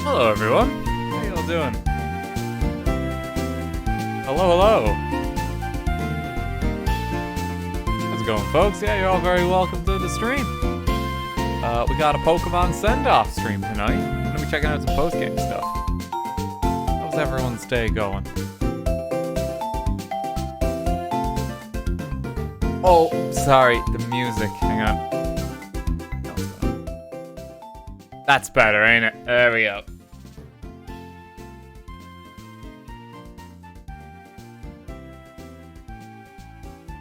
Hello everyone, how y'all doing? Hello. How's it going, folks? Yeah, you're all very welcome to the stream. We got a Pokemon send-off stream tonight. I'm gonna be checking out some post-game stuff. How's everyone's day going? Oh, sorry, the music. Hang on. That's better, ain't it? There we go.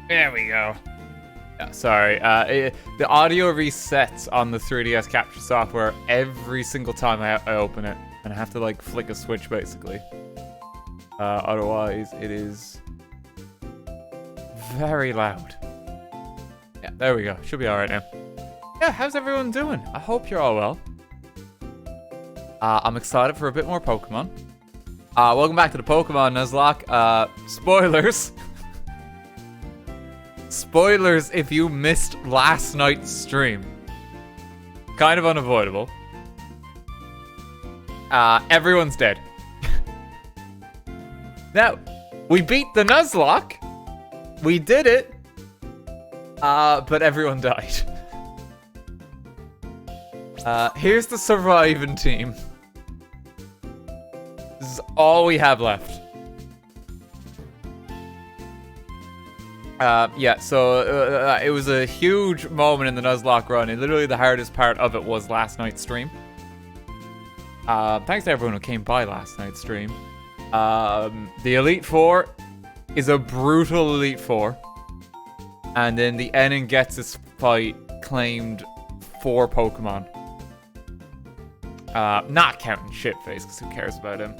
There we go. Yeah, sorry. The audio resets on the 3DS capture software every single time I open it, and I have to like flick a switch basically. Otherwise, it is very loud. Yeah, there we go. Should be all right now. Yeah, how's everyone doing? I hope you're all well. I'm excited for a bit more Pokemon. Welcome back to the Pokemon-Nuzlocke. Spoilers. Spoilers if you missed last night's stream. Kind of unavoidable. Everyone's dead. Now, we beat the Nuzlocke. We did it. But everyone died. Here's the surviving team. This is all we have left. Yeah, so it was a huge moment in the Nuzlocke run, and literally the hardest part of it was last night's stream. Thanks to everyone who came by last night's stream. The Elite Four is a brutal Elite Four. And then the N and Ghetsis fight claimed 4 Pokemon. Not counting Shitface, because who cares about him?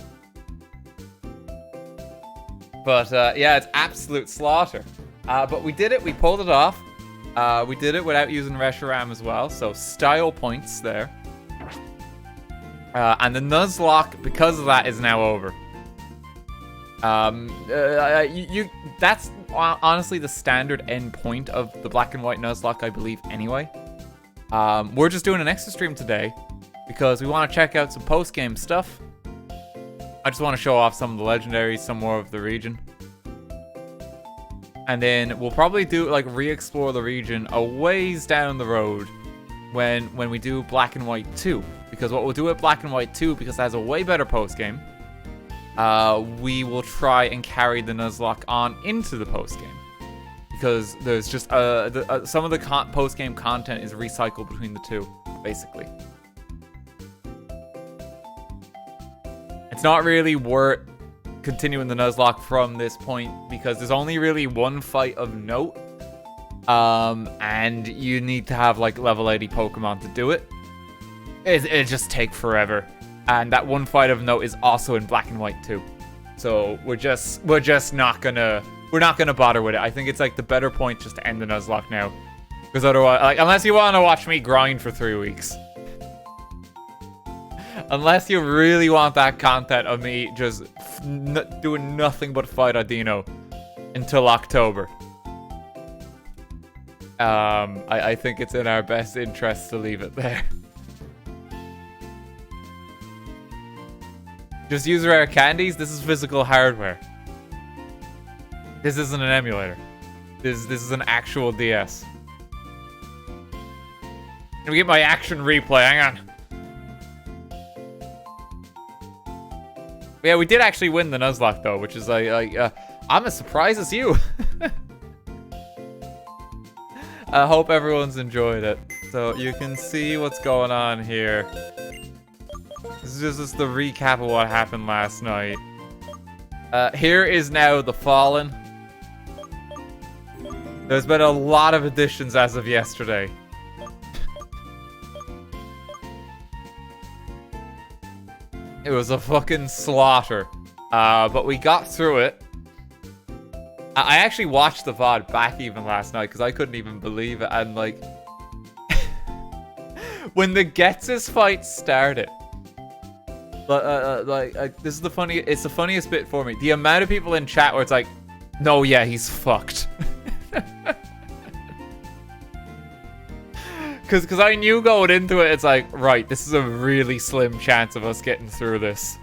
But yeah, it's absolute slaughter. But we did it, we pulled it off. We did it without using Reshiram as well, so style points there. And the Nuzlocke, because of that, is now over. That's honestly the standard end point of the Black and White Nuzlocke, I believe, anyway. We're just doing an extra stream today because we want to check out some post-game stuff. I just want to show off some of the legendaries, some more of the region. And then we'll probably do, like, re-explore the region a ways down the road when we do Black and White 2. Because what we'll do with Black and White 2, because it has a way better post-game, we will try and carry the Nuzlocke on into the post-game. Because there's just, some of the post-game content is recycled between the two, basically. It's not really worth continuing the Nuzlocke from this point because there's only really one fight of note, and you need to have like level 80 Pokemon to do it. It just take forever, and that one fight of note is also in Black and White too. So we're just not gonna bother with it. I think it's like the better point just to end the Nuzlocke now, because otherwise, like, unless you want to watch me grind for 3 weeks. Unless you really want that content of me just doing nothing but fight Adino until October. I think it's in our best interest to leave it there. Just use rare candies. This is physical hardware. This isn't an emulator. This is an actual DS. Let me get my action replay. Hang on. Yeah, we did actually win the Nuzlocke though, which is I'm as surprised as you. I hope everyone's enjoyed it. So you can see what's going on here. This is just the recap of what happened last night. Here is now the Fallen. There's been a lot of additions as of yesterday. It was a fucking slaughter. But we got through it. I actually watched the VOD back even last night because I couldn't even believe it. And like, when the Ghetsis fight started, this is it's the funniest bit for me. The amount of people in chat where it's like, no, yeah, he's fucked. Because I knew going into it, it's like, right, this is a really slim chance of us getting through this.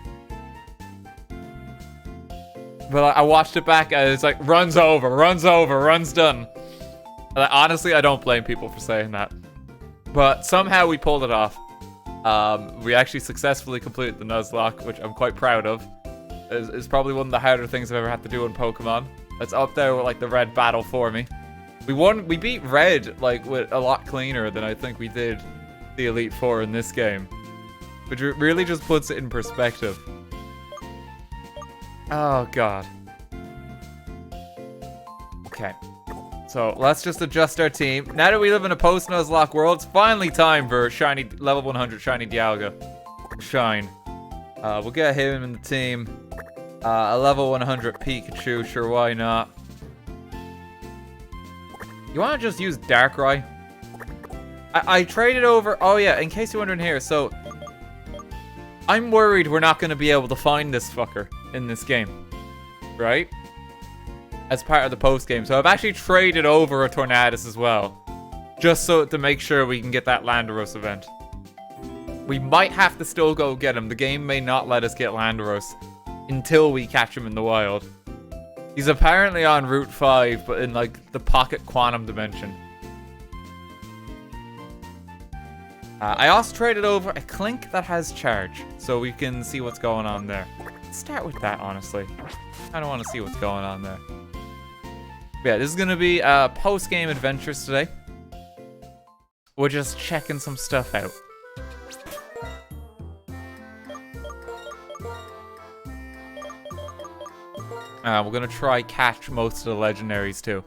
But I watched it back and it's like, runs over, runs done. And honestly, I don't blame people for saying that. But somehow we pulled it off. We actually successfully completed the Nuzlocke, which I'm quite proud of. It's probably one of the harder things I've ever had to do in Pokemon. It's up there with like the red battle for me. We beat red like with a lot cleaner than I think we did the Elite Four in this game. Which really just puts it in perspective. Oh god. Okay. So let's just adjust our team. Now that we live in a post-Nuzlocke world, it's finally time for shiny level 100 shiny Dialga. Shine. We'll get him in the team. A level 100 Pikachu, sure, why not? You want to just use Darkrai? I traded over... Oh yeah, in case you're wondering here, so... I'm worried we're not going to be able to find this fucker in this game. Right? As part of the post-game. So I've actually traded over a Tornadus as well. Just so to make sure we can get that Landorus event. We might have to still go get him. The game may not let us get Landorus until we catch him in the wild. He's apparently on Route 5, but in like the Pocket Quantum Dimension. I also traded over a Clink that has charge, so we can see what's going on there. Let's start with that, honestly. I don't want to see what's going on there. Yeah, this is going to be post-game adventures today. We're just checking some stuff out. We're going to try catch most of the legendaries, too.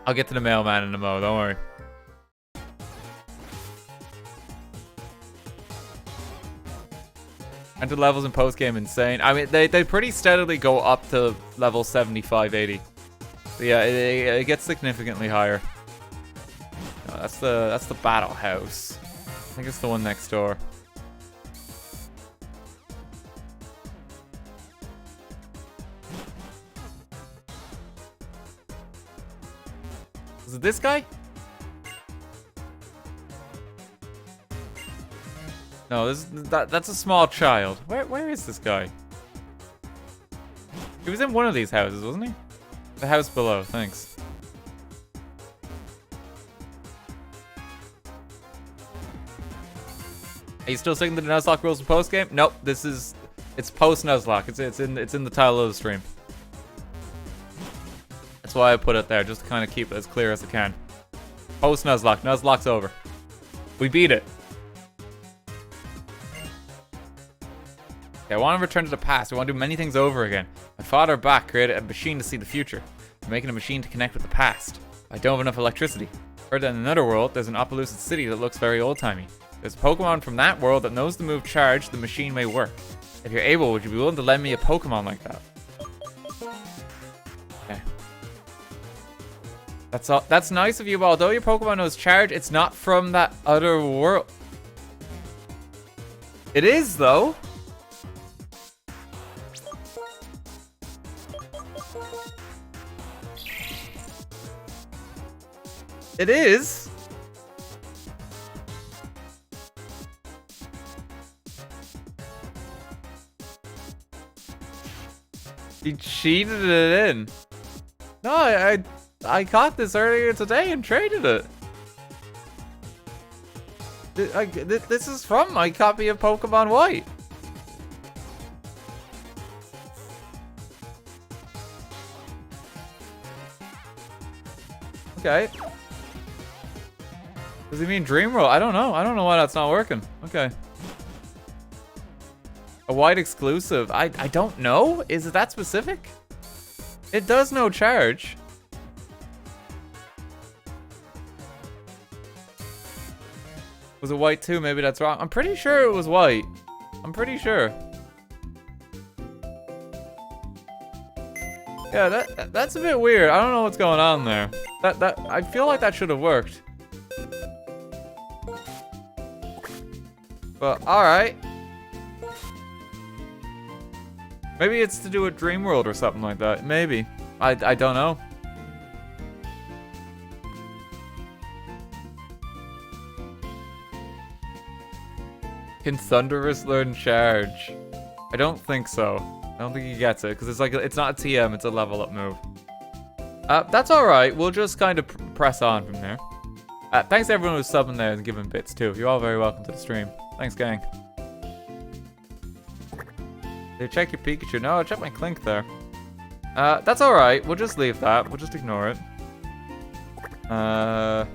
I'll get to the mailman in a mo, don't worry. Enter levels in post-game insane. I mean, they pretty steadily go up to level 75, 80. So yeah, it gets significantly higher. No, that's the battle house. I think it's the one next door. Is it this guy? No, that's a small child. Where is this guy? He was in one of these houses, wasn't he? The house below, thanks. Are you still sticking to the Nuzlocke rules in post game? Nope, it's post Nuzlocke. It's in the title of the stream. That's why I put it there, just to kind of keep it as clear as I can. Post Nuzlocke. Nuzlocke's over. We beat it. Okay, I want to return to the past. I want to do many things over again. My father back created a machine to see the future. I'm making a machine to connect with the past. I don't have enough electricity. Heard that in another world, there's an Opelousas city that looks very old-timey. There's a Pokemon from that world that knows the move charge, the machine may work. If you're able, would you be willing to lend me a Pokemon like that? Okay. That's nice of you, but although your Pokemon knows charge, it's not from that other world. It is, though. It is. He cheated it in. No, I caught this earlier today and traded it. This is from my copy of Pokemon White. Okay. Does he mean Dream Roll? I don't know. I don't know why that's not working. Okay. A white exclusive. I don't know. Is it that specific? It does no charge. Was it white too? Maybe that's wrong. I'm pretty sure it was white. I'm pretty sure. Yeah, that's a bit weird. I don't know what's going on there. I feel like that should have worked. But alright. Maybe it's to do with Dream World or something like that. Maybe. I don't know. Can Thunderous learn Charge? I don't think so. I don't think he gets it, because it's like, it's not a TM, it's a level up move. That's alright, we'll just kind of press on from there. Thanks to everyone who's subbing there and giving bits too. You're all very welcome to the stream. Thanks, gang. Did you check your Pikachu? No, I checked my Clink there. That's alright, we'll just leave that. We'll just ignore it. Got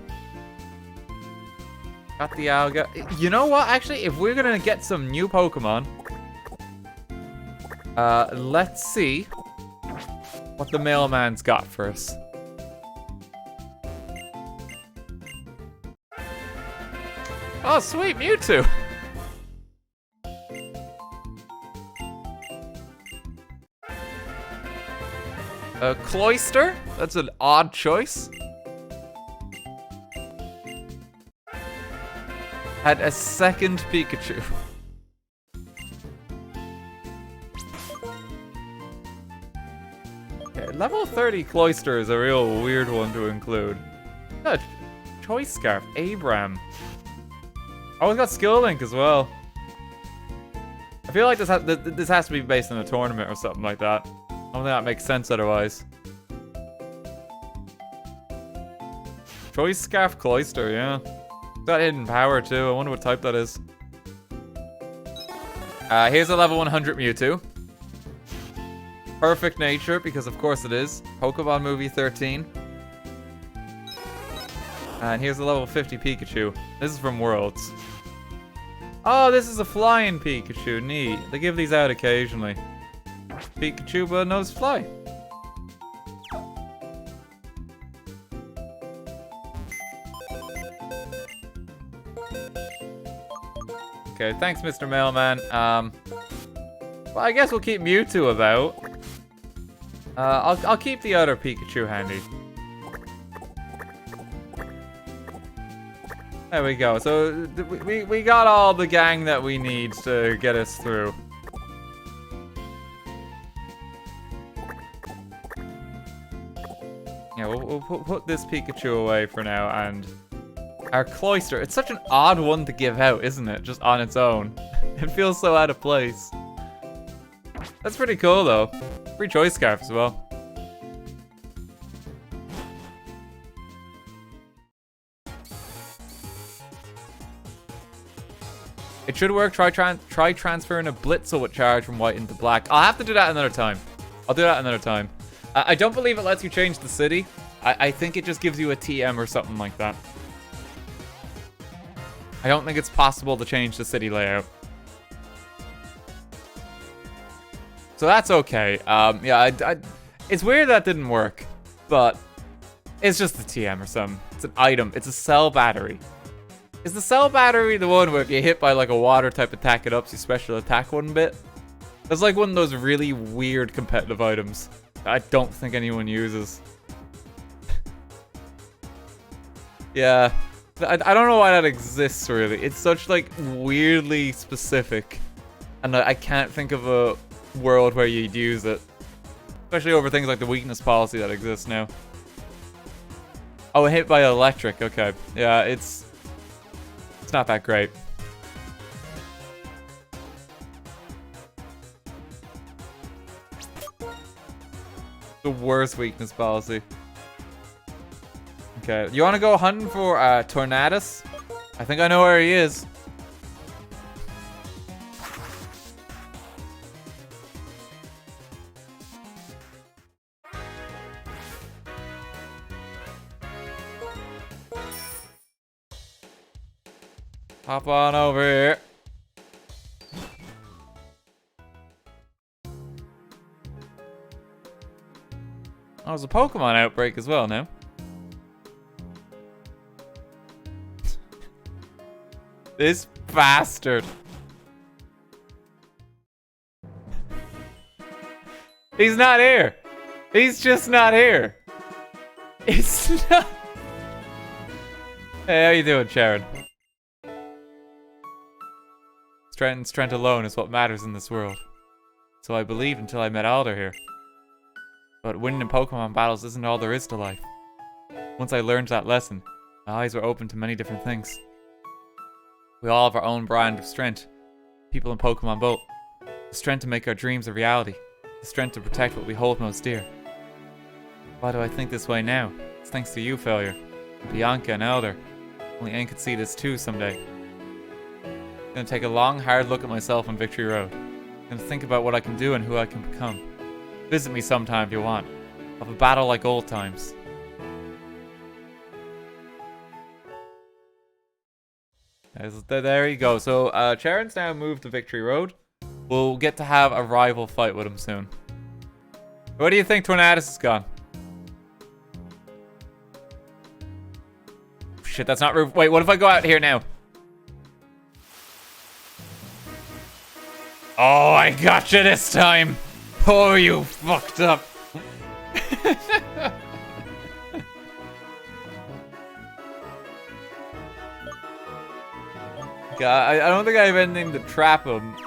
the Alga. You know what, actually, if we're gonna get some new Pokemon, let's see what the mailman's got for us. Oh, sweet, Mewtwo! Cloyster? That's an odd choice. Had a second Pikachu. Okay, level 30 Cloyster is a real weird one to include. Choice Scarf, Abram. Oh, it's got Skill Link as well. I feel like this has to be based on a tournament or something like that. I don't think that makes sense otherwise. Choice Scarf Cloyster, yeah. Got hidden power too. I wonder what type that is. Here's a level 100 Mewtwo. Perfect nature, because of course it is. Pokemon Movie 13. And here's a level 50 Pikachu. This is from Worlds. Oh, this is a flying Pikachu. Neat. They give these out occasionally. Pikachu but knows fly. Okay, thanks, Mr. Mailman. Well, I guess we'll keep Mewtwo about. I'll keep the other Pikachu handy. There we go. So we got all the gang that we need to get us through. Yeah, we'll put this Pikachu away for now, and our Cloyster. It's such an odd one to give out, isn't it? Just on its own. It feels so out of place. That's pretty cool, though. Free Choice Scarf as well. It should work. Try transferring a Blitzel with charge from white into black. I'll have to do that another time. I'll do that another time. I don't believe it lets you change the city. I think it just gives you a TM or something like that. I don't think it's possible to change the city layout. So that's okay. Yeah, it's weird that didn't work, but it's just a TM or something. It's an item. It's a cell battery. Is the cell battery the one where if you hit by like a water type attack, it ups your special attack one bit? That's like one of those really weird competitive items that I don't think anyone uses. Yeah. I don't know why that exists, really. It's such, like, weirdly specific. And I can't think of a world where you'd use it. Especially over things like the weakness policy that exists now. Oh, hit by electric. Okay. Yeah, it's not that great. The worst weakness policy. Okay, you want to go hunting for Tornadus? I think I know where he is. Hop on over here. Oh, there's a Pokemon outbreak as well now. This bastard. He's not here. He's just not here. It's not. Hey, how you doing, Sharon? Strength alone is what matters in this world. So I believed until I met Alder here. But winning in Pokemon battles isn't all there is to life. Once I learned that lesson, my eyes were open to many different things. We all have our own brand of strength, people in Pokemon both. The strength to make our dreams a reality. The strength to protect what we hold most dear. Why do I think this way now? It's thanks to you, Failure. Bianca and Elder. Only Aang could see this too someday. I'm gonna take a long, hard look at myself on Victory Road. I'm gonna think about what I can do and who I can become. Visit me sometime if you want. I'll have a battle like old times. There you go. So, Charon's now moved to Victory Road. We'll get to have a rival fight with him soon. What do you think Tornadus is gone? Shit, that's not roof. Wait, what if I go out here now? Oh, I gotcha this time. Oh, you fucked up. God, I don't think I have anything to trap him.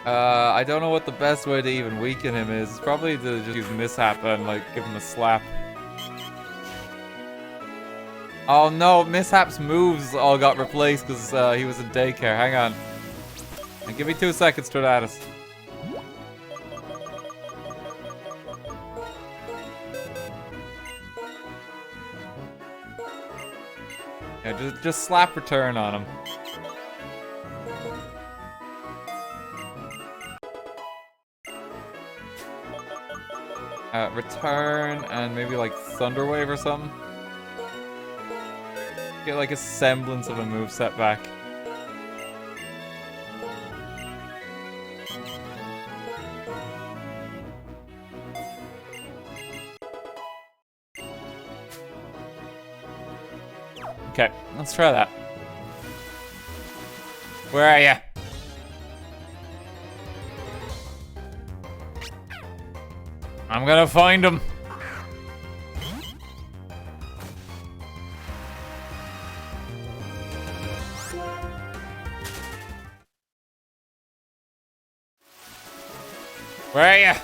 I don't know what the best way to even weaken him is. It's probably to just use Mishap and, like, give him a slap. Oh no, Mishap's moves all got replaced because he was in daycare. Hang on. And give me 2 seconds, Tornadus. Yeah, just slap return on him. Return and maybe like Thunder Wave or something. Get like a semblance of a moveset back. Okay, let's try that. Where are ya? I'm gonna find him. Where are ya?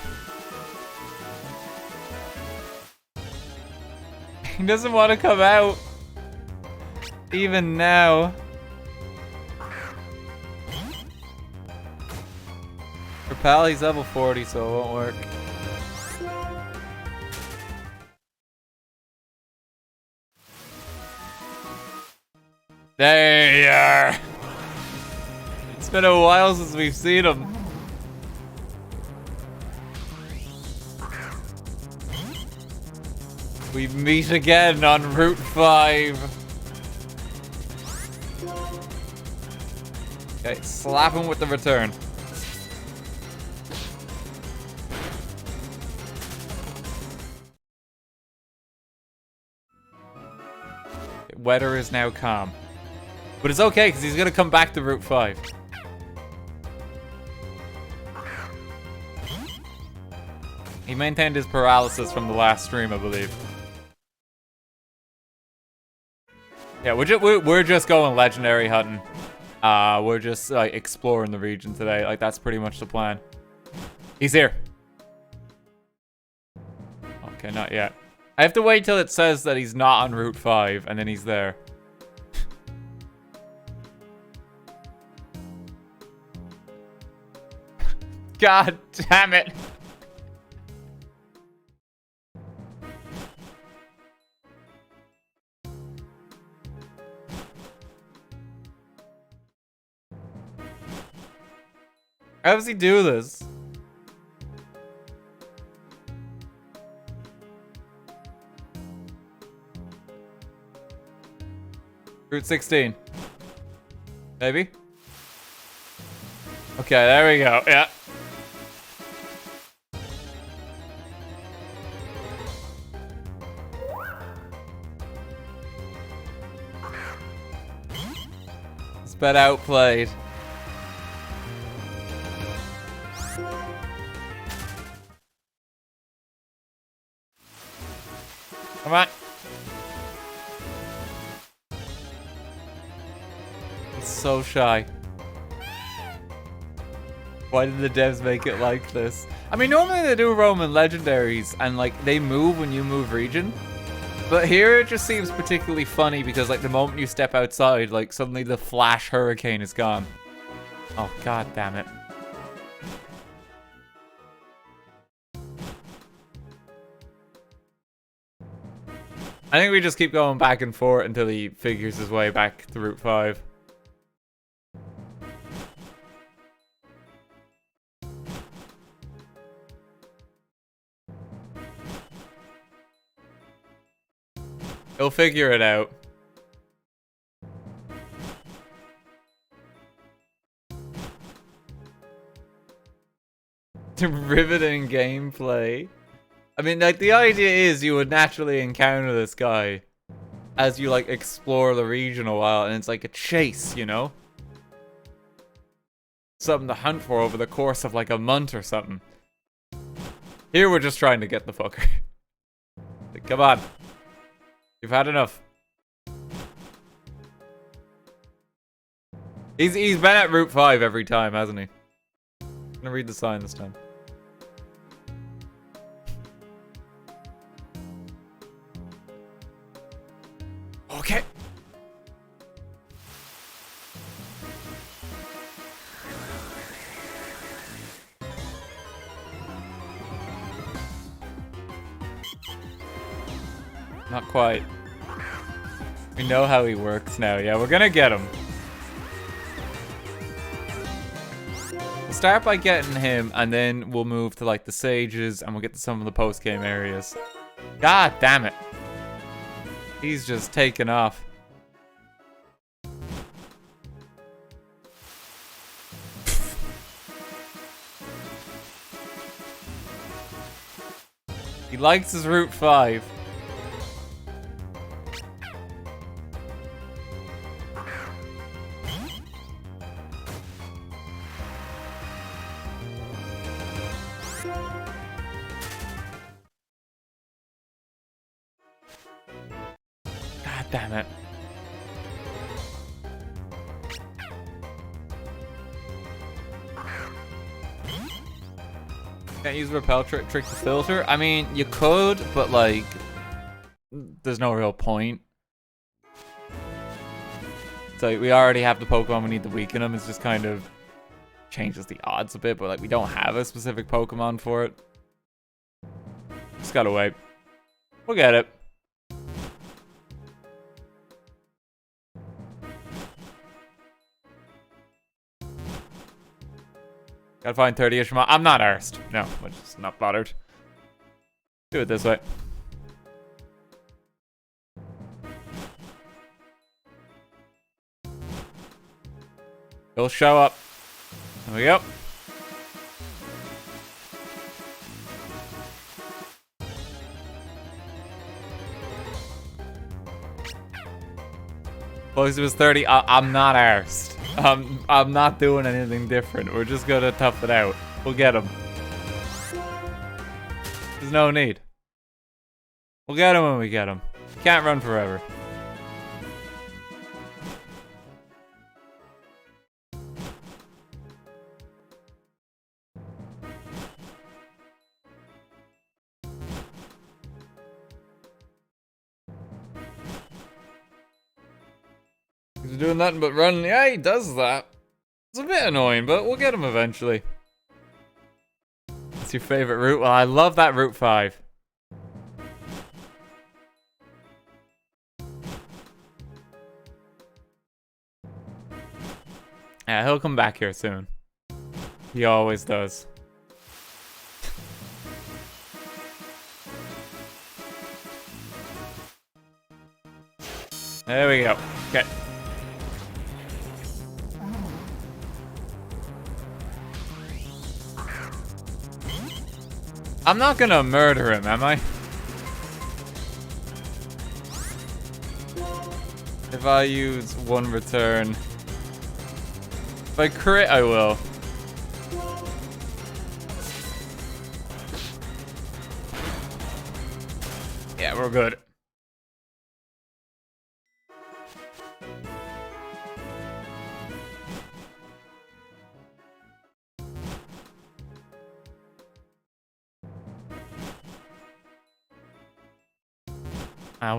He doesn't want to come out. Even now. For Pal, he's level 40, so it won't work. There you are. It's been a while since we've seen him. We meet again on Route 5. Okay, slap him with the return. Weather is now calm. But it's okay, because he's going to come back to Route 5. He maintained his paralysis from the last stream, I believe. Yeah, we're just going legendary hunting. We're just like exploring the region today. Like that's pretty much the plan. He's here. Okay, not yet. I have to wait till it says that he's not on Route 5 and then he's there. God damn it. How does he do this? Route 16. Maybe? Okay, there we go. Yeah. It's been outplayed. Come on. He's so shy. Why did the devs make it like this? I mean, normally they do Roman legendaries and like they move when you move region. But here it just seems particularly funny because, like, the moment you step outside, like, suddenly the flash hurricane is gone. Oh, god damn it. I think we just keep going back and forth until he figures his way back to Route 5. He'll figure it out. Riveting gameplay. I mean, like, the idea is you would naturally encounter this guy as you, like, explore the region a while, and it's like a chase, you know? Something to hunt for over the course of, like, a month or something. Here we're just trying to get the fucker. Like, come on. You've had enough. He's been at Route 5 every time, hasn't he? I'm gonna read the sign this time. Okay. Not quite. We know how he works now. Yeah, we're gonna get him. We'll start by getting him, and then we'll move to, like, the sages, and we'll get to some of the post-game areas. God damn it. He's just taken off. He likes his Route 5. God damn it. Can't use a repel trick to filter. I mean, you could, but, like, there's no real point. So we already have the Pokemon we need to weaken them. It's just kind of changes the odds a bit, but, like, we don't have a specific Pokemon for it. Just gotta wait. We'll get it. Gotta find 30-ish from. I'm not arsed. No, I'm just not bothered. Do it this way. He'll show up. There we go. Close to his 30. I'm not arsed. I'm not doing anything different. We're just gonna tough it out. We'll get him. There's no need. We'll get him when we get him. Can't run forever. He's doing nothing but running. Yeah, he does that. It's a bit annoying, but we'll get him eventually. What's your favorite route? Well, I love that Route 5. Yeah, he'll come back here soon. He always does. There we go. Okay. I'm not gonna murder him, am I? If I use one return. If I crit, I will. Yeah, we're good.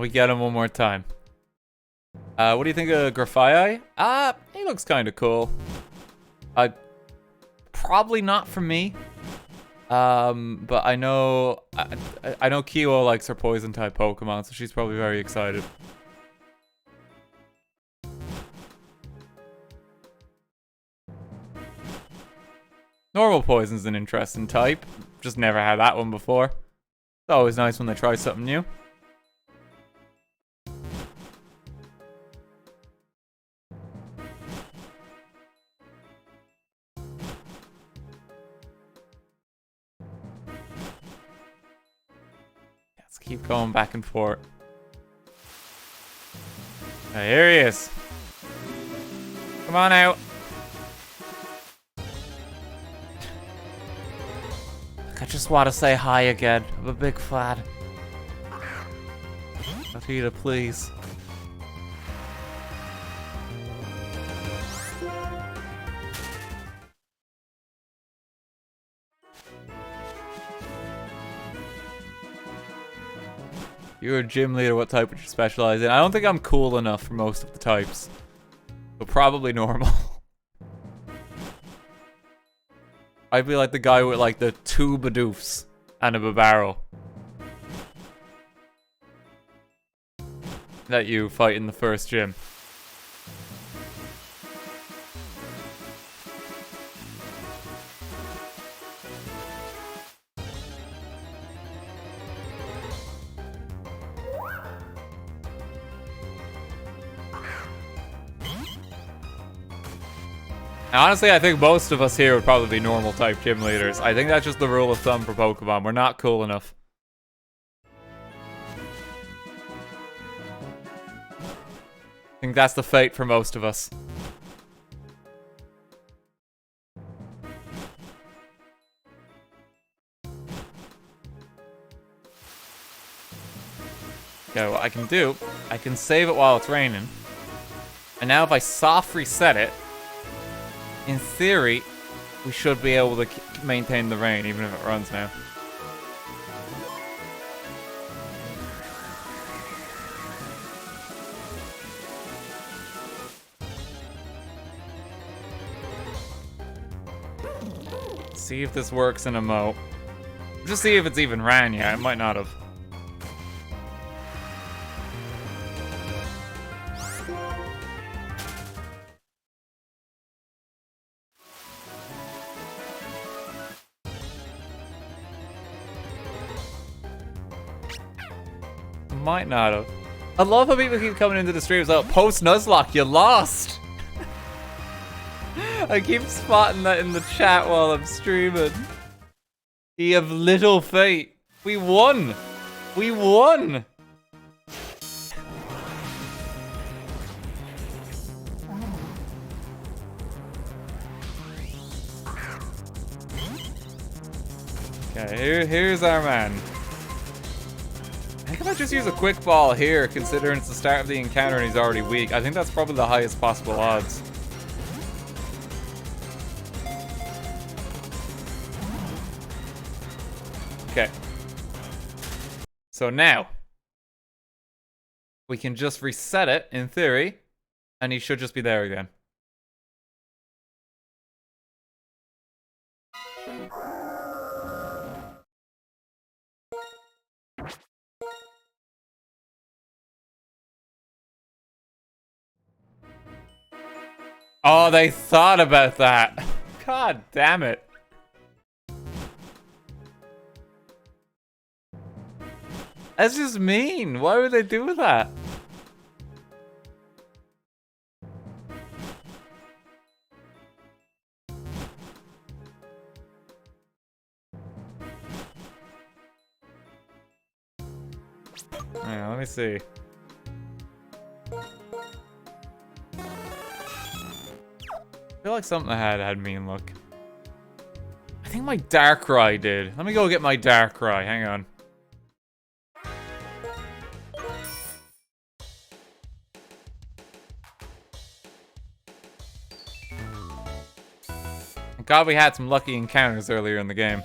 We get him one more time. What do you think of Grafii? He looks kind of cool. Probably not for me. But I know Kiwo likes her poison type Pokemon, so she's probably very excited. Normal poison's an interesting type. Just never had that one before. It's always nice when they try something new. Let's keep going back and forth. Oh, here he is. Come on out. I just want to say hi again. I'm a big fan. Akita, please. You're a gym leader. What type would you specialize in? I don't think I'm cool enough for most of the types. But probably normal. I'd be like the guy with like the 2 Bidoofs and a Babaro that you fight in the first gym. Honestly, I think most of us here would probably be normal type gym leaders. I think that's just the rule of thumb for Pokemon. We're not cool enough. I think that's the fate for most of us. Okay, what I can do, I can save it while it's raining. And now if I soft reset it, in theory, we should be able to maintain the rain, even if it runs now. See if this works in a mo. Just see if it's even ran yet. It might not have. Might not have. I love how people keep coming into the streams like, post-Nuzlocke, you lost! I keep spotting that in the chat while I'm streaming. You have little fate. We won! We won! Okay, here's our man. I think I might just use a quick ball here, considering it's the start of the encounter and he's already weak. I think that's probably the highest possible odds. Okay. So now, we can just reset it, in theory, and he should just be there again. Oh, they thought about that. God damn it. That's just mean. Why would they do that? Hang on, let me see. I feel like something I had mean look. I think my Darkrai did. Let me go get my Darkrai. Hang on. Thank God we had some lucky encounters earlier in the game.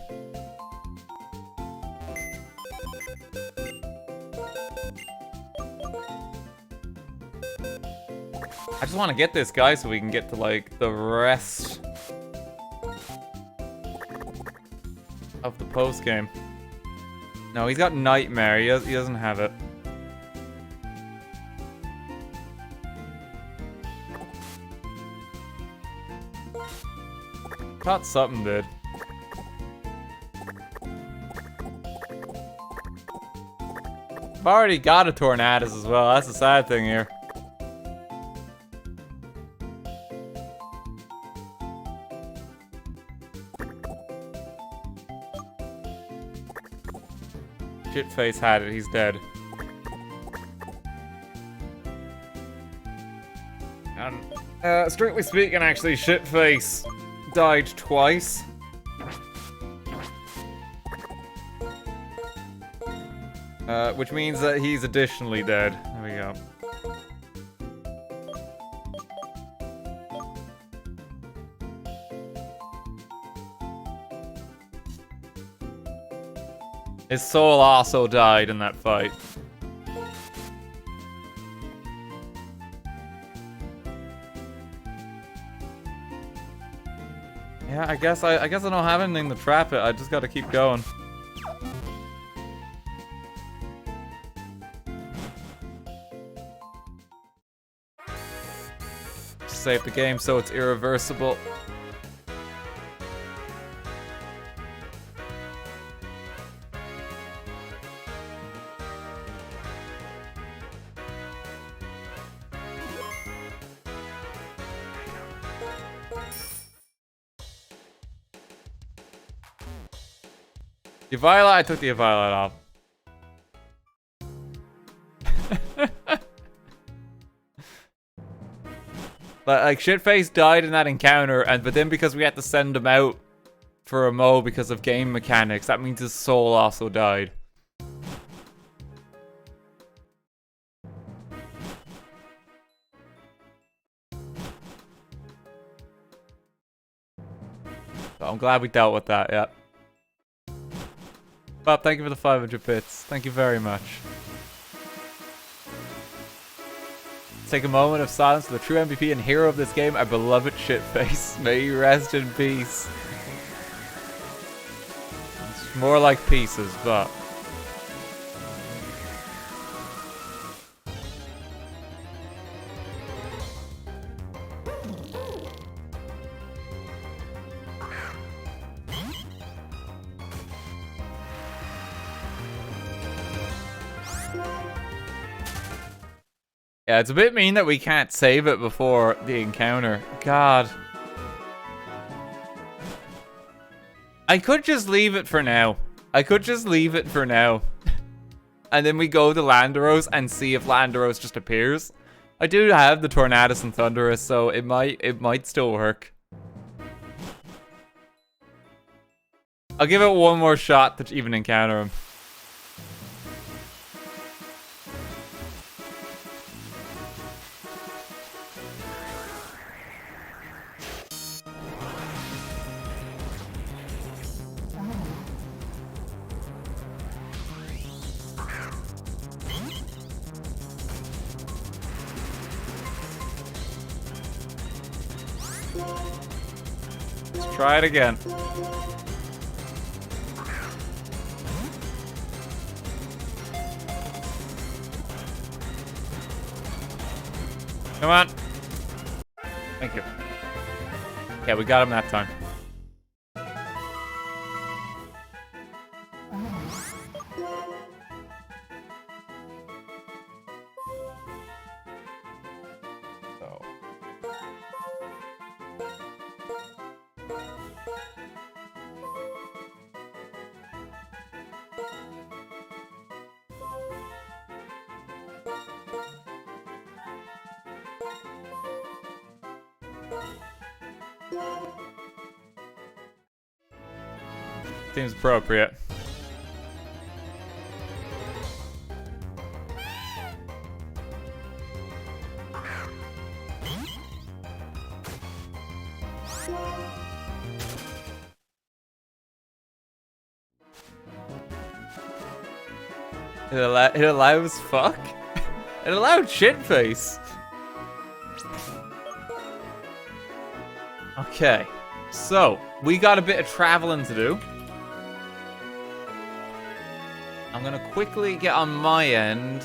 I just want to get this guy so we can get to, like, the rest of the post-game. No, he's got Nightmare. He doesn't have it. Thought something did. I've already got a Tornadus as well. That's the sad thing here. Shitface had it. He's dead. And, strictly speaking, actually, Shitface died twice. Which means that he's additionally dead. There we go. His soul also died in that fight. Yeah, I guess I don't have anything to trap it. I just gotta keep going. Save the game so it's irreversible. The Violet, I took the Violet off. But like Shitface died in that encounter, but then because we had to send him out for a Mo because of game mechanics, that means his soul also died. So I'm glad we dealt with that, yeah. Bob, thank you for the 500 bits. Thank you very much. Take a moment of silence for the true MVP and hero of this game, our beloved Shitface. May you rest in peace. It's more like pieces, but... yeah, it's a bit mean that we can't save it before the encounter. God. I could just leave it for now. And then we go to Landaros and see if Landaros just appears. I do have the Tornadus and Thundurus, so it might still work. I'll give it one more shot to even encounter him. Try it again. Come on. Thank you. Yeah, we got him that time. Seems appropriate. It allows fuck? It allowed Shitface. Okay, so we got a bit of traveling to do. I'm gonna quickly get on my end.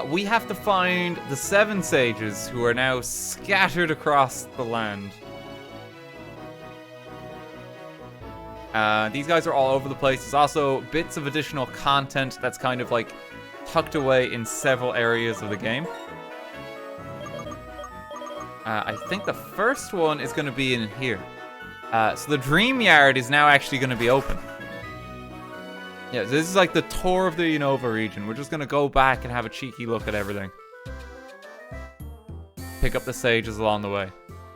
We have to find the 7 sages who are now scattered across the land. These guys are all over the place. There's also bits of additional content that's kind of like tucked away in several areas of the game. I think the first one is going to be in here. So the Dream Yard is now actually going to be open. Yeah, this is like the tour of the Unova region. We're just going to go back and have a cheeky look at everything. Pick up the sages along the way.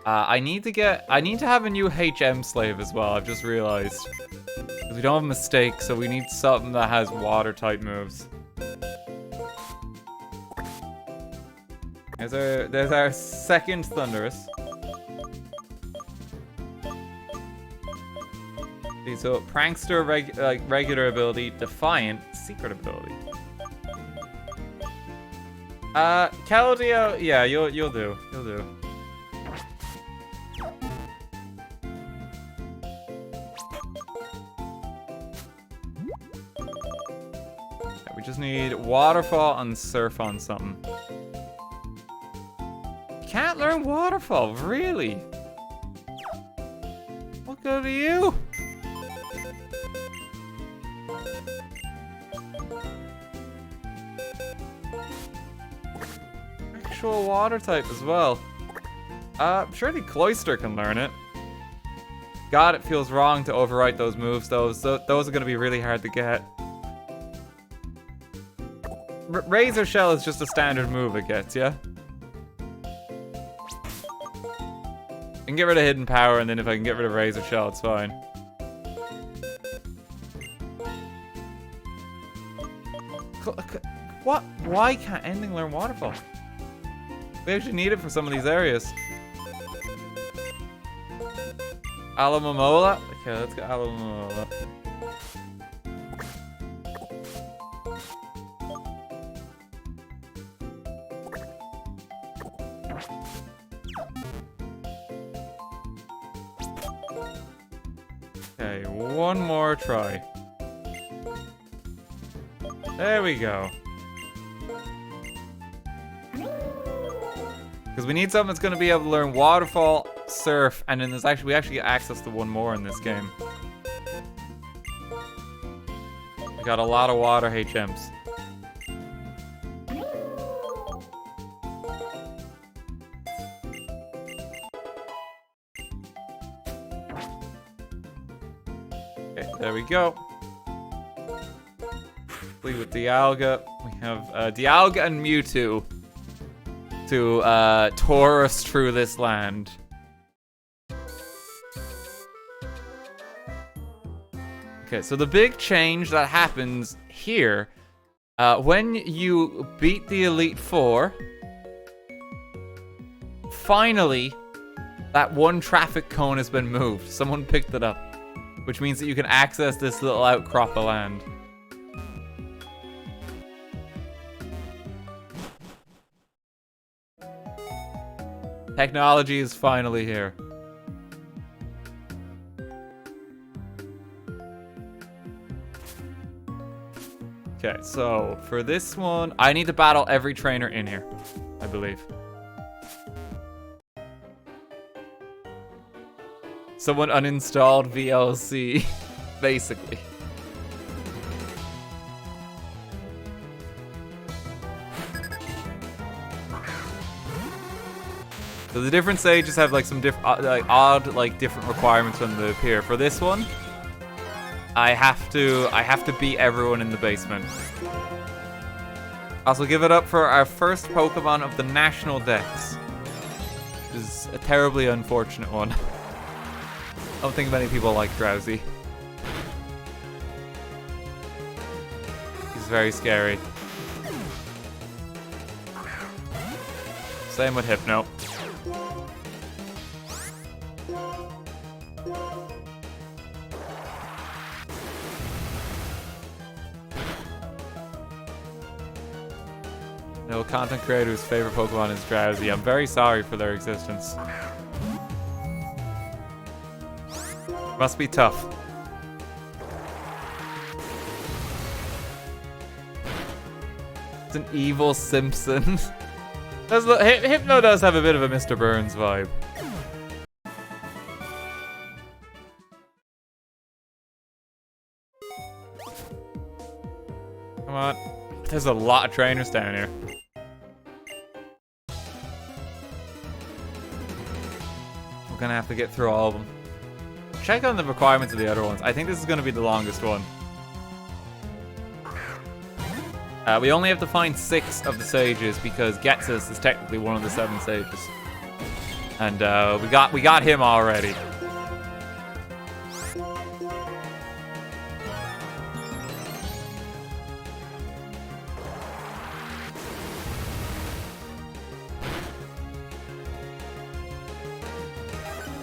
I need to have a new HM slave as well, I've just realized. Because we don't have a mistake, so we need something that has water type moves. There's our second Thundurus. Okay, so Prankster, regular ability, Defiant, secret ability. Keldeo, yeah, you'll do. Yeah, we just need Waterfall and Surf on something. Can't learn Waterfall, really? What good are you? Actual water type as well. Surely Cloyster can learn it. God, it feels wrong to overwrite those moves. Those are going to be really hard to get. Razor Shell is just a standard move it gets, yeah? I can get rid of Hidden Power, and then if I can get rid of Razor Shell, it's fine. What? Why can't anything learn Waterfall? We actually need it for some of these areas. Alomomola? Okay, let's get Alomomola. Okay, one more try. There we go. Because we need something that's going to be able to learn Waterfall, Surf, and then we actually get access to one more in this game. We got a lot of water HMs. Okay, there we go. Complete with Dialga. We have Dialga and Mewtwo to tour us through this land. Okay, so the big change that happens here, when you beat the Elite Four, finally, that one traffic cone has been moved. Someone picked it up, which means that you can access this little outcrop of land. Technology is finally here. Okay, so for this one, I need to battle every trainer in here, I believe. Someone uninstalled VLC, basically. So the different sages have like some odd different requirements when they appear. For this one, I have to beat everyone in the basement. Also, give it up for our first Pokemon of the National Dex. Which is a terribly unfortunate one. I don't think many people like Drowsy. He's very scary. Same with Hypno. No content creator whose favorite Pokemon is Drowsy. I'm very sorry for their existence. Must be tough. It's an evil Simpson. Hypno does have a bit of a Mr. Burns vibe. Come on. There's a lot of trainers down here. We're gonna have to get through all of them. Check on the requirements of the other ones. I think this is gonna be the longest one. We only have to find 6 of the sages because Getsus is technically one of the 7 sages. And we got him already.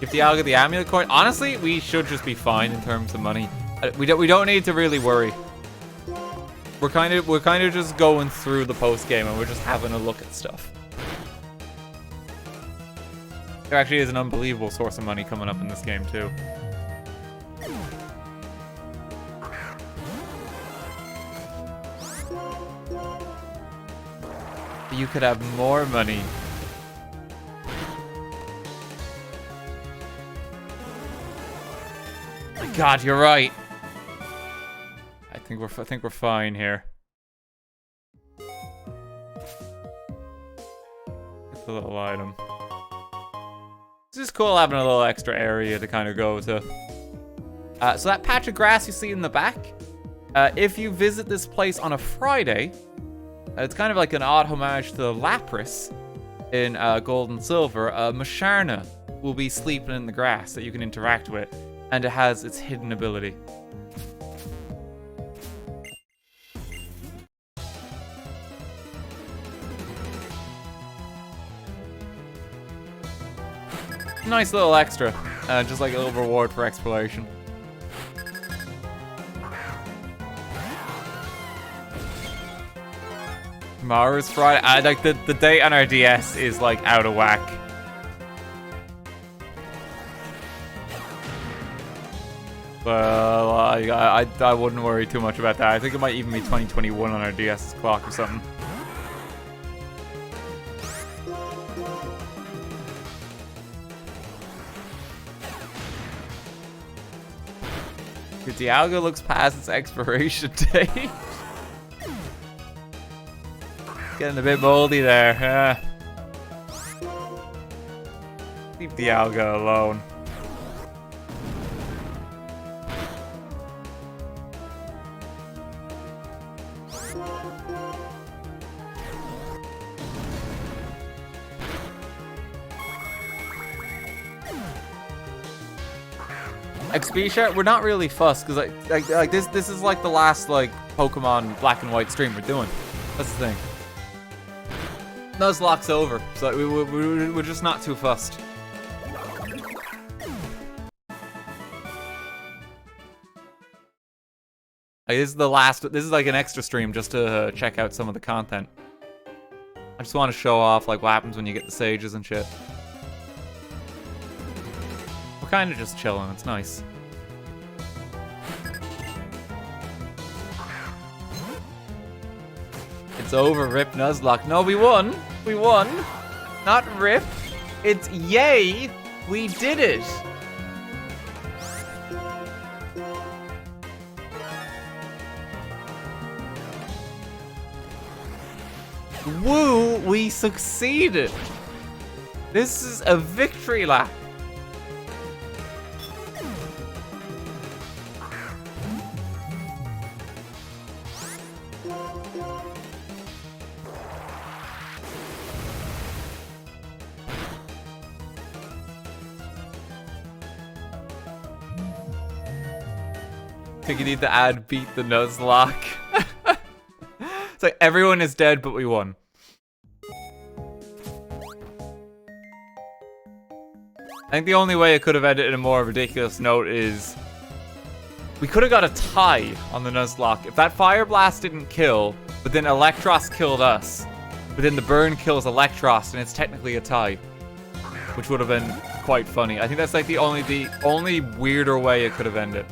Give Dialga the amulet coin. Honestly, we should just be fine in terms of money. We don't need to really worry. We're kind of just going through the post game and we're just having a look at stuff. There actually is an unbelievable source of money coming up in this game too. You could have more money. My God, you're right. I think we're fine here. It's a little item. It's just cool having a little extra area to kind of go to. So that patch of grass you see in the back, if you visit this place on a Friday, it's kind of like an odd homage to Lapras in Gold and Silver. Musharna will be sleeping in the grass that you can interact with, and it has its hidden ability. Nice little extra, just like a little reward for exploration. Tomorrow's Friday. Like the date on our DS is like out of whack. Well, I wouldn't worry too much about that. I think it might even be 2021 on our DS clock or something. Dialga looks past its expiration date. Getting a bit moldy there. Leave Dialga alone. Expedia, we're not really fussed because like this is like the last like Pokemon Black and White stream we're doing. That's the thing. Nuzlocke's over, so we're just not too fussed. Like, this is the last. This is like an extra stream just to check out some of the content. I just want to show off like what happens when you get the sages and shit. We're kind of just chilling. It's nice. It's over, Rip Nuzlocke. No, we won. We won. Not Rip. It's yay. We did it. Woo, we succeeded. This is a victory lap. I think you need to add beat the Nuzlocke. It's like everyone is dead, but we won. I think the only way it could have ended in a more ridiculous note is we could have got a tie on the Nuzlocke. If that Fire Blast didn't kill, but then Electros killed us, but then the burn kills Electros, and it's technically a tie, which would have been quite funny. I think that's like the only weirder way it could have ended.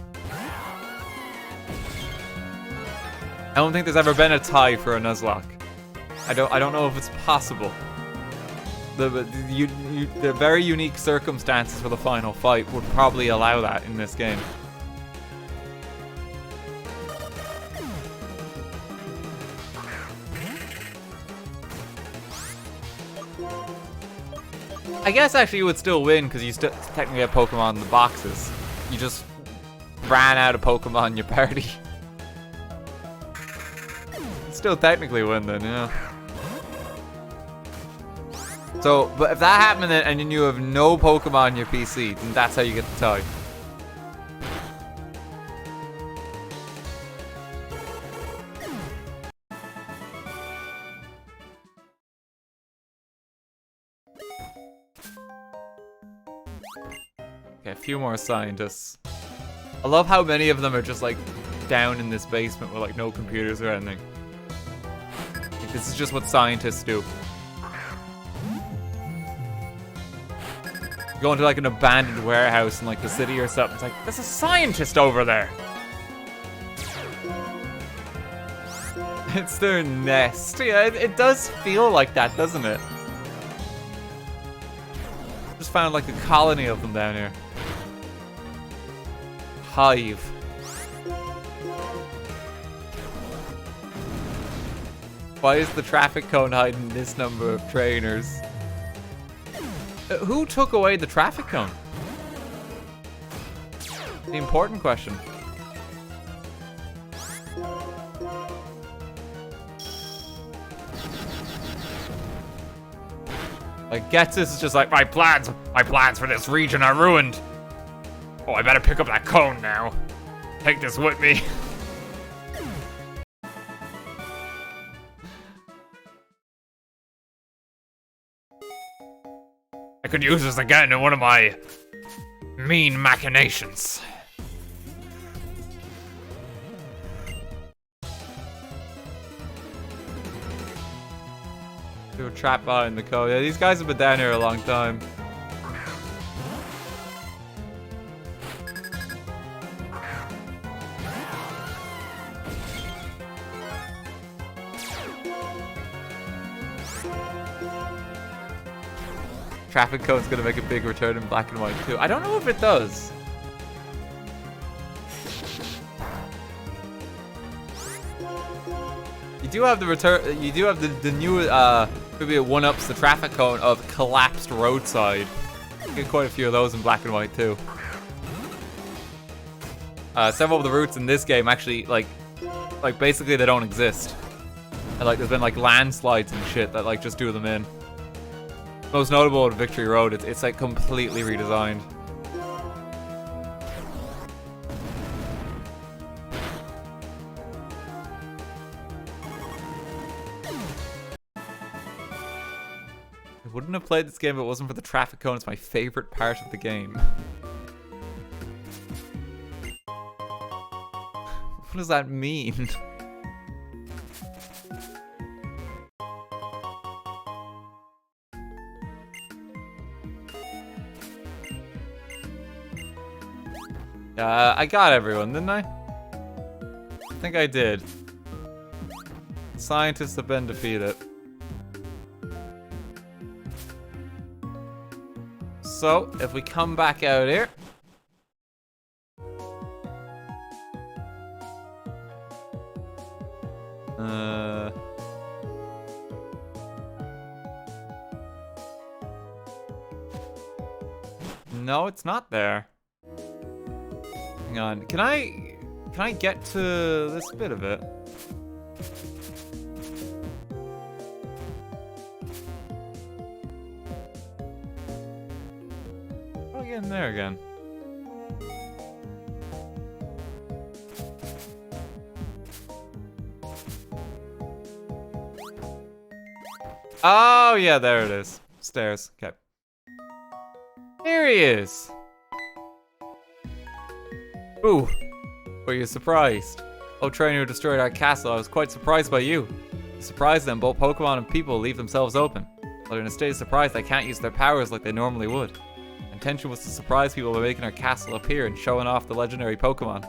I don't think there's ever been a tie for a Nuzlocke. I don't know if it's possible. The very unique circumstances for the final fight would probably allow that in this game. I guess actually you would still win because you still technically have Pokemon in the boxes. You just ran out of Pokemon in your party. Still technically win then, yeah. So, but if that happened and then you have no Pokemon in your PC, then that's how you get the tie. Okay, a few more scientists. I love how many of them are just like down in this basement with like no computers or anything. Like, this is just what scientists do. Go into like an abandoned warehouse in like the city or something. It's like, there's a scientist over there. It's their nest. Yeah, it does feel like that, doesn't it? Just found like a colony of them down here. Hive. Why is the traffic cone hiding this number of trainers? Who took away the traffic cone? The important question. Like, Getsus is just like, my plans for this region are ruined. Oh, I better pick up that cone now. Take this with me. I could use this again in one of my mean machinations. They were trapped behind the code. Yeah, these guys have been down here a long time. Traffic cone's gonna make a big return in Black and White too. I don't know if it does. You do have the return. You do have the new. Maybe it one-ups the traffic cone of collapsed roadside. You get quite a few of those in Black and White too. Several of the routes in this game actually like basically they don't exist. And like there's been like landslides and shit that like just do them in. Most notable at Victory Road, it's like completely redesigned. I wouldn't have played this game if it wasn't for the traffic cone. It's my favorite part of the game. What does that mean? I got everyone, didn't I? I think I did. Scientists have been defeated. So, if we come back out here... No, it's not there. Hang on. Can I get to this bit of it? How do I get in there again? Oh yeah, there it is. Stairs. Okay. Here he is. Ooh, were you surprised? Oh, trainer who destroyed our castle, I was quite surprised by you. To surprise them, both Pokemon and people leave themselves open. But in a state of surprise, they can't use their powers like they normally would. Intention was to surprise people by making our castle appear and showing off the legendary Pokemon.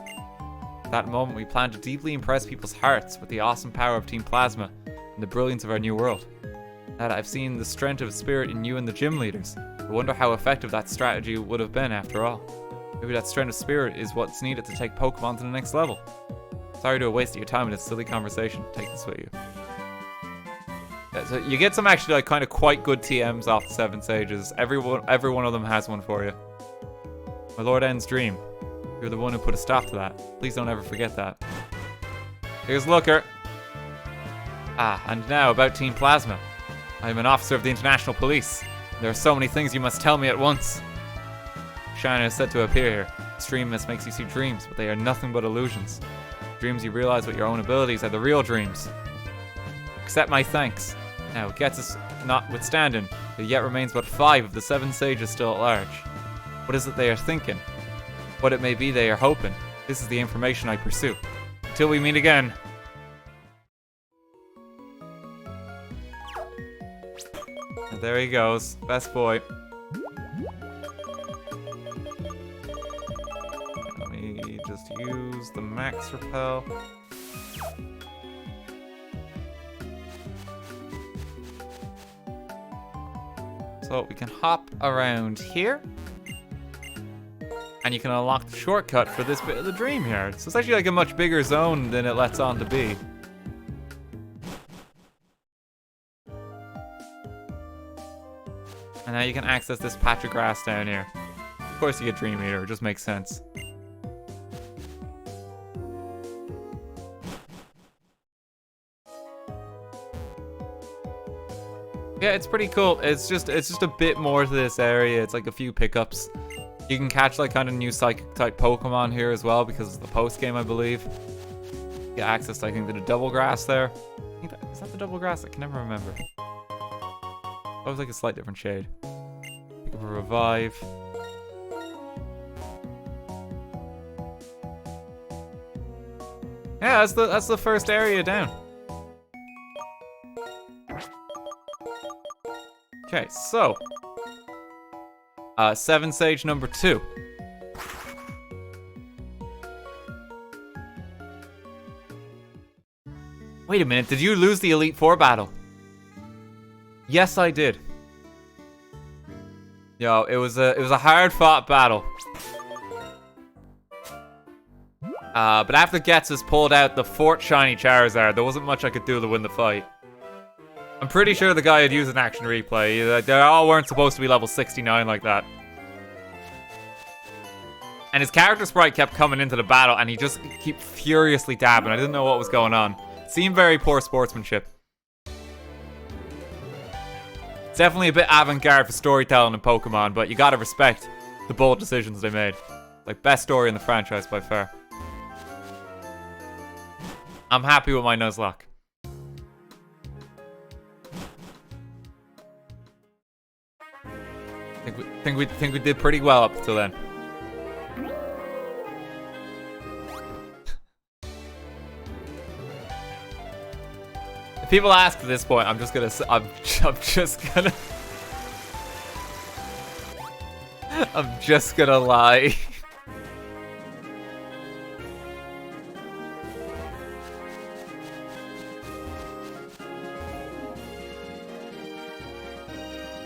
At that moment, we planned to deeply impress people's hearts with the awesome power of Team Plasma and the brilliance of our new world. Now that I've seen the strength of spirit in you and the gym leaders, I wonder how effective that strategy would have been after all. Maybe that strength of spirit is what's needed to take Pokemon to the next level. Sorry to have wasted your time in this silly conversation. Take this with you. Yeah, so you get some actually like kind of quite good TMs off the 7 Sages. Every one of them has one for you. My Lord N's dream. You're the one who put a stop to that. Please don't ever forget that. Here's Looker. And now about Team Plasma. I am an officer of the International Police. There are so many things you must tell me at once. Shana is said to appear here. Extremeness makes you see dreams, but they are nothing but illusions. Dreams you realize with your own abilities are the real dreams. Accept my thanks. Now, Ghetsis notwithstanding, there yet remains but 5 of the 7 Sages still at large. What is it they are thinking? What it may be they are hoping. This is the information I pursue. Until we meet again. And there he goes. Best boy. Let me just use the max repel. So we can hop around here. And you can unlock the shortcut for this bit of the dream yard. So it's actually like a much bigger zone than it lets on to be. And now you can access this patch of grass down here. Of course you get Dream Eater, it just makes sense. Yeah, it's pretty cool. It's just a bit more to this area. It's like a few pickups. You can catch like kind of new psychic type Pokemon here as well because it's the post game, I believe. Get access, I think, to the double grass there. Is that the double grass? I can never remember. Oh, it was like a slight different shade. Pick up a revive. Yeah, that's the first area down. Okay, so 7 Sage number 2. Wait a minute, did you lose the Elite Four battle? Yes, I did. Yo, it was a hard-fought battle. But after Ghetsis pulled out the 4th shiny Charizard, there wasn't much I could do to win the fight. I'm pretty sure the guy had used an action replay. They all weren't supposed to be level 69 like that. And his character sprite kept coming into the battle, and he just kept furiously dabbing. I didn't know what was going on. It seemed very poor sportsmanship. It's definitely a bit avant-garde for storytelling in Pokemon, but you gotta respect the bold decisions they made. Like, best story in the franchise by far. I'm happy with my Nuzlocke. Think we did pretty well up until then. If people ask at this point, I'm just gonna lie.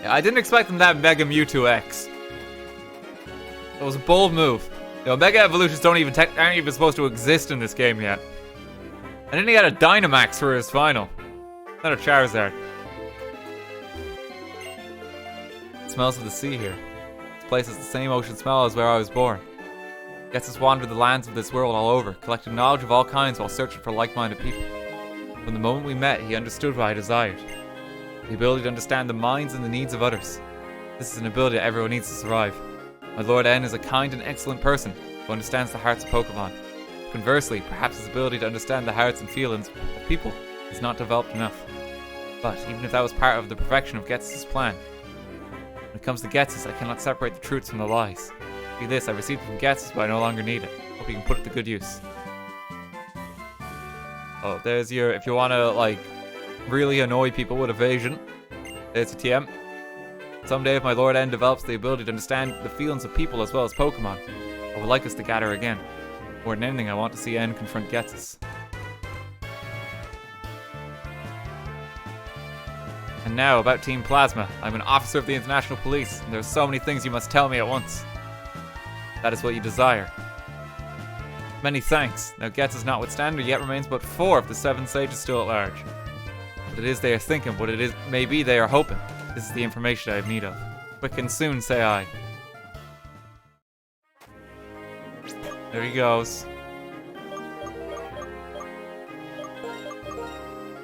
I didn't expect them to have Mega Mewtwo X. It was a bold move. You know, Mega Evolutions aren't even supposed to exist in this game yet. And then he had a Dynamax for his final. Not a Charizard. Smells of the sea here. This place has the same ocean smell as where I was born. Ghetsis wandered the lands of this world all over, collecting knowledge of all kinds while searching for like-minded people. From the moment we met, he understood what I desired. The ability to understand the minds and the needs of others. This is an ability that everyone needs to survive. My Lord N is a kind and excellent person who understands the hearts of Pokemon. Conversely, perhaps his ability to understand the hearts and feelings of people is not developed enough. But even if that was part of the perfection of Ghetsis' plan, when it comes to Ghetsis, I cannot separate the truths from the lies. See this, I received it from Ghetsis, but I no longer need it. Hope you can put it to good use. Oh, there's your, if you want to, like, really annoy people with evasion. It's a TM. Someday if my Lord N develops the ability to understand the feelings of people as well as Pokemon, I would like us to gather again. More than anything, I want to see N confront Ghetsis. And now, about Team Plasma. I'm an officer of the International Police, and there are so many things you must tell me at once. That is what you desire. Many thanks. Now Ghetsis notwithstanding, yet remains but 4 of the 7 sages still at large. What it is they are thinking, what it is maybe they are hoping. This is the information I have need of. Quick and soon, say I. There he goes.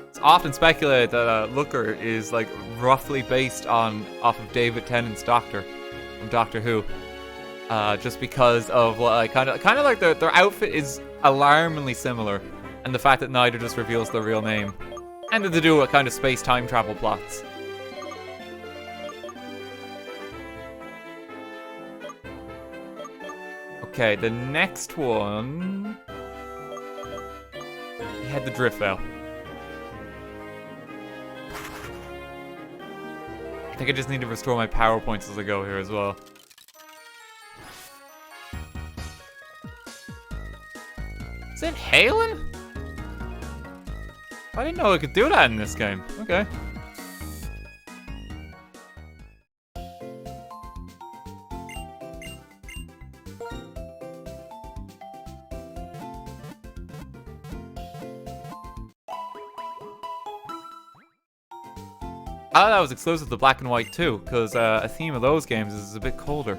It's often speculated that Looker is like roughly based off of David Tennant's Doctor from Doctor Who, just because of like kind of like their outfit is alarmingly similar, and the fact that neither just reveals their real name, and to do with kind of space time travel plots. Okay, the next one. We had the Driftvale. I think I just need to restore my power points as I go here as well. Is it hailing? I didn't know I could do that in this game. Okay. I thought that was exclusive to Black and White too, because a theme of those games is a bit colder.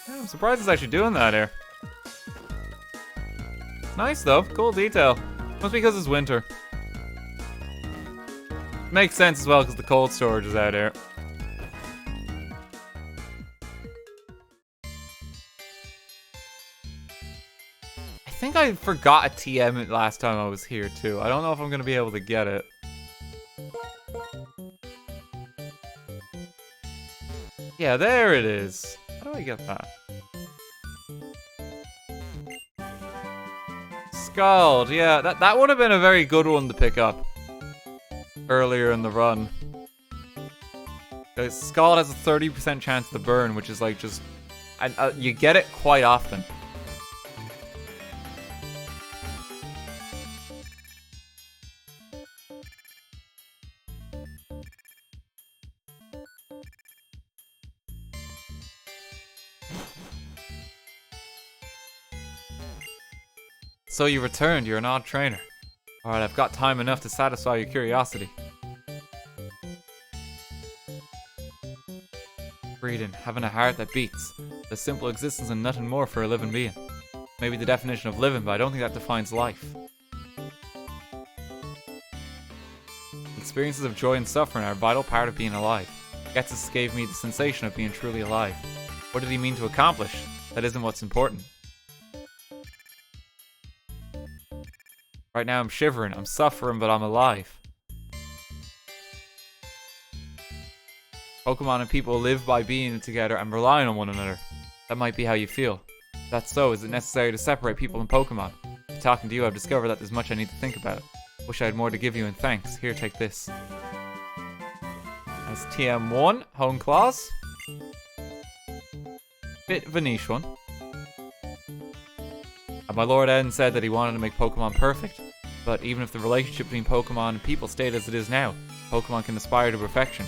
Yeah, I'm surprised it's actually doing that here. Nice though, cool detail. Must be because it's winter. Makes sense as well because the cold storage is out here. I think I forgot a TM last time I was here too. I don't know if I'm gonna be able to get it. Yeah, there it is. How do I get that? Scald, yeah, that would have been a very good one to pick up earlier in the run. Because Scald has a 30% chance to burn, which is like just... you get it quite often. So you returned, you're an odd trainer. Alright, I've got time enough to satisfy your curiosity. Breathing, having a heart that beats. The simple existence and nothing more for a living being. Maybe the definition of living, but I don't think that defines life. Experiences of joy and suffering are a vital part of being alive. Ghetsis gave me the sensation of being truly alive. What did he mean to accomplish? That isn't what's important. Right now I'm shivering, I'm suffering, but I'm alive. Pokemon and people live by being together and relying on one another. That might be how you feel. If that's so, is it necessary to separate people and Pokemon? After talking to you, I've discovered that there's much I need to think about. Wish I had more to give you in thanks. Here, take this. That's TM1, Hone Claws. Bit of a niche one. My Lord N said that he wanted to make Pokemon perfect, but even if the relationship between Pokemon and people stayed as it is now, Pokemon can aspire to perfection.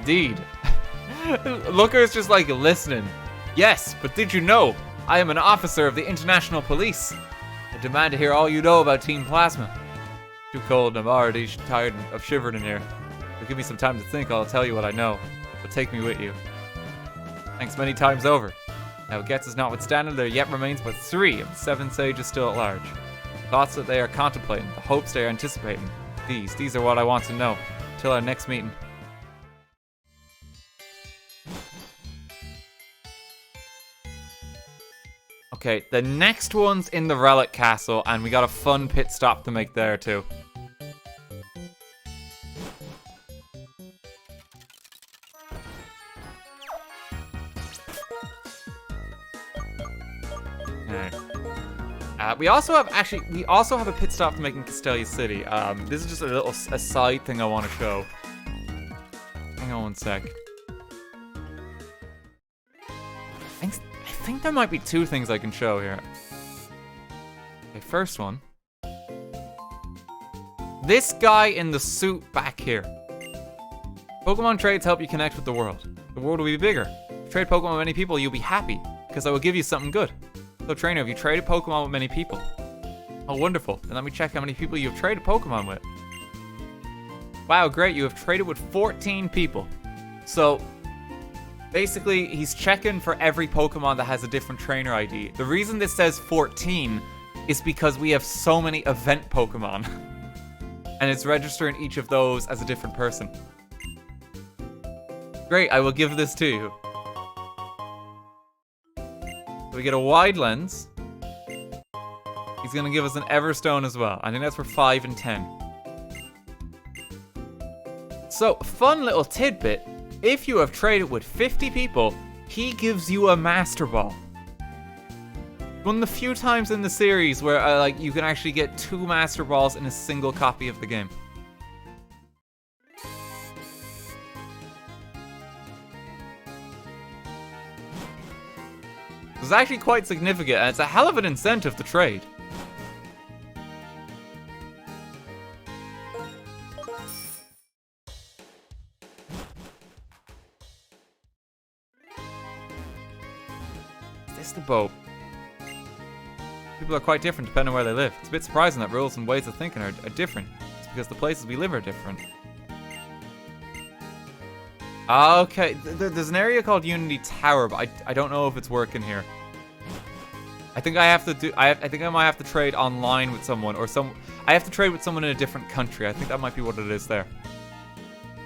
Indeed. Looker's just like listening. Yes, but did you know? I am an officer of the International Police. I demand to hear all you know about Team Plasma. Too cold and I'm already tired of shivering in here. But give me some time to think, I'll tell you what I know. But take me with you. Thanks many times over. Now Ghetsis notwithstanding, there yet remains but 3 of the 7 sages still at large. The thoughts that they are contemplating, the hopes they are anticipating. These are what I want to know. Till our next meeting. Okay, the next one's in the Relic Castle, and we got a fun pit stop to make there too. We also have a pit stop for making Castelia City. This is just a side thing I want to show. Hang on one sec. I think there might be two things I can show here. Okay, first one. This guy in the suit back here. Pokemon trades help you connect with the world. The world will be bigger. If you trade Pokemon with many people, you'll be happy, because I will give you something good. So trainer, have you traded Pokemon with many people? Oh, wonderful. Then let me check how many people you've traded Pokemon with. Wow, great. You have traded with 14 people. So, basically, he's checking for every Pokemon that has a different trainer ID. The reason this says 14 is because we have so many event Pokemon. And it's registering each of those as a different person. Great, I will give this to you. We get a wide lens. He's gonna give us an Everstone as well. I think that's for 5 and 10. So, fun little tidbit. If you have traded with 50 people, he gives you a Master Ball. One of the few times in the series where like you can actually get 2 Master Balls in a single copy of the game. It's actually quite significant, and it's a hell of an incentive to trade. Is this the boat? People are quite different depending on where they live. It's a bit surprising that rules and ways of thinking are different. It's because the places we live are different. Okay, there's an area called Unity Tower, but I don't know if it's working here. I think I have to do. I think I might have to trade online with someone, or I have to trade with someone in a different country. I think that might be what it is there.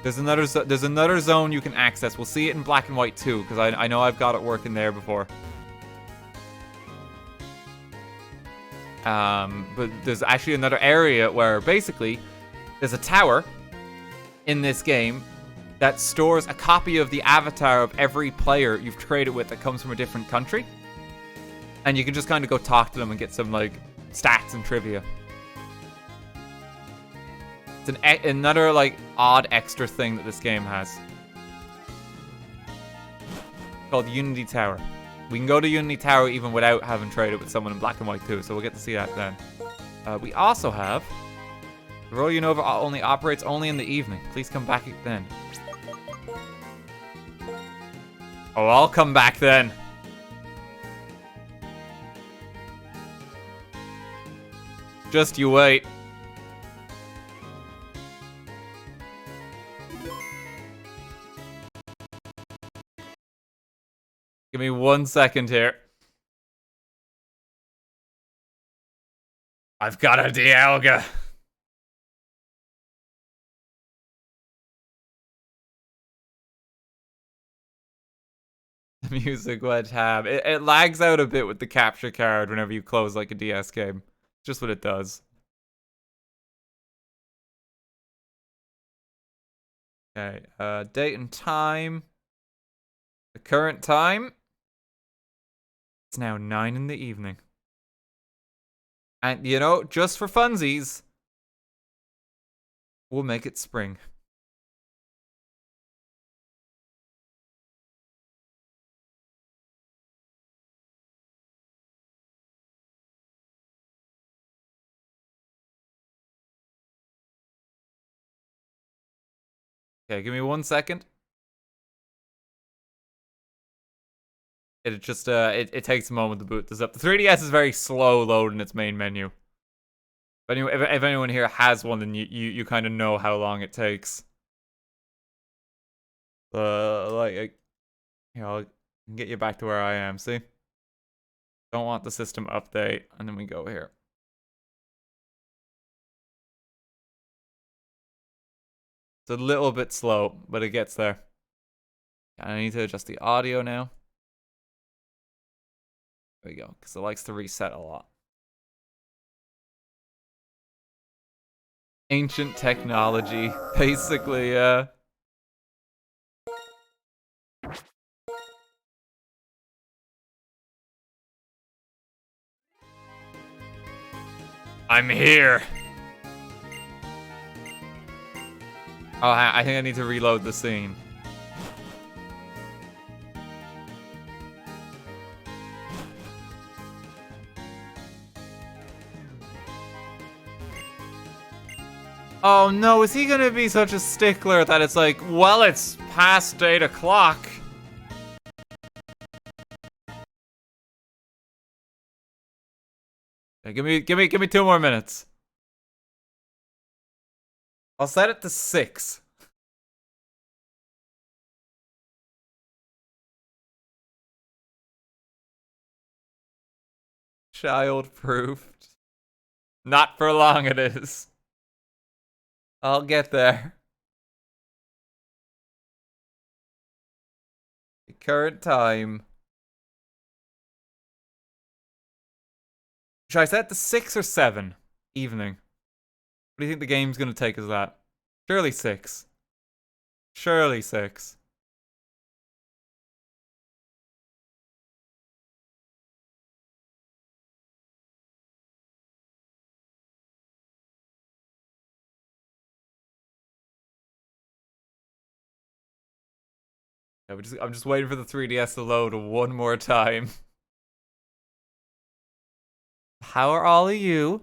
There's another zone you can access. We'll see it in Black and White too, because I know I've got it working there before. But there's actually another area where basically there's a tower in this game that stores a copy of the avatar of every player you've traded with that comes from a different country. And you can just kind of go talk to them and get some, like, stats and trivia. It's another, like, odd extra thing that this game has. Called Unity Tower. We can go to Unity Tower even without having traded with someone in Black and White too, so we'll get to see that then. We also have... The Royal Unova only operates only in the evening. Please come back then. Oh, I'll come back then. Just you wait. Give me 1 second here. I've got a Dialga. The music went ham. It lags out a bit with the capture card whenever you close like a DS game. Just what it does. Okay, date and time. The current time. It's now 9 in the evening. And, you know, just for funsies, we'll make it spring. Okay, give me 1 second. It just, it takes a moment to boot this up. The 3DS is very slow loading its main menu. If anyone here has one, then you kind of know how long it takes. Like, you know, I can get you back to where I am, see? Don't want the system update, and then we go here. It's a little bit slow, but it gets there. I need to adjust the audio now. There we go, because it likes to reset a lot. Ancient technology, basically, yeah. I'm here. Oh, I think I need to reload the scene. Oh no, is he gonna be such a stickler that it's like, well, it's past 8 o'clock. Okay, give me 2 more minutes. I'll set it to 6. Child-proofed. Not for long it is. I'll get there. Current time. Should I set it to 6 or 7? Evening. What do you think the game's gonna take us at? Surely 6. Surely 6. I'm just waiting for the 3DS to load one more time. How are all of you?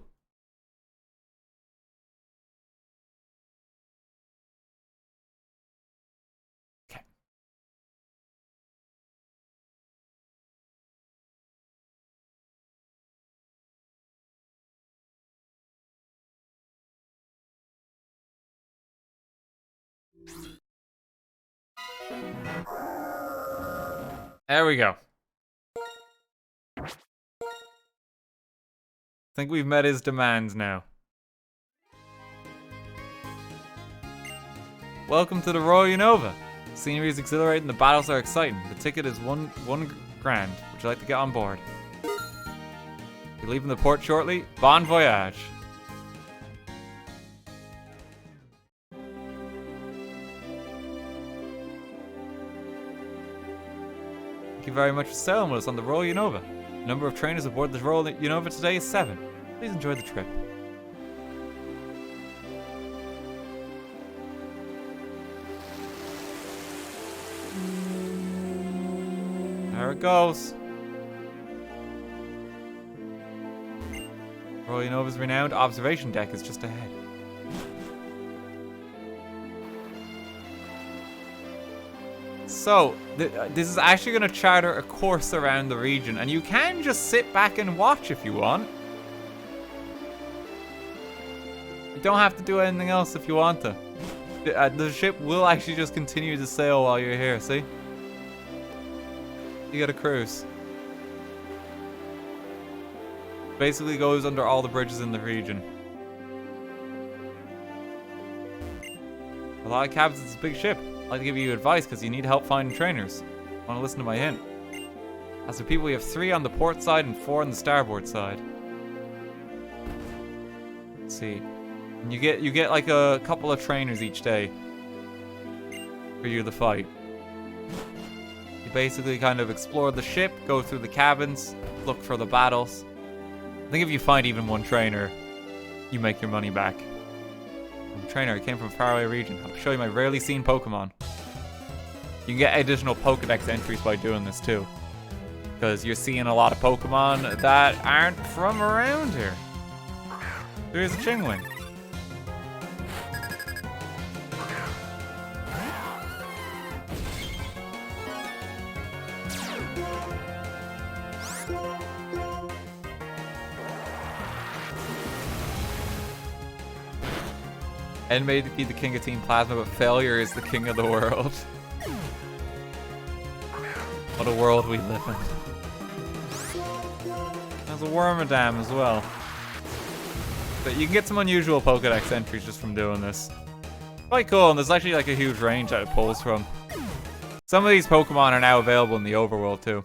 Okay. There we go. I think we've met his demands now. Welcome to the Royal Unova. The scenery is exhilarating, the battles are exciting. The ticket is one grand. Would you like to get on board? You're leaving the port shortly. Bon voyage. Thank you very much for sailing with us on the Royal Unova. The number of trainers aboard the Royal Unova today is 7. Please enjoy the trip. There it goes. Royal Unova's renowned observation deck is just ahead. So, this is actually going to charter a course around the region, and you can just sit back and watch if you want. You don't have to do anything else if you want to. The ship will actually just continue to sail while you're here, see? You get a cruise. Basically goes under all the bridges in the region. A lot of cabins, it's a big ship. I'd like to give you advice because you need help finding trainers. Want to listen to my hint? As for people, we have 3 on the port side and 4 on the starboard side. Let's see. And you get like a couple of trainers each day for you to fight. You basically kind of explore the ship, go through the cabins, look for the battles. I think if you find even 1 trainer, you make your money back. I'm a trainer, I came from a faraway region. I'll show you my rarely seen Pokemon. You can get additional Pokedex entries by doing this too. Because you're seeing a lot of Pokemon that aren't from around here. There's a Chingwing. End may be the king of Team Plasma, but failure is the king of the world. What a world we live in. There's a Wormadam as well. But you can get some unusual Pokedex entries just from doing this. Quite cool, and there's actually like a huge range that it pulls from. Some of these Pokemon are now available in the overworld too.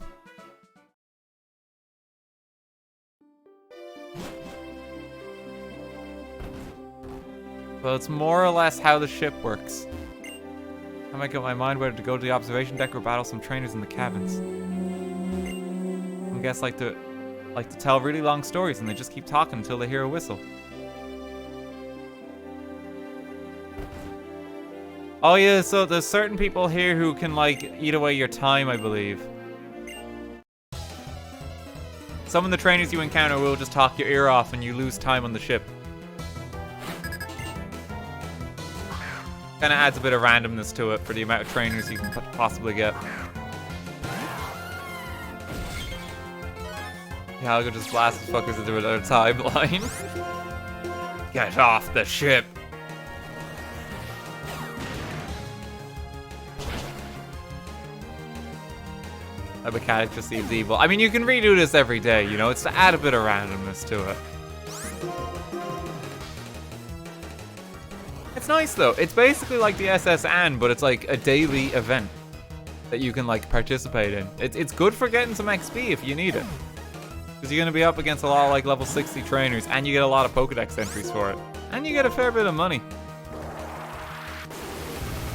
Well, it's more or less how the ship works. I make up my mind whether to go to the observation deck or battle some trainers in the cabins. I guess like to like to tell really long stories and they just keep talking until they hear a whistle. Oh yeah, so there's certain people here who can like eat away your time, I believe. Some of the trainers you encounter will just talk your ear off and you lose time on the ship. Kinda adds a bit of randomness to it for the amount of trainers you can possibly get. Yeah, I'll go just blast these fuckers into another timeline. Get off the ship! That mechanic just seems evil. I mean, you can redo this every day, you know? It's to add a bit of randomness to it. It's nice, though. It's basically like the SS Anne, but it's like a daily event that you can, like, participate in. It's good for getting some XP if you need it. Because you're going to be up against a lot of, like, level 60 trainers, and you get a lot of Pokedex entries for it. And you get a fair bit of money.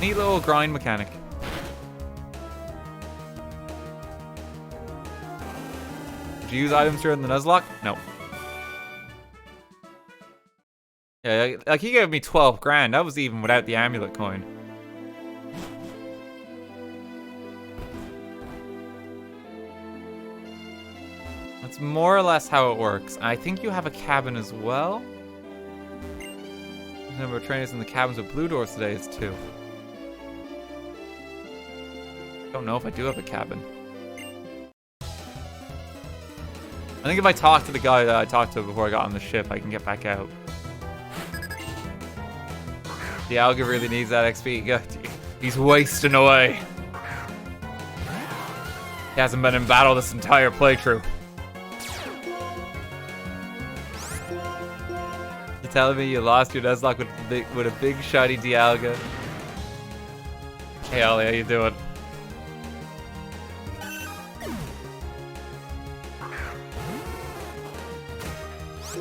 Neat little grind mechanic. Did you use items during the Nuzlocke? No. Yeah, like he gave me 12 grand. That was even without the amulet coin. That's more or less how it works. I think you have a cabin as well. The number of trainers in the cabins with blue doors today is 2. Don't know if I do have a cabin. I think if I talk to the guy that I talked to before I got on the ship, I can get back out. The Alga really needs that XP. He's wasting away. He hasn't been in battle this entire playthrough. You telling me you lost your Nuzlocke with a big shiny Dialga? Hey Ollie, how you doing?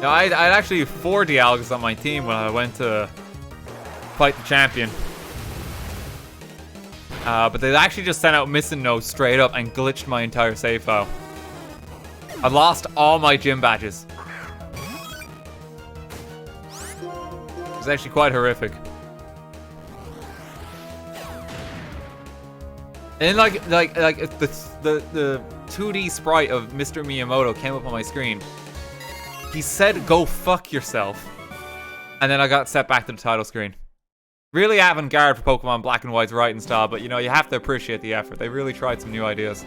No, I had actually 4 Dialgas on my team when I went to fight the champion. But they actually just sent out missing notes straight up and glitched my entire save file. I lost all my gym badges. It was actually quite horrific. And like the 2D sprite of Mr. Miyamoto came up on my screen. He said, "Go fuck yourself," and then I got set back to the title screen. Really avant-garde for Pokemon Black and White's writing style, but you know, you have to appreciate the effort. They really tried some new ideas.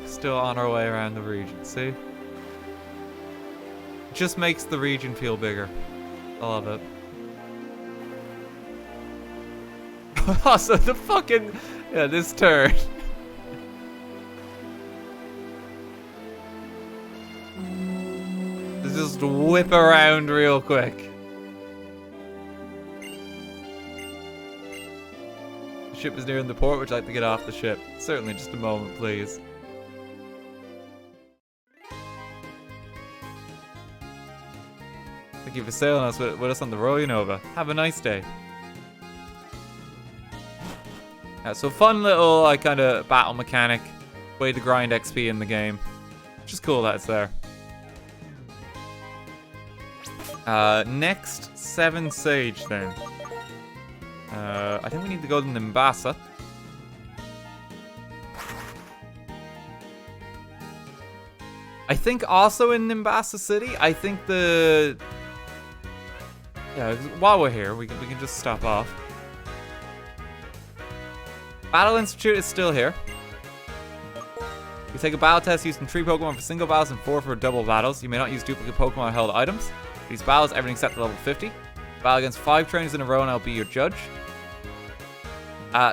We're still on our way around the region, see? It just makes the region feel bigger. I love it. Also, the fucking... Yeah, this turn. Let's just whip around real quick. The ship is nearing the port. Would you like to get off the ship? Certainly, just a moment, please. Thank you for sailing us with us on the Unova. Have a nice day. Yeah, so fun little like kind of battle mechanic, way to grind XP in the game. Just cool that it's there. Next 7 Sage then. I think we need to go to Nimbasa. I think also in Nimbasa City. I think the while we're here, we can just stop off. Battle Institute is still here. You take a battle test using 3 Pokemon for single battles and 4 for double battles. You may not use duplicate Pokemon or held items. These battles, everything except to level 50. Battle against 5 trainers in a row and I'll be your judge.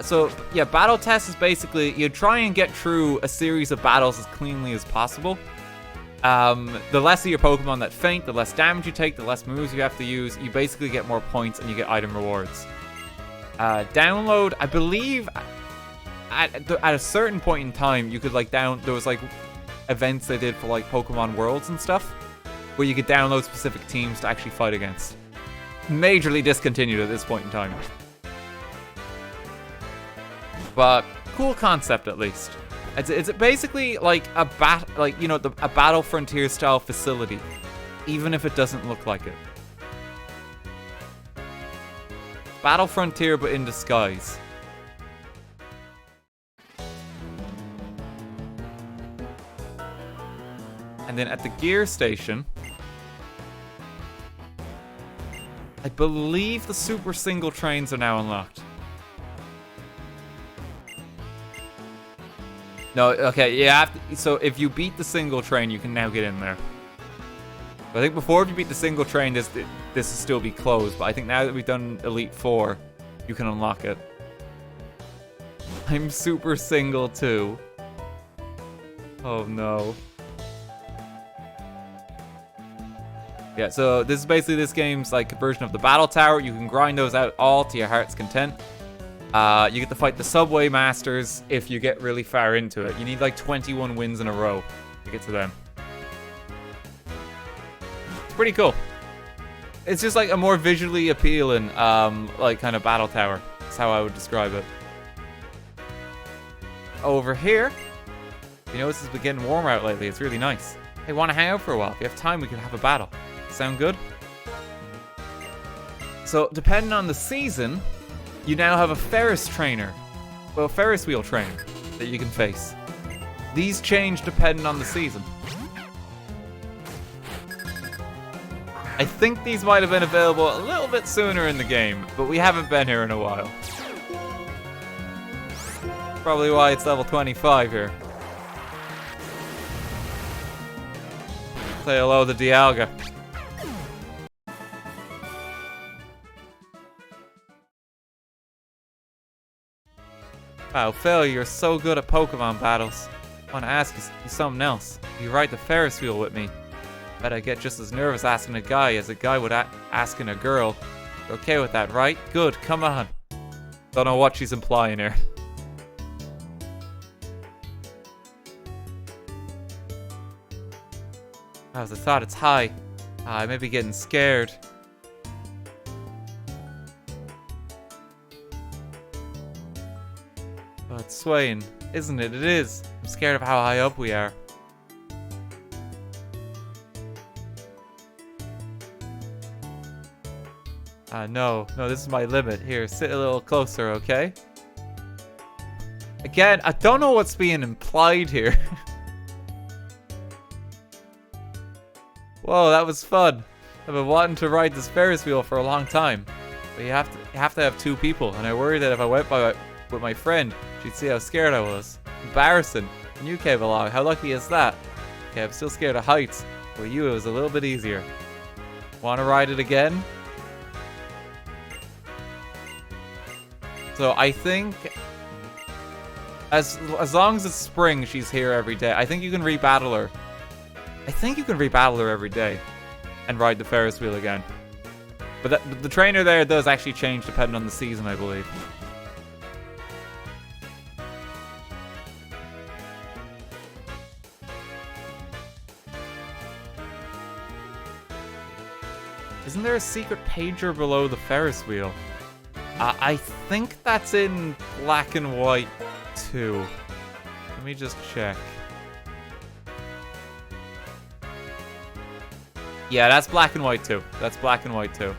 So, yeah, battle test is basically, you try and get through a series of battles as cleanly as possible. The lesser your Pokemon that faint, the less damage you take, the less moves you have to use. You basically get more points and you get item rewards. Download, I believe... At a certain point in time, you could like there was like events they did for like Pokemon Worlds and stuff. where you could download specific teams to actually fight against. Majorly discontinued at this point in time. But cool concept at least. It's basically like a a Battle Frontier style facility, even if it doesn't look like it. Battle Frontier, but in disguise. And then at the gear station, I believe the super single trains are now unlocked. No, okay, you have to, so if you beat the single train, you can now get in there. But I think before, if you beat the single train, this will still be closed. But I think now that we've done Elite 4, you can unlock it. I'm super single too. Oh no. Yeah, so this is basically this game's like version of the Battle Tower. You can grind those out all to your heart's content. You get to fight the Subway Masters if you get really far into it. You need like 21 wins in a row to get to them. It's pretty cool. It's just like a more visually appealing, like kind of Battle Tower. That's how I would describe it. Over here, you notice it's been getting warmer out lately. It's really nice. Hey, want to hang out for a while? If you have time, we could have a battle. Sound good? So, depending on the season, you now have a Ferris trainer. Well, a Ferris wheel trainer that you can face. These change depending on the season. I think these might have been available a little bit sooner in the game, but we haven't been here in a while. Probably why it's level 25 here. Say hello to Dialga. Wow, Phil, you're so good at Pokemon battles. I want to ask you something else. You ride the Ferris wheel with me. Bet I get just as nervous asking a guy as a guy would asking a girl. You're okay with that, right? Good, come on. Don't know what she's implying here. As I thought, it's high. I may be getting scared. Oh, it's swaying, isn't it? It is. I'm scared of how high up we are. No, this is my limit. Here, sit a little closer, okay? Again, I don't know what's being implied here. Whoa, that was fun. I've been wanting to ride this Ferris wheel for a long time. But you have to have two people, and I worry that if I went with my friend, she'd see how scared I was. Embarrassing. And you came along. How lucky is that? Okay, I'm still scared of heights. But with you, it was a little bit easier. Want to ride it again? So I think as long as it's spring, she's here every day. I think you can rebattle her. I think you can rebattle her every day and ride the Ferris wheel again. But the trainer there does actually change depending on the season, I believe. Isn't there a secret pager below the Ferris wheel? I think that's in Black and White 2. Let me just check. Yeah, that's Black and White 2. That's Black and White 2.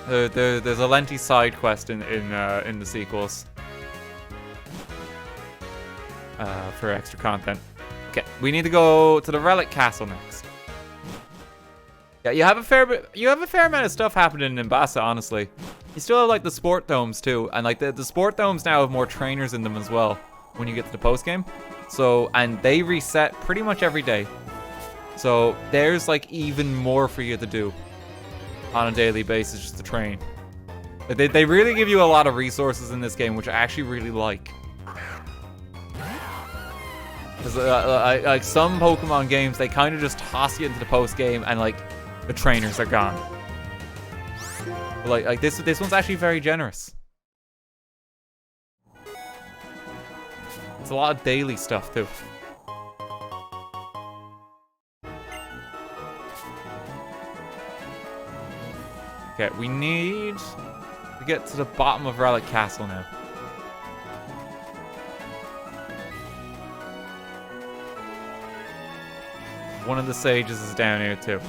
There's a lengthy side quest in the sequels. For extra content. Okay, we need to go to the Relic Castle next. Yeah, you have a fair amount of stuff happening in Bassa, honestly. You still have like the sport domes too, and like the sport domes now have more trainers in them as well when you get to the post game. So, and they reset pretty much every day. So there's like even more for you to do on a daily basis just to train. They really give you a lot of resources in this game, which I actually really like. Because like some Pokemon games, they kind of just toss you into the post game and like the trainers are gone. But like this one's actually very generous. It's a lot of daily stuff too. Okay, we need to get to the bottom of Relic Castle now. One of the sages is down here too.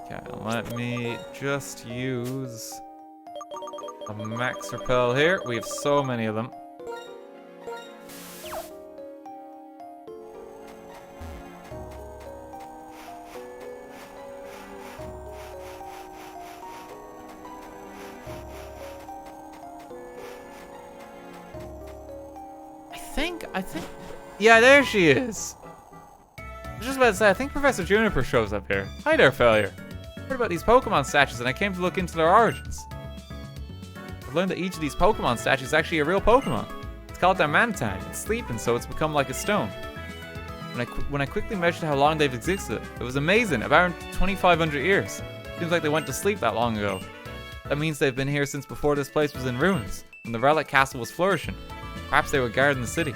Okay, let me just use a max repel here. We have so many of them. I think, yeah, there she is. I was just about to say, I think Professor Juniper shows up here. Hi there, Failure. I heard about these Pokemon statues and I came to look into their origins. I've learned that each of these Pokemon statues is actually a real Pokemon. It's called Darmanitan. It's sleeping, so it's become like a stone. When I quickly measured how long they've existed, it was amazing, about 2,500 years. Seems like they went to sleep that long ago. That means they've been here since before this place was in ruins, when the Relic Castle was flourishing. Perhaps they were guarding the city.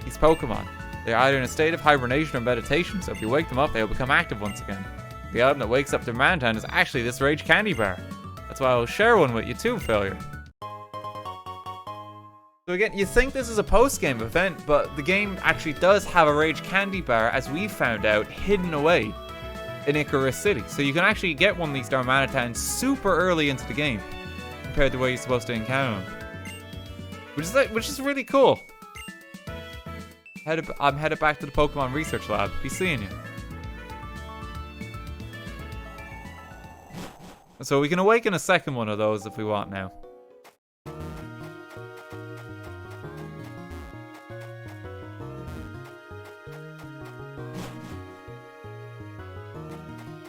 These Pokemon, they're either in a state of hibernation or meditation, so if you wake them up, they'll become active once again. The item that wakes up Darmanitan is actually this Rage Candy Bar. That's why I'll share one with you too, Failure. So again, you think this is a post-game event, but the game actually does have a Rage Candy Bar, as we found out, hidden away in Icarus City. So you can actually get one of these Darmanitans super early into the game, compared to where you're supposed to encounter them. Which is really cool. I'm headed back to the Pokemon Research Lab. Be seeing you. So we can awaken a second one of those if we want now. Okay,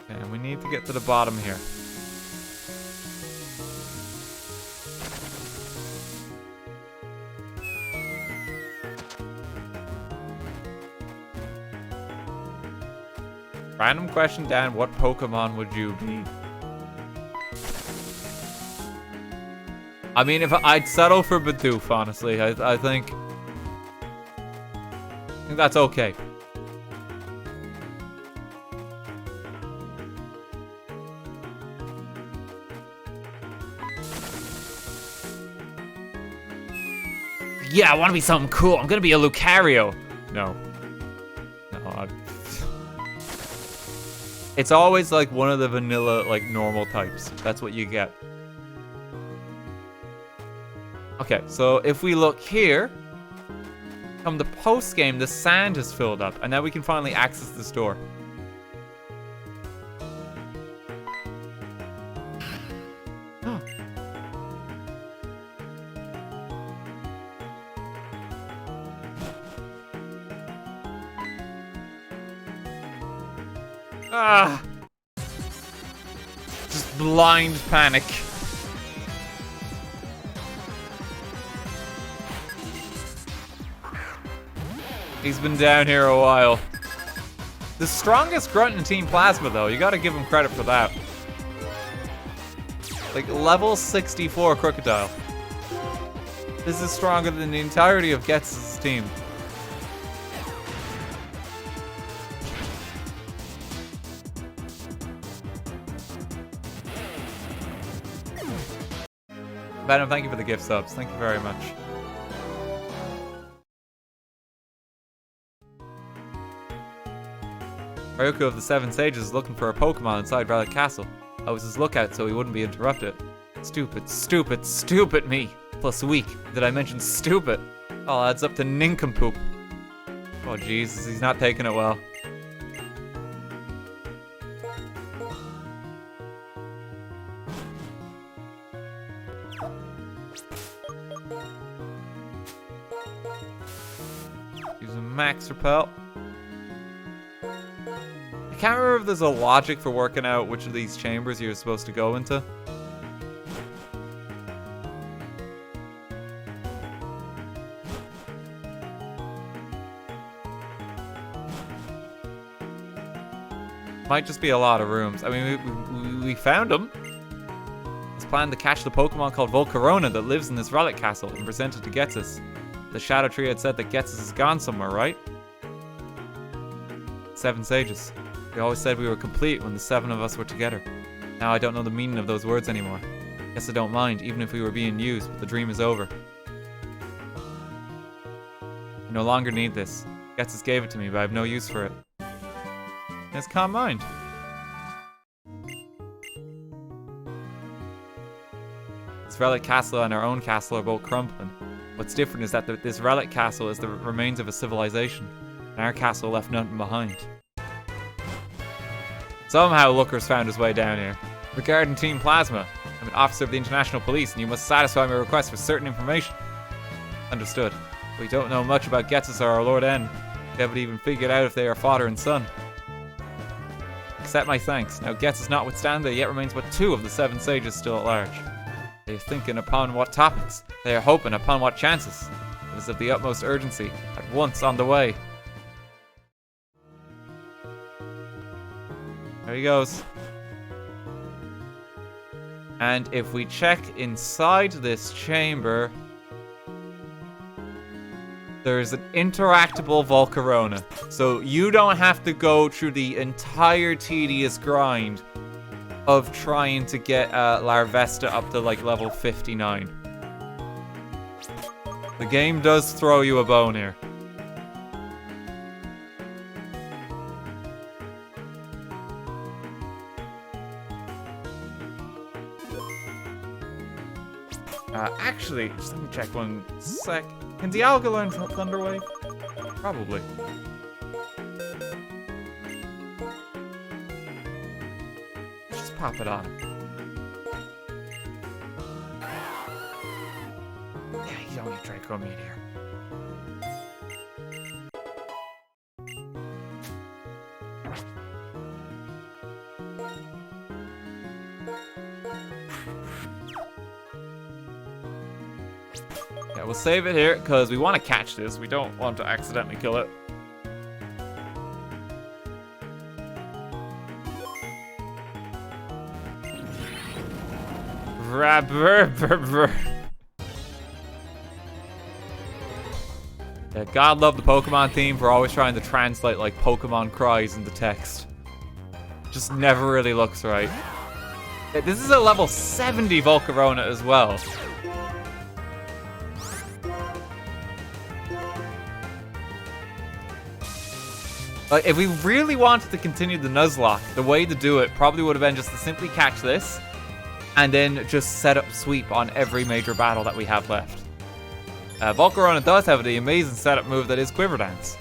and we need to get to the bottom here. Random question, Dan, what Pokemon would you be? I mean, if I'd settle for Bidoof, honestly. I think that's okay. Yeah, I want to be something cool. I'm gonna be a Lucario. No. It's always like one of the vanilla, like, normal types. That's what you get. Okay, so if we look here, from the post game, the sand has filled up, and now we can finally access this door. Ah! Just blind panic. He's been down here a while. The strongest grunt in Team Plasma, though. You gotta give him credit for that. Like, level 64 Crocodile. This is stronger than the entirety of Gets' team. Venom, thank you for the gift subs. Thank you very much. Ryuko of the Seven Sages is looking for a Pokemon inside Relic Castle. I was his lookout so he wouldn't be interrupted. Stupid, stupid, stupid me. Plus weak. Did I mention stupid? All adds up to nincompoop. Oh Jesus, he's not taking it well. Use a max repel. I can't remember if there's a logic for working out which of these chambers you're supposed to go into. Might just be a lot of rooms. I mean, we found them. It's planned to catch the Pokemon called Volcarona that lives in this Relic Castle and present it to Getsus. The Shadow Tree had said that Ghetsis is gone somewhere, right? 7 sages. They always said we were complete when the 7 of us were together. Now I don't know the meaning of those words anymore. Guess I don't mind, even if we were being used, but the dream is over. I no longer need this. Ghetsis gave it to me, but I have no use for it. It's calm mind. This Relic Castle and our own castle are both crumbling. What's different is that this Relic Castle is the remains of a civilization, and our castle left nothing behind. Somehow Looker's found his way down here. Regarding Team Plasma, I'm an officer of the International Police, and you must satisfy my request for certain information. Understood. We don't know much about Ghetsis or our Lord N. We haven't even figured out if they are father and son. Accept my thanks. Now Ghetsis notwithstanding, there yet remains but 2 of the 7 sages still at large. They are thinking upon what topics. They are hoping upon what chances. It is of the utmost urgency. At once on the way. There he goes. And if we check inside this chamber, there's an interactable Volcarona. So you don't have to go through the entire tedious grind of trying to get Larvesta up to like level 59. The game does throw you a bone here. Actually, just let me check one sec. Can Dialga learn Thunder Wave? Probably. Just pop it on. Yeah, you don't need Draco Meteor. Yeah, we'll save it here because we want to catch this. We don't want to accidentally kill it. Yeah, God love the Pokemon team for always trying to translate like Pokemon cries into text. Just never really looks right. Yeah, this is a level 70 Volcarona as well. Like, if we really wanted to continue the Nuzlocke, the way to do it probably would have been just to simply catch this and then just set up sweep on every major battle that we have left. Volcarona does have the amazing setup move that is Quiver Dance.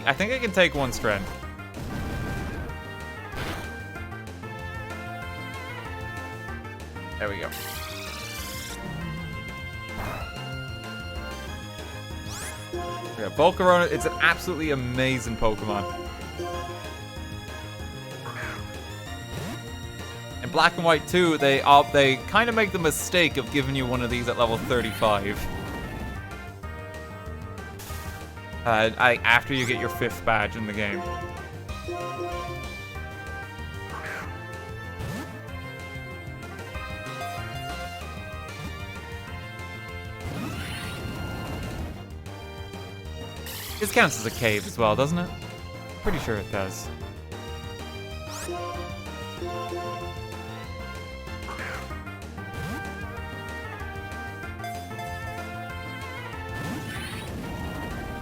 I think I can take one strength. There we go. Yeah, Volcarona, it's an absolutely amazing Pokemon. In Black and White 2, they kind of make the mistake of giving you one of these at level 35. After you get your 5th badge in the game. This counts as a cave as well, doesn't it? Pretty sure it does.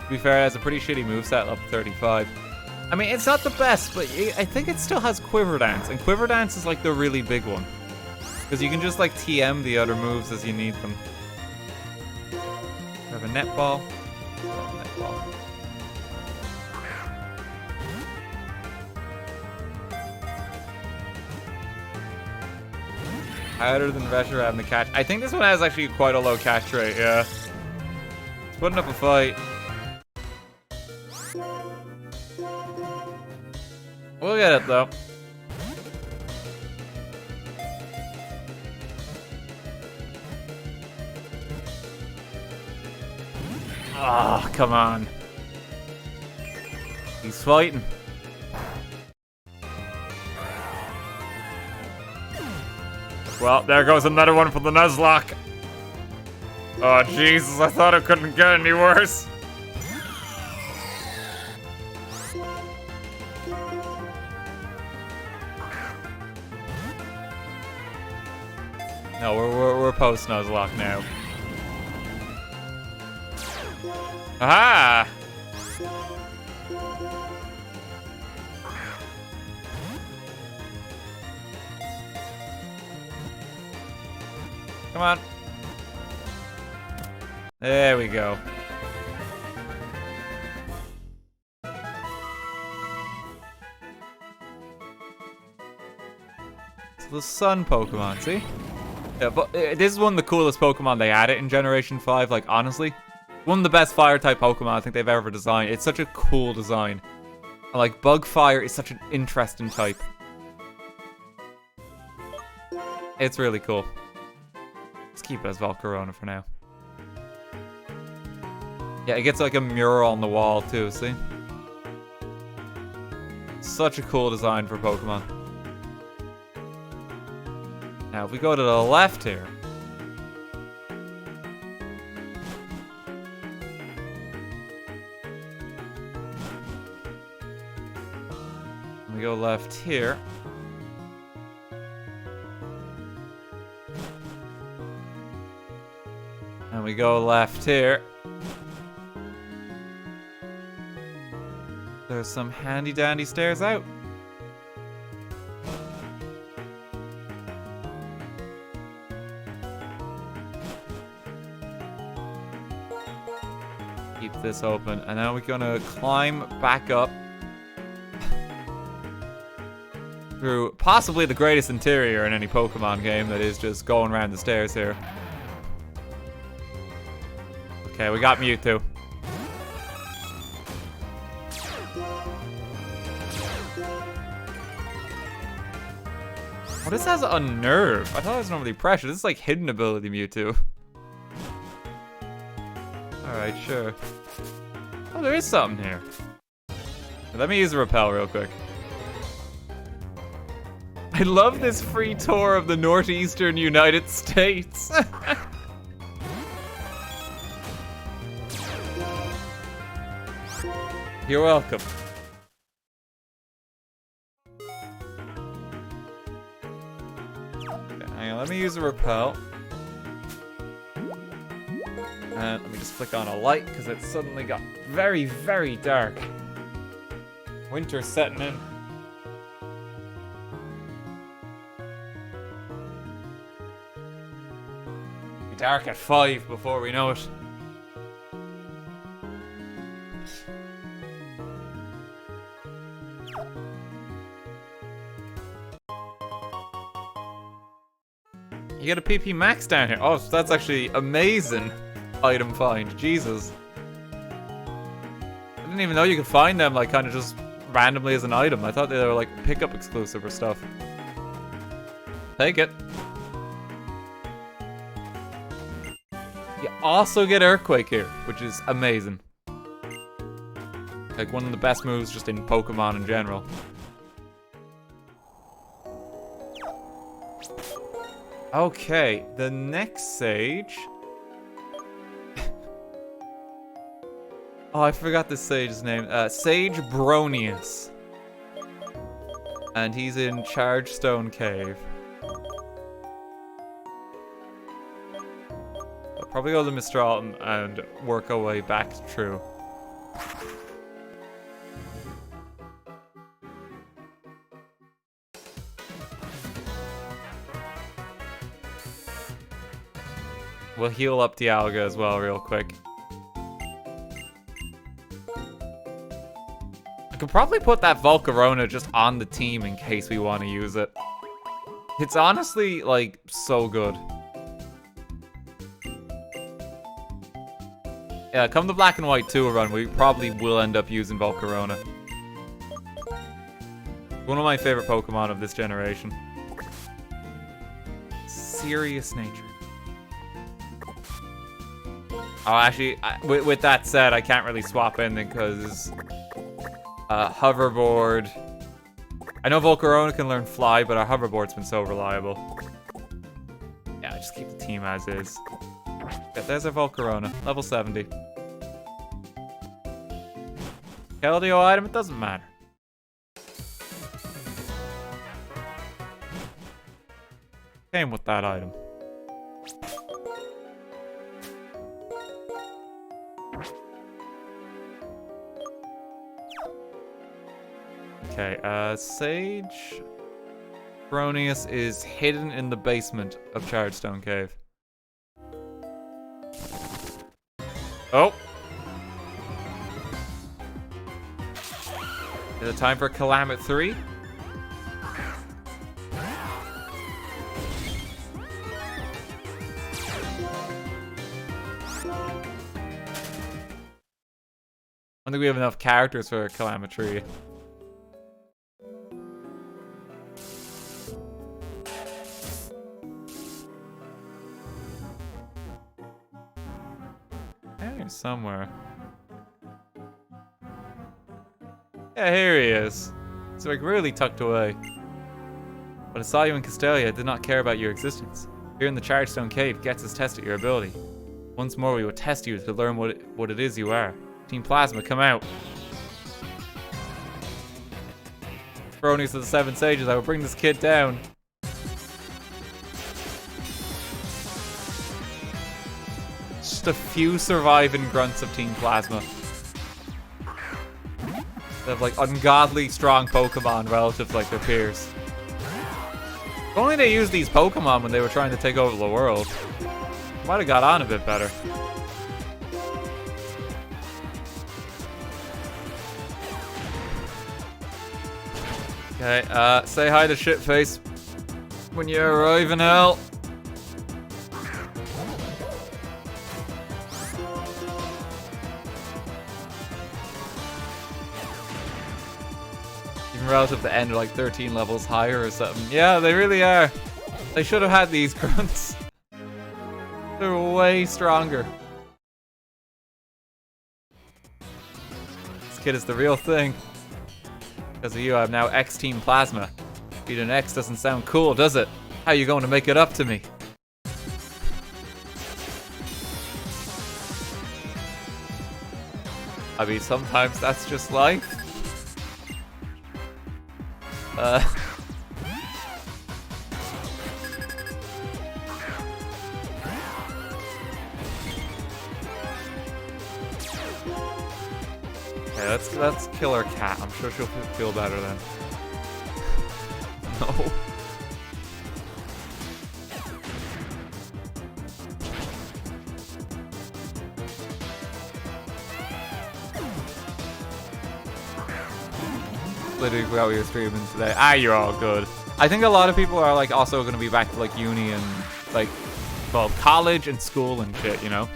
To be fair, it has a pretty shitty moveset level 35. I mean, it's not the best, but I think it still has Quiver Dance, and Quiver Dance is like the really big one. Because you can just like TM the other moves as you need them. We have a Netball. Oh, Netball. Harder than Reshiram to catch. I think this one has actually quite a low catch rate, yeah. It's putting up a fight. We'll get it though. Ah, oh, come on. He's fighting. Well, there goes another one for the Nuzlocke. Oh, Jesus, I thought it couldn't get any worse. No, we're post-Nuzlocke now. Aha! Come on. There we go. It's the sun Pokemon, see? Yeah, but this is one of the coolest Pokemon they added in Generation 5, like, honestly. One of the best Fire-type Pokemon I think they've ever designed. It's such a cool design. And, like, Bug-Fire is such an interesting type. It's really cool. Let's keep it as Volcarona for now. Yeah, it gets, like, a mural on the wall, too, see? Such a cool design for Pokemon. Now, if we go to the left here. And we go left here. And we go left here. There's some handy dandy stairs out. Keep this open, and now we're gonna climb back up through possibly the greatest interior in any Pokemon game, that is just going around the stairs here. Okay, we got Mewtwo. Oh, this has a nerve. I thought it was normally pressure. This is like hidden ability Mewtwo. Alright, sure. Oh, there is something here. Let me use a repel real quick. I love this free tour of the northeastern United States. You're welcome. Okay, hang on, let me use a repel. And let me just flick on a light, because it suddenly got very, very dark. Winter's setting in. It'll be dark at 5 before we know it. You get a PP Max down here. Oh, that's actually amazing. Item find. Jesus. I didn't even know you could find them, like, kind of just randomly as an item. I thought they were, like, pickup exclusive or stuff. Take it. You also get Earthquake here, which is amazing. Like, one of the best moves just in Pokemon in general. Okay, the next sage... Oh, I forgot this sage's name. Sage Bronius. And he's in Chargestone Cave. I'll probably go to Mistral and work our way back through. We'll heal up Dialga as well real quick. I could probably put that Volcarona just on the team in case we want to use it. It's honestly, like, so good. Yeah, come the Black and White 2 run, we probably will end up using Volcarona. One of my favorite Pokemon of this generation. Serious nature. Oh, actually, with that said, I can't really swap in because hoverboard. I know Volcarona can learn fly, but our hoverboard's been so reliable. just keep the team as is. Yeah, there's our Volcarona, level 70. Keldeo item, it doesn't matter. Came with that item. Okay, Sage Bronius is hidden in the basement of Chargestone Cave. Oh! Is it time for Calamit 3? I don't think we have enough characters for Calamitry. Here somewhere. Yeah, here he is. He's like really tucked away. When I saw you in Castelia, I did not care about your existence. Here in the Chargestone Cave gets us tested your ability. Once more, we will test you to learn what it is you are. Team Plasma, come out. Bronies of the Seven Sages, I will bring this kid down. Just a few surviving grunts of Team Plasma. They have like ungodly strong Pokemon relative to like their peers. If only they used these Pokemon when they were trying to take over the world. Might have got on a bit better. Okay, say hi to Shitface when you arrive in hell. Even relative to end, like 13 levels higher or something. Yeah, they really are. They should have had these grunts. They're way stronger. This kid is the real thing. Because of you, I'm now X-Team Plasma. Being an X doesn't sound cool, does it? How are you going to make it up to me? I mean, sometimes that's just life. Okay, let's kill our cat. I'm sure she'll feel better then. No. Literally forgot we were streaming today. Ah, you're all good. I think a lot of people are like also going to be back to like uni and like, well, college and school and shit, you know?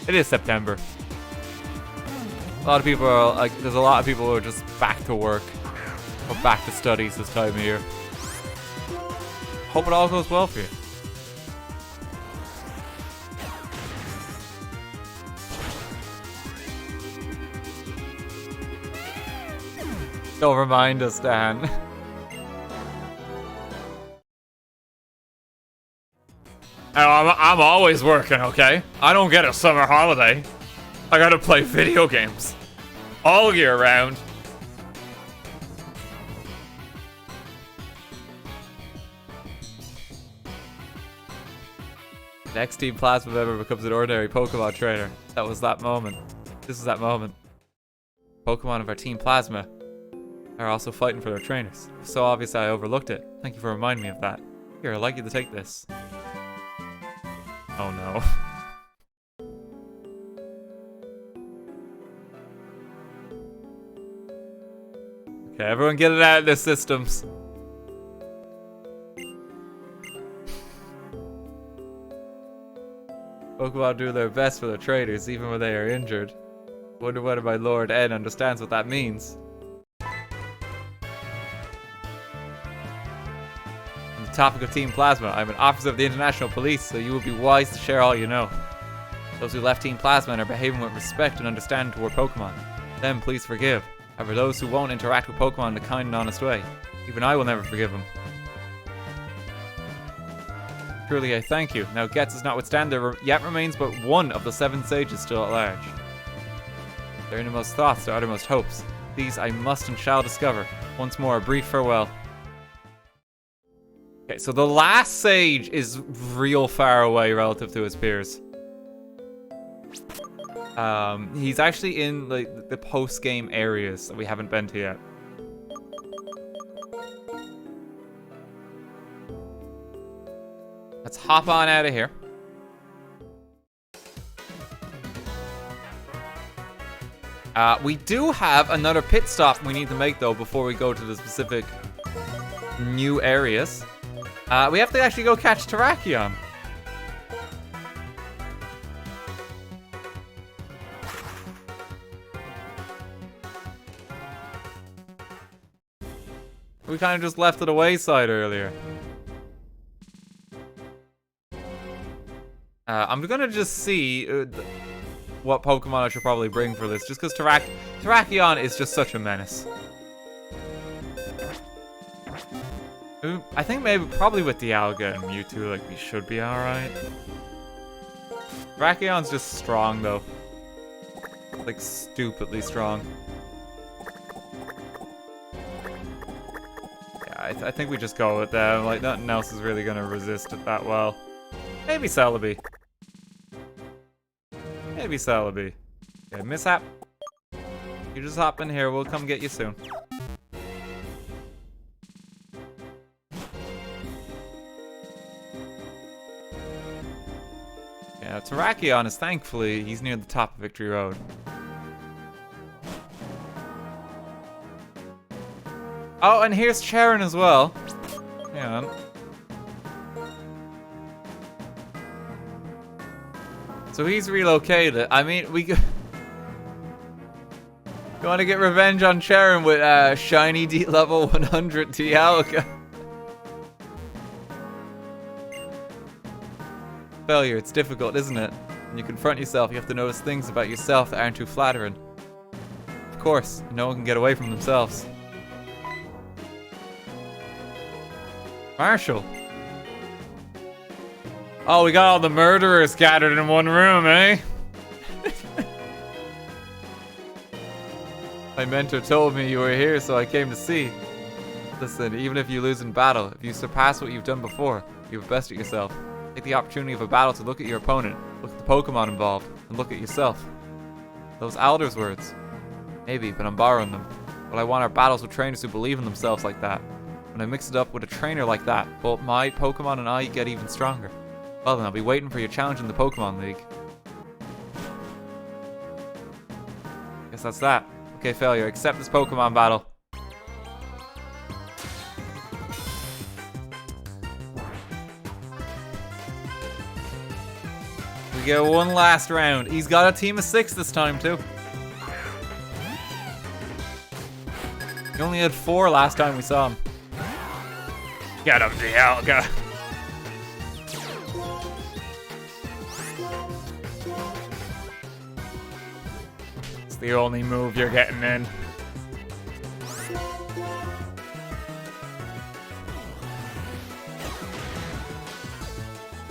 It is September. A lot of people are like, there's a lot of people who are just back to work or back to studies this time of year. Hope it all goes well for you. Don't remind us, Dan. I'm always working, okay? I don't get a summer holiday. I gotta play video games all year round. Next Team Plasma member becomes an ordinary Pokemon trainer. That was that moment. This is that moment. Pokemon of our Team Plasma are also fighting for their trainers. It's so obvious I overlooked it. Thank you for reminding me of that. Here, I'd like you to take this. Oh no. Okay, everyone get it out of their systems. Pokemon do their best for their trainers, even when they are injured. Wonder whether my Lord N understands what that means. On the topic of Team Plasma, I'm an officer of the International Police, so you will be wise to share all you know. Those who left Team Plasma and are behaving with respect and understanding toward Pokemon, them please forgive. However, those who won't interact with Pokemon in a kind and honest way, even I will never forgive them. Truly, I thank you. Now, Getz notwithstanding, there yet remains but one of the 7 sages still at large. Their innermost thoughts, their uttermost hopes. These I must and shall discover. Once more, a brief farewell. Okay, so the last sage is real far away relative to his peers. He's actually in like the post-game areas that we haven't been to yet. Let's hop on out of here. We do have another pit stop we need to make, though, before we go to the specific new areas. We have to actually go catch Terrakion. We kind of just left it a wayside earlier. I'm gonna just see what Pokemon I should probably bring for this, just because Terrakion is just such a menace. I think probably with Dialga and Mewtwo, like, we should be alright. Terrakion's just strong, though. Like, stupidly strong. Yeah, I think we just go with them. Like, nothing else is really gonna resist it that well. Maybe Celebi. Maybe Celebi. Okay, mishap. You just hop in here, we'll come get you soon. Yeah, Terrakion is thankfully, he's near the top of Victory Road. Oh, and here's Charon as well. Hang on. So he's relocated. I mean, you want to get revenge on Charon with shiny D level 100 Dialga. Failure, it's difficult, isn't it? When you confront yourself, you have to notice things about yourself that aren't too flattering. Of course, no one can get away from themselves. Marshall. Oh, we got all the murderers gathered in one room, eh? My mentor told me you were here, so I came to see. Listen, even if you lose in battle, if you surpass what you've done before, you've bested yourself. Take the opportunity of a battle to look at your opponent, look at the Pokemon involved, and look at yourself. Those Alder's words. Maybe, but I'm borrowing them. But I want our battles with trainers who believe in themselves like that. When I mix it up with a trainer like that, both my Pokemon and I get even stronger. Well then, I'll be waiting for your challenge in the Pokemon League. Guess that's that. Okay, failure. Accept this Pokemon battle. We get one last round. He's got a team of 6 this time, too. He only had 4 last time we saw him. Get him, Dialga. It's the only move you're getting in.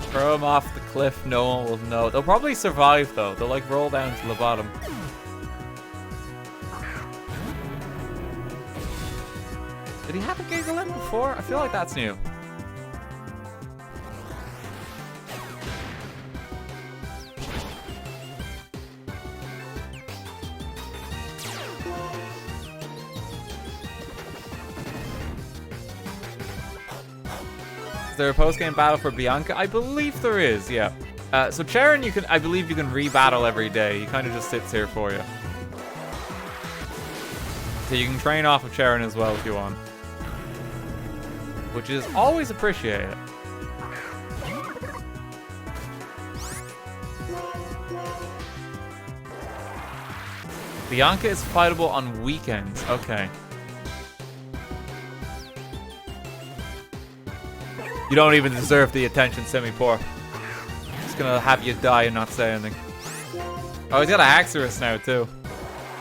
Throw him off the cliff, no one will know. They'll probably survive though. They'll like roll down to the bottom. Did he have a Gigalith before? I feel like that's new. Is there a post-game battle for Bianca? I believe there is, yeah. So Charon, I believe you can re-battle every day. He kind of just sits here for you. So you can train off of Charon as well if you want. Which is always appreciated. Bianca is fightable on weekends. Okay. You don't even deserve the attention, Semi-Poor. Just gonna have you die and not say anything. Oh, he's got a Haxorus now, too.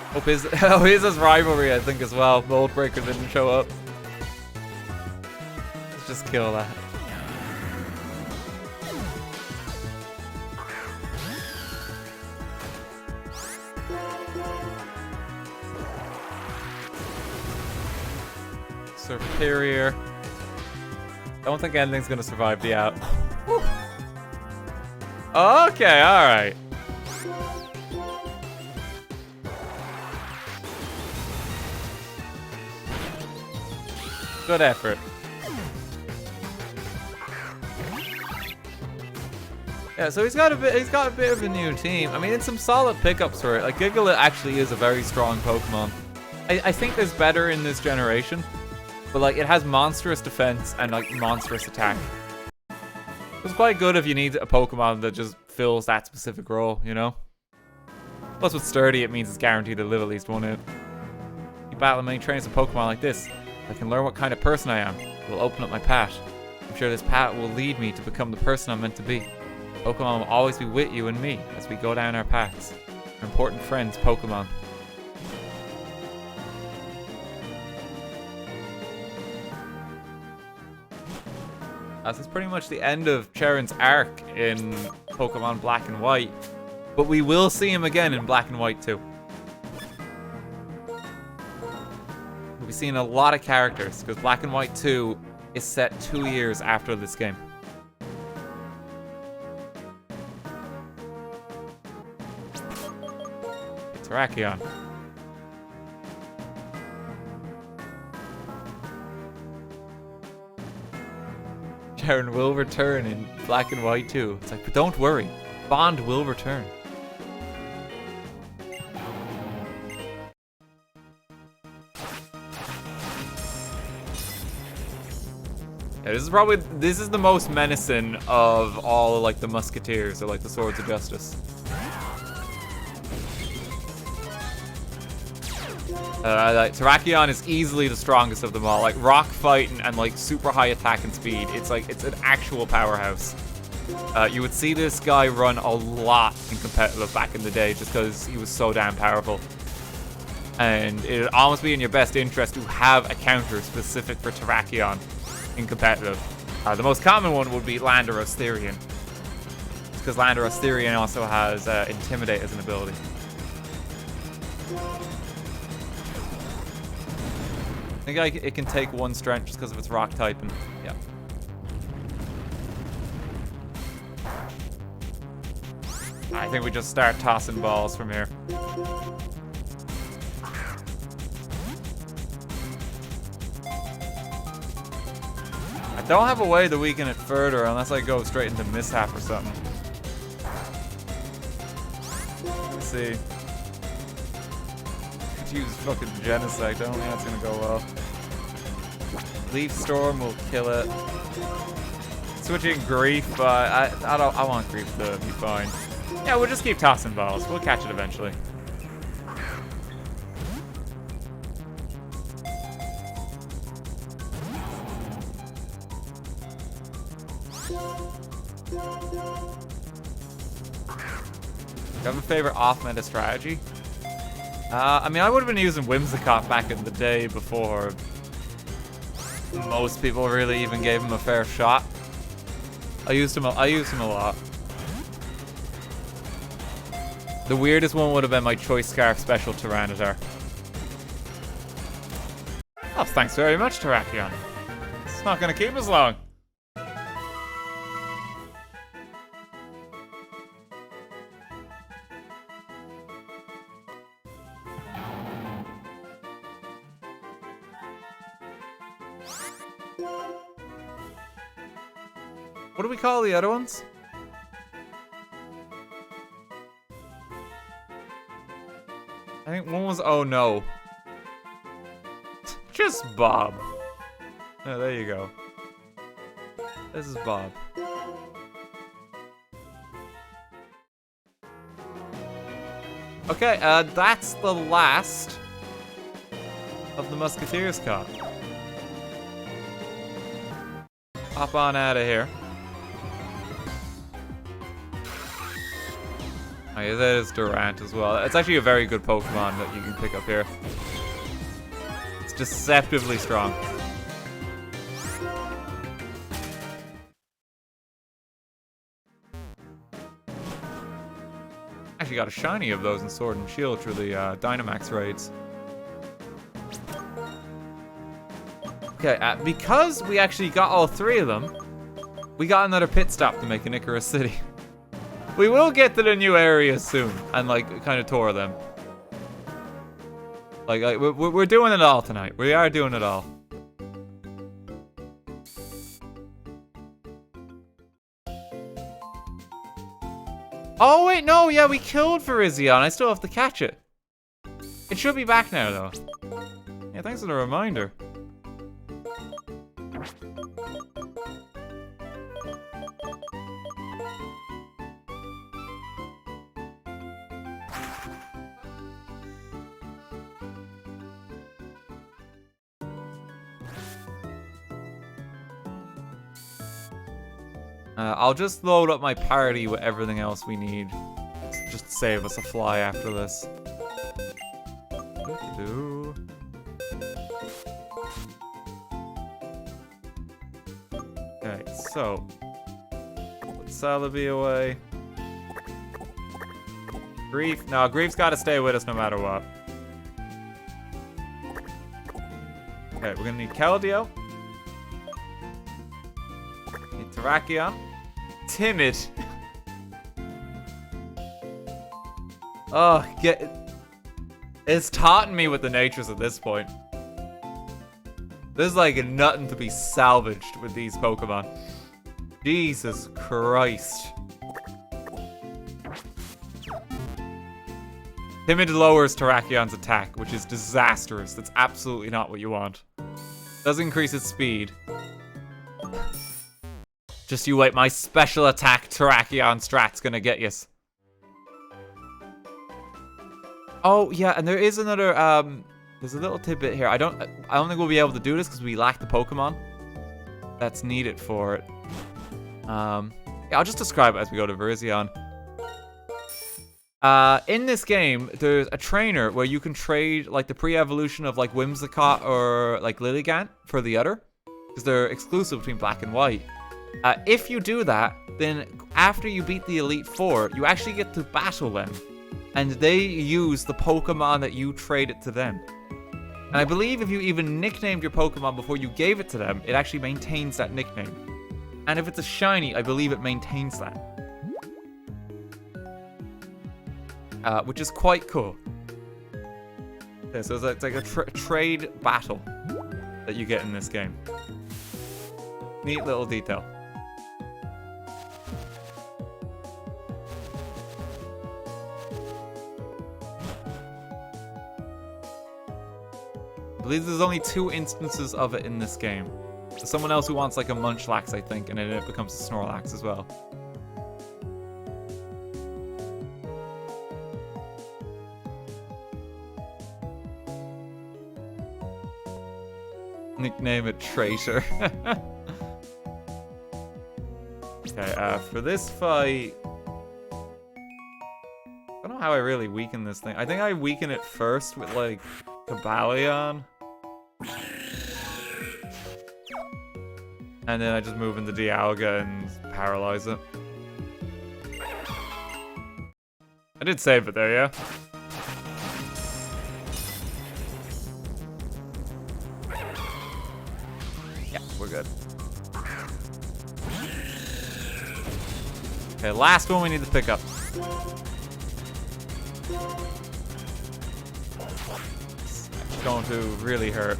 Hope his has rivalry, I think, as well. Mold Breaker didn't show up. Let's just kill that. Superior. Don't think anything's gonna survive the out. Okay, alright. Good effort. Yeah, so he's got a bit of a new team. I mean, it's some solid pickups for it. Like, Gigalith actually is a very strong Pokemon. I think there's better in this generation, but like, it has monstrous defense and like monstrous attack. It's quite good if you need a Pokemon that just fills that specific role, you know? Plus with Sturdy, it means it's guaranteed to live at least one hit. You battle many trainers of Pokemon like this, I can learn what kind of person I am. It will open up my path. I'm sure this path will lead me to become the person I'm meant to be. Pokemon will always be with you and me as we go down our paths. Our important friends, Pokemon. This is pretty much the end of Charon's arc in Pokemon Black and White, but we will see him again in Black and White too. We'll be seeing a lot of characters, because Black and White 2 is set 2 years after this game. Terrakion. Charon will return in Black and White too. It's like, but don't worry, Bond will return. Yeah, this is the most menacing of all like the Musketeers or like the Swords of Justice. Like, Terrakion is easily the strongest of them all. Like, rock fighting and like super high attack and speed. It's like, it's an actual powerhouse. You would see this guy run a lot in competitive back in the day just because he was so damn powerful. And it would almost be in your best interest to have a counter specific for Terrakion in competitive. The most common one would be Landorus Therian. Because Landorus Therian also has Intimidate as an ability. I think it can take one strength just because of its rock type, and yeah. I think we just start tossing balls from here. I don't have a way to weaken it further unless I go straight into Mishap or something. Let's see. Use fucking Genocide. I don't think that's gonna go well. Leaf Storm will kill it. Switching Grief, but I want Grief to be fine. Yeah, we'll just keep tossing balls. We'll catch it eventually. Do you have a favorite off-meta strategy? I mean, I would have been using Whimsicott back in the day before most people really even gave him a fair shot. I used him a lot. The weirdest one would have been my Choice Scarf Special Tyranitar. Oh, thanks very much, Terrakion. It's not gonna keep us long. What do we call the other ones? I think one was Oh No. Just Bob. Oh, there you go. This is Bob. Okay, that's the last of the Musketeers caught. Hop on out of here. Oh yeah, that is Durant as well. It's actually a very good Pokemon that you can pick up here. It's deceptively strong. Actually got a shiny of those in Sword and Shield through the Dynamax raids. Okay, because we actually got all 3 of them, we got another pit stop to make in Icarus City. We will get to the new areas soon and, like, kind of tour them. Like we're doing it all tonight. We are doing it all. Oh, wait, no, yeah, we killed Virizion. I still have to catch it. It should be back now, though. Yeah, thanks for the reminder. I'll just load up my party with everything else we need. Just to save us a fly after this. Okay, so put Celebi away. Grief. No, Grief's gotta stay with us no matter what. Okay, we're gonna need Keldeo. Need Terrakion. Timid. Oh, it's taunting me with the natures at this point. There's like nothing to be salvaged with these Pokemon. Jesus Christ. Timid lowers Terrakion's attack, which is disastrous. That's absolutely not what you want. Does increase its speed. Just you wait, my special attack Terrakion strat's gonna get yous. Oh, yeah, and there is another, there's a little tidbit here. I don't think we'll be able to do this because we lack the Pokemon that's needed for it. Yeah, I'll just describe it as we go to Virizion. In this game, there's a trainer where you can trade, like, the pre-evolution of, like, Whimsicott or, like, Lilligant for the other. Because they're exclusive between Black and White. If you do that, then after you beat the Elite Four, you actually get to battle them. And they use the Pokemon that you traded to them. And I believe if you even nicknamed your Pokemon before you gave it to them, it actually maintains that nickname. And if it's a shiny, I believe it maintains that. Which is quite cool. Okay, so it's like a trade battle that you get in this game. Neat little detail. I believe there's only 2 instances of it in this game. There's someone else who wants like a Munchlax, I think, and then it becomes a Snorlax as well. Nickname it Traitor. Okay, for this fight... I don't know how I really weaken this thing. I think I weaken it first with, like, Cobalion. And then I just move into Dialga and paralyze it. I did save it there, yeah? Yeah, we're good. Okay, last one we need to pick up. It's going to really hurt.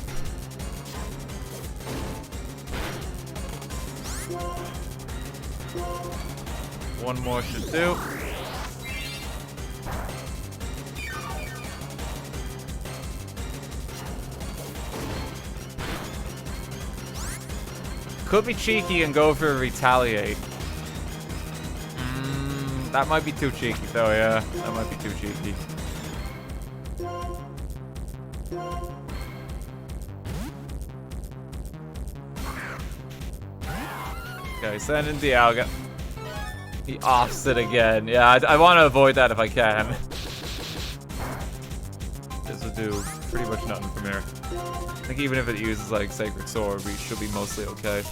One more should do. Could be cheeky and go for a retaliate. That might be too cheeky though, yeah. That might be too cheeky. Okay, send in Dialga. He offs it again. Yeah, I want to avoid that if I can. This will do pretty much nothing from here. I think even if it uses like Sacred Sword, we should be mostly okay.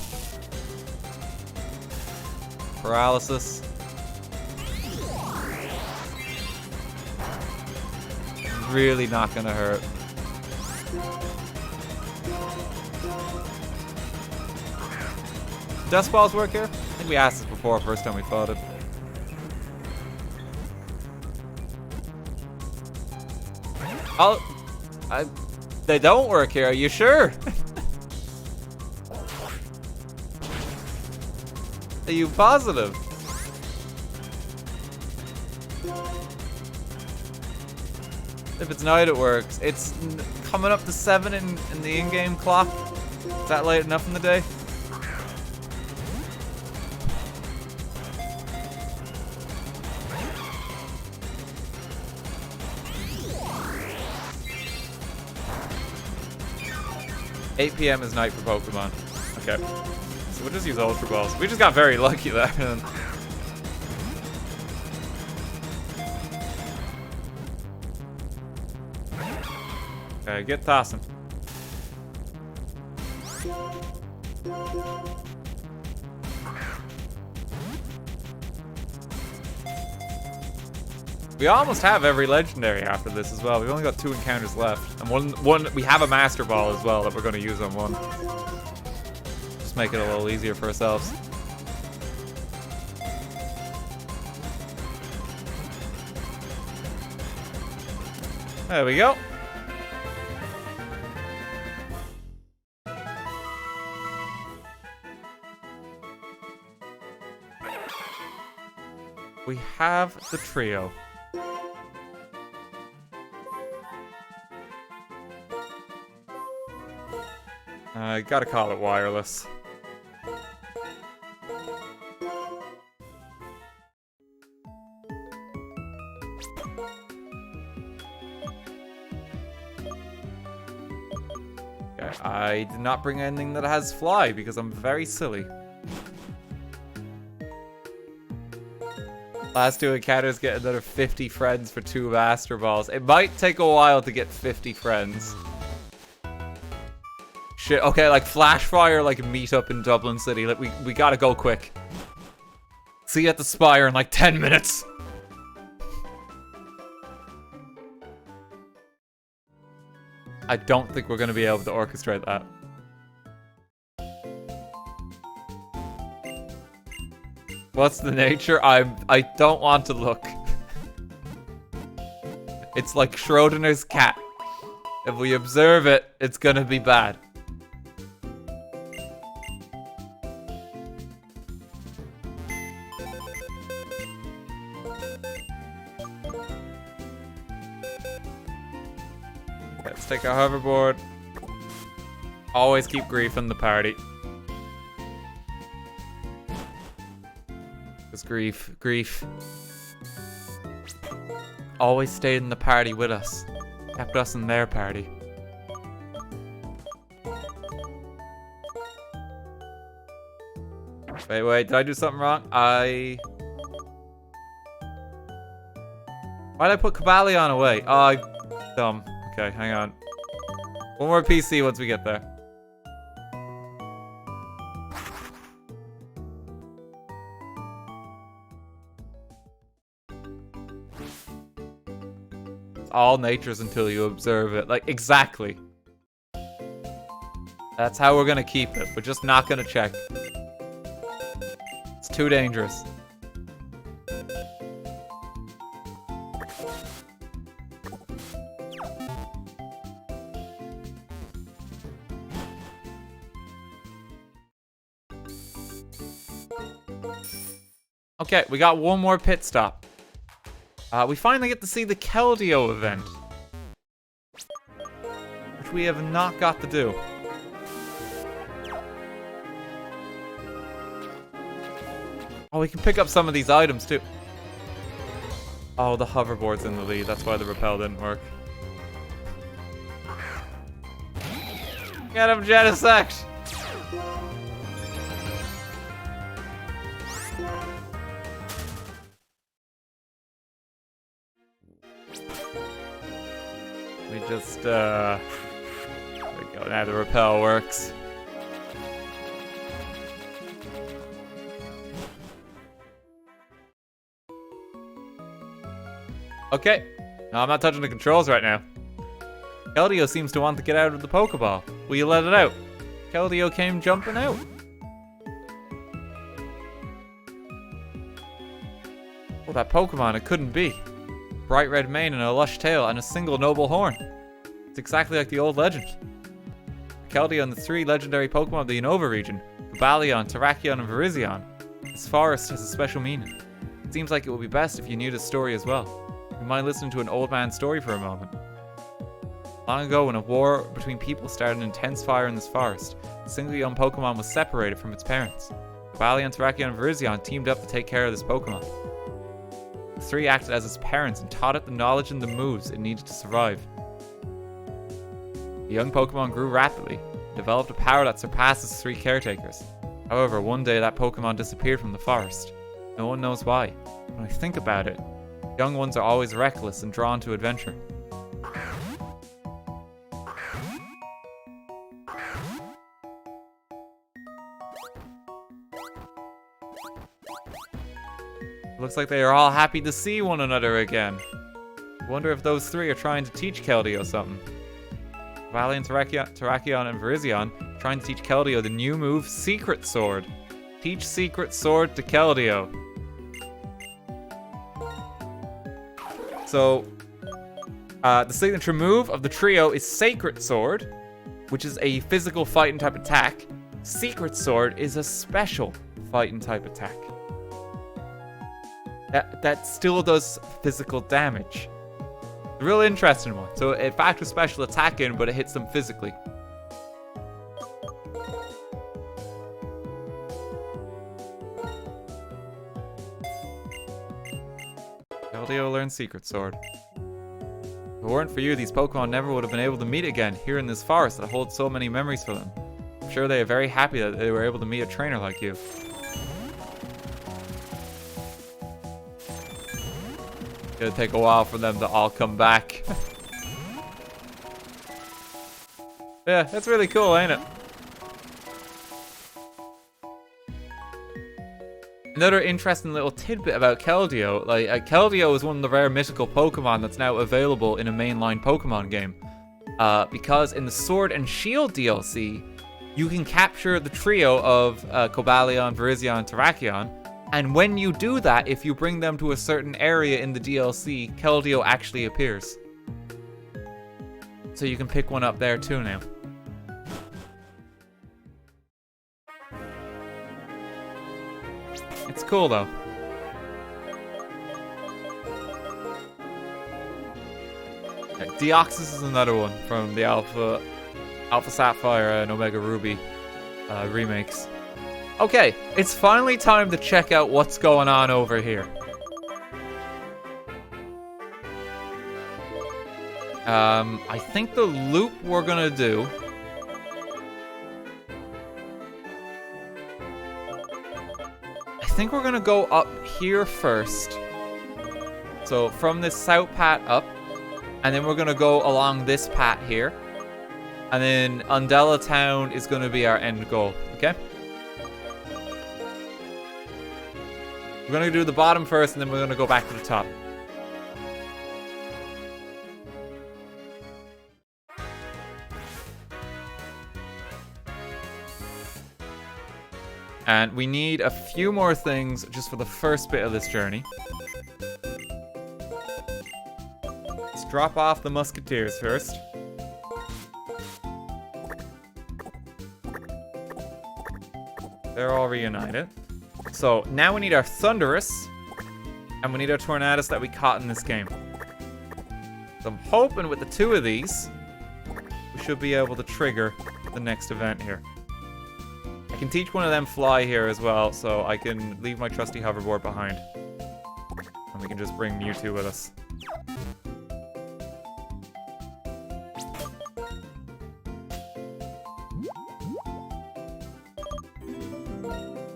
Paralysis. Really not gonna hurt. Dust balls work here? I think we asked this before, first time we fought it. Oh, they don't work here. Are you sure? Are you positive? If it's night, it works. It's coming up to 7 in the in-game clock. Is that late enough in the day? $8 p.m. is night for Pokemon. Okay. So we'll just use Ultra Balls. We just got very lucky there. Okay, get tossing. We almost have every legendary after this as well. We've only got 2 encounters left. And one we have a Master Ball as well that we're going to use on one. Just make it a little easier for ourselves. There we go. We have the trio. I gotta call it wireless. Okay, I did not bring anything that has fly because I'm very silly. Last 2 encounters get another 50 friends for 2 Master Balls. It might take a while to get 50 friends. Shit, okay, like Flashfire, like meet up in Dublin City. Like we gotta go quick. See you at the Spire in like 10 minutes. I don't think we're gonna be able to orchestrate that. What's the nature? I don't want to look. It's like Schrodinger's cat. If we observe it, it's gonna be bad. Let's take a hoverboard. Always keep Grief in the party. Because Grief always stayed in the party with us. Kept us in their party. Wait, did I do something wrong? Why'd I put Cabalion away? Oh, dumb. Okay, hang on. One more PC once we get there. It's all nature's until you observe it. Like, exactly. That's how we're gonna keep it. We're just not gonna check. It's too dangerous. Okay, we got one more pit stop. We finally get to see the Keldeo event, which we have not got to do. Oh, we can pick up some of these items too. Oh, the hoverboard's in the lead. That's why the rappel didn't work. Get him, Genesect! We just, there we go. Now the rappel works. Okay. No, I'm not touching the controls right now. Keldeo seems to want to get out of the Pokeball. Will you let it out? Keldeo came jumping out. Oh, that Pokemon, it couldn't be. Bright red mane and a lush tail and a single noble horn. It's exactly like the old legend. Keldeo and the 3 legendary Pokemon of the Unova region, Cobalion, Terrakion, and Virizion. This forest has a special meaning. It seems like it would be best if you knew this story as well. You might listen to an old man's story for a moment. Long ago, when a war between people started an intense fire in this forest, a single young Pokemon was separated from its parents. Cobalion, Terrakion, and Virizion teamed up to take care of this Pokemon. The 3 acted as its parents and taught it the knowledge and the moves it needed to survive. The young Pokemon grew rapidly, and developed a power that surpassed its 3 caretakers. However, one day that Pokemon disappeared from the forest. No one knows why. When I think about it, young ones are always reckless and drawn to adventure. Looks like they are all happy to see one another again. Wonder if those 3 are trying to teach Keldeo something. Valiant, Terrakion, and Virizion trying to teach Keldeo the new move, Secret Sword. Teach Secret Sword to Keldeo. So, the signature move of the trio is Sacred Sword, which is a physical fighting type attack. Secret Sword is a special fighting type attack. That still does physical damage. A real interesting one. So it factors special attack in, but it hits them physically. Keldeo learns Secret Sword. If it weren't for you, these Pokemon never would have been able to meet again here in this forest that holds so many memories for them. I'm sure they are very happy that they were able to meet a trainer like you. It'll take a while for them to all come back. Yeah, that's really cool, ain't it? Another interesting little tidbit about Keldeo, Keldeo is one of the rare mythical Pokemon that's now available in a mainline Pokemon game. Because in the Sword and Shield DLC, you can capture the trio of Cobalion, Virizion, and Terrakion. And when you do that, if you bring them to a certain area in the DLC, Keldeo actually appears. So you can pick one up there too now. It's cool though. Okay, Deoxys is another one from the Alpha Sapphire and Omega Ruby remakes. Okay, it's finally time to check out what's going on over here. I think the loop we're gonna do... I think we're gonna go up here first. So from this south path up, and then we're gonna go along this path here. And then Undella Town is gonna be our end goal, okay? We're gonna do the bottom first, and then we're gonna go back to the top. And we need a few more things just for the first bit of this journey. Let's drop off the Musketeers first. They're all reunited. So now we need our Thundurus, and we need our Tornadus that we caught in this game. So I'm hoping with the 2 of these, we should be able to trigger the next event here. I can teach one of them fly here as well, so I can leave my trusty hoverboard behind. And we can just bring Mewtwo with us.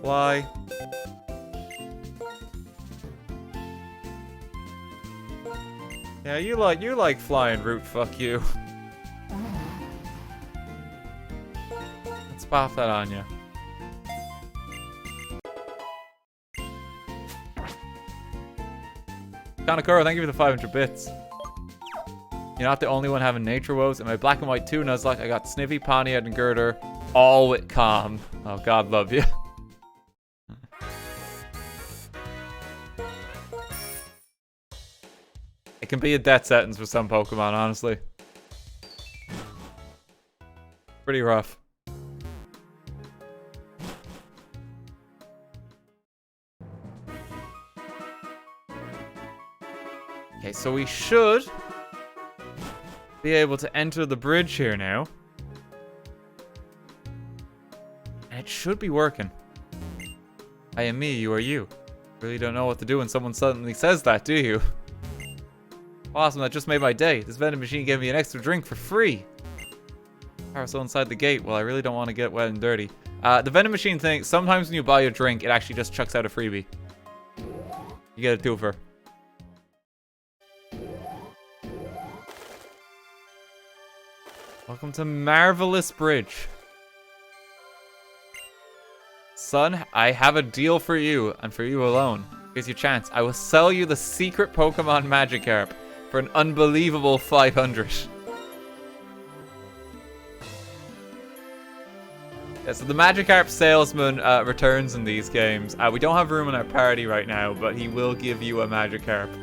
Fly. Yeah, you like flying, Root, fuck you. Let's pop that on you. Kanakura, thank you for the 500 bits. You're not the only one having nature woes. In my Black and White 2 Nuzlocke, I got Snivy, Pawniard, and Girder, all with calm. Oh, God love you. It can be a death sentence for some Pokemon, honestly. Pretty rough. Okay, so we should be able to enter the bridge here now. And it should be working. I am me, you are you. Really don't know what to do when someone suddenly says that, do you? Awesome, that just made my day. This vending machine gave me an extra drink for free. Carousel inside the gate. Well, I really don't want to get wet and dirty. The vending machine thing, sometimes when you buy a drink, it actually just chucks out a freebie. You get a twofer. Welcome to Marvelous Bridge. Son, I have a deal for you, and for you alone. Here's your chance. I will sell you the secret Pokemon Magikarp for an unbelievable 500. Yeah, so the Magikarp salesman returns in these games. We don't have room in our party right now, but he will give you a Magikarp.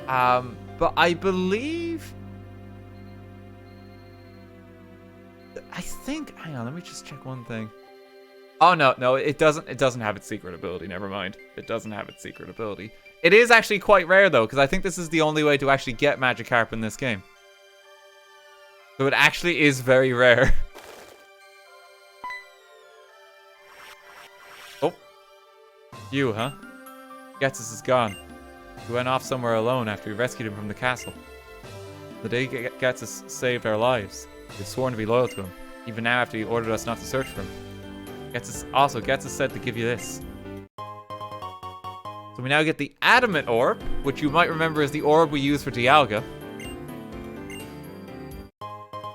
But I believe... I think... Hang on, let me just check one thing. Oh, no, it doesn't have its secret ability. Never mind. It doesn't have its secret ability. It is actually quite rare, though, because I think this is the only way to actually get Magikarp in this game. So it actually is very rare. Oh. You, huh? Getsus is gone. He went off somewhere alone after we rescued him from the castle. The day Getsus saved our lives, we've sworn to be loyal to him, even now after he ordered us not to search for him. Getsus said to give you this. So we now get the Adamant Orb, which you might remember is the orb we use for Dialga.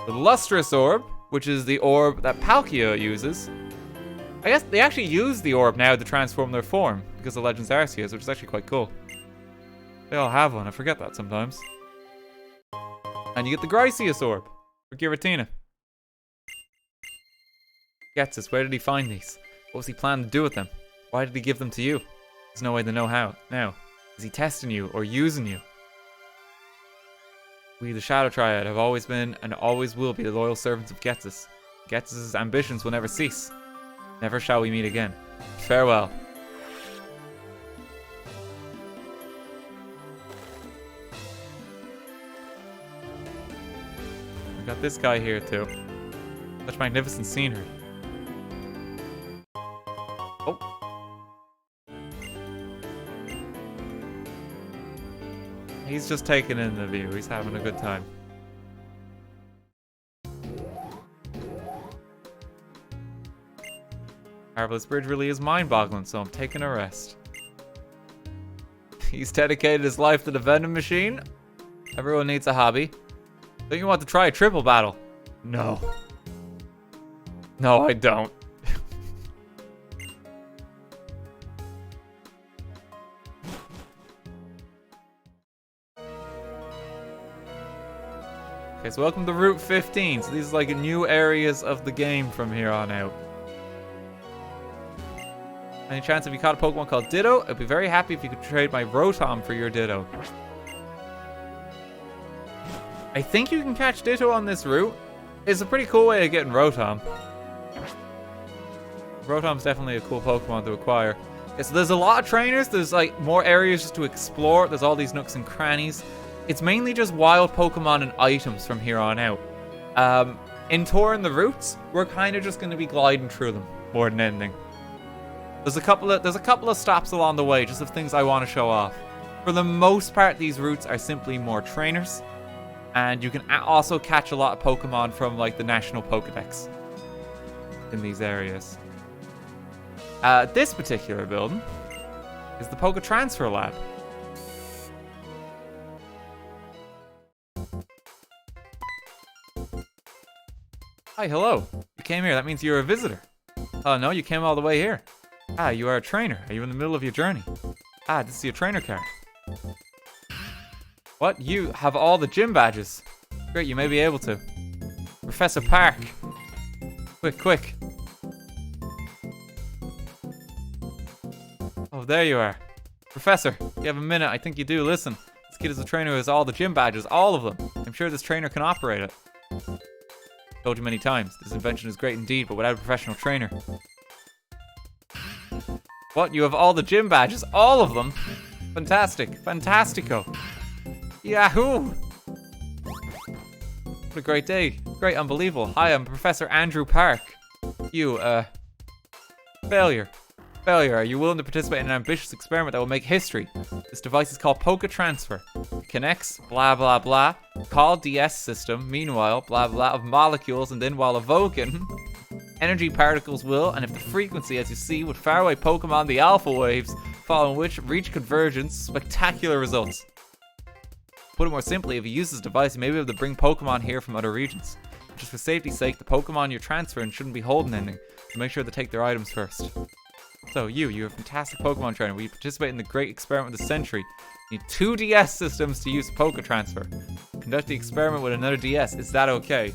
The Lustrous Orb, which is the orb that Palkia uses. I guess they actually use the orb now to transform their form, because of Legends Arceus, which is actually quite cool. They all have one, I forget that sometimes. And you get the Gryceus Orb for Giratina. Getsus, where did he find these? What was he planning to do with them? Why did he give them to you? There's no way to know how. Now, is he testing you or using you? We, the Shadow Triad, have always been and always will be the loyal servants of Getsus. Getsus' ambitions will never cease. Never shall we meet again. Farewell. We got this guy here too. Such magnificent scenery. Oh. He's just taking in the view. He's having a good time. Marvelous Bridge really is mind-boggling, so I'm taking a rest. He's dedicated his life to the vending machine. Everyone needs a hobby. Don't you want to try a triple battle? No. No, I don't. Okay, so welcome to Route 15. So these are like new areas of the game from here on out. Any chance if you caught a Pokemon called Ditto? I'd be very happy if you could trade my Rotom for your Ditto. I think you can catch Ditto on this route. It's a pretty cool way of getting Rotom. Rotom's definitely a cool Pokemon to acquire. Yeah, so there's a lot of trainers. There's like more areas just to explore. There's all these nooks and crannies. It's mainly just wild Pokemon and items from here on out. In touring the routes, we're kind of just going to be gliding through them more than anything. There's a couple of stops along the way, just of things I want to show off. For the most part, these routes are simply more trainers, and you can also catch a lot of Pokemon from like the National Pokedex in these areas. This particular building is the Poke Transfer Lab. Hi, hello. You came here. That means you're a visitor. Oh, no, you came all the way here. Ah, you are a trainer. Are you in the middle of your journey? Ah, this is your trainer card. What? You have all the gym badges. Great, you may be able to. Professor Park. Quick, quick. Oh, there you are. Professor, you have a minute. I think you do. Listen, this kid is a trainer who has all the gym badges, all of them. I'm sure this trainer can operate it. Told you many times, this invention is great indeed, but without a professional trainer. What? You have all the gym badges? All of them? Fantastic. Fantastico. Yahoo! What a great day. Great, unbelievable. Hi, I'm Professor Andrew Park. You, failure. Failure. Are you willing to participate in an ambitious experiment that will make history? This device is called Poke Transfer. It connects, blah, blah, blah. Call DS system, meanwhile, blah, blah, of molecules, and then while evoking, energy particles will, and if the frequency, as you see, with faraway Pokemon, the alpha waves, following which reach convergence, spectacular results. Put it more simply, if you use this device, you may be able to bring Pokemon here from other regions. Just for safety's sake, the Pokemon you're transferring shouldn't be holding anything, so make sure to take their items first. So you're a fantastic Pokemon trainer. Will you participate in the great experiment of the century? You need 2 DS systems to use Poke Transfer. Conduct the experiment with another DS. Is that okay?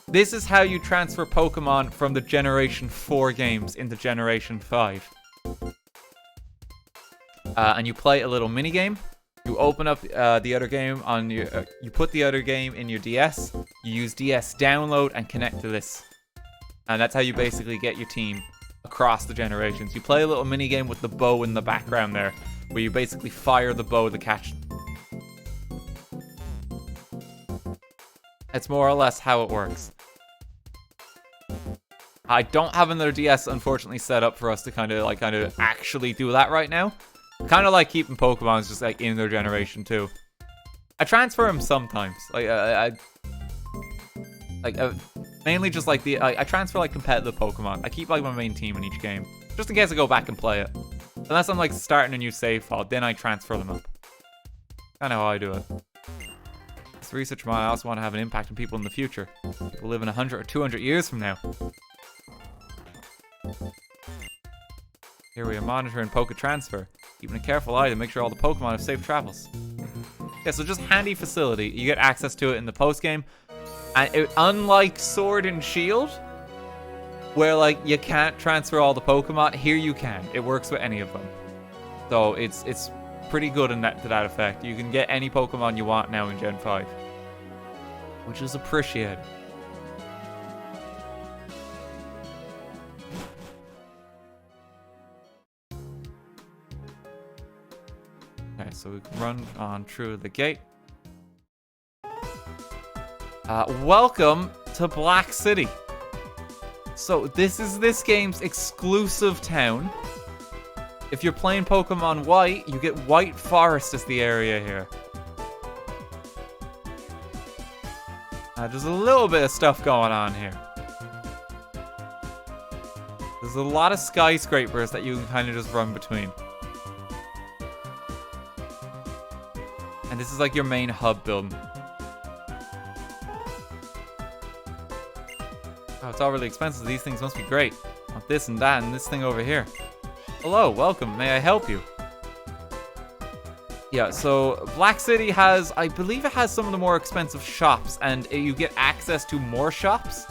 This is how you transfer Pokemon from the Generation 4 games into Generation 5. And you play a little mini game. You open up the other game on your. You put the other game in your DS. You use DS download and connect to this, and that's how you basically get your team across the generations. You play a little mini game with the bow in the background there, where you basically fire the bow to catch them. That's more or less how it works. I don't have another DS, unfortunately, set up for us to kind of actually do that right now. Kind of like keeping Pokemon just like in their generation too. I transfer them sometimes, mainly just like I transfer like competitive Pokemon. I keep like my main team in each game, just in case I go back and play it. Unless I'm like starting a new save file, then I transfer them up. Kind of how I do it. This research model, I also want to have an impact on people in the future. People live in 100 or 200 years from now. Here we are monitoring Poke Transfer. Keeping a careful eye to make sure all the Pokemon have safe travels. Yeah, so just handy facility. You get access to it in the post-game. And unlike Sword and Shield, where like you can't transfer all the Pokemon, here you can. It works with any of them. So it's pretty good in that to that effect. You can get any Pokemon you want now in Gen 5. Which is appreciated. Okay, so we can run on through the gate. Welcome to Black City. So this is this game's exclusive town. If you're playing Pokemon White, you get White Forest as the area here. There's a little bit of stuff going on here. There's a lot of skyscrapers that you can kind of just run between. And this is like your main hub building. Oh, it's all really expensive. These things must be great. I want this and that and this thing over here. Hello, welcome. May I help you? Yeah, so Black City has, I believe it has some of the more expensive shops, and you get access to more shops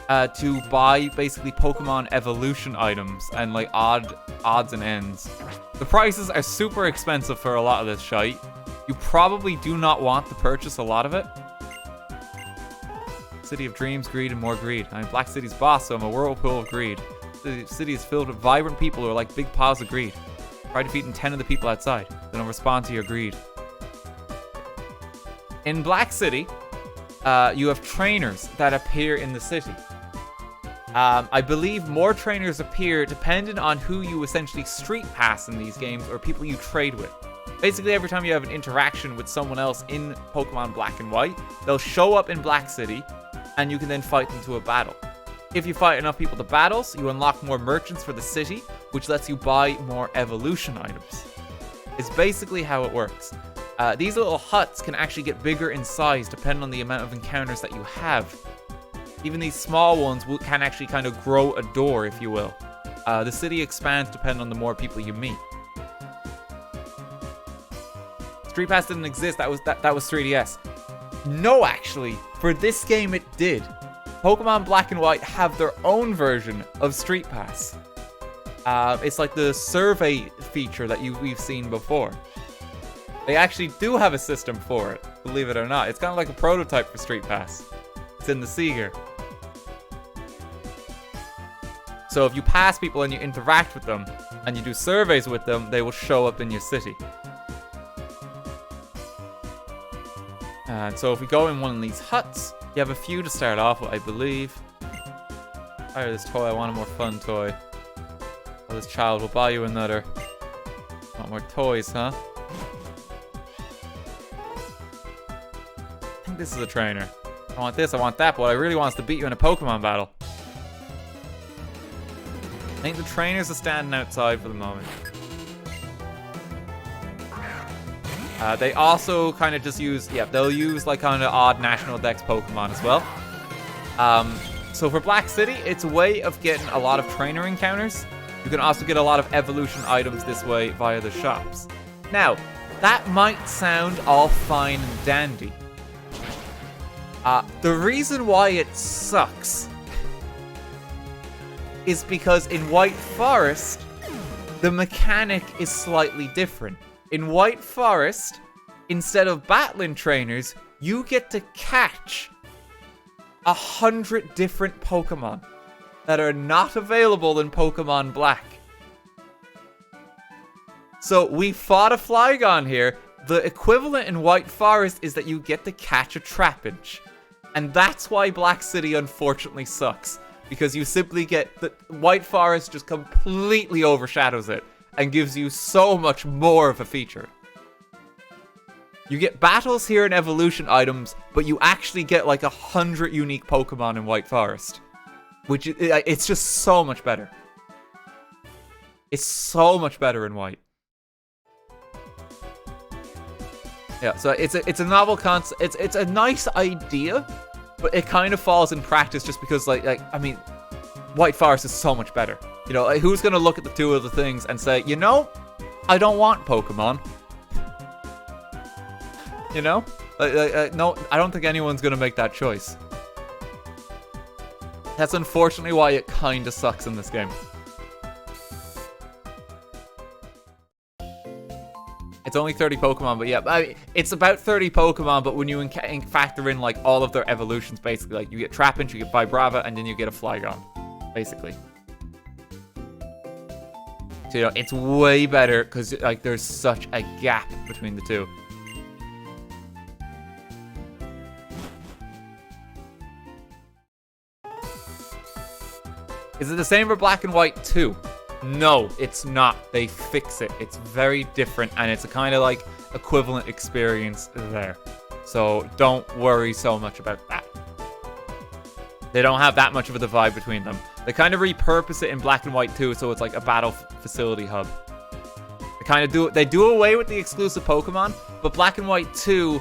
to buy basically Pokemon evolution items and like odds and ends. The prices are super expensive for a lot of this shite. You probably do not want to purchase a lot of it. City of dreams, greed, and more greed. I'm Black City's boss, so I'm a whirlpool of greed. The city is filled with vibrant people who are like big piles of greed. Try defeating 10 of the people outside, then I'll respond to your greed. In Black City, you have trainers that appear in the city. I believe more trainers appear depending on who you essentially street pass in these games or people you trade with. Basically, every time you have an interaction with someone else in Pokemon Black and White, they'll show up in Black City, and you can then fight them to a battle. If you fight enough people to battles, you unlock more merchants for the city, which lets you buy more evolution items. It's basically how it works. These little huts can actually get bigger in size depending on the amount of encounters that you have. Even these small ones can actually kind of grow a door, if you will. The city expands depending on the more people you meet. Street Pass didn't exist, that was 3DS. No, actually, for this game it did. Pokemon Black and White have their own version of Street Pass. It's like the survey feature that we've seen before. They actually do have a system for it, believe it or not. It's kind of like a prototype for Street Pass. It's in the Seeger. So if you pass people and you interact with them, and you do surveys with them, they will show up in your city. And so if we go in one of these huts, you have a few to start off with, I believe. Fire this toy, I want a more fun toy. Oh, this child will buy you another. Want more toys, huh? I think this is a trainer. I want this, I want that, but what I really want is to beat you in a Pokemon battle. I think the trainers are standing outside for the moment. They also kind of just use, they'll use like kind of odd national dex Pokemon as well. So for Black City, it's a way of getting a lot of trainer encounters. You can also get a lot of evolution items this way via the shops. Now, that might sound all fine and dandy. The reason why it sucks is because in White Forest, the mechanic is slightly different. In White Forest, instead of battling trainers, you get to catch 100 different Pokemon that are not available in Pokemon Black. So we fought a Flygon here. The equivalent in White Forest is that you get to catch a Trapinch. And that's why Black City unfortunately sucks. Because you simply get the White Forest just completely overshadows it and gives you so much more of a feature. You get battles here and evolution items, but you actually get like 100 unique Pokemon in White Forest. Which, it's just so much better. It's so much better in White. Yeah, so it's a novel concept. It's a nice idea, but it kind of falls in practice just because, I mean, White Forest is so much better. You know, who's going to look at the two of the things and say, you know, I don't want Pokemon. You know? No, I don't think anyone's going to make that choice. That's unfortunately why it kind of sucks in this game. It's only 30 Pokemon, but yeah, I mean, it's about 30 Pokemon, but when you factor in, like, all of their evolutions, basically, like, you get Trapinch, you get Vibrava, and then you get a Flygon, basically. So, you know, it's way better, because, like, there's such a gap between the two. Is it the same for Black and White too? No, it's not. They fix it. It's very different, and it's a kind of like equivalent experience there. So don't worry so much about that. They don't have that much of a divide between them. They kind of repurpose it in Black and White too, so it's like a battle facility hub. They do away with the exclusive Pokemon, but Black and White 2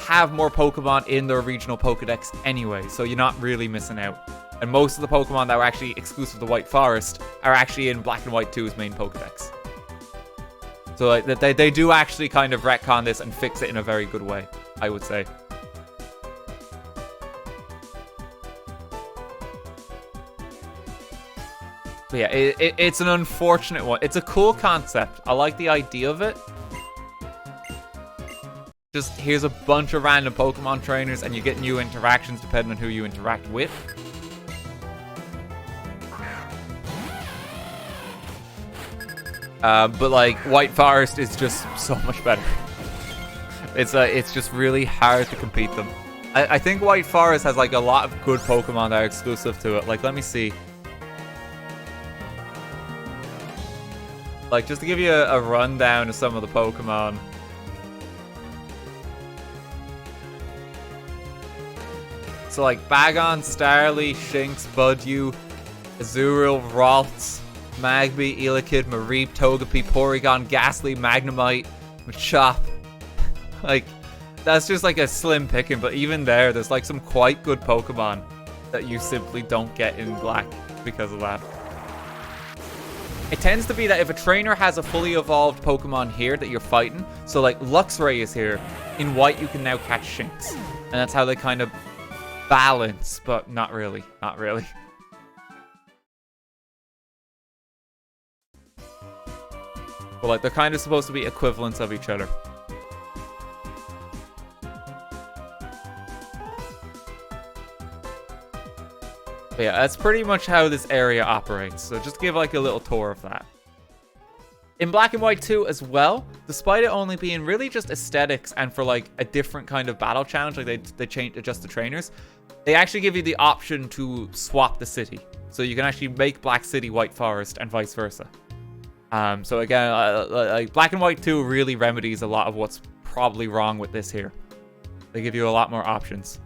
have more Pokemon in their regional Pokedex anyway, so you're not really missing out. And most of the Pokemon that were actually exclusive to White Forest are actually in Black and White 2's main Pokedex. So like, they do actually kind of retcon this and fix it in a very good way, I would say. But yeah, it's an unfortunate one. It's a cool concept. I like the idea of it. Just here's a bunch of random Pokemon trainers and you get new interactions depending on who you interact with. But like White Forest is just so much better. It's just really hard to compete them. I think White Forest has like a lot of good Pokemon that are exclusive to it. Like, let me see. Like, just to give you a rundown of some of the Pokemon. So like Bagon, Starly, Shinx, Budew, Azurill, Ralts, Magby, Elekid, Mareep, Togepi, Porygon, Ghastly, Magnemite, Machop. Like, that's just like a slim picking, but even there's like some quite good Pokemon that you simply don't get in Black because of that. It tends to be that if a trainer has a fully evolved Pokemon here that you're fighting, so like Luxray is here, in White you can now catch Shinx. And that's how they kind of balance, but not really. Not really. But like, they're kind of supposed to be equivalents of each other. But yeah, that's pretty much how this area operates. So just give like a little tour of that. In Black and White 2 as well, despite it only being really just aesthetics and for like a different kind of battle challenge, like they adjust the trainers, they actually give you the option to swap the city. So you can actually make Black City White Forest and vice versa. So again, like Black and White 2 really remedies a lot of what's probably wrong with this here. They give you a lot more options.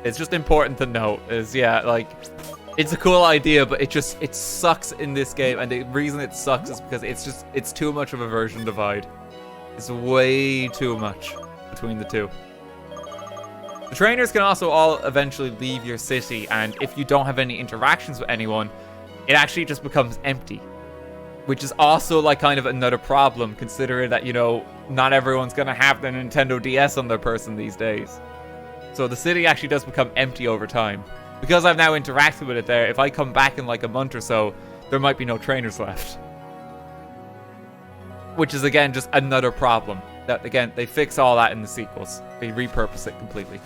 It's just important to note is, yeah, like, it's a cool idea, but it sucks in this game, and the reason it sucks is because it's too much of a version divide. It's way too much between the two. The trainers can also all eventually leave your city, and if you don't have any interactions with anyone, it actually just becomes empty. Which is also, like, kind of another problem, considering that, you know, not everyone's gonna have the Nintendo DS on their person these days. So the city actually does become empty over time. Because I've now interacted with it there, if I come back in like a month or so, there might be no trainers left. Which is, again, just another problem. That, again, they fix all that in the sequels. They repurpose it completely.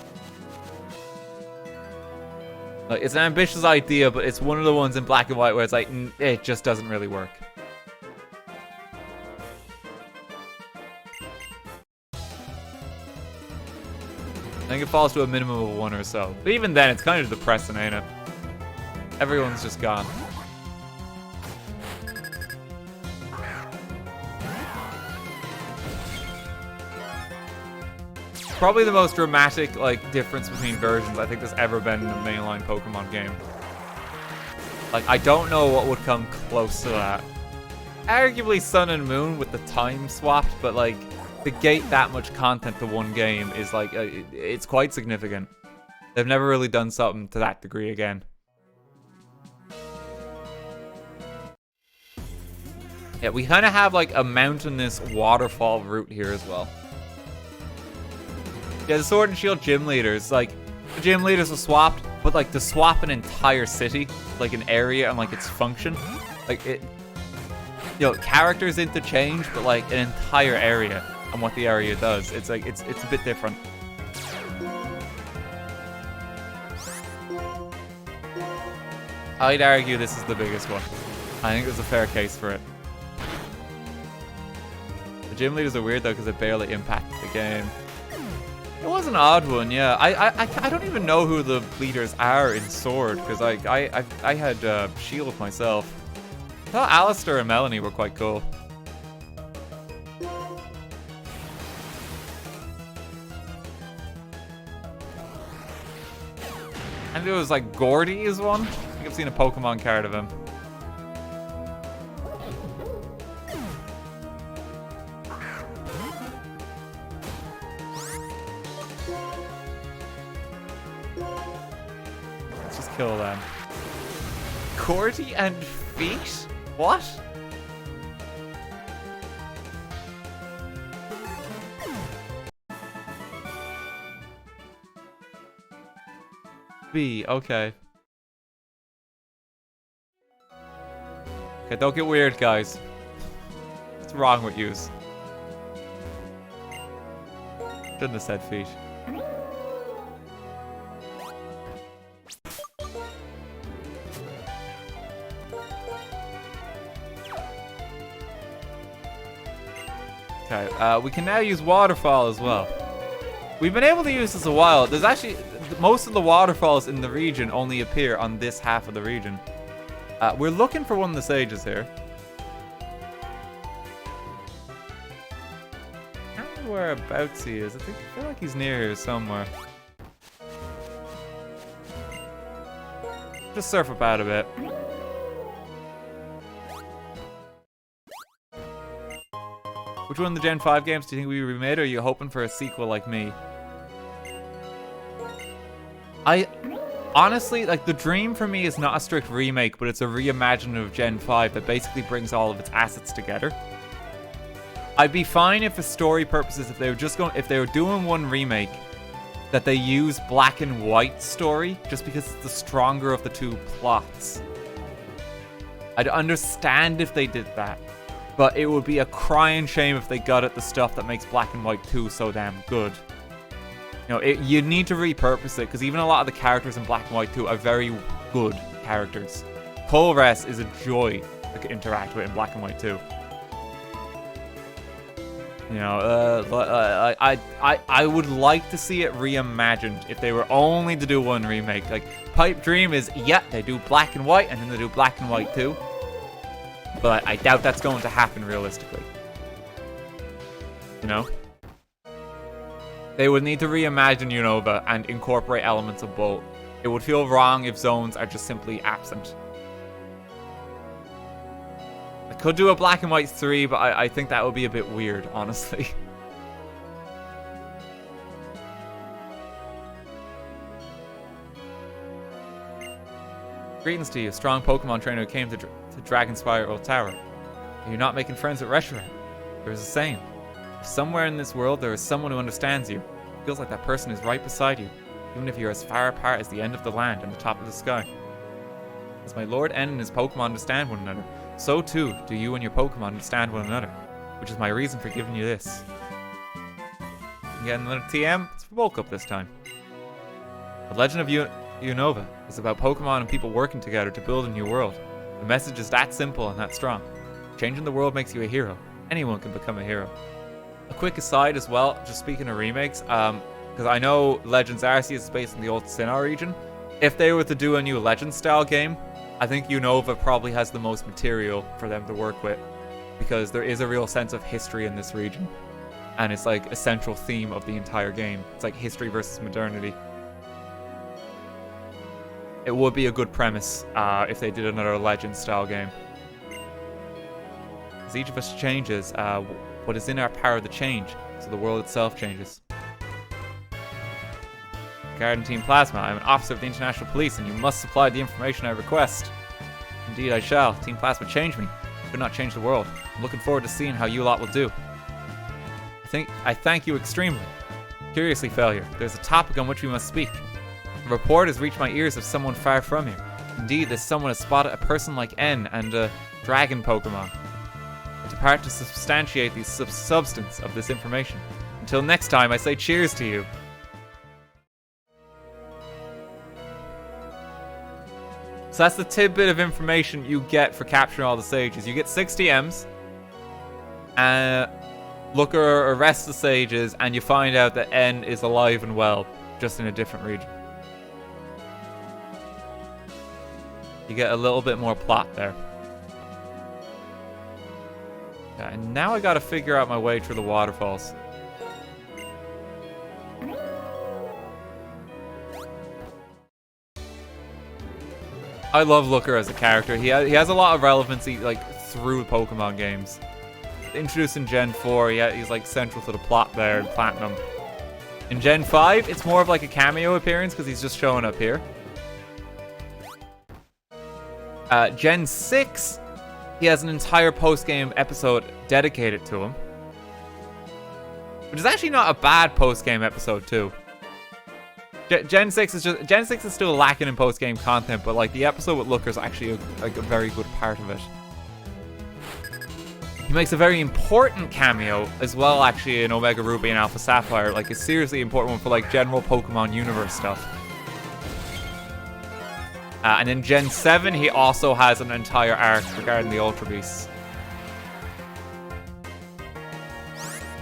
Like, it's an ambitious idea, but it's one of the ones in Black and White where it's like, it just doesn't really work. I think it falls to a minimum of 1 or so. But even then, it's kind of depressing, ain't it? Everyone's just gone. Probably the most dramatic, like, difference between versions I think there's ever been in a mainline Pokemon game. Like, I don't know what would come close to that. Arguably Sun and Moon with the time swapped, but, like, to gate that much content to one game is like, it's quite significant. They've never really done something to that degree again. Yeah, we kind of have like a mountainous waterfall route here as well. Yeah, the Sword and Shield gym leaders, like, the gym leaders are swapped, but like to swap an entire city, like an area and like its function, like it, you know, characters interchange, but like an entire area. And what the area does. It's like, it's a bit different. I'd argue this is the biggest one. I think there's a fair case for it. The gym leaders are weird though because it barely impacted the game. It was an odd one, yeah. I don't even know who the leaders are in Sword because I had Shield myself. I thought Alistair and Melanie were quite cool. I think it was like Gordy is one. I think I've seen a Pokemon card of him. Let's just kill them. Gordy and Feet? What? B, okay. Okay, don't get weird, guys. What's wrong with yous? Shouldn't have said feet. Okay, we can now use Waterfall as well. We've been able to use this a while. There's actually... most of the waterfalls in the region only appear on this half of the region. We're looking for one of the sages here. I don't know whereabouts he is. I feel like he's near here somewhere. Just surf about a bit. Which one of the Gen 5 games do you think will be remade, or are you hoping for a sequel like me? Honestly, like, the dream for me is not a strict remake, but it's a reimagining of Gen 5 that basically brings all of its assets together. I'd be fine if for story purposes, if they were doing one remake, that they use Black and White story just because it's the stronger of the two plots. I'd understand if they did that, but it would be a crying shame if they got at the stuff that makes Black and White 2 so damn good. You know, you need to repurpose it, because even a lot of the characters in Black and White 2 are very good characters. Colress is a joy to interact with in Black and White 2. You know, I would like to see it reimagined if they were only to do one remake. Like, Pipe Dream is, yeah, they do Black and White, and then they do Black and White 2. But I doubt that's going to happen realistically. You know? They would need to reimagine Unova and incorporate elements of both. It would feel wrong if zones are just simply absent. I could do a Black and White 3, but I think that would be a bit weird, honestly. Greetings to you, strong Pokemon trainer who came to Dragonspiral Tower. Are you not making friends with Reshiram? There's a saying. If somewhere in this world there is someone who understands you, it feels like that person is right beside you, even if you're as far apart as the end of the land and the top of the sky. As my Lord N and his Pokemon understand one another, so too do you and your Pokemon understand one another, which is my reason for giving you this. You get another TM? It's for Bulk Up this time. The Legend of Unova is about Pokemon and people working together to build a new world. The message is that simple and that strong. Changing the world makes you a hero. Anyone can become a hero. A quick aside as well, just speaking of remakes, because I know Legends Arceus is based in the old Sinnoh region. If they were to do a new Legends style game, I think Unova probably has the most material for them to work with, because there is a real sense of history in this region, and it's like a central theme of the entire game. It's like history versus modernity. It would be a good premise if they did another Legends style game. As each of us changes, what is in our power to change, so the world itself changes. Garden Team Plasma, I am an officer of the International Police, and you must supply the information I request. Indeed I shall. Team Plasma changed me, but not change the world. I'm looking forward to seeing how you lot will do. I thank you extremely. Curiously, Failure, there's a topic on which we must speak. A report has reached my ears of someone far from here. Indeed, this someone has spotted a person like N and a dragon Pokemon. I depart to substantiate the substance of this information. Until next time, I say cheers to you. So that's the tidbit of information you get for capturing all the sages. You get 60 M's, Looker arrests the sages, and you find out that N is alive and well, just in a different region. You get a little bit more plot there. Yeah, and now I gotta figure out my way through the waterfalls. I love Looker as a character. He has a lot of relevancy like through Pokemon games. Introduced in Gen 4, he's like central to the plot there in Platinum. In Gen 5, it's more of like a cameo appearance because he's just showing up here. Gen 6, he has an entire post-game episode dedicated to him. Which is actually not a bad post-game episode too. Gen 6 is still lacking in post-game content, but like the episode with Looker is actually a very good part of it. He makes a very important cameo as well, actually, in Omega Ruby and Alpha Sapphire, like a seriously important one for like general Pokemon universe stuff. And in Gen 7, he also has an entire arc regarding the Ultra Beasts.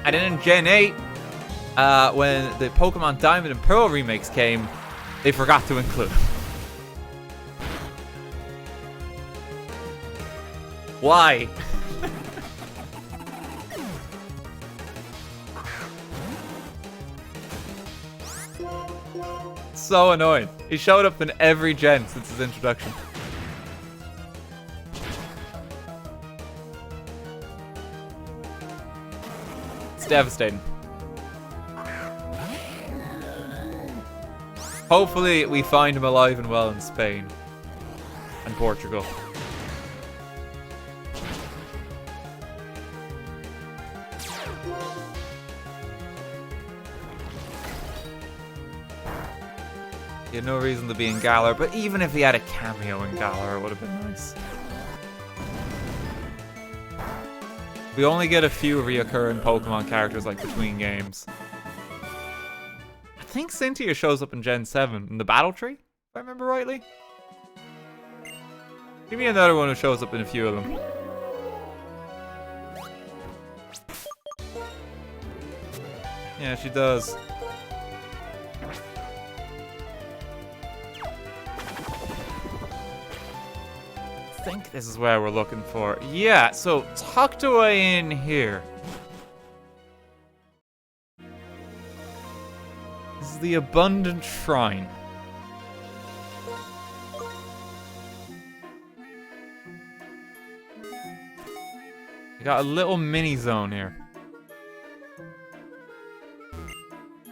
And then in Gen 8, when the Pokemon Diamond and Pearl remakes came, they forgot to include him. Why? So annoying. He showed up in every gen since his introduction. It's devastating. Hopefully we find him alive and well in Spain and Portugal. He had no reason to be in Galar, but even if he had a cameo in Galar, it would have been nice. We only get a few reoccurring Pokemon characters like between games. I think Cynthia shows up in Gen 7 in the Battle Tree, if I remember rightly. Give me another one who shows up in a few of them. Yeah, she does. I think this is where we're looking for. Yeah, so tucked away in here. This is the Abundant Shrine. We got a little mini zone here.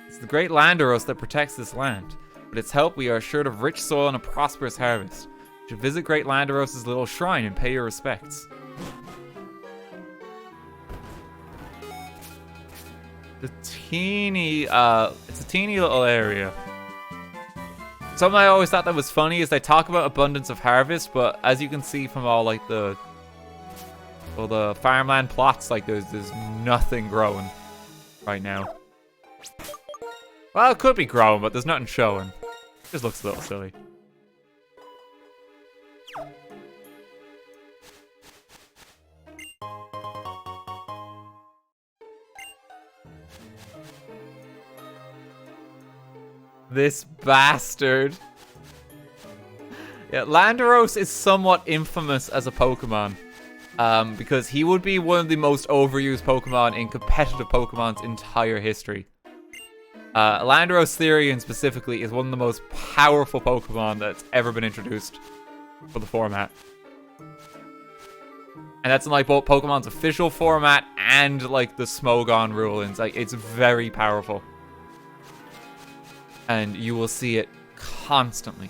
It's the great Landaros that protects this land. With its help, we are assured of rich soil and a prosperous harvest. You should visit Great Landaros' little shrine and pay your respects. It's a teeny little area. Something I always thought that was funny is they talk about abundance of harvest, but as you can see from all like the farmland plots, like there's nothing growing right now. Well, it could be growing, but there's nothing showing. It just looks a little silly. This bastard. Yeah, Landaros is somewhat infamous as a Pokemon. Because he would be one of the most overused Pokemon in competitive Pokemon's entire history. Landorus Therian specifically is one of the most powerful Pokemon that's ever been introduced for the format. And that's in like both Pokemon's official format and like the Smogon rulings. Like, it's very powerful. And you will see it constantly.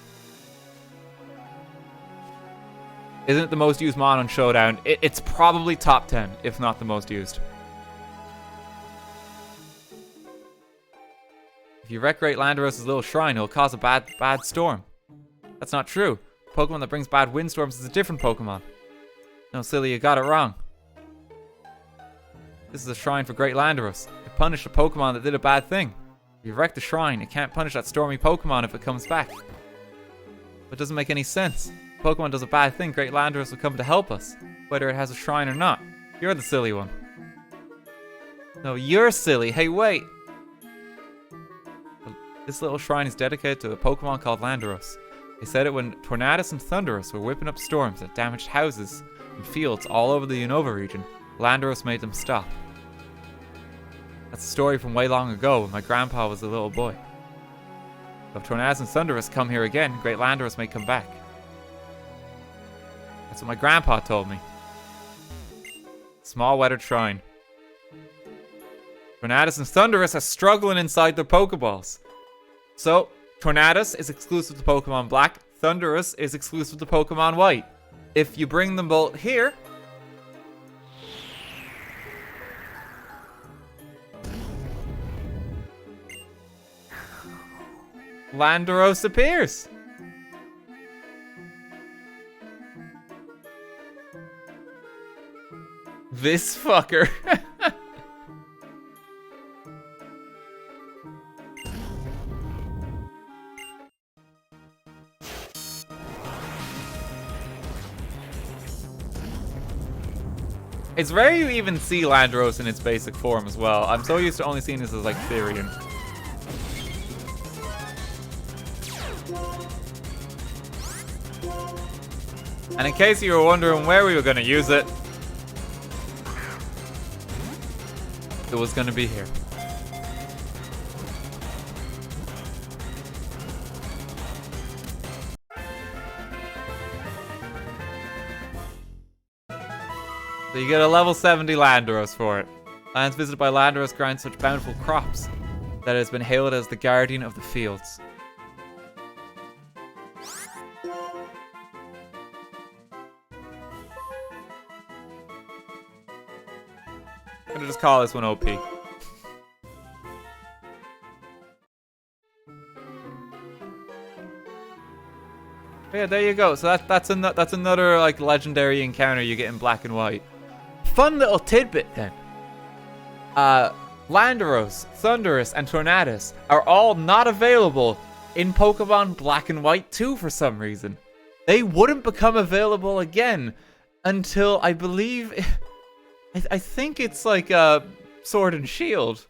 Isn't it the most used mon on Showdown? It's probably top 10, if not the most used. If you wreck Great Landaros' little shrine, it'll cause a bad storm. That's not true. The Pokemon that brings bad windstorms is a different Pokemon. No, silly, you got it wrong. This is a shrine for Great Landaros. It punished a Pokemon that did a bad thing. If you wreck the shrine, it can't punish that stormy Pokemon if it comes back. It doesn't make any sense. If Pokemon does a bad thing, Great Landaros will come to help us, whether it has a shrine or not. You're the silly one. No, you're silly. Hey, wait. This little shrine is dedicated to a Pokemon called Landaros. They said it when Tornadus and Thunderous were whipping up storms that damaged houses and fields all over the Unova region. Landaros made them stop. That's a story from way long ago when my grandpa was a little boy. If Tornadus and Thunderous come here again, Great Landaros may come back. That's what my grandpa told me. Small weathered shrine. Tornadus and Thunderous are struggling inside their Pokeballs. So, Tornadus is exclusive to Pokemon Black. Thunderous is exclusive to Pokemon White. If you bring them both here... Landaros appears. This fucker. It's rare you even see Landaros in its basic form as well. I'm so used to only seeing this as like Therian. And in case you were wondering where we were going to use it, it was going to be here. So you get a level 70 Landaros for it. Lands visited by Landaros grant such bountiful crops that it has been hailed as the guardian of the fields. I'm gonna just call this one OP. Yeah, there you go. So that's another like legendary encounter you get in Black and White. Fun little tidbit then. Landorus, Thundurus, and Tornadus are all not available in Pokemon Black and White 2 for some reason. They wouldn't become available again until I believe, I think it's like Sword and Shield.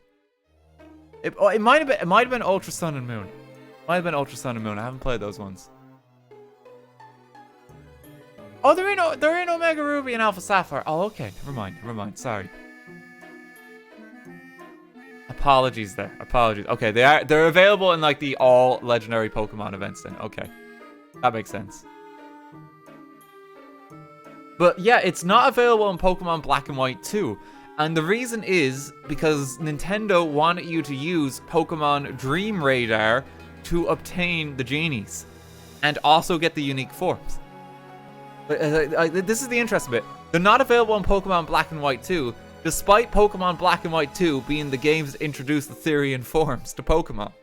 It might have been Ultra Sun and Moon. Might have been Ultra Sun and Moon. I haven't played those ones. Oh, they're in Omega Ruby and Alpha Sapphire. Oh, okay. Never mind. Sorry. Apologies there. Apologies. Okay, they're available in like the all legendary Pokemon events then. Okay. That makes sense. But yeah, it's not available in Pokemon Black and White 2. And the reason is because Nintendo wanted you to use Pokemon Dream Radar to obtain the genies and also get the unique forms. This is the interesting bit. They're not available in Pokemon Black and White 2, despite Pokemon Black and White 2 being the games that introduced the Therian forms to Pokemon.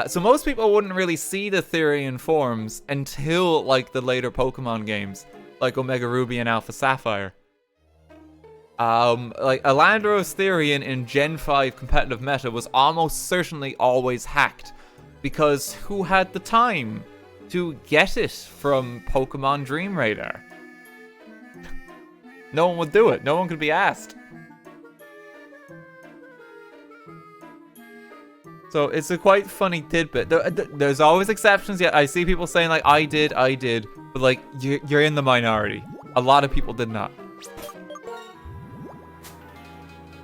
So most people wouldn't really see the Therian forms until like the later Pokemon games, like Omega Ruby and Alpha Sapphire. Like a Landorus Therian in Gen 5 competitive meta was almost certainly always hacked, because who had the time to get it from Pokemon Dream Radar? No one would do it. No one could be asked. So it's a quite funny tidbit. There's always exceptions. Yeah, I see people saying like, I did, but like you're in the minority. A lot of people did not.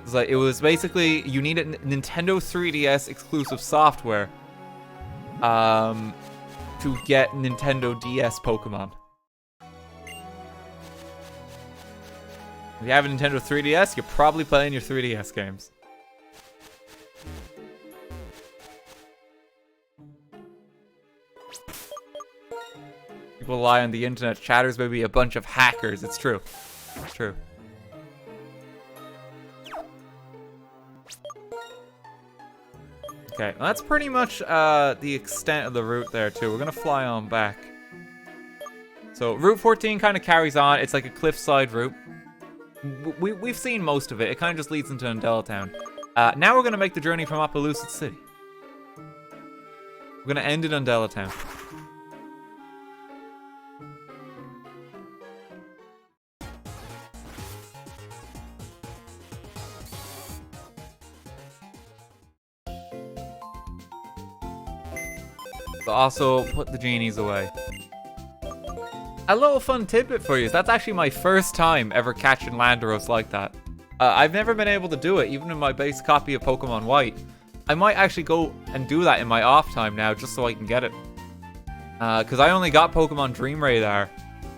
It's like it was basically you needed Nintendo 3DS exclusive software to get Nintendo DS Pokemon. If you have a Nintendo 3DS, you're probably playing your 3DS games. People lie on the internet. Chatters may be a bunch of hackers. It's true. It's true. Okay, well, that's pretty much the extent of the route there, too. We're going to fly on back. So, Route 14 kind of carries on. It's like a cliffside route. We've seen most of it. It kind of just leads into Undella Town. Now we're going to make the journey from Appaloosa City. We're going to end in Undella Town. But also put the genies away. A little fun tidbit for you is that's actually my first time ever catching Landorus like that. I've never been able to do it, even in my base copy of Pokemon White. I might actually go and do that in my off time now, just so I can get it. Because I only got Pokemon Dream Radar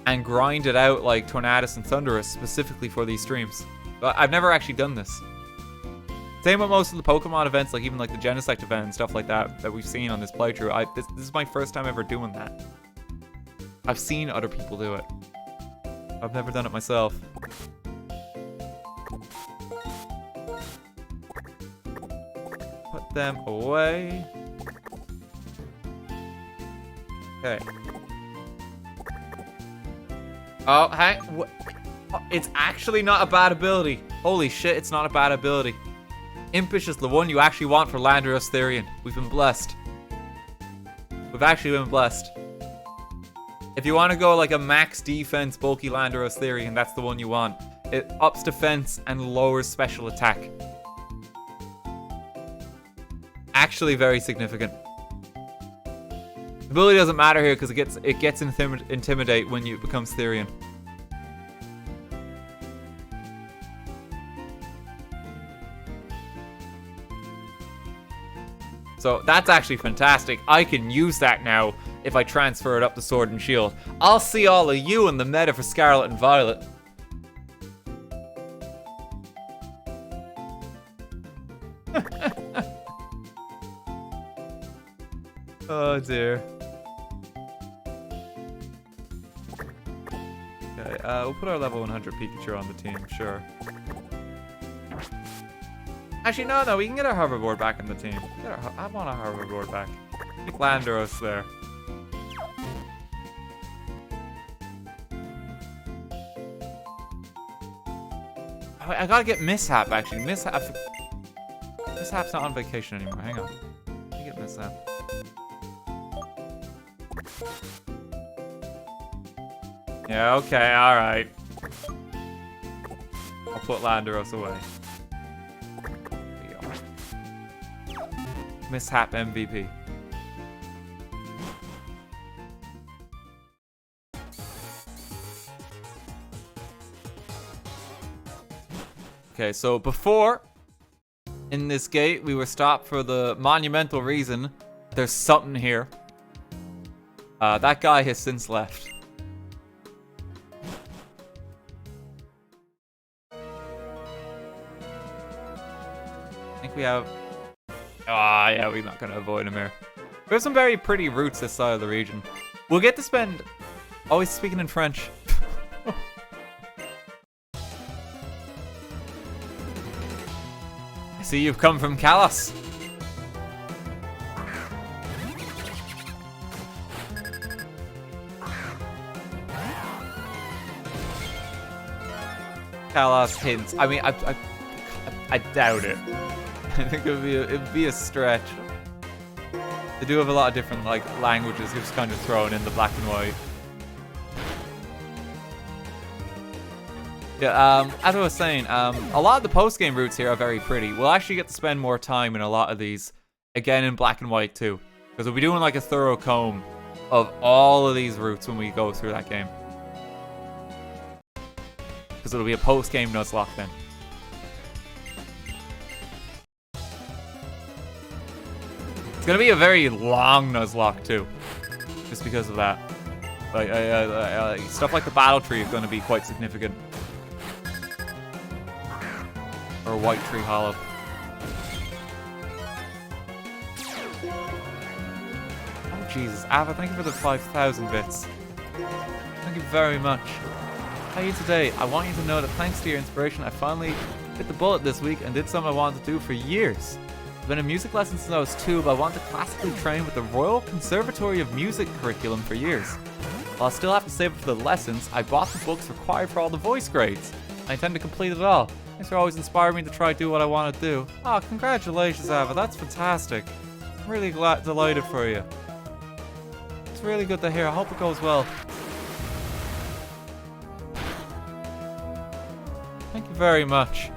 and grinded out like Tornadus and Thundurus specifically for these streams. But I've never actually done this. Same with most of the Pokemon events, like even like the Genesect event and stuff like that we've seen on this playthrough. This is my first time ever doing that. I've seen other people do it. I've never done it myself. Put them away. Okay. Oh, hey. It's actually not a bad ability. Holy shit, it's not a bad ability. Impish is the one you actually want for Landorus Therian. We've been blessed. We've actually been blessed. If you want to go like a max defense bulky Landorus Therian, that's the one you want. It ups defense and lowers special attack. Actually very significant. Ability doesn't matter here because it gets intimidate when you becomes Therian. So that's actually fantastic. I can use that now if I transfer it up to Sword and Shield. I'll see all of you in the meta for Scarlet and Violet. Oh dear. Okay, we'll put our level 100 Pikachu on the team, sure. Actually, no, we can get our hoverboard back in the team. I want our hoverboard back. Keep Landorus there. I gotta get Mishap, actually. Mishap's not on vacation anymore. Hang on. Let me get Mishap. Yeah, okay, alright. I'll put Landeros away. There you go. Mishap MVP. Okay, so before, in this gate, we were stopped for the monumental reason there's something here. That guy has since left. I think we have... Ah, yeah, we're not gonna avoid him here. There's some very pretty routes this side of the region. We'll get to spend... Oh, he's speaking in French. I see you've come from Kalos. Kalos hints. I mean, I doubt it. I think it'd be a stretch. They do have a lot of different like languages just kind of thrown in the black and white. Yeah, as I was saying, a lot of the post-game routes here are very pretty. We'll actually get to spend more time in a lot of these, again in black and white too. Because we'll be doing like a thorough comb of all of these routes when we go through that game. Because it'll be a post-game Nuzlocke then. It's gonna be a very long Nuzlocke too. Just because of that. Like, stuff like the battle tree is gonna be quite significant. Or White Tree Hollow. Oh Jesus, Ava, thank you for the 5,000 bits. Thank you very much. How are you today? I want you to know that thanks to your inspiration, I finally bit the bullet this week and did something I wanted to do for years. I've been in music lessons since I was 2, but I wanted to classically train with the Royal Conservatory of Music curriculum for years. While I still have to save it for the lessons, I bought the books required for all the voice grades. I intend to complete it all. Thanks for always inspiring me to try to do what I want to do. Oh, congratulations, Ava. That's fantastic. I'm really delighted for you. It's really good to hear. I hope it goes well. Thank you very much.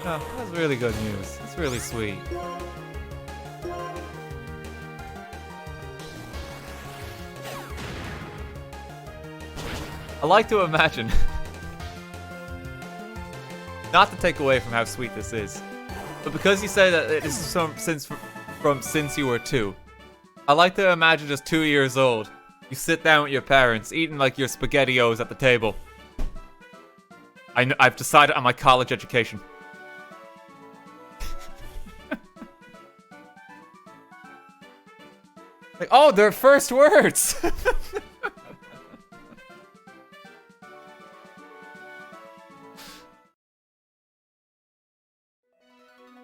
Oh, that's really good news. It's really sweet. I like to imagine, not to take away from how sweet this is, but because you say that this is since you were 2, I like to imagine just 2 years old. You sit down with your parents, eating like your SpaghettiOs at the table. I've decided on my college education. Like, oh, their first words.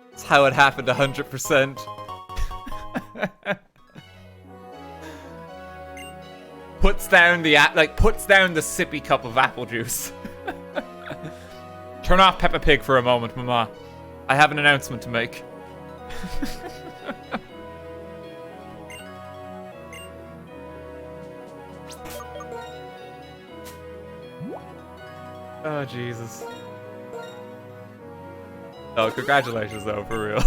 That's how it happened 100%. Puts down the sippy cup of apple juice. Turn off Peppa Pig for a moment, Mama. I have an announcement to make. Oh, Jesus. Oh, congratulations, though, for real.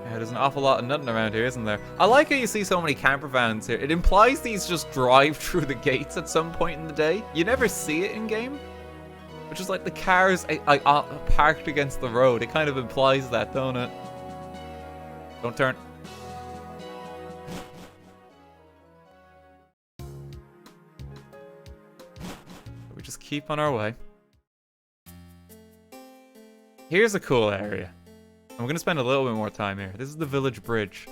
Yeah, there's an awful lot of nothing around here, isn't there? I like how you see so many camper vans here. It implies these just drive through the gates at some point in the day. You never see it in-game. Which is like the cars parked against the road. It kind of implies that, don't it? Don't turn. We just keep on our way. Here's a cool area. I'm gonna spend a little bit more time here. This is the village bridge.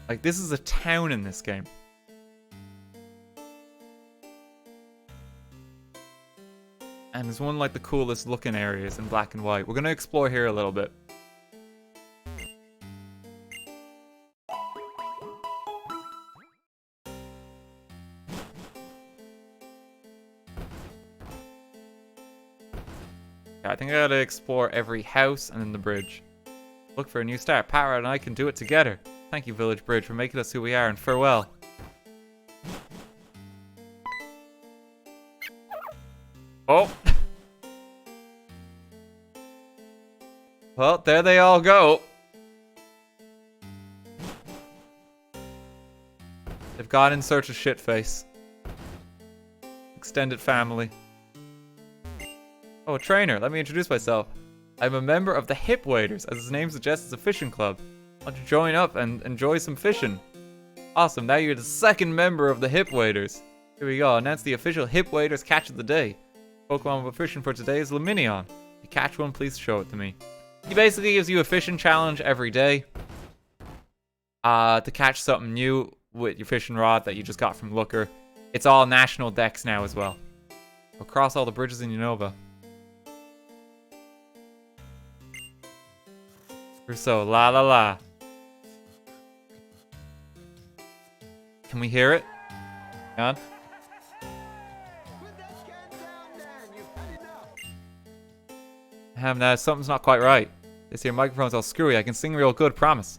Like, this is a town in this game. And it's one of like the coolest looking areas in Black and White. We're gonna explore here a little bit. Yeah, I think I gotta explore every house and then the bridge. Look for a new start. Power and I can do it together. Thank you, Village Bridge, for making us who we are, and farewell. Oh! Well, there they all go. They've gone in search of Shitface. Extended family. Oh, a trainer. Let me introduce myself. I'm a member of the Hip Waders. As his name suggests, it's a fishing club. Want to join up and enjoy some fishing? Awesome, now you're the second member of the Hip Waders. Here we go, announce the official Hip Waders catch of the day. Pokemon we're fishing for today is Luminion. If you catch one, please show it to me. He basically gives you a fishing challenge every day. To catch something new with your fishing rod that you just got from Looker. It's all national decks now as well. We'll cross all the bridges in Unova. So, la la la. Can we hear it? Hang on. Now, something's not quite right. This here microphone's all screwy. I can sing real good, promise.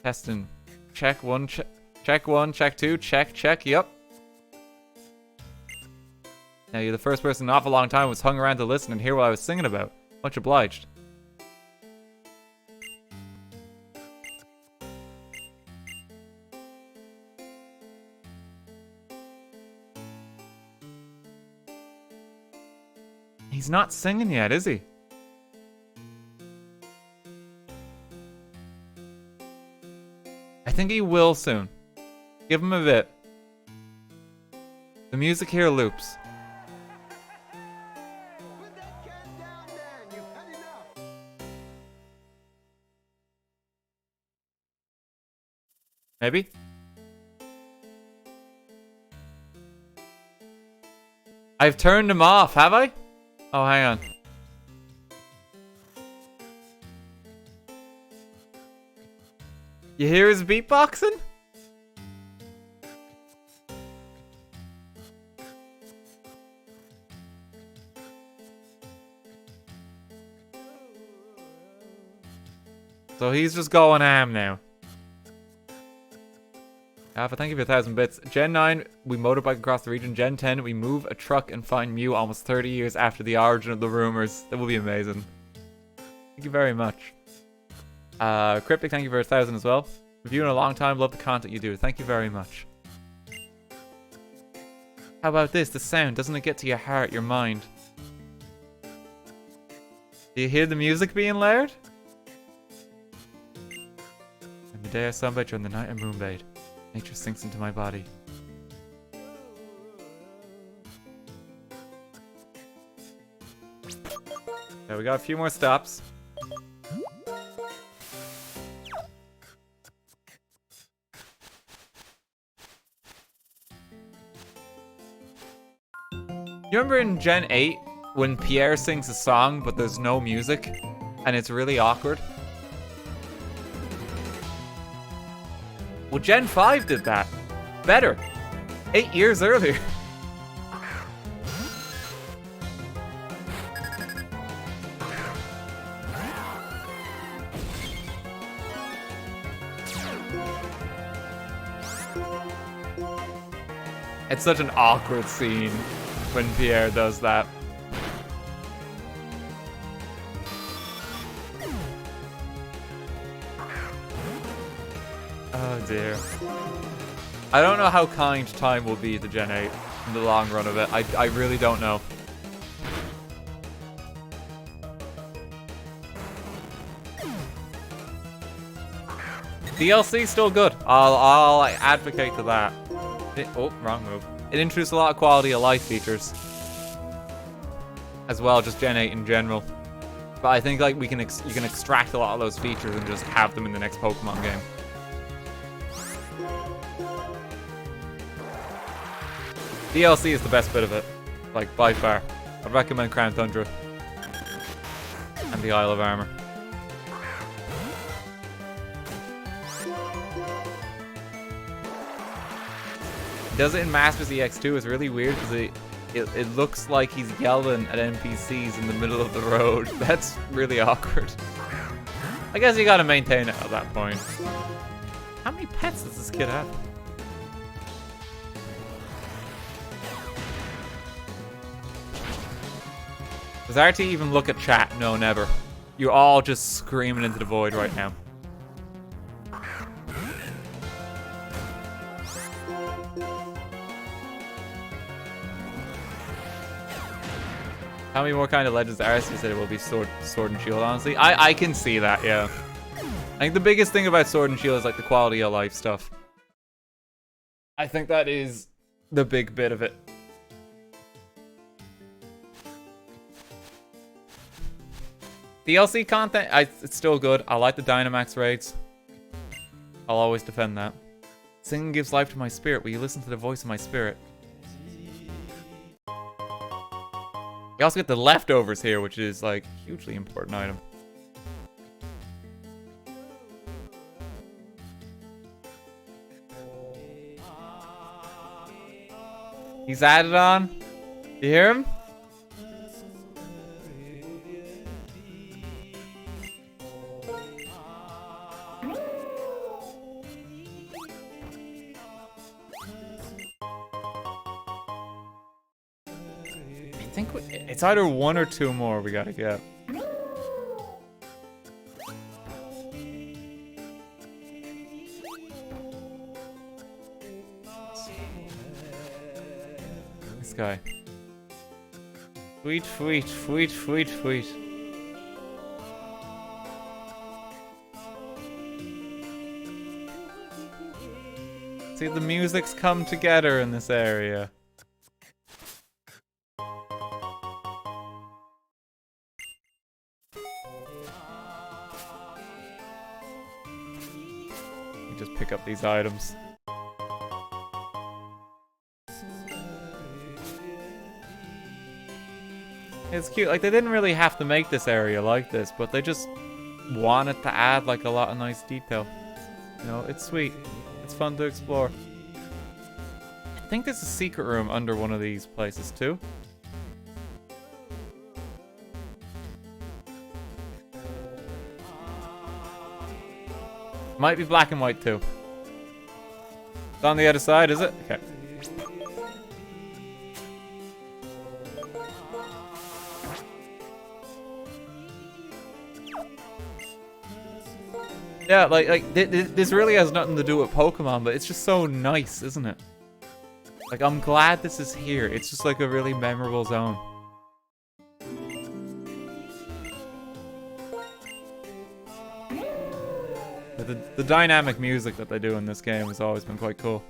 Testing. Check one, check one, check two, check, yep. Now, you're the first person in an awful long time who's hung around to listen and hear what I was singing about. Much obliged. He's not singing yet, is he? I think he will soon. Give him a bit. The music here loops. Maybe? I've turned him off, have I? Oh, hang on. You hear his beatboxing? So he's just going ham now. Alpha, thank you for 1,000 bits. Gen 9, we motorbike across the region. Gen 10, we move a truck and find Mew almost 30 years after the origin of the rumors. That will be amazing. Thank you very much. Cryptic, thank you for 1,000 as well. Review in a long time, love the content you do. Thank you very much. How about this? The sound, doesn't it get to your heart, your mind? Do you hear the music being loud? And the day I sunbathe during the night I moonbathe. Nature sinks into my body. Yeah, we got a few more stops. You remember in Gen 8 when Pierre sings a song but there's no music and it's really awkward? Well, Gen 5 did that. Better. 8 years earlier. It's such an awkward scene when Pierre does that. Oh dear. I don't know how kind time will be to Gen 8 in the long run of it. I really don't know. DLC still good. I'll advocate to that. Oh, wrong move. It introduced a lot of quality of life features. As well, just Gen 8 in general. But I think like you can extract a lot of those features and just have them in the next Pokemon game. DLC is the best bit of it. Like, by far. I'd recommend Crown Tundra. And the Isle of Armor. Does it in Masters EX2 is really weird because it looks like he's yelling at NPCs in the middle of the road. That's really awkward. I guess you gotta maintain it at that point. How many pets does this kid have? Does RT even look at chat? No, never. You're all just screaming into the void right now. How many more kind of legends are RC said it will be sword and shield, honestly? I can see that, yeah. I think the biggest thing about sword and shield is like the quality of life stuff. I think that is the big bit of it. DLC content, it's still good. I like the Dynamax raids. I'll always defend that. Singing gives life to my spirit. Will you listen to the voice of my spirit? You also get the leftovers here, which is like a hugely important item. He's added on. You hear him? I think it's either one or two more we gotta get. This guy. Sweet, sweet, sweet, sweet, sweet. See, the music's come together in this area. Just pick up these items. It's cute. Like, they didn't really have to make this area like this, but they just wanted to add like a lot of nice detail. You know, it's sweet. It's fun to explore. I think there's a secret room under one of these places too. Might be black and white too. It's on the other side, is it? Okay. Yeah, like this really has nothing to do with Pokemon, but it's just so nice, isn't it? Like, I'm glad this is here. It's just like a really memorable zone. The dynamic music that they do in this game has always been quite cool.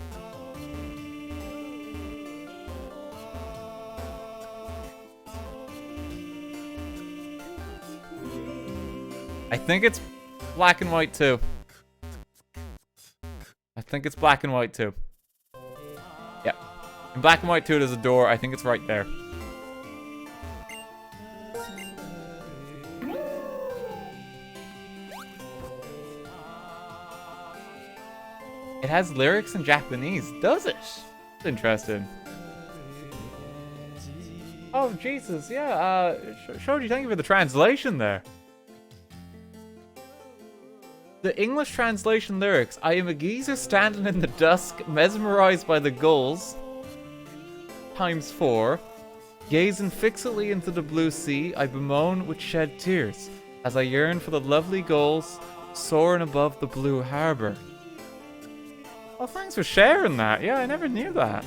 I think it's black and white too. I think it's black and white too. Yeah. In black and white too, there's a door. I think it's right there. It has lyrics in Japanese, does it? That's interesting. Oh, Jesus, yeah, Shoji, thank you for the translation there. The English translation lyrics: I am a geezer standing in the dusk, mesmerized by the gulls, ×4. Gazing fixedly into the blue sea, I bemoan with shed tears, as I yearn for the lovely gulls, soaring above the blue harbor. Well, thanks for sharing that. Yeah, I never knew that.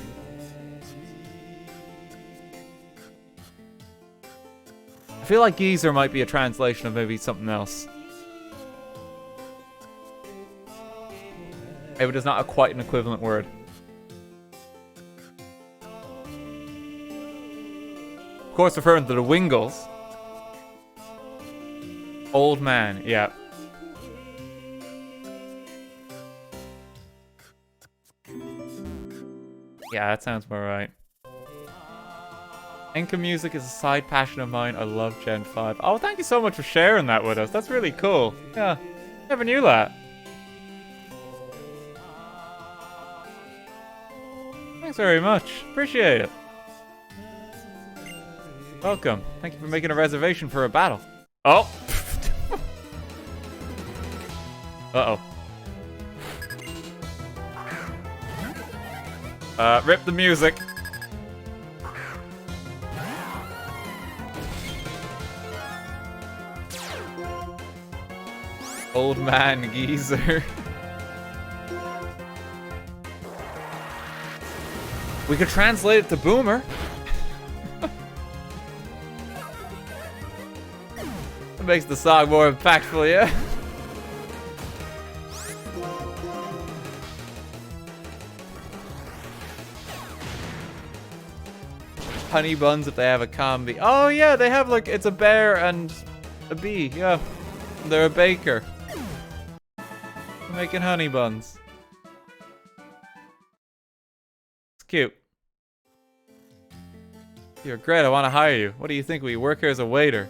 I feel like geezer might be a translation of maybe something else. Maybe there's not quite an equivalent word. Of course, referring to the Wingulls. Old man, yeah. Yeah, that sounds more right. Enka music is a side passion of mine. I love Gen 5. Oh, thank you so much for sharing that with us. That's really cool. Yeah, never knew that. Thanks very much. Appreciate it. Welcome. Thank you for making a reservation for a battle. Oh. Uh-oh. Rip the music. Old man geezer. We could translate it to boomer. That makes the song more impactful, yeah? Honey buns if they have a combi. Oh yeah, they have like, it's a bear and a bee, yeah. They're a baker. They're making honey buns. It's cute. You're great, I want to hire you. What do you think? Will you work here as a waiter?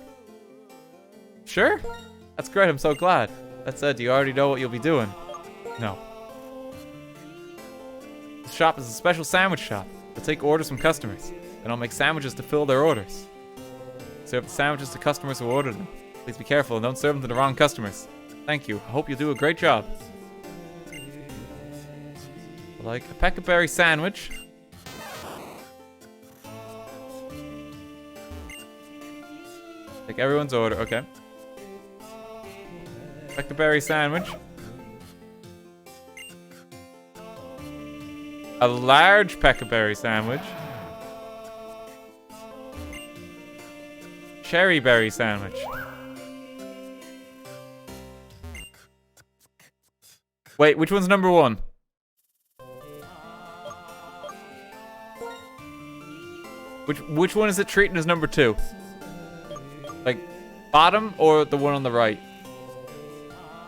Sure? That's great, I'm so glad. That said, do you already know what you'll be doing? No. This shop is a special sandwich shop. They'll take orders from customers. Then I'll make sandwiches to fill their orders. Serve the sandwiches to customers who order them. Please be careful and don't serve them to the wrong customers. Thank you. I hope you do a great job. Like a peckerberry sandwich. Take everyone's order. Okay. Peckerberry sandwich. A large peckerberry sandwich. Cherry berry sandwich. Wait, which one's number one? Which one is it treating as number two? Like, bottom or the one on the right?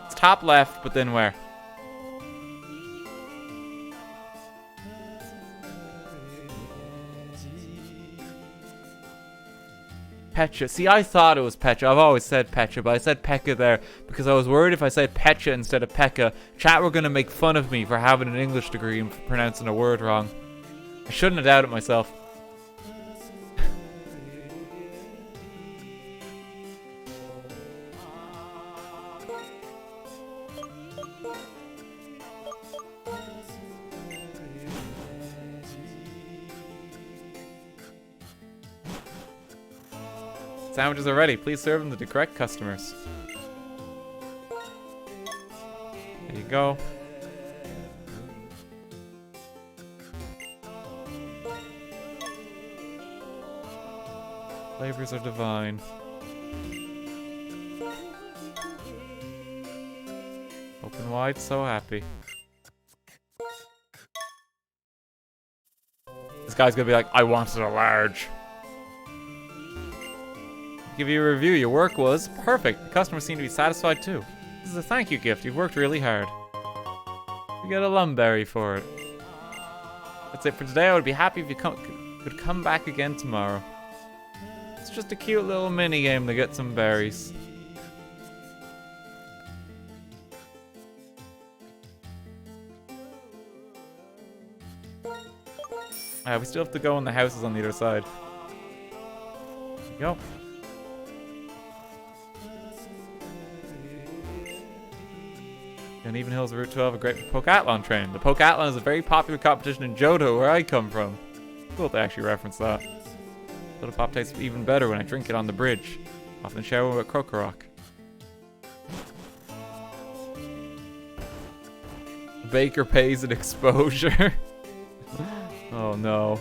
It's top left, but then where? Pecha. See, I thought it was Pecha. I've always said Pecha, but I said Pekka there because I was worried if I said Pecha instead of Pekka, chat were going to make fun of me for having an English degree and pronouncing a word wrong. I shouldn't have doubted myself. Sandwiches are ready. Please serve them to the correct customers. There you go. Flavors are divine. Open wide, so happy. This guy's gonna be like, I wanted a large. Give you a review. Your work was perfect. The customers seem to be satisfied too. This is a thank you gift. You've worked really hard. You get a lumberry for it. That's it for today. I would be happy if you could come back again tomorrow. It's just a cute little mini game to get some berries. We still have to go in the houses on the other side. There you go. Uneven Hills Route 12, a great Pokathlon train. The Pokathlon is a very popular competition in Johto, where I come from. Cool to actually reference that. Soda Pop tastes even better when I drink it on the bridge. Often shower with Krokorok. Baker pays an exposure. Oh no.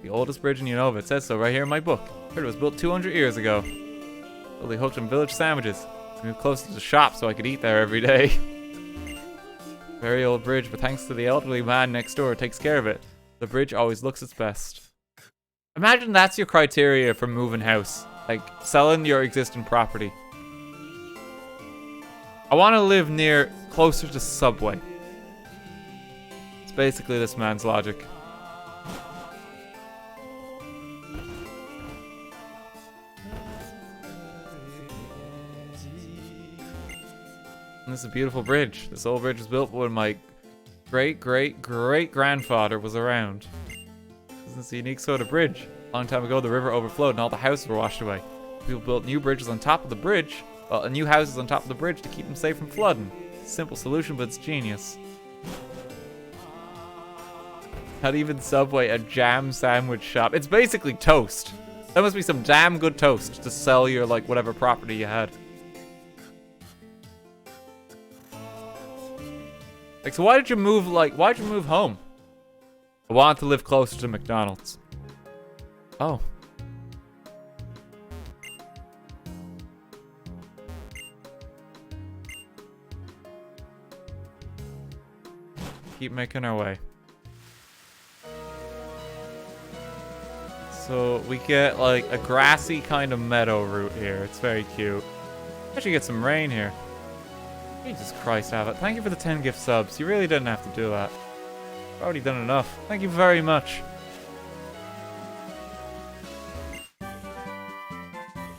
The oldest bridge in Unova. It says so right here in my book. Heard it was built 200 years ago. Only hooked on village sandwiches. Moved closer to the shop so I could eat there every day. Very old bridge, but thanks to the elderly man next door, it takes care of it. The bridge always looks its best. Imagine that's your criteria for moving house. Like, selling your existing property. I want to live closer to Subway. It's basically this man's logic. And this is a beautiful bridge. This old bridge was built when my great-great-great-grandfather was around. This is a unique sort of bridge. A long time ago, the river overflowed and all the houses were washed away. People built new bridges on top of the bridge, new houses on top of the bridge to keep them safe from flooding. Simple solution, but it's genius. Not even Subway, a jam sandwich shop. It's basically toast. That must be some damn good toast to sell your, like, whatever property you had. Like, so why did you move home? I want to live closer to McDonald's. Oh. Keep making our way. So we get like a grassy kind of meadow route here. It's very cute. Actually get some rain here. Jesus Christ, Abbott. Thank you for the 10 gift subs. You really didn't have to do that. I've already done enough. Thank you very much.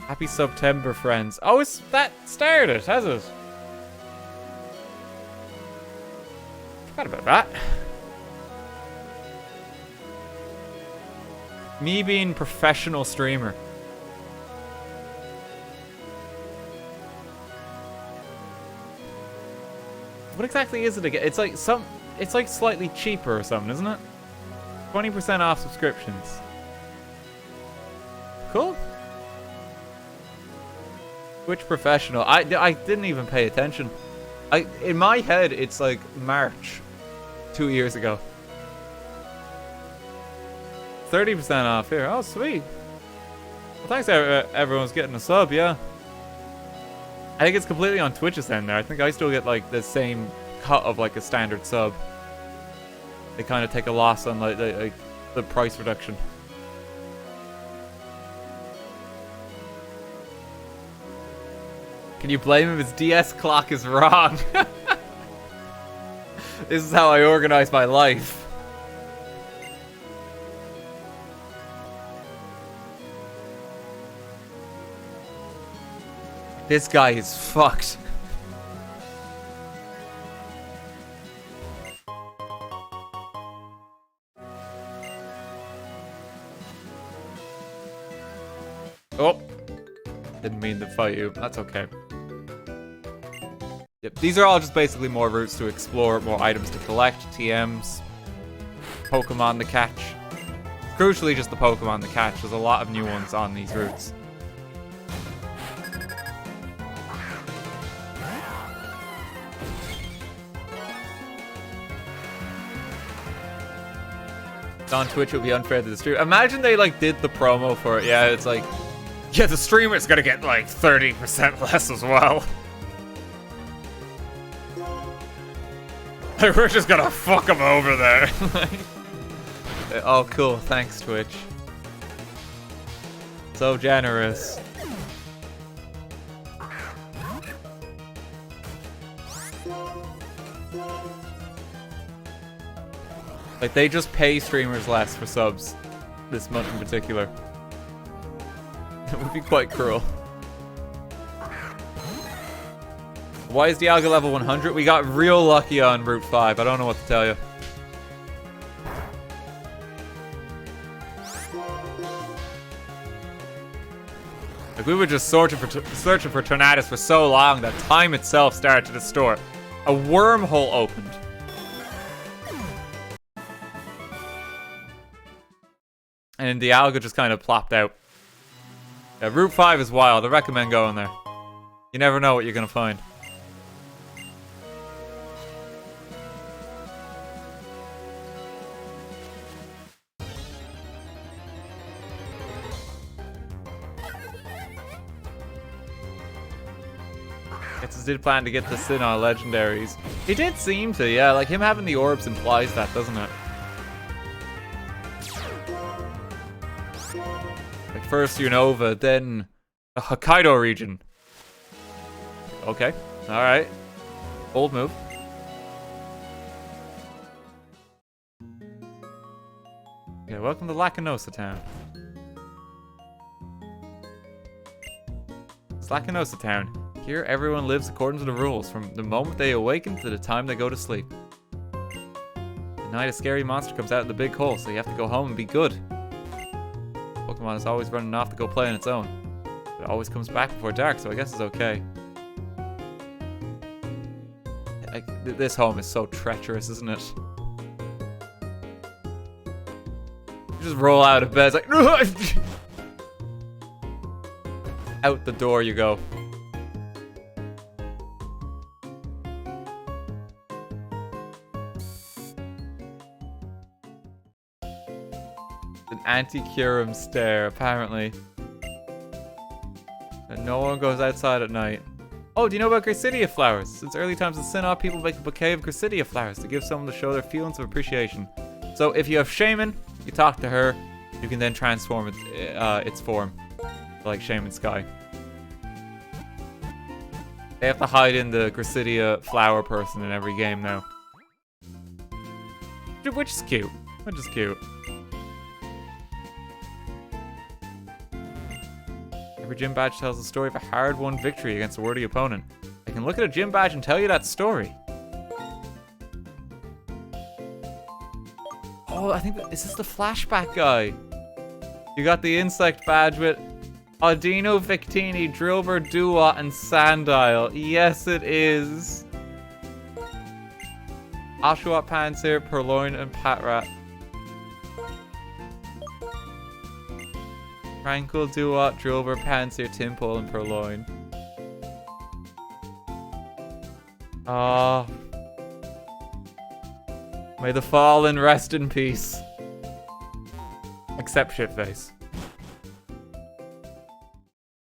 Happy September, friends. Oh, it's that started, has it? Forgot about that. Me being professional streamer. What exactly is it again? It's like slightly cheaper or something, isn't it? 20% off subscriptions. Cool. Twitch professional. I didn't even pay attention. In my head, it's like March 2 years ago. 30% off here. Oh, sweet. Well, thanks everyone's getting a sub, yeah. I think it's completely on Twitch's end there. I think I still get like the same cut of like a standard sub. They kind of take a loss on like the price reduction. Can you blame him? His DS clock is wrong. This is how I organize my life. This guy is fucked. Oh. Didn't mean to fight you. That's okay. Yep, these are all just basically more routes to explore, more items to collect, TMs, Pokemon to catch. Crucially, just the Pokemon to catch. There's a lot of new ones on these routes. On Twitch, it would be unfair to the streamer. Imagine they like did the promo for it. Yeah, it's like, yeah, the streamer's gonna get like 30% less as well. We're just gonna fuck him over there. Oh, cool. Thanks, Twitch. So generous. Like, they just pay streamers less for subs this month in particular. It would be quite cruel. Why is Dialga level 100? We got real lucky on Route 5. I don't know what to tell you. Like, we were just searching for Tornadus for so long that time itself started to distort. A wormhole opened. And Dialga just kind of plopped out. Yeah, Route 5 is wild. I recommend going there. You never know what you're going to find. Ghetsis did plan to get the Sinnoh legendaries. He did seem to, yeah. Like, him having the orbs implies that, doesn't it? Like, first Unova, then the Hokkaido region. Okay. Alright. Bold move. Okay, welcome to Lachinosa Town. It's Lachinosa Town. Here, everyone lives according to the rules, from the moment they awaken to the time they go to sleep. At night, a scary monster comes out of the big hole, so you have to go home and be good. Pokemon is always running off to go play on its own. But it always comes back before dark, so I guess it's okay. This home is so treacherous, isn't it? You just roll out of bed, it's like... Out the door you go. An anti-Kyurem stare, apparently. And no one goes outside at night. Oh, do you know about Gracidia flowers? Since early times in Sinnoh, people make a bouquet of Gracidia flowers to give someone to show their feelings of appreciation. So if you have Shaman, you talk to her, you can then transform its form. Like Shaman Sky. They have to hide in the Gracidia flower person in every game now. Which is cute. Which is cute. Every gym badge tells the story of a hard-won victory against a worthy opponent. I can look at a gym badge and tell you that story. Oh, I think is this the flashback guy? You got the insect badge with Audino, Victini, Drillbur, Duat, and Sandile. Yes, it is. Oshawott, Panzer, Purloin, and Patrat. Tranquil, Duat, Drillbur, Panzer, Timpole, and Purloin. Ah. May the fallen rest in peace. Except Shitface.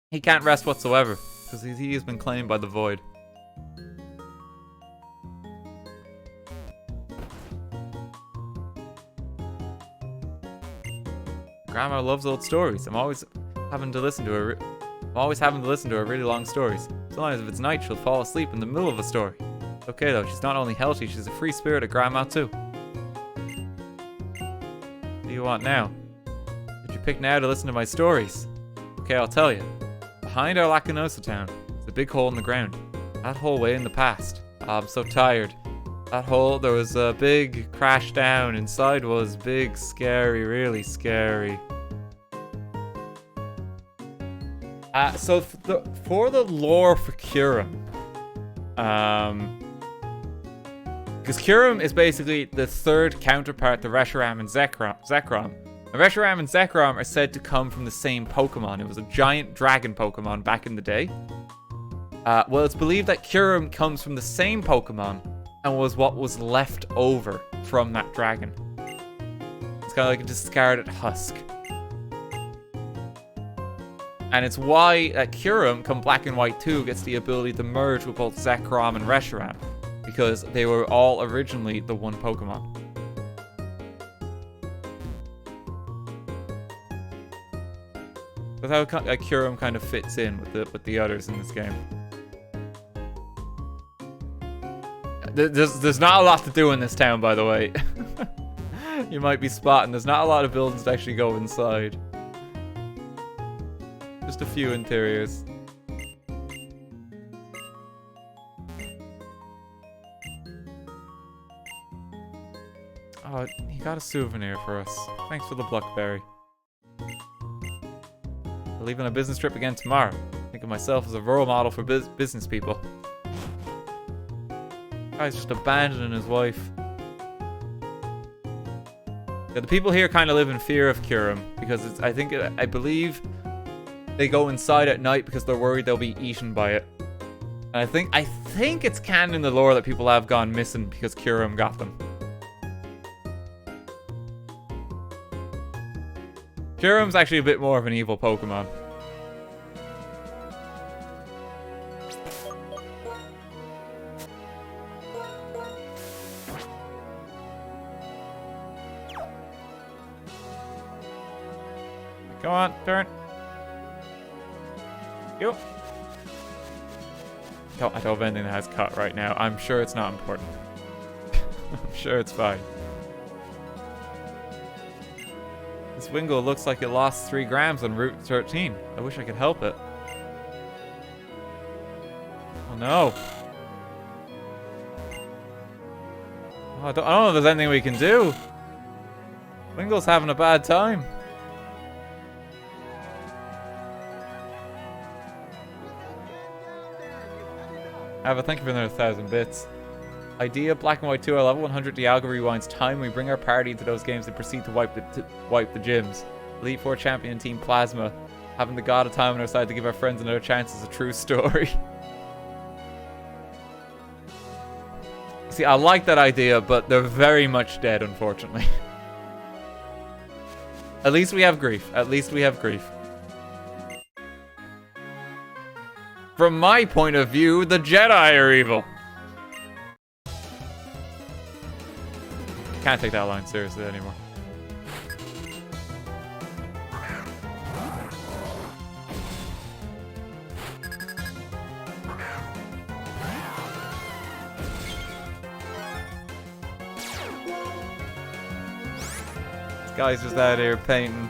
He can't rest whatsoever, because he has been claimed by the Void. Grandma loves old stories. I'm always having to listen to her really long stories. Sometimes if it's night, she'll fall asleep in the middle of a story. It's okay though, she's not only healthy, she's a free spirit of Grandma too. What do you want now? Did you pick now to listen to my stories? Okay, I'll tell you. Behind our Lachinosa Town, there's a big hole in the ground. That hole way in the past. Oh, I'm so tired. That hole, there was a big crash down. Inside was big, scary, really scary. So for the lore for Kyurem, because Kyurem is basically the third counterpart to Reshiram and Zekrom. Now, Reshiram and Zekrom are said to come from the same Pokemon. It was a giant dragon Pokemon back in the day. Well, it's believed that Kyurem comes from the same Pokemon and was what was left over from that dragon. It's kind of like a discarded husk. And it's why Kyurem, come Black and White 2, gets the ability to merge with both Zekrom and Reshiram. Because they were all originally the one Pokemon. That's how Kyurem kind of fits in with the others in this game. There's not a lot to do in this town, by the way. You might be spotting. There's not a lot of buildings to actually go inside. Just a few interiors. Oh, he got a souvenir for us. Thanks for the Bluckberry. I'm leaving a business trip again tomorrow. Think of myself as a role model for business people. Guy's just abandoning his wife. Yeah, the people here kind of live in fear of Kyurem because it's, I believe they go inside at night because they're worried they'll be eaten by it. And I think it's canon in the lore that people have gone missing because Kyurem got them. Kyurem's actually a bit more of an evil Pokemon. Come on, turn. Yo. I don't have anything that has cut right now. I'm sure it's not important. I'm sure it's fine. This Wingull looks like it lost 3 grams on Route 13. I wish I could help it. Oh no. Oh, I don't know if there's anything we can do. Wingle's having a bad time. Ava, thank you for another 1,000 bits. Idea, Black and White 2, our level 100 Dialga rewinds time. We bring our party into those games and proceed to wipe the gyms. Elite Four champion Team Plasma. Having the god of time on our side to give our friends another chance is a true story. See, I like that idea, but they're very much dead, unfortunately. At least we have grief. At least we have grief. From my point of view, the Jedi are evil. Can't take that line seriously anymore. This guy's just out here painting.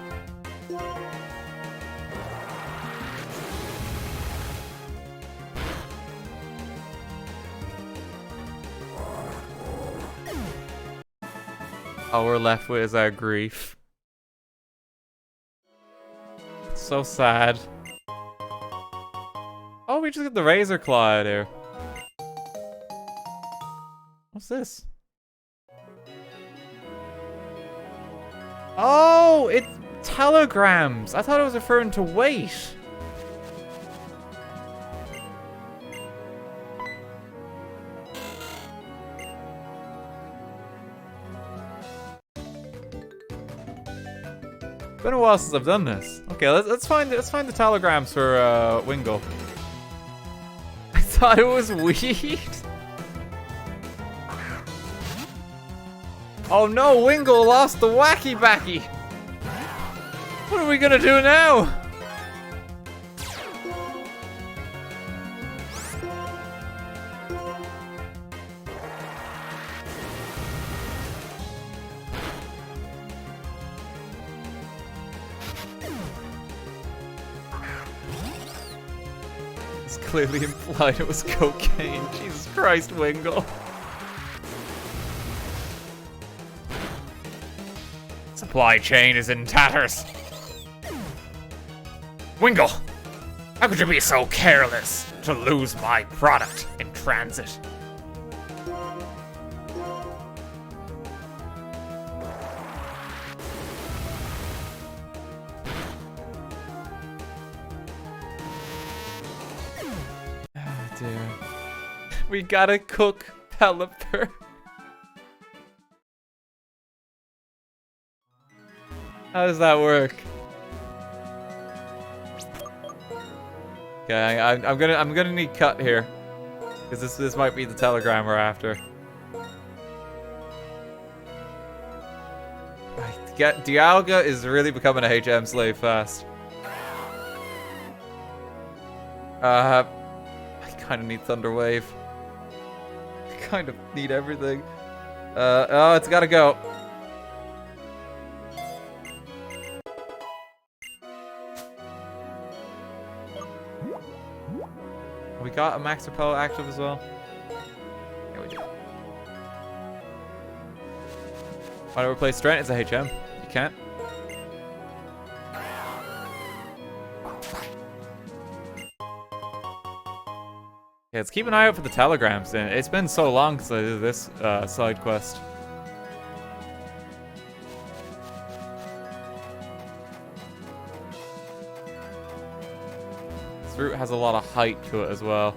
All we're left with is our grief. It's so sad. Oh, we just got the Razor Claw out here. What's this? Oh, it's telegrams. I thought it was referring to weight. It's been a while since I've done this. Okay, let's find the telegrams for Wingle. I thought it was weed. Oh no, Wingle lost the wacky backy. What are we gonna do now? It's clearly implied it was cocaine. Jesus Christ, Wingle. Supply chain is in tatters. Wingle, how could you be so careless to lose my product in transit? Oh dear. We gotta cook Pelipper. How does that work? Okay, I'm gonna need cut here, because this might be the telegram we're after. Dialga is really becoming a HM slave fast. I kind of need Thunder Wave. I kind of need everything. Oh, it's gotta go. We got a Max Repel active as well. Yeah, we do. Why don't we play Strength? It's a HM. You can't. Yeah, let's keep an eye out for the telegrams then. It's been so long since I did this side quest. This route has a lot of height to it as well.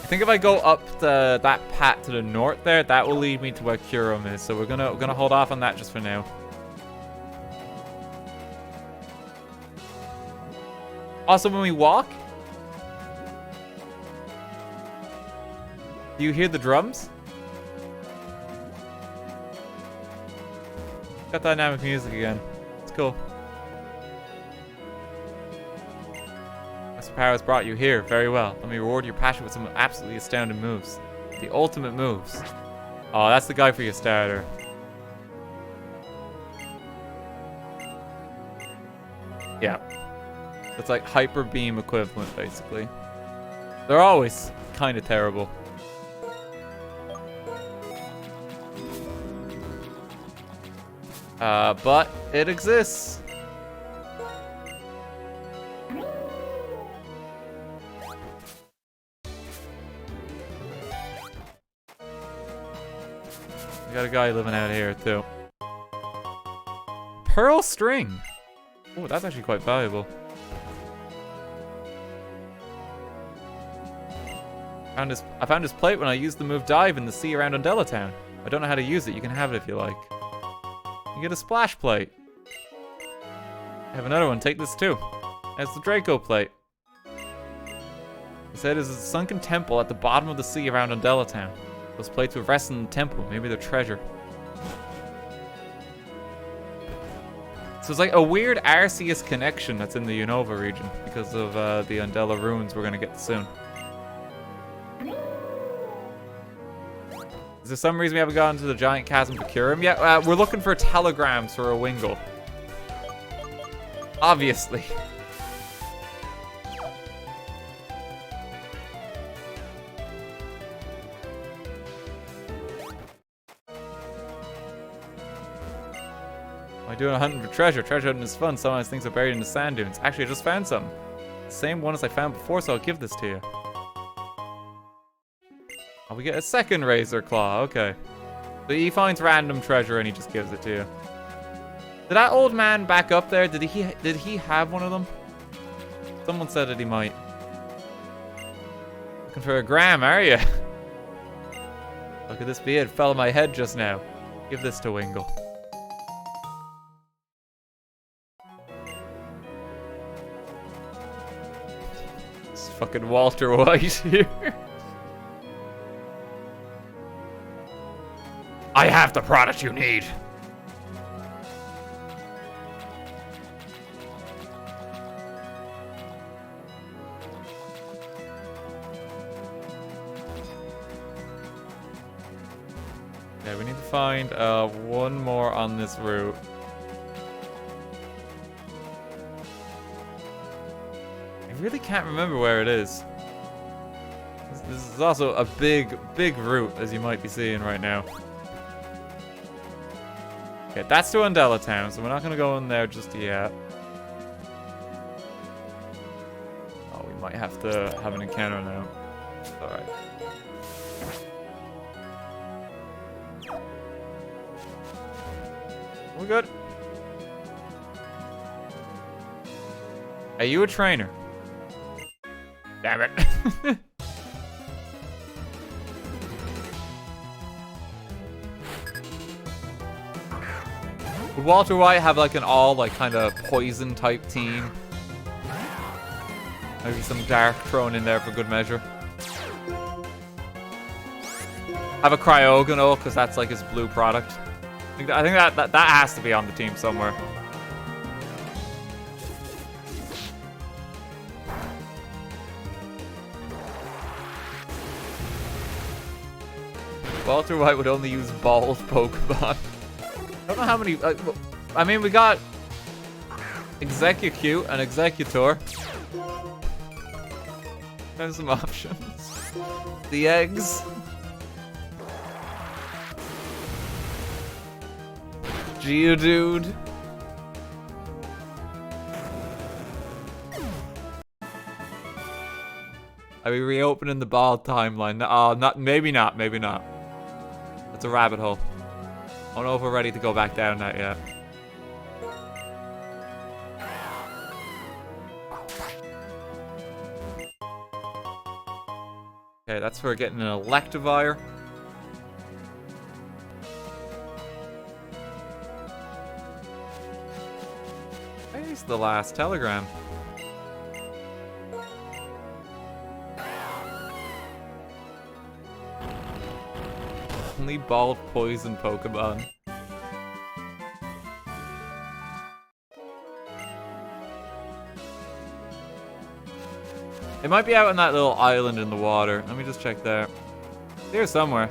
I think if I go up that path to the north there, that will lead me to where Curum is. So we're gonna hold off on that just for now. Also, when we walk, do you hear the drums? Got dynamic music again. It's cool. Master Power has brought you here. Very well. Let me reward your passion with some absolutely astounding moves. The ultimate moves. Oh, that's the guy for your starter. Yeah. It's like Hyper Beam equivalent, basically. They're always kind of terrible. But it exists. We got a guy living out here too. Pearl string. Oh, that's actually quite valuable. I found this plate when I used the move Dive in the sea around Undella Town. I don't know how to use it. You can have it if you like. You get a splash plate. I have another one. Take this too. It's the Draco plate. He said there's a sunken temple at the bottom of the sea around Undella Town. Those plates would rest in the temple. Maybe they're treasure. So it's like a weird Arceus connection that's in the Unova region because of the Undella Ruins we're gonna get soon. Is there some reason we haven't gone to the giant chasm to cure him yet? We're looking for telegrams for a Wingull. Obviously. Am I doing a hunting for treasure? Treasure hunting is fun. Sometimes things are buried in the sand dunes. Actually, I just found some. The same one as I found before, so I'll give this to you. Oh, we get a second Razor Claw. Okay. So he finds random treasure and he just gives it to you. Did that old man back up there? Did he have one of them? Someone said that he might. Looking for a gram, are you? Look at this be it. Fell on my head just now. Give this to Wingull. It's fucking Walter White here. I have the product you need. Okay, we need to find one more on this route. I really can't remember where it is. This is also a big route, as you might be seeing right now. Okay, that's to Undella Town, so we're not gonna go in there just yet. Oh, we might have to have an encounter now. Alright. We're good. Are you a trainer? Damn it. Would Walter White have like an all like kind of poison type team? Maybe some dark thrown in there for good measure. Have a Cryogonal because that's like his blue product. I think that has to be on the team somewhere. Walter White would only use bald Pokemon. I don't know how many. I mean, we got Execute and Executor. There's some options. The eggs. Geodude. Are we reopening the ball timeline? Maybe not. Maybe not. It's a rabbit hole. I don't know if we're ready to go back down that yet. Okay, that's for getting an Electivire. There's the last telegram. Only bald poison Pokemon. It might be out on that little island in the water. Let me just check there. It's here somewhere.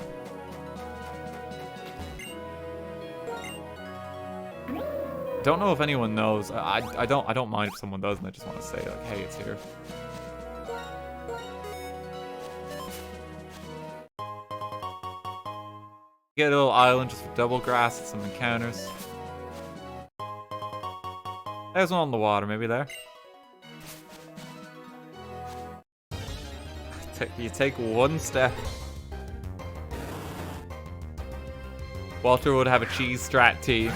don't know if anyone knows. I don't mind if someone doesn't. I just want to say like, hey, it's here. Get a little island just for double grass and some encounters. There's one on the water, maybe there. You take one step. Walter would have a cheese strat team.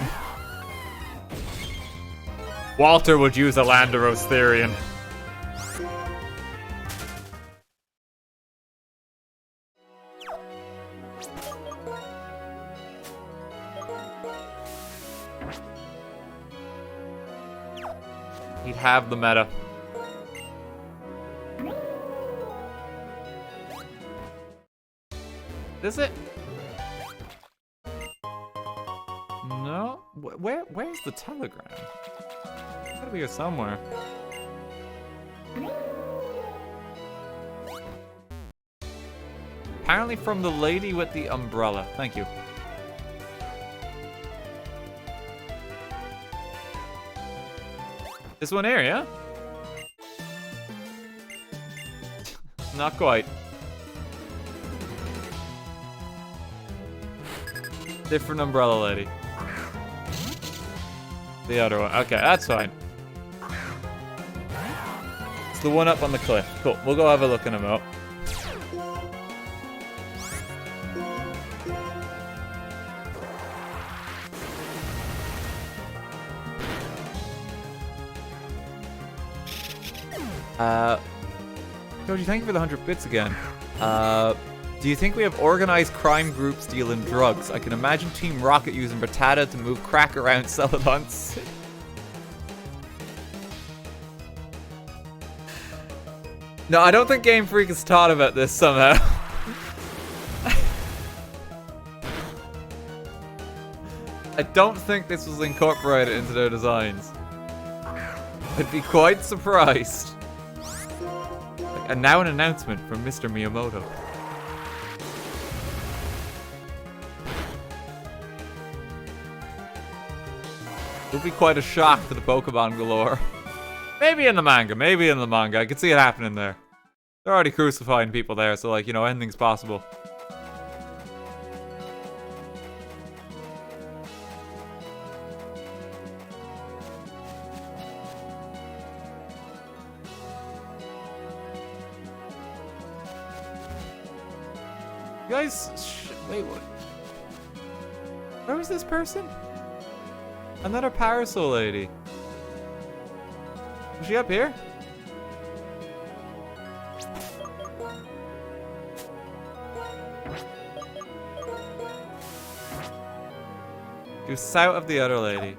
Walter would use a Landorus Therian. He'd have the meta. Is it? No? Where's the telegram? It's gotta be here somewhere. Apparently from the lady with the umbrella. Thank you. This one here, yeah? Not quite. Different umbrella lady. The other one. Okay, that's fine. It's the one up on the cliff. Cool. We'll go have a look in a minute. Koji, thank you for the 100 bits again. Do you think we have organized crime groups dealing drugs? I can imagine Team Rocket using Bertada to move crack around Celadon's. No, I don't think Game Freak has thought about this somehow. I don't think this was incorporated into their designs. I'd be quite surprised. And now an announcement from Mr. Miyamoto. It would be quite a shock to the Pokemon galore. Maybe in the manga. I could see it happening there. They're already crucifying people there, so like, you know, anything's possible. You guys, wait, what? Where was this person? Another parasol lady. Was she up here? She was south of the other lady.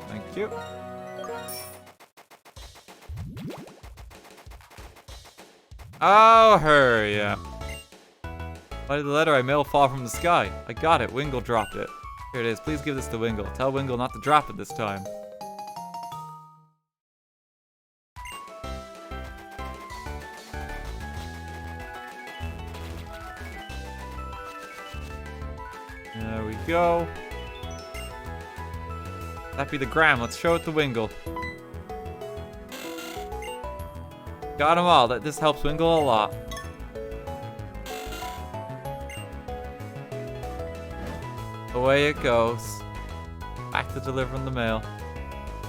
Thank you. Oh, her, yeah. Why did the letter I mailed fall from the sky? I got it. Wingle dropped it. Here it is. Please give this to Wingle. Tell Wingle not to drop it this time. There we go. That be the gram. Let's show it to Wingle. Got them all. This helps Wingle a lot. Away it goes. Back to delivering the mail.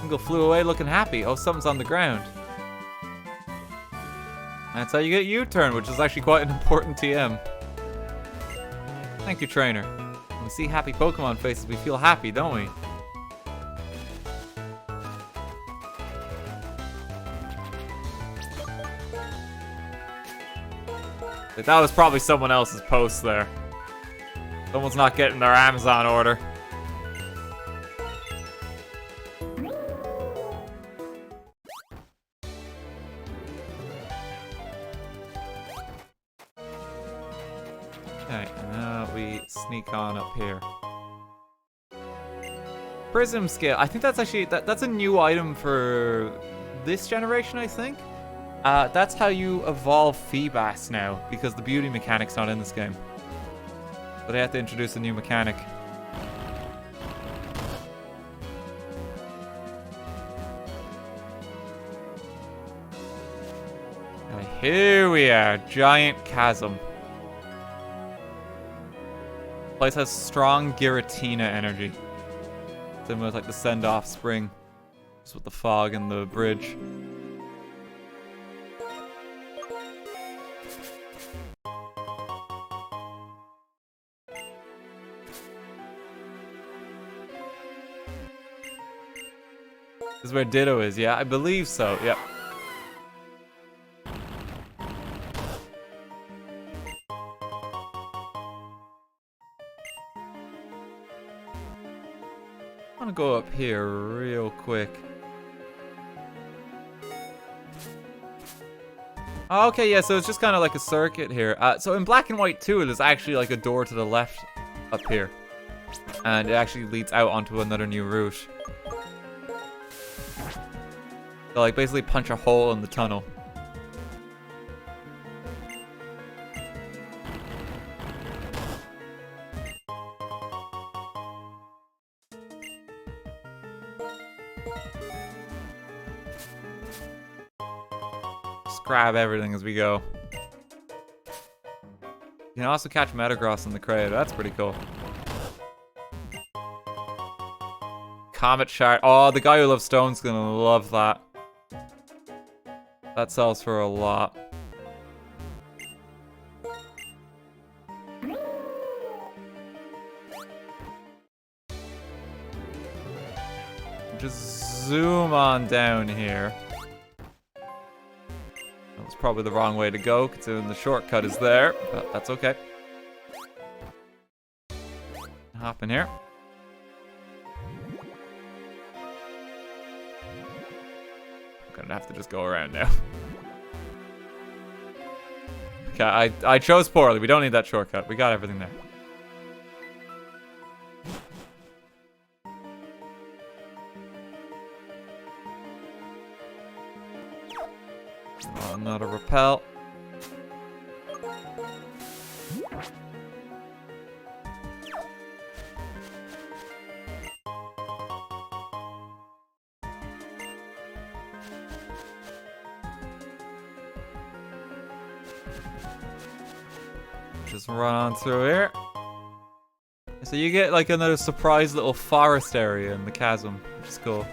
Wingle flew away looking happy. Oh, something's on the ground. That's how you get U-turn, which is actually quite an important TM. Thank you, trainer. When we see happy Pokemon faces, we feel happy, don't we? That was probably someone else's post there. Someone's not getting their Amazon order. Okay, now we sneak on up here. Prism scale. I think that's actually that's a new item for this generation, I think. That's how you evolve Feebas now, because the beauty mechanic's not in this game. But they have to introduce a new mechanic. And here we are, giant chasm. Place has strong Giratina energy. Similar to like the send-off spring. Just with the fog and the bridge. This is where Ditto is, yeah? I believe so, yep. I want to go up here real quick. Oh, okay, yeah, so it's just kind of like a circuit here. So in Black and White 2, there's actually like a door to the left up here. And it actually leads out onto another new route. So like basically punch a hole in the tunnel. Just grab everything as we go. You can also catch Metagross in the crate. That's pretty cool. Comet Shard. Oh, the guy who loves stone's gonna love that. That sells for a lot. Just zoom on down here. That was probably the wrong way to go, considering the shortcut is there, but that's okay. Hop in here. Gonna have to just go around now. Okay, I chose poorly. We don't need that shortcut. We got everything there. Oh, another repel. Just run on through here. So you get like another surprise little forest area in the chasm, which is cool.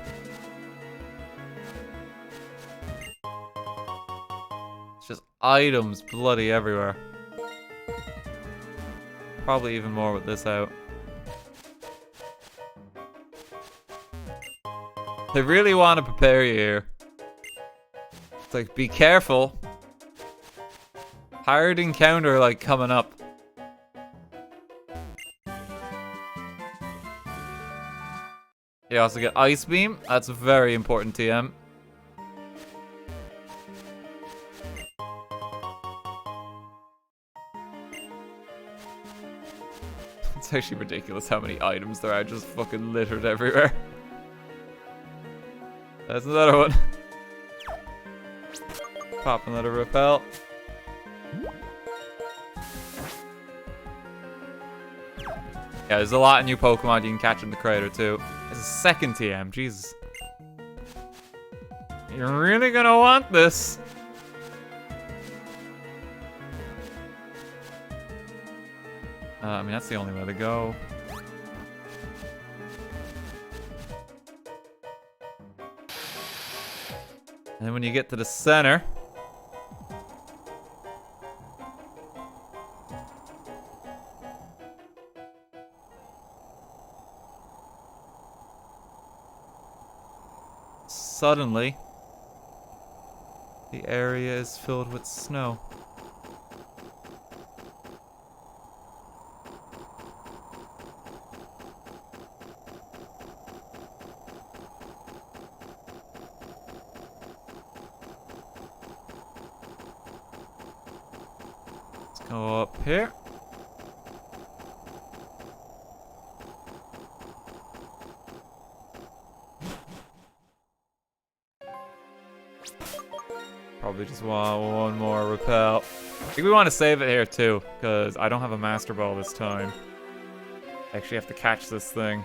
It's just items bloody everywhere. Probably even more with this out. They really want to prepare you here. It's like, be careful. Hard encounter like coming up. You also get Ice Beam. That's a very important TM. It's actually ridiculous how many items there are just fucking littered everywhere. That's another one. Pop another repel. Yeah, there's a lot of new Pokemon you can catch in the crater too. There's a second TM, Jesus. You're really gonna want this. I mean, that's the only way to go. And then when you get to the center, suddenly, the area is filled with snow. Let's go up here. Probably just want one more repel. I think we want to save it here too, because I don't have a Master Ball this time. I actually have to catch this thing.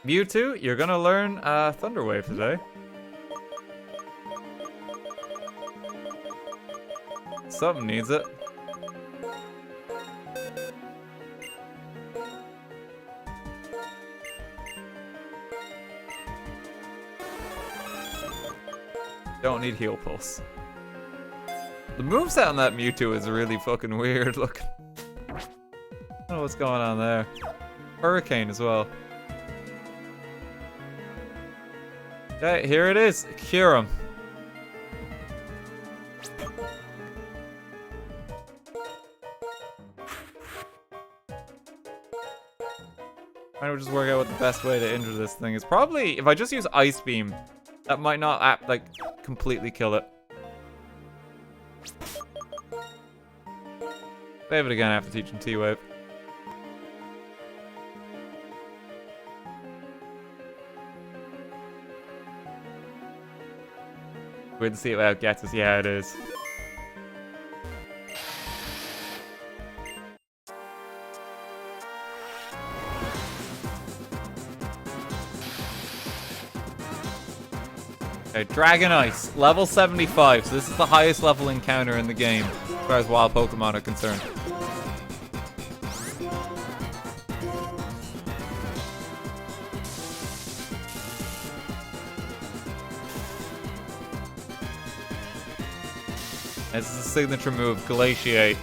Mewtwo, you're gonna learn Thunder Wave today. Something needs it. Don't need Heal Pulse. The moveset on that Mewtwo is really fucking weird looking. I don't know what's going on there. Hurricane as well. Okay, here it is. Cure him. Trying to just work out what the best way to injure this thing is. Probably, if I just use Ice Beam, that might not, like, completely kill it. Save it again after teaching T-Wave. Weird to see it out gets us. Yeah, it is. Okay, Dragon Ice, level 75. So this is the highest level encounter in the game, as far as wild Pokemon are concerned. This is a signature move, Glaciate.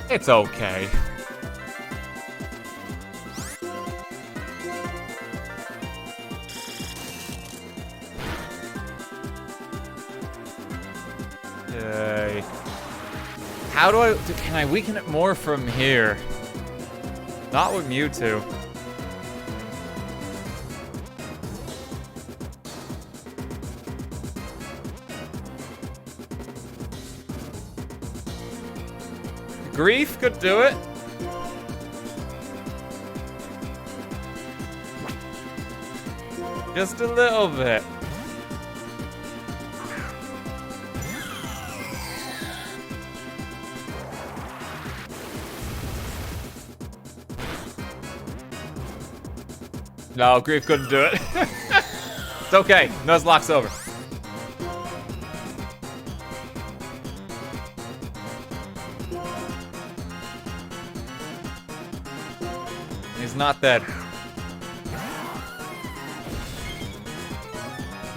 It's okay. Okay. How do can I weaken it more from here? Not with Mewtwo. Grief could do it. Just a little bit. No, Grief couldn't do it. It's okay. Nuzlocke's over. He's not dead.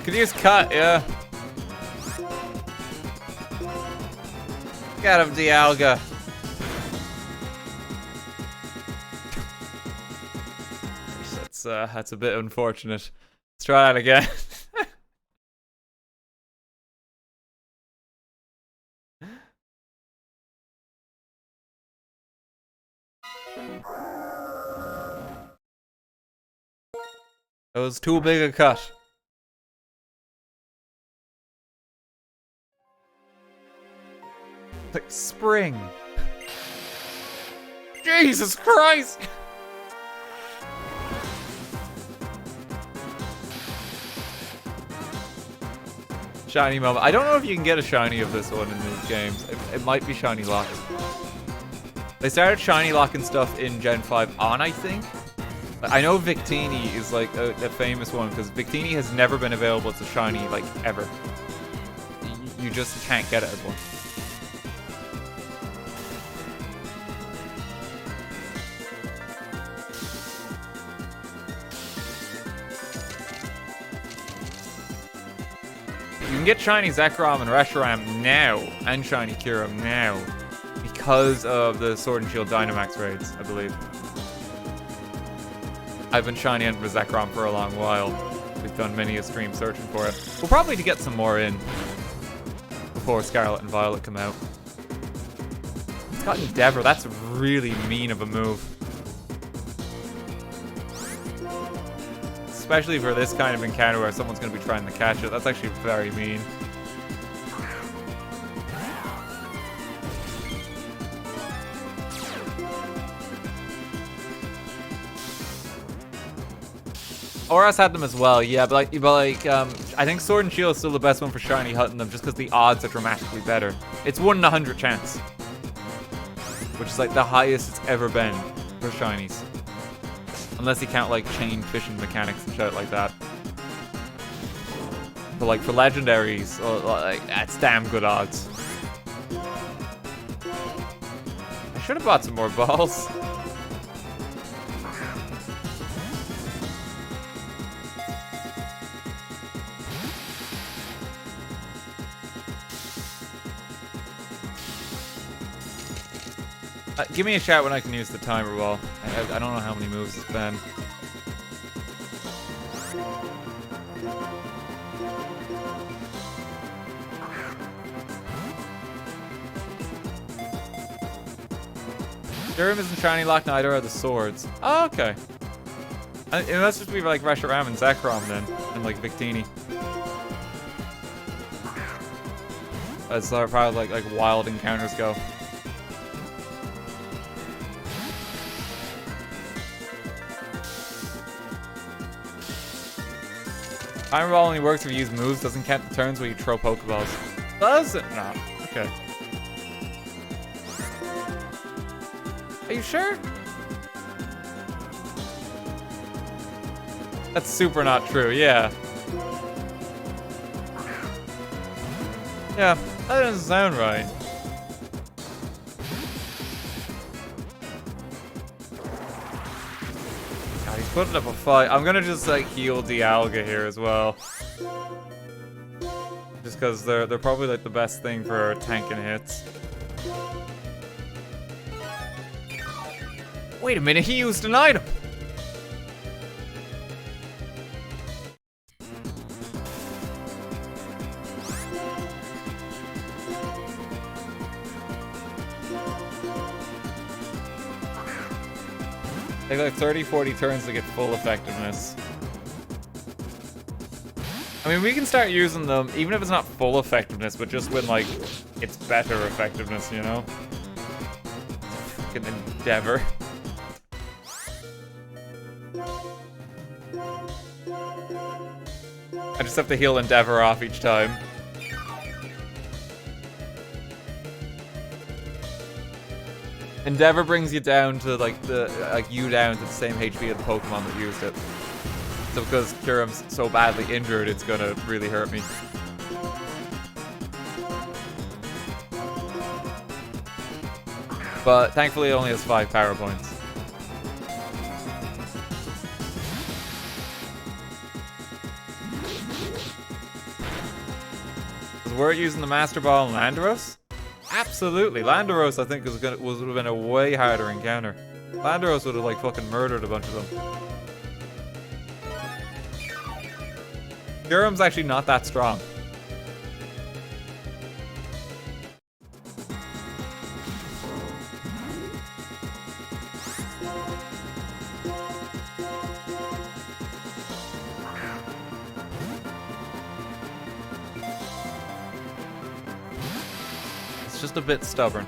Could use Cut, yeah. Got him, Dialga. That's a bit unfortunate. Let's try that again. It was too big a cut. Like spring. Jesus Christ! Shiny moment. I don't know if you can get a shiny of this one in these games. It might be shiny locked. They started shiny locking stuff in Gen 5 on, I think. I know Victini is like a famous one because Victini has never been available as a shiny, like, ever. You just can't get it as one. You can get shiny Zekrom and Reshiram now, and shiny Kyurem now, because of the Sword and Shield Dynamax raids, I believe. I've been shiny in for Zekrom for a long while. We've done many a stream searching for it. We'll probably get some more in before Scarlet and Violet come out. It's got Endeavor. That's really mean of a move. Especially for this kind of encounter where someone's going to be trying to catch it. That's actually very mean. Auras had them as well, yeah, but I think Sword and Shield is still the best one for shiny hunting them, just because the odds are dramatically better. It's 1 in 100 chance, which is like the highest it's ever been for shinies, unless you count like chain fishing mechanics and shit like that. But like for legendaries, like that's damn good odds. I should have bought some more balls. Give me a shout when I can use the timer ball. I don't know how many moves it's been. Durham isn't shiny lock, neither are the swords. Oh, okay. It must just be like Reshiram and Zekrom then, and like Victini. As far as like wild encounters go. Timer ball only works if you use moves, doesn't count the turns where you throw Pokeballs. Does it? No. Okay. Are you sure? That's super not true, yeah. Yeah, that doesn't sound right. God, he's putting up a fight. I'm gonna just like heal Dialga here as well. Just because they're probably like the best thing for tanking hits. Wait a minute, he used an item! Take like 30-40 turns to get full effectiveness. I mean, we can start using them, even if it's not full effectiveness, but just when, like, it's better effectiveness, you know? Fucking Endeavor. I just have to heal Endeavor off each time. Endeavor brings you down to you down to the same HP of the Pokemon that used it. So because Kyurem's so badly injured, it's gonna really hurt me. But thankfully it only has 5 power points. We're using the Master Ball and Landorus? Absolutely. Landorus, I think, would have been a way harder encounter. Landorus would have, like, fucking murdered a bunch of them. Kyurem's actually not that strong. Just a bit stubborn.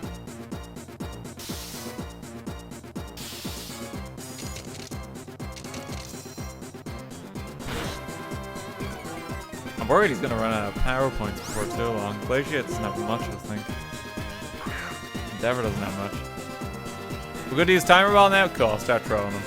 I'm worried he's gonna run out of power points before too long. Glaciate doesn't have much, I think. Endeavor doesn't have much. We're gonna use Timer Ball now? Cool, I'll start throwing them.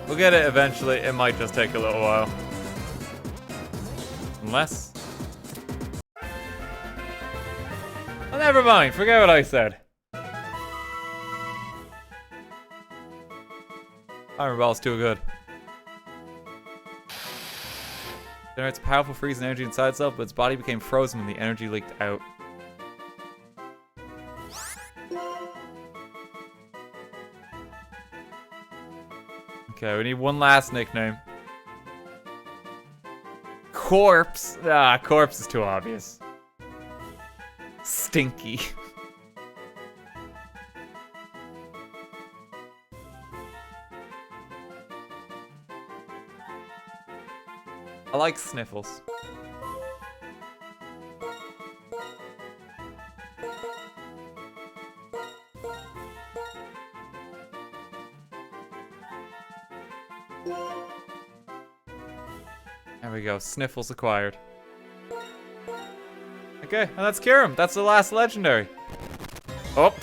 We'll get it eventually. It might just take a little while. Unless... Oh, never mind. Forget what I said. Timer Ball's too good. Generates powerful freezing energy inside itself, but its body became frozen when the energy leaked out. Okay, we need one last nickname. Corpse. Ah, Corpse is too obvious. Stinky. like Sniffles. There we go. Sniffles acquired. Okay, and let's cure him. That's the last legendary. Oh.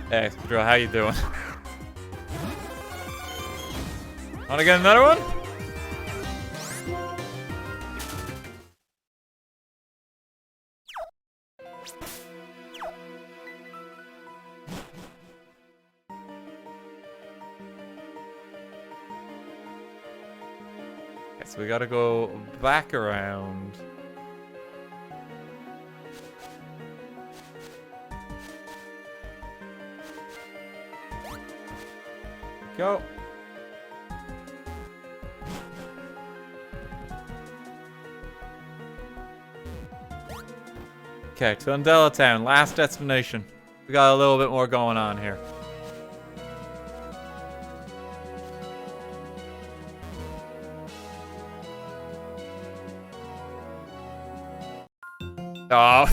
Hey, Pedro, how you doing? Wanna get another one? Okay, so we gotta go back around. Go. Okay, to Undella Town, last destination. We got a little bit more going on here. Oh.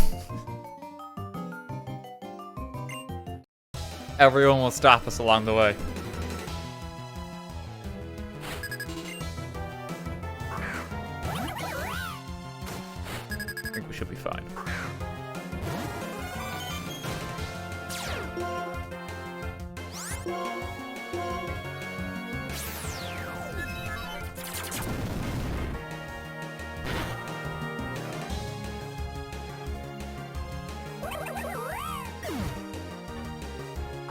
Everyone will stop us along the way. I think we should be fine.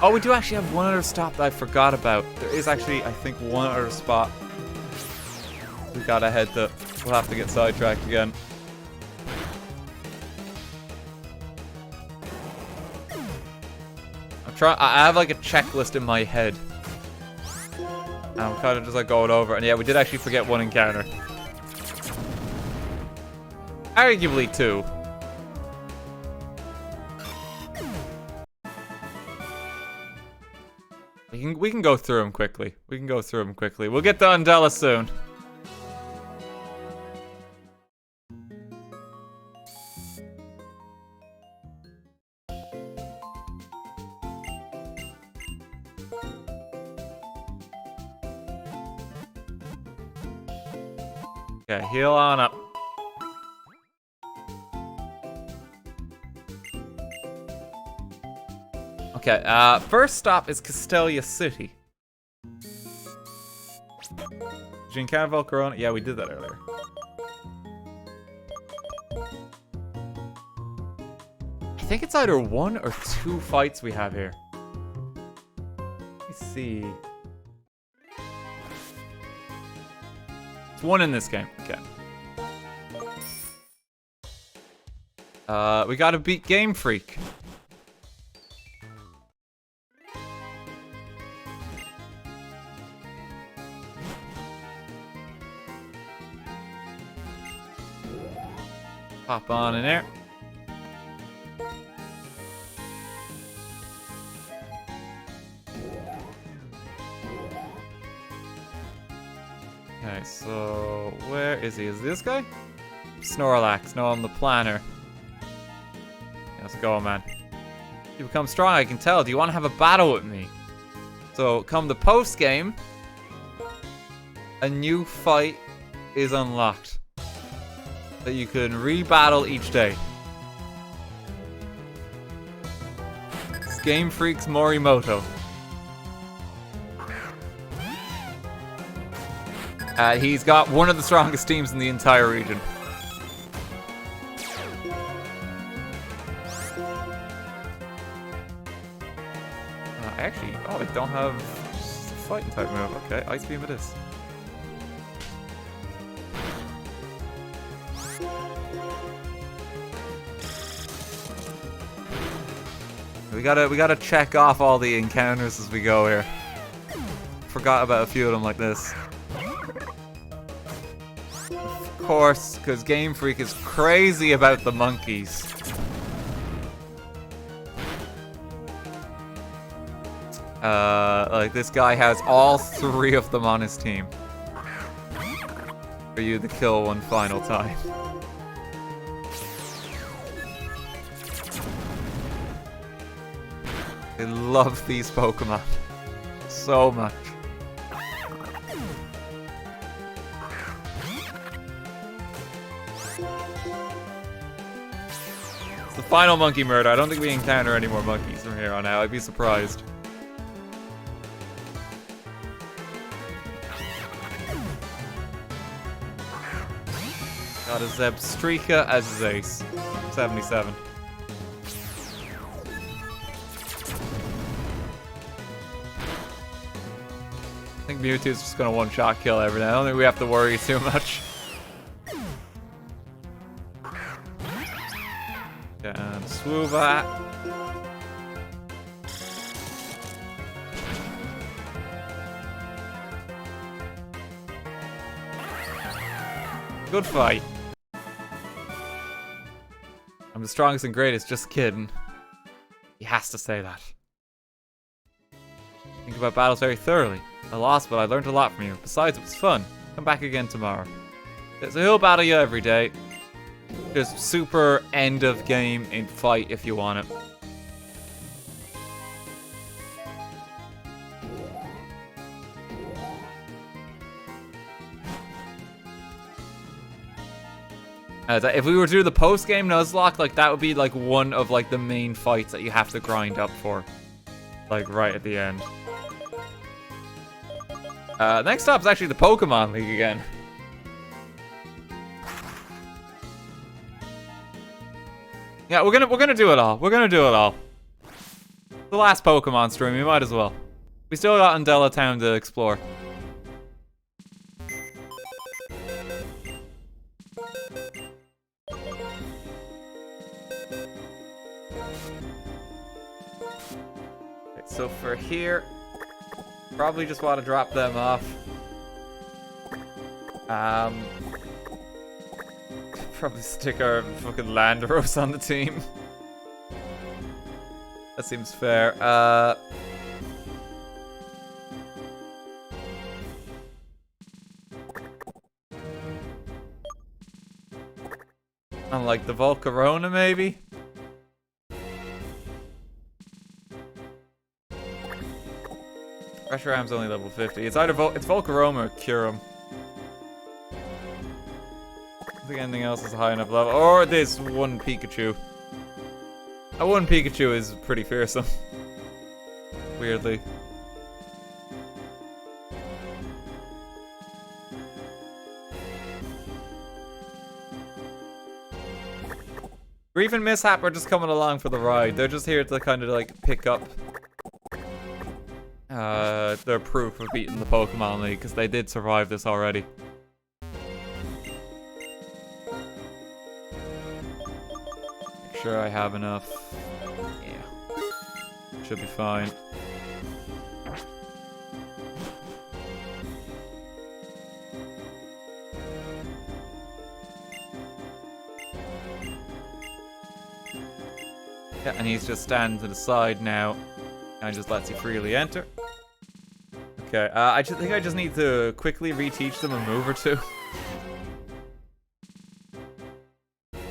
Oh, we do actually have one other stop that I forgot about. There is actually, I think, one other spot we gotta head to. We'll have to get sidetracked again. I have like a checklist in my head. And I'm kind of just like going over. And yeah, we did actually forget one encounter. Arguably two. We can go through them quickly. We can go through them quickly. We'll get to Undella soon. Okay, heal on up. Okay, first stop is Castelia City. Did you encounter Volcarona? Yeah, we did that earlier. I think it's either one or two fights we have here. Let me see. It's one in this game. Okay. We gotta beat Game Freak. Hop on in there. Okay, so where is he? Is this guy? Snorlax. No, I'm the planner. Yeah, let's go, man. You become strong, I can tell. Do you want to have a battle with me? So, come the post game, a new fight is unlocked that you can rebattle each day. It's Game Freak's Morimoto. He's got one of the strongest teams in the entire region. Actually, oh, I don't have fighting type move. Okay, Ice Beam it is. We gotta check off all the encounters as we go here. Forgot about a few of them like this. Of course, because Game Freak is crazy about the monkeys. Like, this guy has all 3 of them on his team. For you to kill one final time. I love these Pokemon so much. It's the final monkey murder. I don't think we encounter any more monkeys from here on out. I'd be surprised. Got a Zebstrika as his ace. 77. I think Mewtwo's just gonna one-shot kill everything. I don't think we have to worry too much. And Swoobat. Good fight. I'm the strongest and greatest, just kidding. He has to say that. Think about battles very thoroughly. I lost, but I learned a lot from you. Besides, it was fun. Come back again tomorrow. So he'll battle you every day. Just super end of game in fight if you want it. If we were to do the post-game Nuzlocke, like, that would be like one of like the main fights that you have to grind up for. Like right at the end. Next stop is actually the Pokemon League again. Yeah, we're gonna do it all. We're gonna do it all. The last Pokemon stream, we might as well. We still got Undella Town to explore. Okay, so for here, probably just want to drop them off. Probably stick our fucking Landorus on the team. That seems fair. Unlike the Volcarona, maybe? Pressure Ram's only level 50. It's either it's Volcarona or Kyurem. I don't think anything else is a high enough level. Or this one Pikachu. That one Pikachu is pretty fearsome. Weirdly. Grief and Mishap are just coming along for the ride. They're just here to kind of like pick up their proof of beating the Pokemon League, because they did survive this already. Make sure I have enough. Yeah. Should be fine. Yeah, and he's just standing to the side now. And just lets you freely enter. Okay, I think I just need to quickly reteach them a move or two.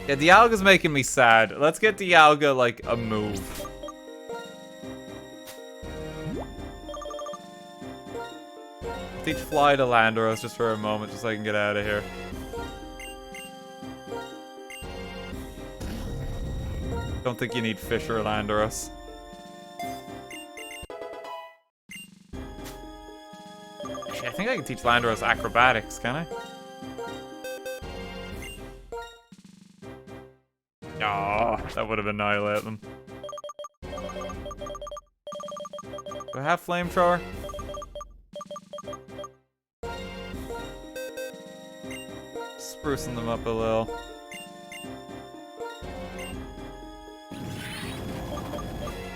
Yeah, Dialga's making me sad. Let's get Dialga, like, a move. Teach Fly to Landorus just for a moment, just so I can get out of here. Don't think you need Fish or Landorus. Actually, I think I can teach Landorus acrobatics, can I? Oh, that would have annihilated them. Do I have Flamethrower? Sprucing them up a little.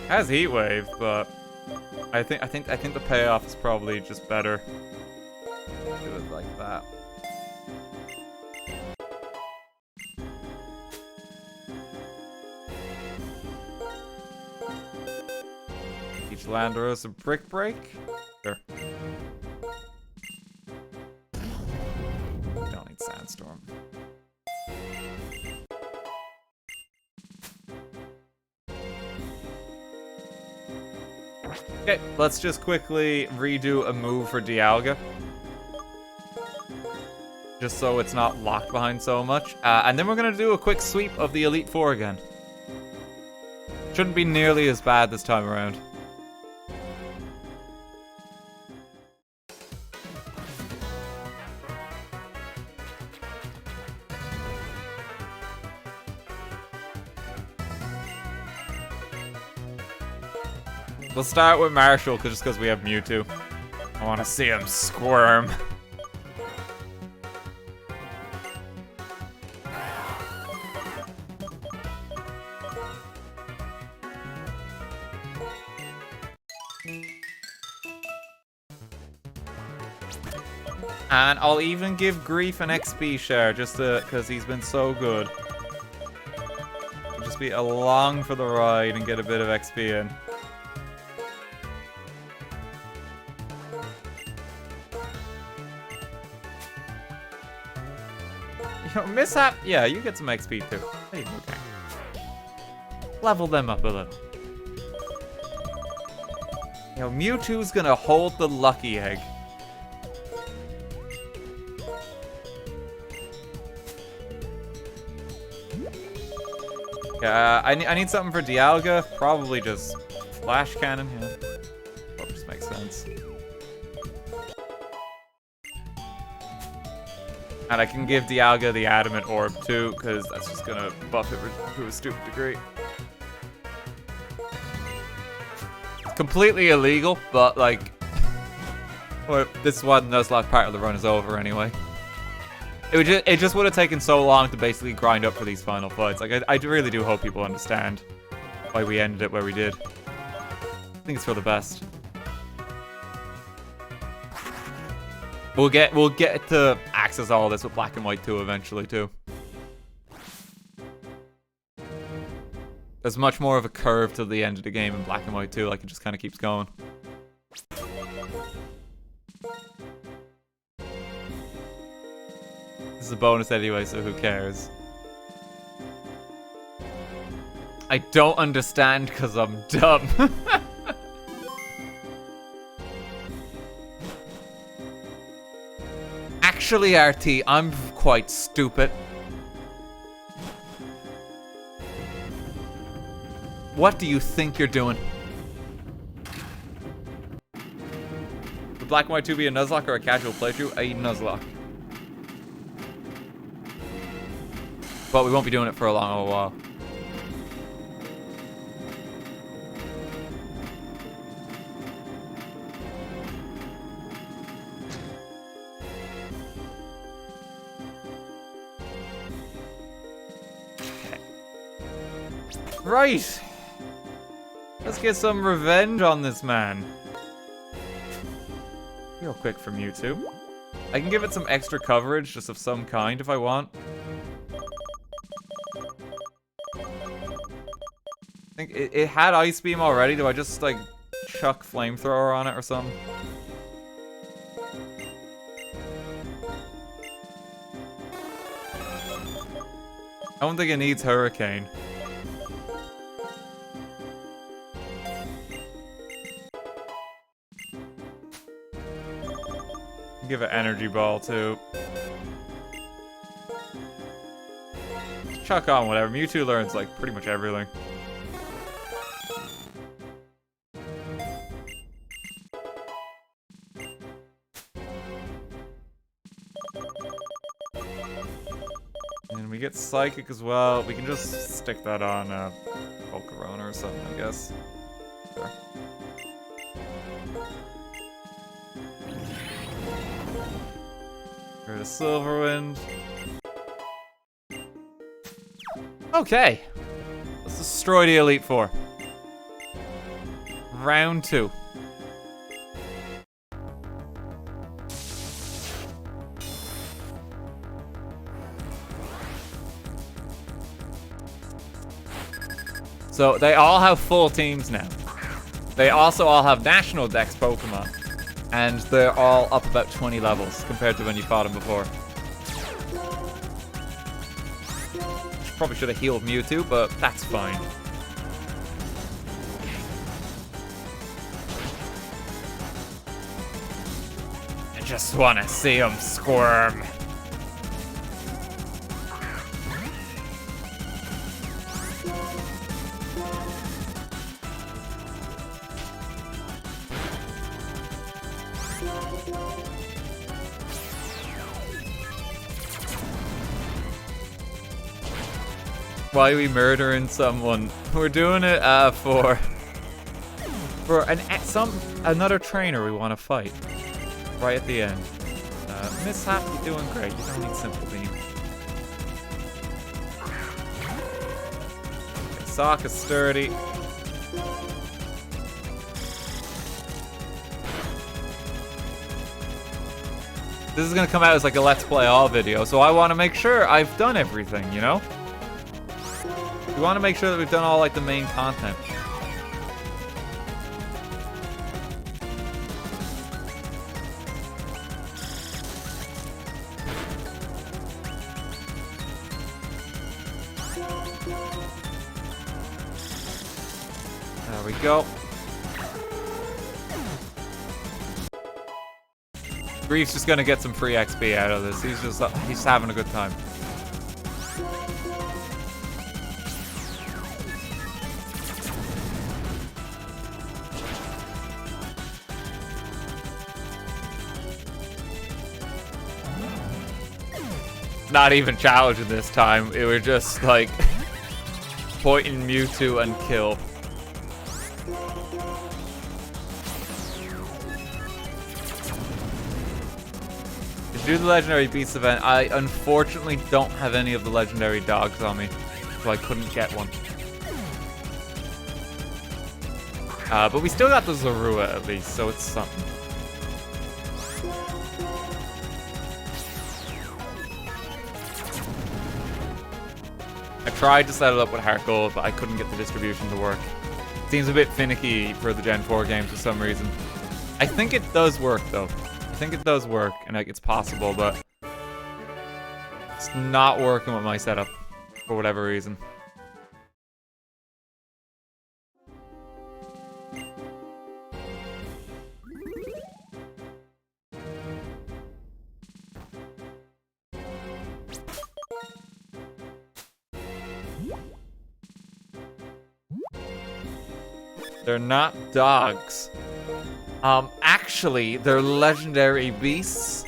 Has Heat Wave, but I think the payoff is probably just better. Do it like that. Teach Slanderosa Brick Break? Sure. Don't need Sandstorm. Okay, let's just quickly redo a move for Dialga. Just so it's not locked behind so much. And then we're going to do a quick sweep of the Elite Four again. Shouldn't be nearly as bad this time around. We'll start with Marshall just because we have Mewtwo. I want to see him squirm. And I'll even give Grief an XP share just because he's been so good. Just be along for the ride and get a bit of XP in. Yo, Mishap, yeah, you get some XP too. Hey, okay. Level them up a little. Yo, Mewtwo's gonna hold the Lucky Egg. Yeah, I need something for Dialga. Probably just Flash Cannon, yeah. That just makes sense. And I can give Dialga the Adamant Orb too, because that's just gonna buff it to a stupid degree. It's completely illegal, but like, well, this is why the Nuzlocke part of the run is over anyway. It just would have taken so long to basically grind up for these final fights. Like, I really do hope people understand why we ended it where we did. I think it's for the best. We'll get to access all this with Black and White 2 eventually too. There's much more of a curve to the end of the game in Black and White 2, like it just kind of keeps going. This is a bonus anyway, so who cares? I don't understand because I'm dumb. Actually, RT, I'm quite stupid. What do you think you're doing? Would Black and White 2 be a Nuzlocke or a casual playthrough? A Nuzlocke. But we won't be doing it for a long old while. Right. Let's get some revenge on this man. Real quick from Mewtwo. I can give it some extra coverage, just of some kind, if I want. I think it had Ice Beam already. Do I just, like, chuck Flamethrower on it or something? I don't think it needs Hurricane. Give it Energy Ball too. Chuck on whatever. Mewtwo learns like pretty much everything. And we get Psychic as well. We can just stick that on Volcarona or something, I guess. Sure. Rid of Silverwind. Okay. Let's destroy the Elite Four. Round 2. So they all have full teams now. They also all have national dex Pokemon. And they're all up about 20 levels compared to when you fought them before. Probably should have healed Mewtwo, but that's fine. I just want to see him squirm. Why are we murdering someone? We're doing it for another trainer we want to fight right at the end. Mishap, you're doing great. You don't need Simple Beam. Sokka's sturdy. This is gonna come out as like a Let's Play All video, so I want to make sure I've done everything, you know? We want to make sure that we've done all like the main content. There we go. Grief's just gonna get some free XP out of this. He's having a good time. Not even challenging this time. It was just like pointing Mewtwo and kill. To do the Legendary Beasts event, I unfortunately don't have any of the Legendary Dogs on me, so I couldn't get one. But we still got the Zorua at least, so it's something. I tried to set it up with Heart Gold, but I couldn't get the distribution to work. It seems a bit finicky for the Gen 4 games for some reason. I think it does work, though. I think it does work, and like, it's possible, but it's not working with my setup for whatever reason. They're not dogs. Actually, they're legendary beasts.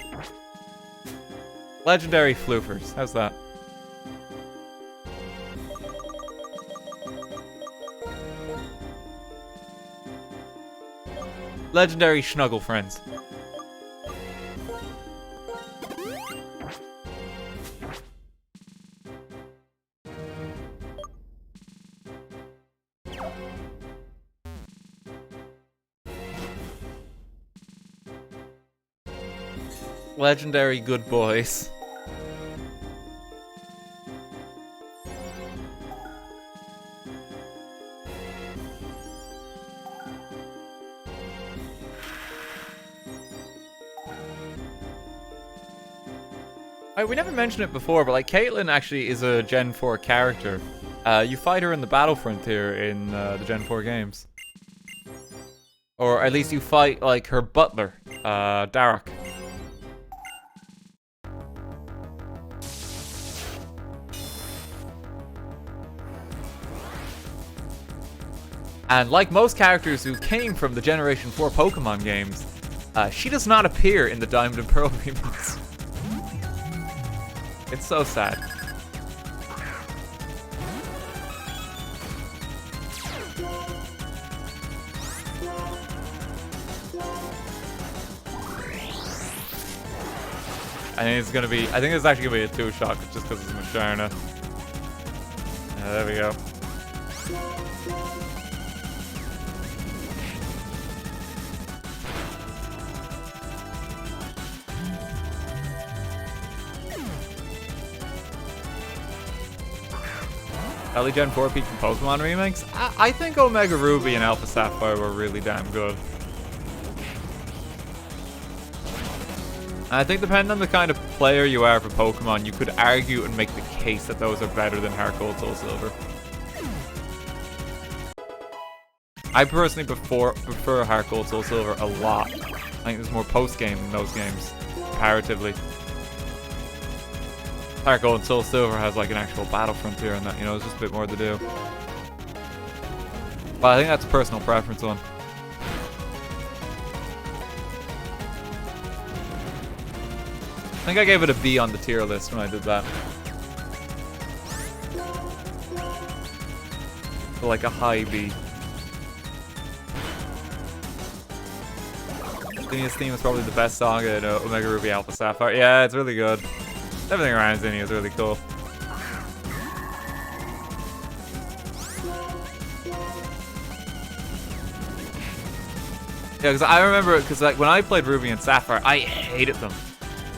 Legendary floofers. How's that? Legendary snuggle friends. Legendary good boys. We never mentioned it before, but like Caitlyn actually is a Gen 4 character. You fight her in the Battle Frontier in the Gen 4 games. Or at least you fight like her butler, Darok. And like most characters who came from the Generation 4 Pokemon games, she does not appear in the Diamond and Pearl remakes. It's so sad. I think it's actually gonna be a 2-shot just because it's Musharna. There we go. Early Gen 4 peak from Pokemon remakes? I think Omega Ruby and Alpha Sapphire were really damn good. I think depending on the kind of player you are for Pokemon, you could argue and make the case that those are better than Heart Gold, Soul Silver. I personally prefer Heart Gold, Soul Silver a lot. I think there's more post-game in those games, comparatively. Heart Gold and Soul Silver has like an actual battle frontier and that, you know, there's just a bit more to do. But I think that's a personal preference one. I think I gave it a B on the tier list when I did that. So like a high B. Zinnia's theme is probably the best song in Omega Ruby Alpha Sapphire. Yeah, it's really good. Everything around Zinnia is really cool. Yeah, because I remember, because like when I played Ruby and Sapphire, I hated them.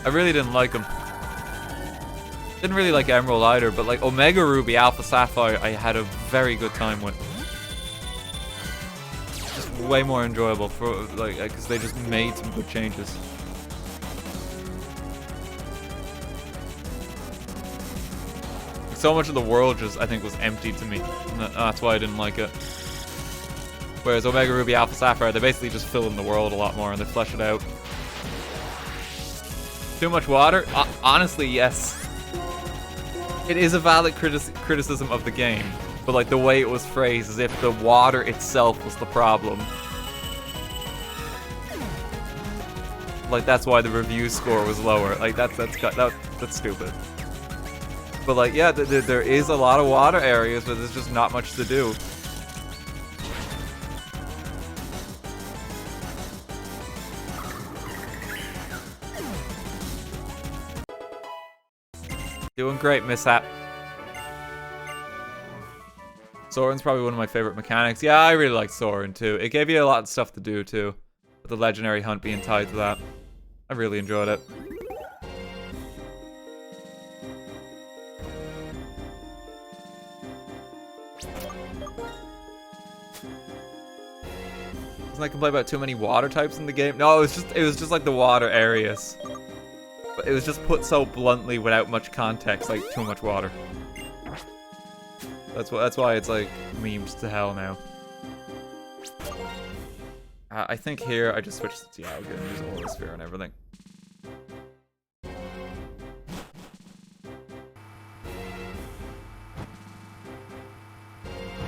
I really didn't like them. Didn't really like Emerald either, but like Omega Ruby Alpha Sapphire, I had a very good time with. Just way more enjoyable for like because they just made some good changes. So much of the world just, I think, was empty to me. And that's why I didn't like it. Whereas Omega Ruby Alpha Sapphire, they basically just fill in the world a lot more and they flesh it out. Too much water? Honestly, yes. It is a valid criticism of the game. But like the way it was phrased, as if the water itself was the problem. Like that's why the review score was lower. Like that's stupid. But like, yeah, there is a lot of water areas, but there's just not much to do. Doing great, Mishap. Soaring's probably one of my favorite mechanics. Yeah, I really like Soaring too. It gave you a lot of stuff to do too. With the legendary hunt being tied to that. I really enjoyed it. Wasn't I complain about too many water types in the game? No, it was just like the water areas. But it was just put so bluntly without much context, like too much water. That's why it's like memed to hell now. I think here I just switched to Dialga and use Aura Sphere and everything.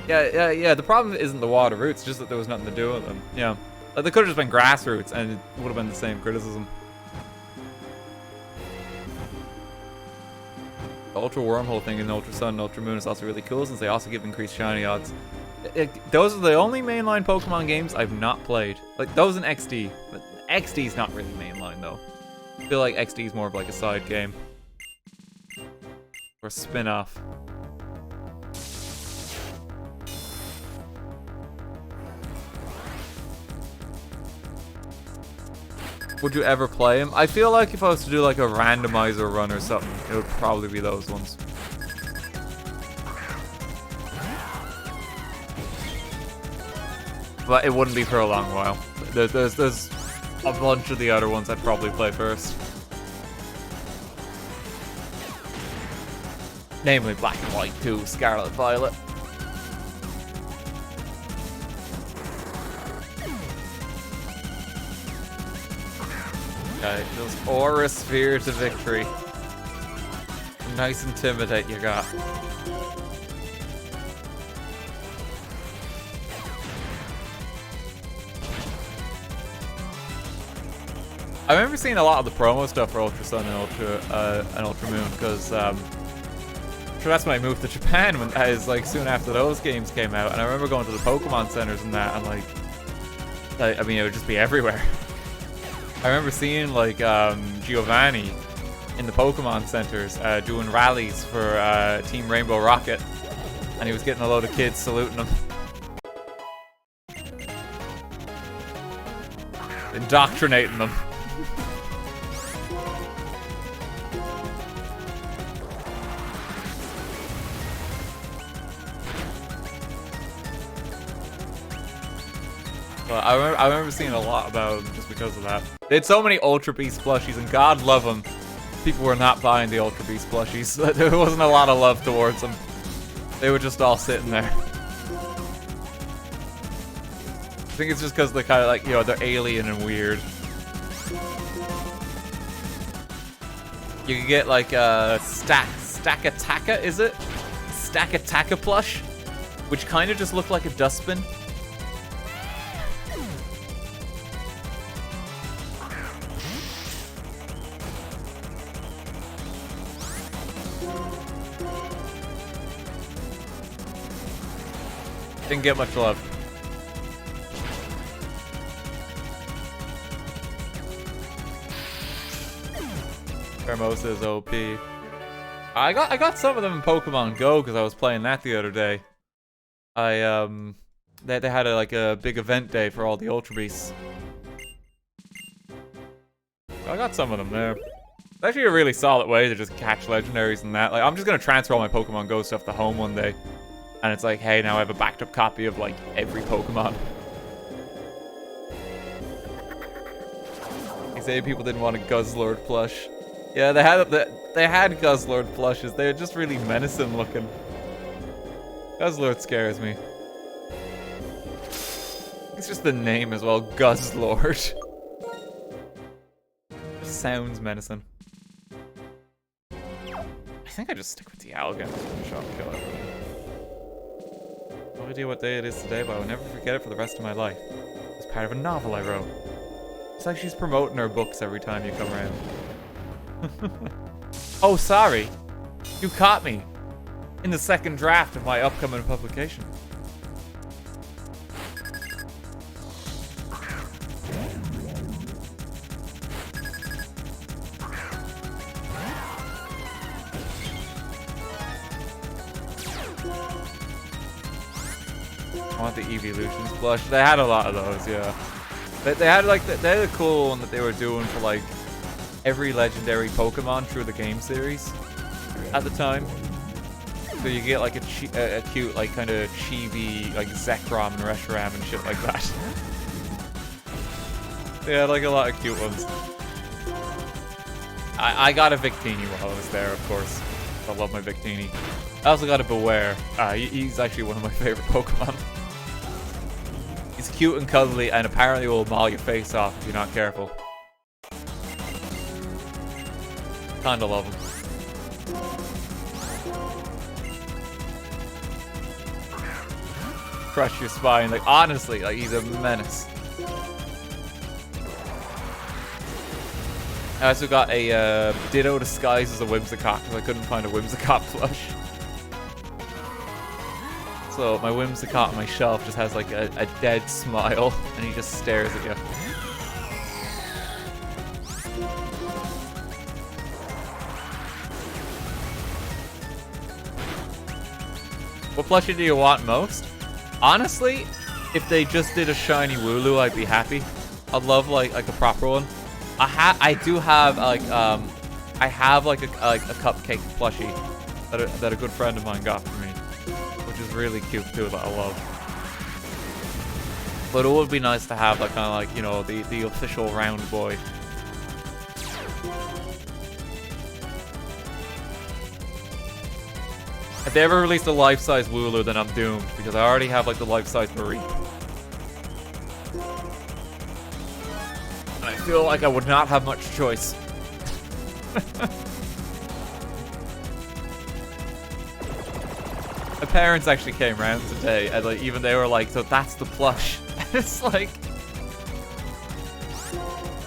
Yeah, the problem isn't the water roots, just that there was nothing to do with them. Yeah. Like, they could have just been grass roots and it would have been the same criticism. The Ultra Wormhole thing in Ultra Sun and Ultra Moon is also really cool since they also give increased shiny odds. Those are the only mainline Pokemon games I've not played. Like, those and XD. But XD's not really mainline, though. I feel like XD's more of like a side game. Or a spin-off. Would you ever play him? I feel like if I was to do like a randomizer run or something, it would probably be those ones. But it wouldn't be for a long while. There's a bunch of the other ones I'd probably play first. Namely Black and White 2, Scarlet Violet. Okay, those Aura Sphere to victory. Nice Intimidate you got. I remember seeing a lot of the promo stuff for Ultra Sun and Ultra Moon because that's when I moved to Japan, when that is like soon after those games came out, and I remember going to the Pokemon centers and that, and like, I mean, it would just be everywhere. I remember seeing like Giovanni in the Pokemon centers doing rallies for Team Rainbow Rocket, and he was getting a load of kids saluting him. Indoctrinating them. But I remember seeing a lot about them just because of that. They had so many Ultra Beast plushies, and God love them, people were not buying the Ultra Beast plushies. There wasn't a lot of love towards them. They were just all sitting there. I think it's just because they're kind of like, you know, they're alien and weird. You can get like a Stack-a-Taka, is it? Stack-a-Taka plush, which kind of just looked like a dustbin. Didn't get much love. Hermosa is OP. I got some of them in Pokemon Go because I was playing that the other day. They had like a big event day for all the Ultra Beasts. I got some of them there. It's actually a really solid way to just catch legendaries and that. Like, I'm just gonna transfer all my Pokemon Go stuff to home one day. And it's like, hey, now I have a backed up copy of like every Pokemon. They say people didn't want a Guzzlord plush. Yeah, they had Guzzlord plushes. They're just really menacing looking. Guzzlord scares me. It's just the name as well, Guzzlord. Sounds menacing. I think I just stick with the Algan shot and kill everyone. No idea what day it is today, but I will never forget it for the rest of my life. It's part of a novel I wrote. It's like she's promoting her books every time you come around. Oh, sorry. You caught me in the second draft of my upcoming publication. I want the Evolutions plush. They had a lot of those, yeah. They had like they had a cool one that they were doing for like every legendary Pokemon through the game series at the time. So you get like a cute like kind of chibi like Zekrom and Reshiram and shit like that. They had like a lot of cute ones. I got a Victini while I was there, of course. I love my Victini. I also got a Beware. He's actually one of my favorite Pokemon. He's cute and cuddly and apparently will maul your face off if you're not careful. Kinda love him. Crush your spine. Like, honestly, like, he's a menace. I also got a Ditto disguised as a Whimsicott because I couldn't find a Whimsicott plush. So my Whimsicott on my shelf just has like a dead smile and he just stares at you. What plushie do you want most? Honestly, if they just did a shiny Wooloo, I'd be happy. I'd love like a proper one. I do have like I have like a cupcake plushie that a good friend of mine got for me, which is really cute too, that I love. But it would be nice to have like kind of like, you know, the official round boy. If they ever released a life-size Wooloo, then I'm doomed, because I already have like the life-size Marie. And I feel like I would not have much choice. My parents actually came around today, and like even they were like, so that's the plush. It's like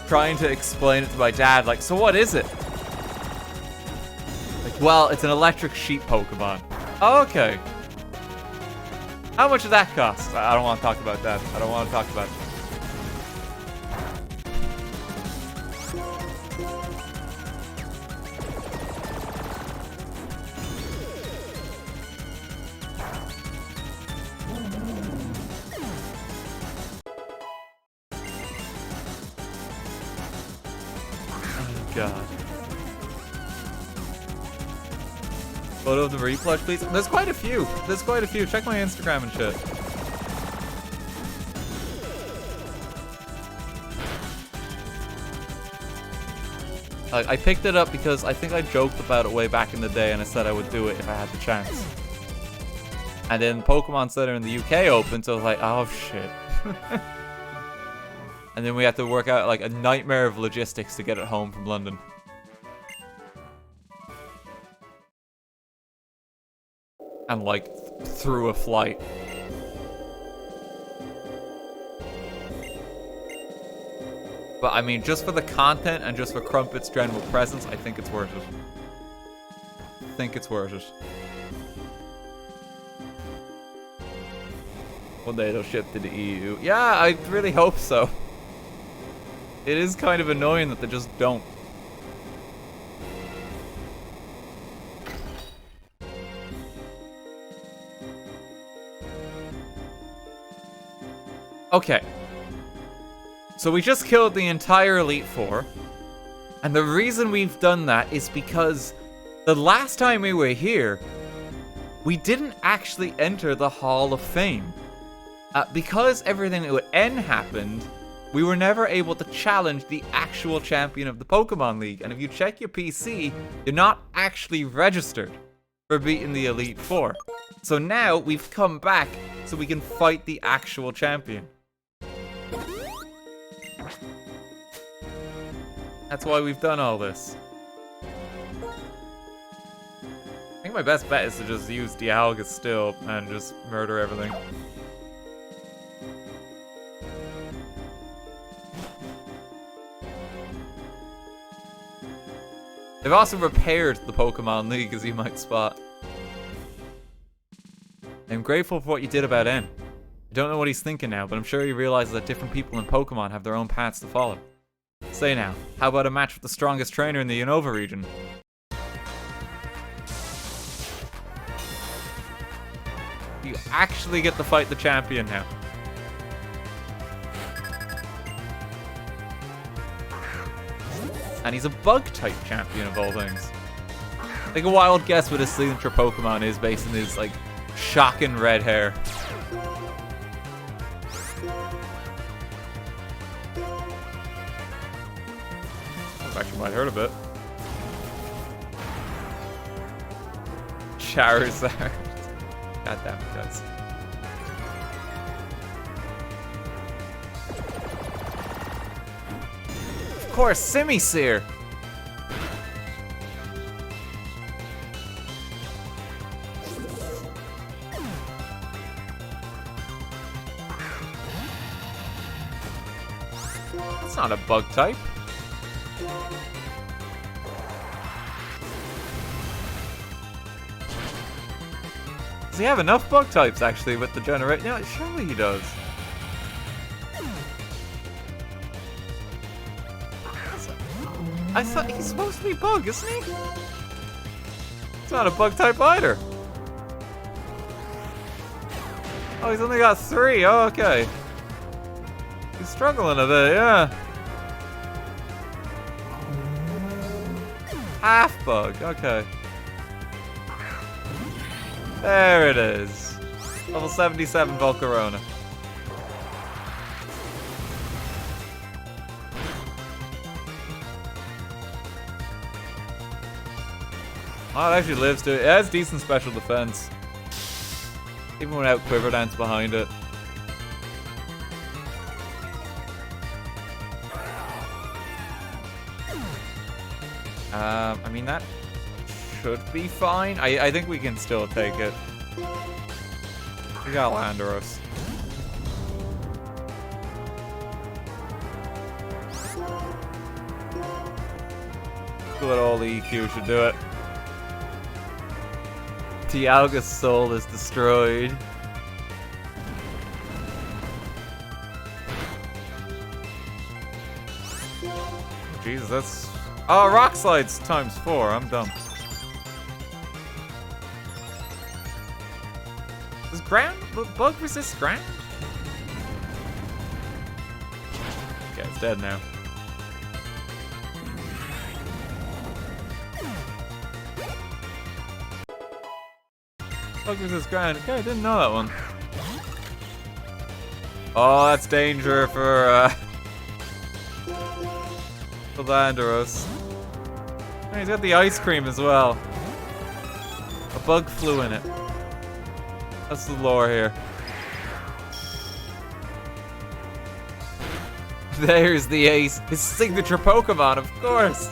trying to explain it to my dad, like, so what is it? Like, well, it's an electric sheep Pokemon. Oh, okay. How much did that cost? I don't want to talk about that. I don't want to talk about it. Oh, God. Photo of the replush, please. There's quite a few. There's quite a few. Check my Instagram and shit. Like, I picked it up because I think I joked about it way back in the day, and I said I would do it if I had the chance. And then Pokemon Center in the UK opened, so I was like, oh shit. And then we had to work out like a nightmare of logistics to get it home from London. And like, through a flight. But I mean, just for the content and just for Crumpet's general presence, I think it's worth it. I think it's worth it. One day it'll ship to the EU. Yeah, I really hope so. It is kind of annoying that they just don't. Okay. So we just killed the entire Elite Four. And the reason we've done that is because the last time we were here, we didn't actually enter the Hall of Fame. Because everything with N happened, we were never able to challenge the actual champion of the Pokemon League. And if you check your PC, you're not actually registered for beating the Elite Four. So now we've come back so we can fight the actual champion. That's why we've done all this. I think my best bet is to just use Dialga still and just murder everything. They've also repaired the Pokemon League, as you might spot. I'm grateful for what you did about N. I don't know what he's thinking now, but I'm sure he realizes that different people in Pokemon have their own paths to follow. Say now, how about a match with the strongest trainer in the Unova region? You actually get to fight the champion now. And he's a bug-type champion of all things. Like a wild guess what his signature Pokemon is based on his, like, shocking red hair. Actually might hurt a bit. Charizard. God damn it, guys. Of course, Simisear. That's not a bug type. Does he have enough bug types actually with the generate? No, surely he does. I thought he's supposed to be bug, isn't he? It's not a bug type either. Oh, he's only got 3. Oh, okay. He's struggling a bit, yeah. Half bug, okay. There it is. Level 77 Volcarona. Oh, it actually lives to it. It has decent special defense. Even without Quiver Dance behind it. I mean, that should be fine. I think we can still take it. We got Landorus. Good old EQ should do it. Dialga's soul is destroyed. Jesus, that's... Oh, Rock Slide's times 4. I'm dumb. Does ground... Bug resist ground? Okay, it's dead now. Bug resist ground. Okay, I didn't know that one. Oh, that's danger for Landorus. Oh, he's got the ice cream as well. A bug flew in it. That's the lore here. There's the ace. His signature Pokemon, of course.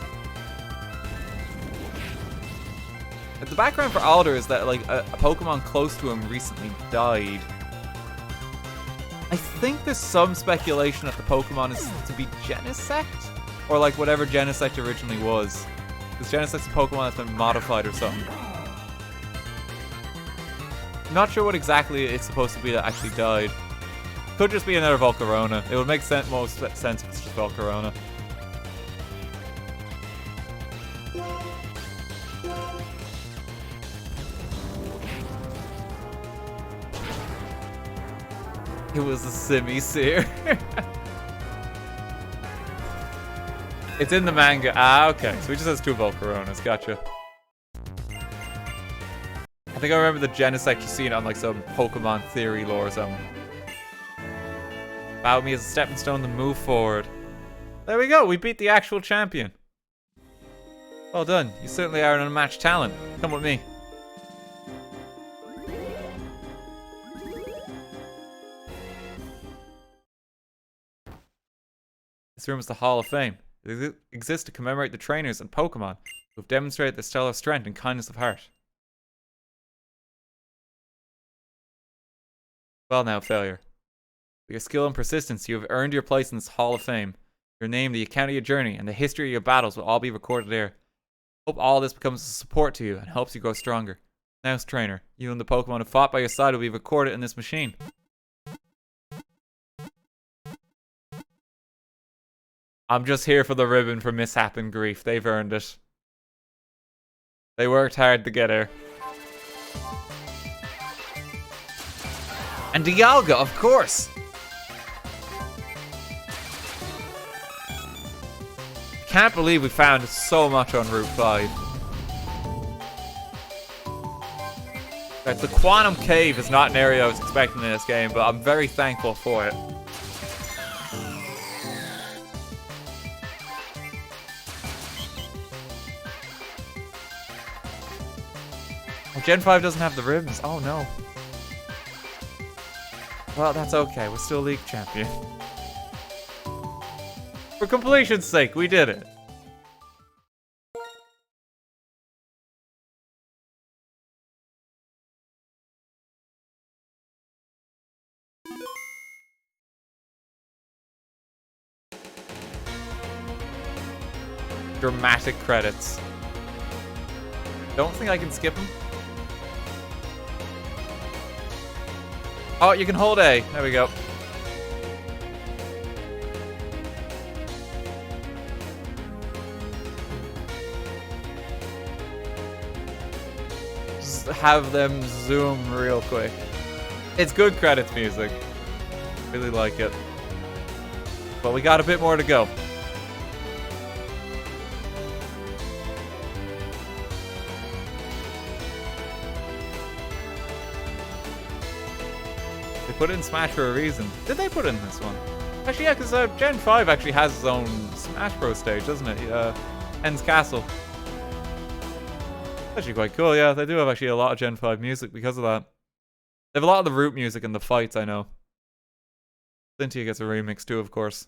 The background for Alder is that like a Pokemon close to him recently died. I think there's some speculation that the Pokemon is to be Genesect, or like whatever Genesect originally was. Because Genesect's a Pokemon that's been modified or something. I'm not sure what exactly it's supposed to be that actually died. Could just be another Volcarona. It would make most sense if it's just Volcarona. It was a Simisear. It's in the manga. Ah, okay. So he just has 2 Volcaronas. Gotcha. I think I remember the Genesect just seeing it on like some Pokemon theory lore or something. Bow me as a stepping stone to move forward. There we go. We beat the actual champion. Well done. You certainly are an unmatched talent. Come with me. This room is the Hall of Fame. It exists to commemorate the trainers and Pokemon who have demonstrated their stellar strength and kindness of heart. Well now, failure. With your skill and persistence, you have earned your place in this Hall of Fame. Your name, the account of your journey, and the history of your battles will all be recorded there. Hope all this becomes a support to you and helps you grow stronger. Now, trainer, you and the Pokemon who fought by your side will be recorded in this machine. I'm just here for the ribbon for mishap and grief. They've earned it. They worked hard to get here. And Dialga, of course! Can't believe we found so much on Route 5. Right, the Quantum Cave is not an area I was expecting in this game, but I'm very thankful for it. Oh, Gen 5 doesn't have the ribbons. Oh no. Well, that's okay. We're still League Champion. For completion's sake, we did it. Dramatic credits. Don't think I can skip them. Oh, you can hold A. There we go. Just have them zoom real quick. It's good credits music. Really like it. But we got a bit more to go. Put it in Smash for a reason. Did they put it in this one? Actually, yeah, because Gen 5 actually has its own Smash Bros. Stage, doesn't it? Ends Castle. Actually quite cool, yeah. They do have actually a lot of Gen 5 music because of that. They have a lot of the root music in the fights, I know. Cynthia gets a remix too, of course.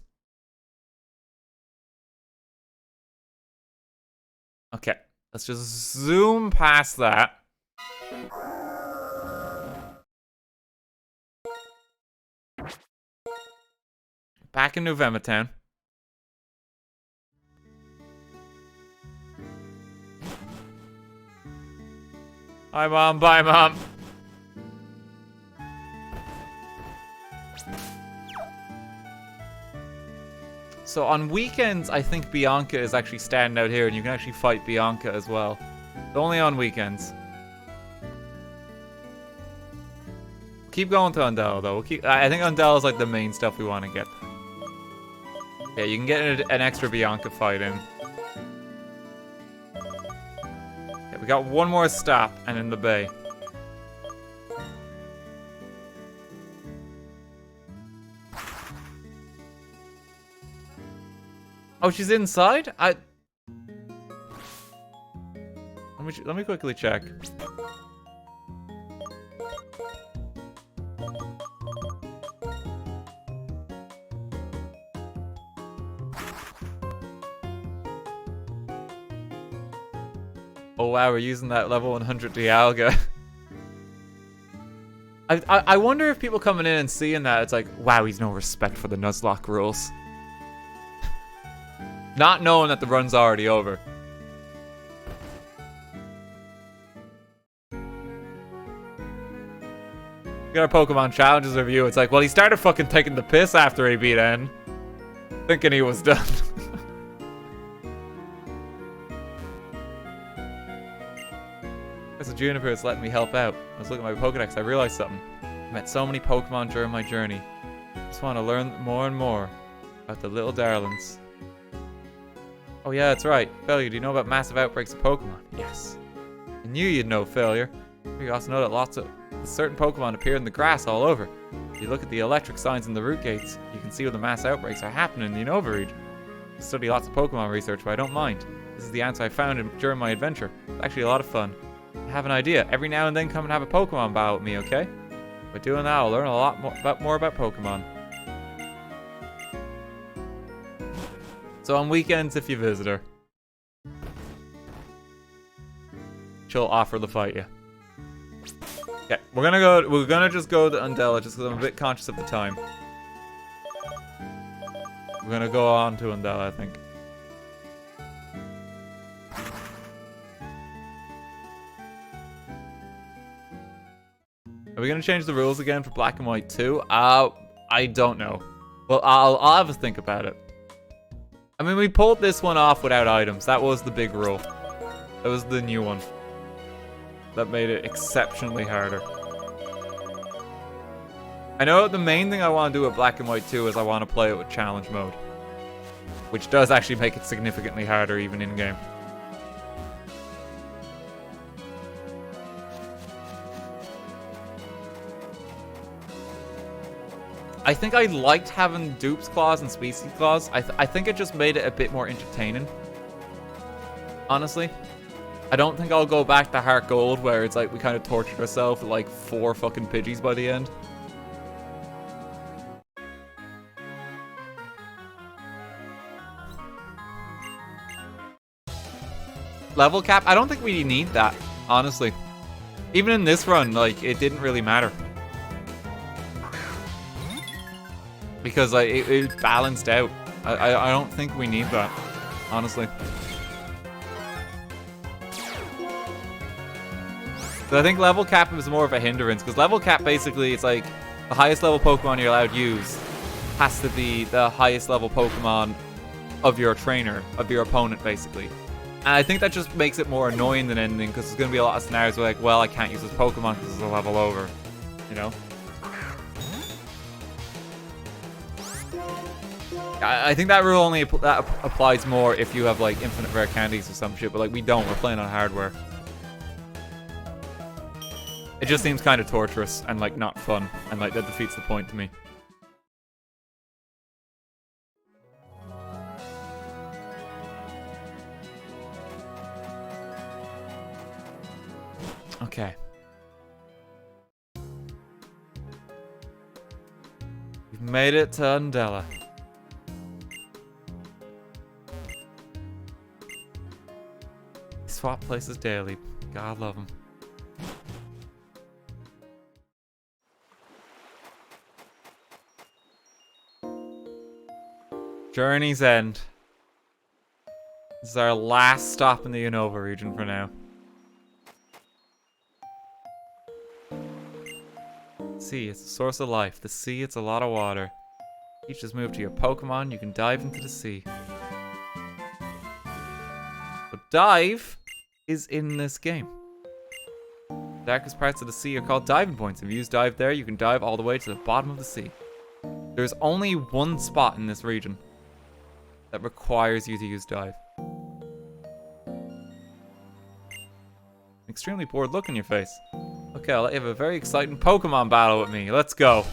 Okay, let's just zoom past that. Back in Unova Town. Hi, Mom. Bye, Mom. So on weekends, I think Bianca is actually standing out here, and you can actually fight Bianca as well. But only on weekends. Keep going to Undell, though. I think Undell is like the main stuff we want to get. Yeah, you can get an extra Bianca fight in. Yeah, we got one more stop, and in the bay. Oh, she's inside? let me quickly check. Oh wow, we're using that level 100 Dialga. I wonder if people coming in and seeing that, it's like, wow, he's no respect for the Nuzlocke rules. Not knowing that the run's already over. We got our Pokemon Challenges review. It's like, well, he started fucking taking the piss after he beat N. Thinking he was done. As a Juniper, it's letting me help out. I was looking at my Pokedex, I realized something. I met so many Pokemon during my journey. I just want to learn more and more about the little darlings. Oh yeah, that's right. Failure, do you know about massive outbreaks of Pokemon? Yes. I knew you'd know, Failure. You also know that certain Pokemon appear in the grass all over. If you look at the electric signs in the route gates, you can see where the mass outbreaks are happening in the Unova region. I study lots of Pokemon research, but I don't mind. This is the answer I found during my adventure. It's actually a lot of fun. I have an idea. Every now and then come and have a Pokemon battle with me, okay? By doing that, I'll learn a lot more about Pokemon. So on weekends, if you visit her, she'll offer to fight you. Okay, we're gonna just go to Undella just because I'm a bit conscious of the time. We're gonna go on to Undella, I think. Are we gonna change the rules again for Black and White 2? I don't know. Well, I'll have a think about it. I mean, we pulled this one off without items. That was the big rule. That was the new one. That made it exceptionally harder. I know the main thing I want to do with Black and White 2 is I want to play it with challenge mode. Which does actually make it significantly harder even in-game. I think I liked having Dupes Claws and Species Claws. I think it just made it a bit more entertaining. Honestly. I don't think I'll go back to Heart Gold where it's like we kind of tortured ourselves with like 4 fucking Pidgeys by the end. Level cap? I don't think we need that, honestly. Even in this run, like, it didn't really matter. Because like, it balanced out. I don't think we need that, honestly. So I think level cap is more of a hindrance, because level cap basically, it's like the highest level Pokemon you're allowed to use has to be the highest level Pokemon of your trainer, of your opponent, basically. And I think that just makes it more annoying than anything, because there's going to be a lot of scenarios where like, well, I can't use this Pokemon because it's a level over, you know? I think that rule only applies more if you have like infinite rare candies or some shit, but like we don't, we're playing on hardware. It just seems kind of torturous and like not fun, and like that defeats the point to me. Okay. We've made it to Undella. Swap places daily. God love them. Journey's End. This is our last stop in the Unova region for now. Sea, it's a source of life. The sea, it's a lot of water. Each just move to your Pokemon, you can dive into the sea. But dive is in this game. The darkest parts of the sea are called diving points. If you use dive there, you can dive all the way to the bottom of the sea. There's only one spot in this region that requires you to use dive. Extremely bored look on your face. Okay, I'll let you have a very exciting Pokemon battle with me. Let's go.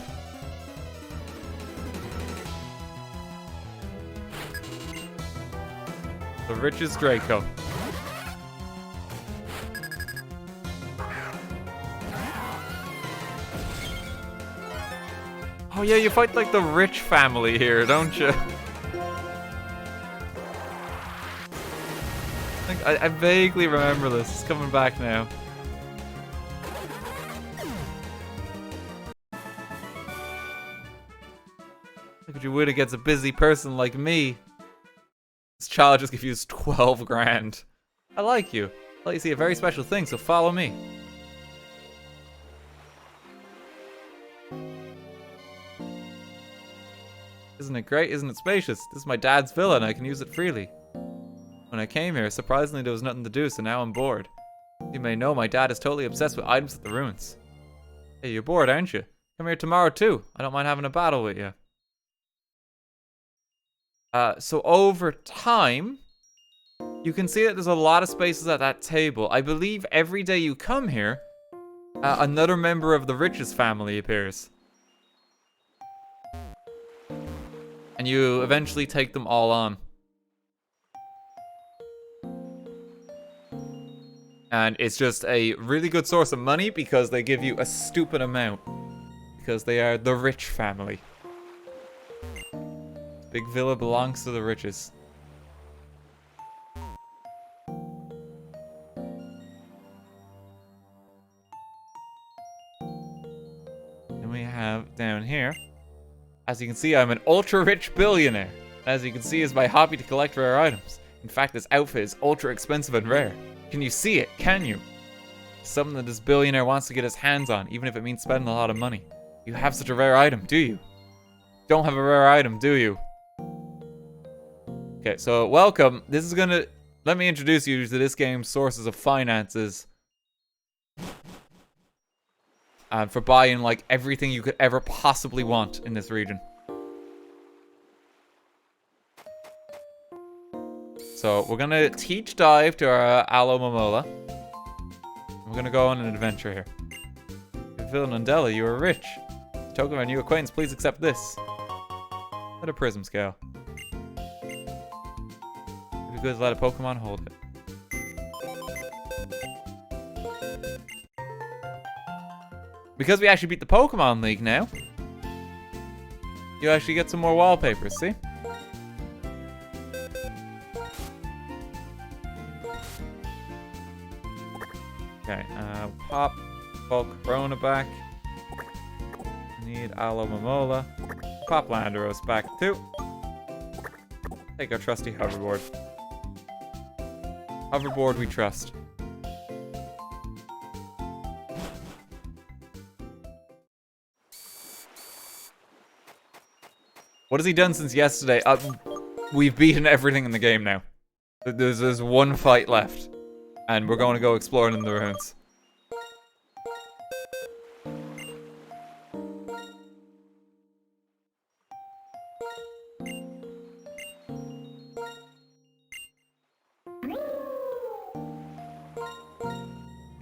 The richest Draco. Oh yeah, you fight like the rich family here, don't you? I vaguely remember this. It's coming back now. Look at you win against a busy person like me. This child just gives you 12 grand. I like you. I'll let you see a very special thing, so follow me. Isn't it great? Isn't it spacious? This is my dad's villa and I can use it freely. When I came here, surprisingly there was nothing to do, so now I'm bored. You may know my dad is totally obsessed with items at the ruins. Hey, you're bored, aren't you? Come here tomorrow too. I don't mind having a battle with you. So over time, you can see that there's a lot of spaces at that table. I believe every day you come here, another member of the Riches family appears. And you eventually take them all on. And it's just a really good source of money because they give you a stupid amount. Because they are the rich family. Big villa belongs to the riches. And we have down here. As you can see, I'm an ultra-rich billionaire. As you can see, it's my hobby to collect rare items. In fact, this outfit is ultra-expensive and rare. Can you see it? Can you? Something that this billionaire wants to get his hands on, even if it means spending a lot of money. You have such a rare item, do you? Don't have a rare item, do you? Okay, so welcome. This is gonna... Let me introduce you to this game's sources of finances. For buying, like, everything you could ever possibly want in this region. So, we're gonna teach dive to our Aloe Momola. We're gonna go on an adventure here. Phil Nundella, you are rich. As a token of our new acquaintance, please accept this. Let a prism scale. It'd be good to let a Pokemon hold it. Because we actually beat the Pokemon League now, you actually get some more wallpapers, see? Okay, pop Volcarona back. Need Aloe Momola. Pop Landorus back too. Take our trusty hoverboard. Hoverboard we trust. What has he done since yesterday? We've beaten everything in the game now. There's one fight left. And we're going to go exploring in the ruins.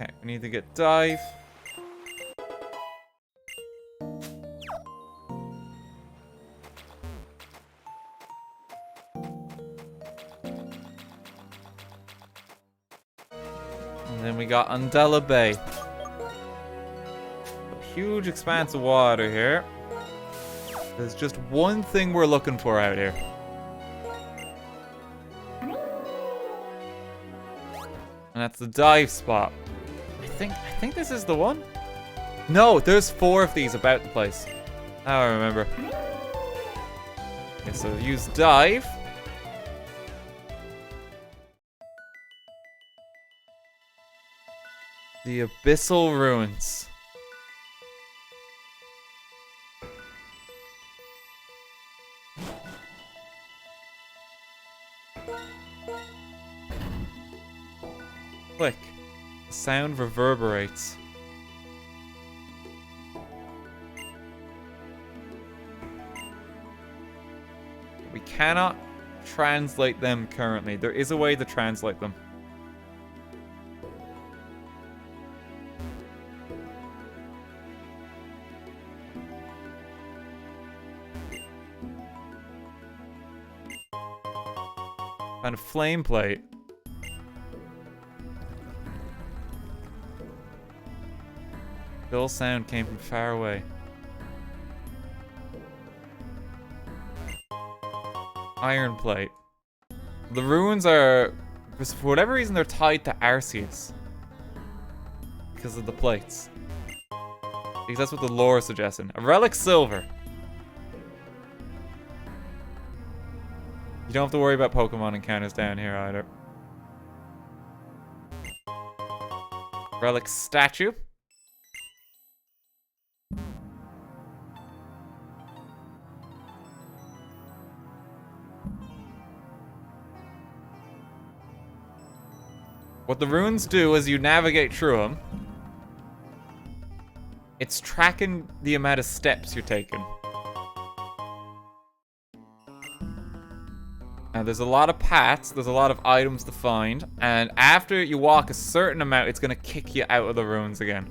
Okay, we need to get dive. And then we got Undella Bay. A huge expanse of water here. There's just one thing we're looking for out here. And that's the dive spot. I think this is the one? No, there's 4 of these about the place. Now I remember. Okay, so use dive. The Abyssal Ruins. Click. The sound reverberates. We cannot translate them currently. There is a way to translate them. Found a flame plate. Dull sound came from far away. Iron plate. The ruins are, for whatever reason, they're tied to Arceus. Because of the plates. Because that's what the lore is suggesting. A relic silver. You don't have to worry about Pokemon encounters down here either. Relic statue. What the runes do as you navigate through them, it's tracking the amount of steps you're taking. Now, there's a lot of paths, there's a lot of items to find, and after you walk a certain amount, it's gonna kick you out of the ruins again.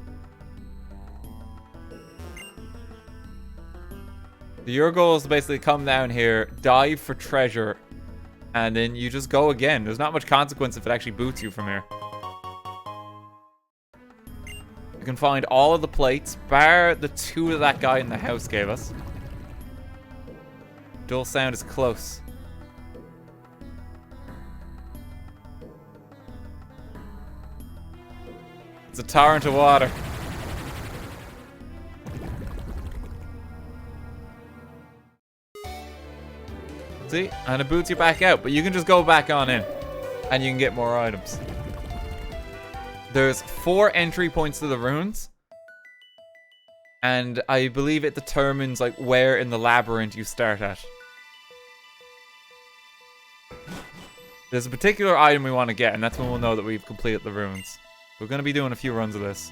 Your goal is to basically come down here, dive for treasure, and then you just go again. There's not much consequence if it actually boots you from here. You can find all of the plates, bar the 2 that guy in the house gave us. Dual sound is close. It's a torrent of water. See? And it boots you back out, but you can just go back on in. And you can get more items. There's 4 entry points to the ruins. And I believe it determines like where in the labyrinth you start at. There's a particular item we want to get, and that's when we'll know that we've completed the ruins. We're going to be doing a few runs of this.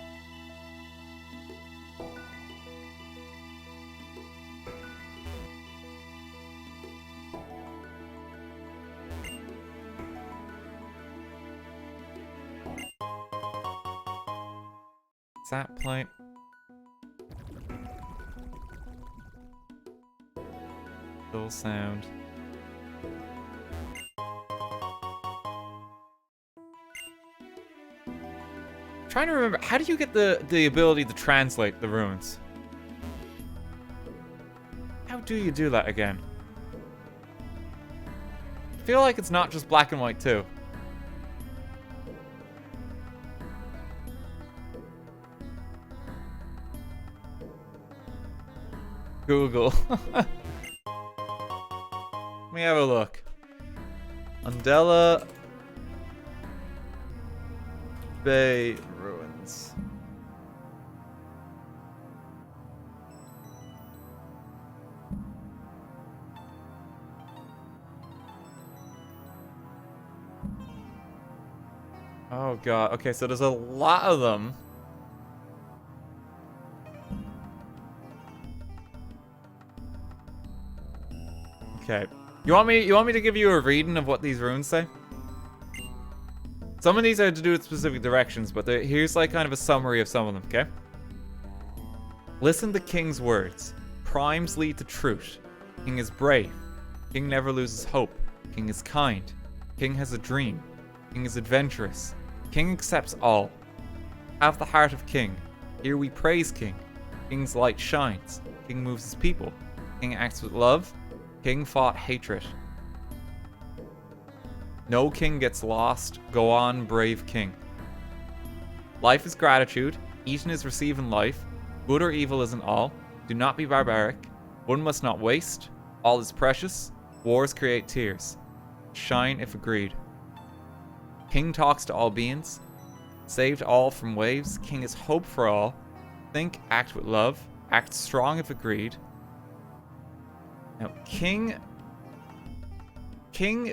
Sap plate. Dual sound. Trying to remember, how do you get the ability to translate the runes? How do you do that again? I feel like it's not just black and white too. Google. Let me have a look. Undella Bay Ruins. Oh god, okay, so there's a lot of them. Okay. You want me to give you a reading of what these runes say? Some of these are to do with specific directions, but here's like kind of a summary of some of them, okay? Listen to King's words. Primes lead to truth. King is brave. King never loses hope. King is kind. King has a dream. King is adventurous. King accepts all. Have the heart of King. Here we praise King. King's light shines. King moves his people. King acts with love. King fought hatred. No king gets lost. Go on, brave king. Life is gratitude. Eating is receiving life. Good or evil isn't all. Do not be barbaric. One must not waste. All is precious. Wars create tears. Shine if agreed. King talks to all beings. Saved all from waves. King is hope for all. Think, act with love. Act strong if agreed. Now, King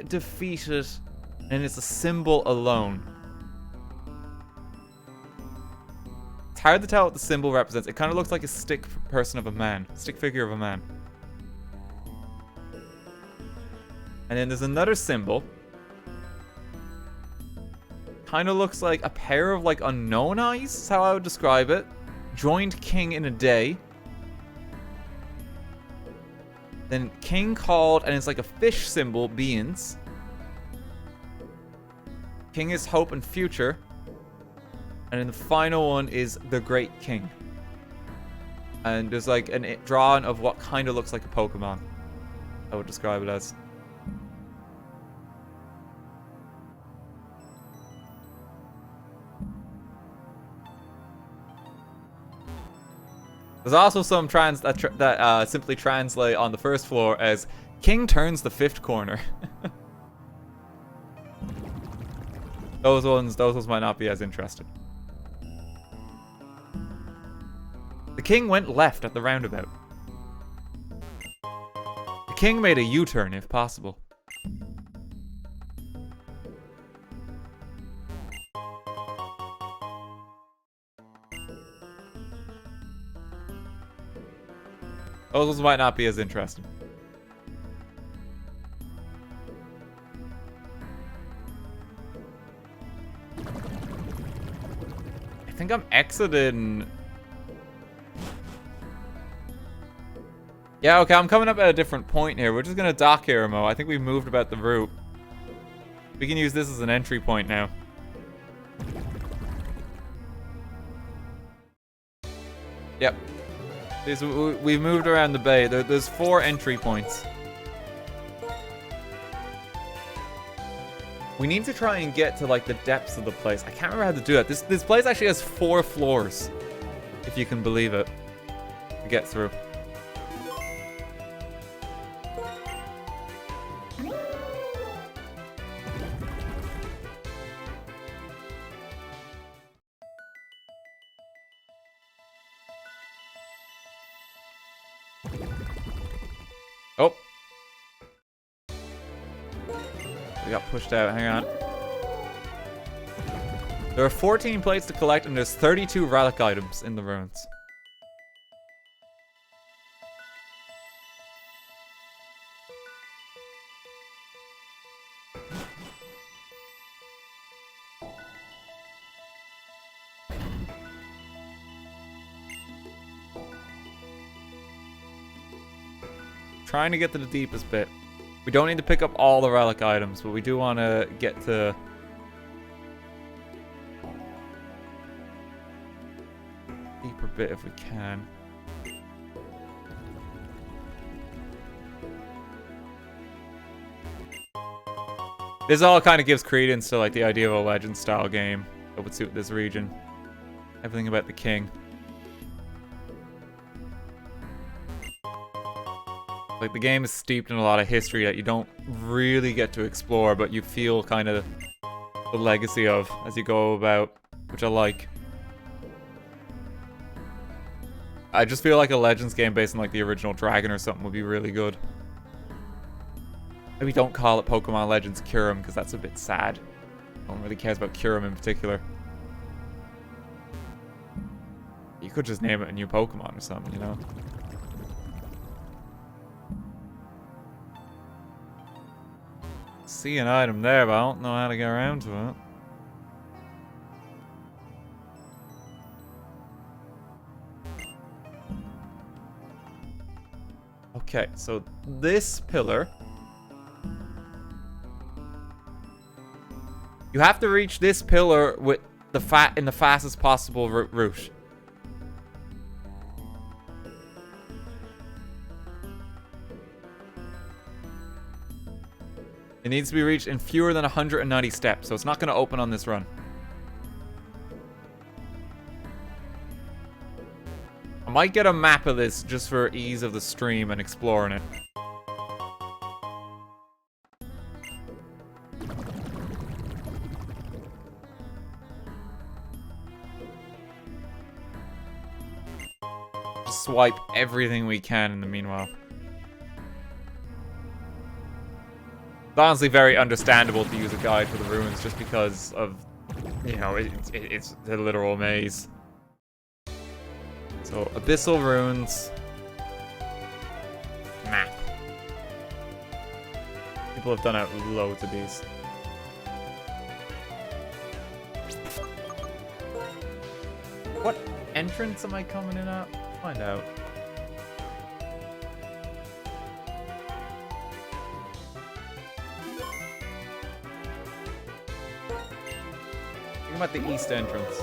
defeated, and it's a symbol alone. It's hard to tell what the symbol represents. It kind of looks like a stick figure of a man. And then there's another symbol. Kind of looks like a pair of like unknown eyes, is how I would describe it. Joined King in a day. Then King called, and it's like a fish symbol, beings. King is hope and future. And then the final one is the Great King. And there's like a drawing of what kind of looks like a Pokemon. I would describe it as. There's also some that simply translate on the first floor as King turns the 5th corner. Those ones might not be as interesting. The King went left at the roundabout. The King made a U-turn if possible. Those might not be as interesting. I think I'm exiting. Yeah, okay, I'm coming up at a different point here. We're just gonna dock here, Mo. I think we've moved about the route. We can use this as an entry point now. Yep. We've moved around the bay. There's 4 entry points. We need to try and get to like the depths of the place. I can't remember how to do that. This place actually has 4 floors, if you can believe it, to get through. Oh. We got pushed out. Hang on. There are 14 plates to collect, and there's 32 relic items in the ruins. Trying to get to the deepest bit. We don't need to pick up all the relic items, but we do want to get to deeper bit if we can. This all kind of gives credence to like the idea of a legend style game that would suit this region. Everything about the king. Like, the game is steeped in a lot of history that you don't really get to explore, but you feel kind of the legacy of as you go about, which I like. I just feel like a Legends game based on, like, the original Dragon or something would be really good. Maybe don't call it Pokemon Legends Kyurem, because that's a bit sad. No one really cares about Kyurem in particular. You could just name it a new Pokemon or something, you know? See an item there, but I don't know how to get around to it. Okay, so this pillar. You have to reach this pillar with in the fastest possible route. It needs to be reached in fewer than 190 steps, so it's not going to open on this run. I might get a map of this just for ease of the stream and exploring it. Just swipe everything we can in the meanwhile. It's honestly very understandable to use a guide for the ruins just because of, you know, it's the literal maze. So, Abyssal Ruins. Map. People have done out loads of these. What entrance am I coming in at? Find out. Think about the east entrance.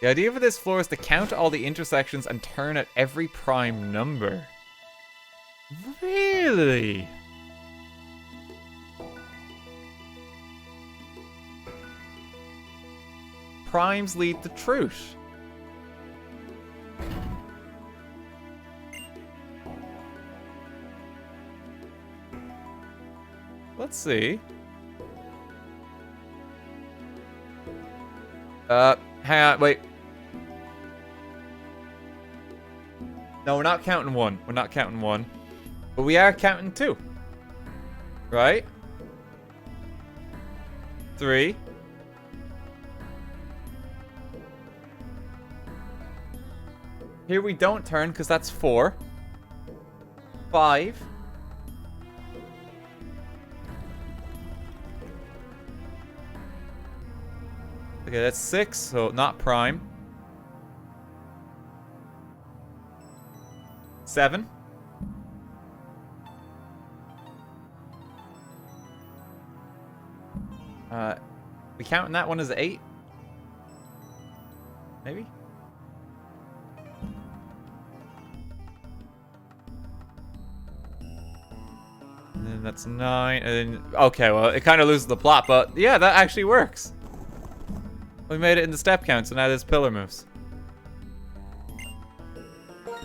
The idea for this floor is to count all the intersections and turn at every prime number. Really? Primes lead the truth. Let's see. Hang on, wait. No, we're not counting one. We're not counting one. But we are counting two. Right? 3. Here we don't turn because that's 4. 5. Okay, that's 6, so not prime. 7. We counting that one as 8? Maybe? And then that's 9, and then... Okay, well, it kind of loses the plot, but yeah, that actually works. We made it in the step count, so now there's pillar moves.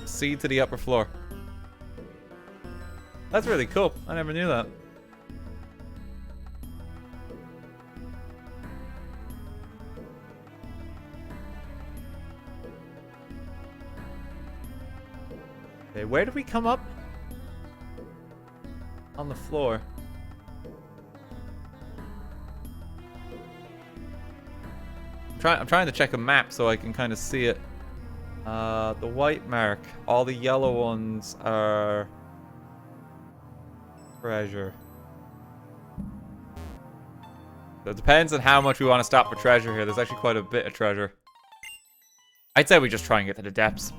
C to the upper floor. That's really cool. I never knew that. Okay, where did we come up? On the floor. I'm trying to check a map so I can kind of see it. The white mark. All the yellow ones are treasure. So it depends on how much we want to stop for treasure here. There's actually quite a bit of treasure. I'd say we just try and get to the depths.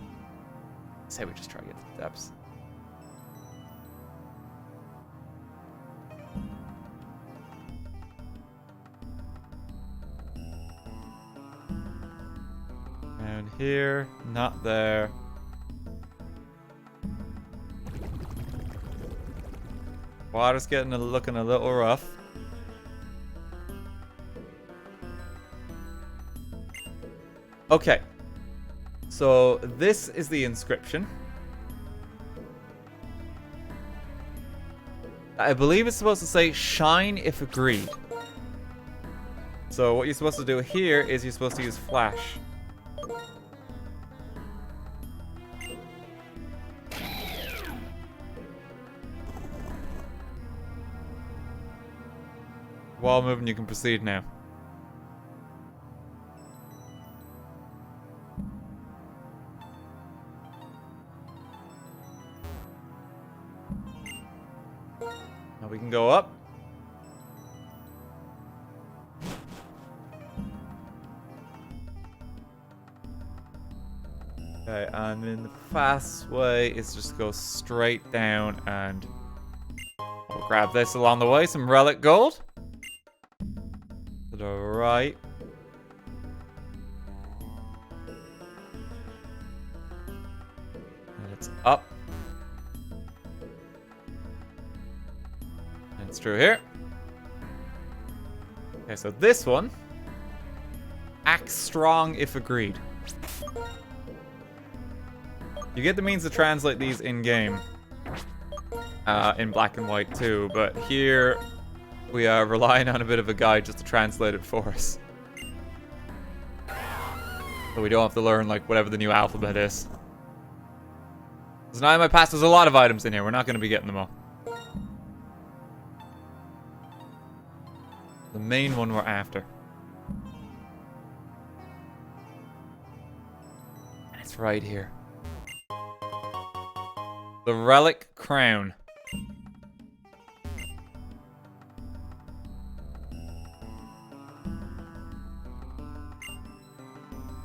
Down here, not there. Water's looking a little rough. Okay. So this is the inscription. I believe it's supposed to say shine if agreed. So what you're supposed to do here is you're supposed to use flash. While moving, you can proceed now. Now we can go up. Okay, and then the fast way is just go straight down and we'll grab this along the way, some relic gold. To the right. And it's up. And it's through here. Okay, so this one. Act strong if agreed. You get the means to translate these in-game. In black and white too, but here we are relying on a bit of a guide just to translate it for us. So we don't have to learn like whatever the new alphabet is. So now in my past, there's a lot of items in here. We're not going to be getting them all. The main one we're after. And it's right here. The Relic Crown.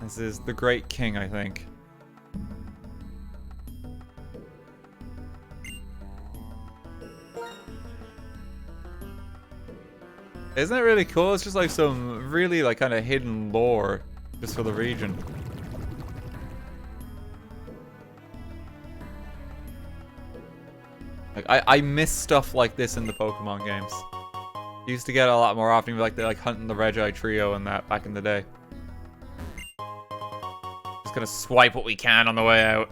This is the Great King, I think. Isn't it really cool? It's just like some really like kind of hidden lore just for the region. Like, I miss stuff like this in the Pokemon games. You used to get it a lot more often, like they're like hunting the Regi trio and that back in the day. Just gonna swipe what we can on the way out.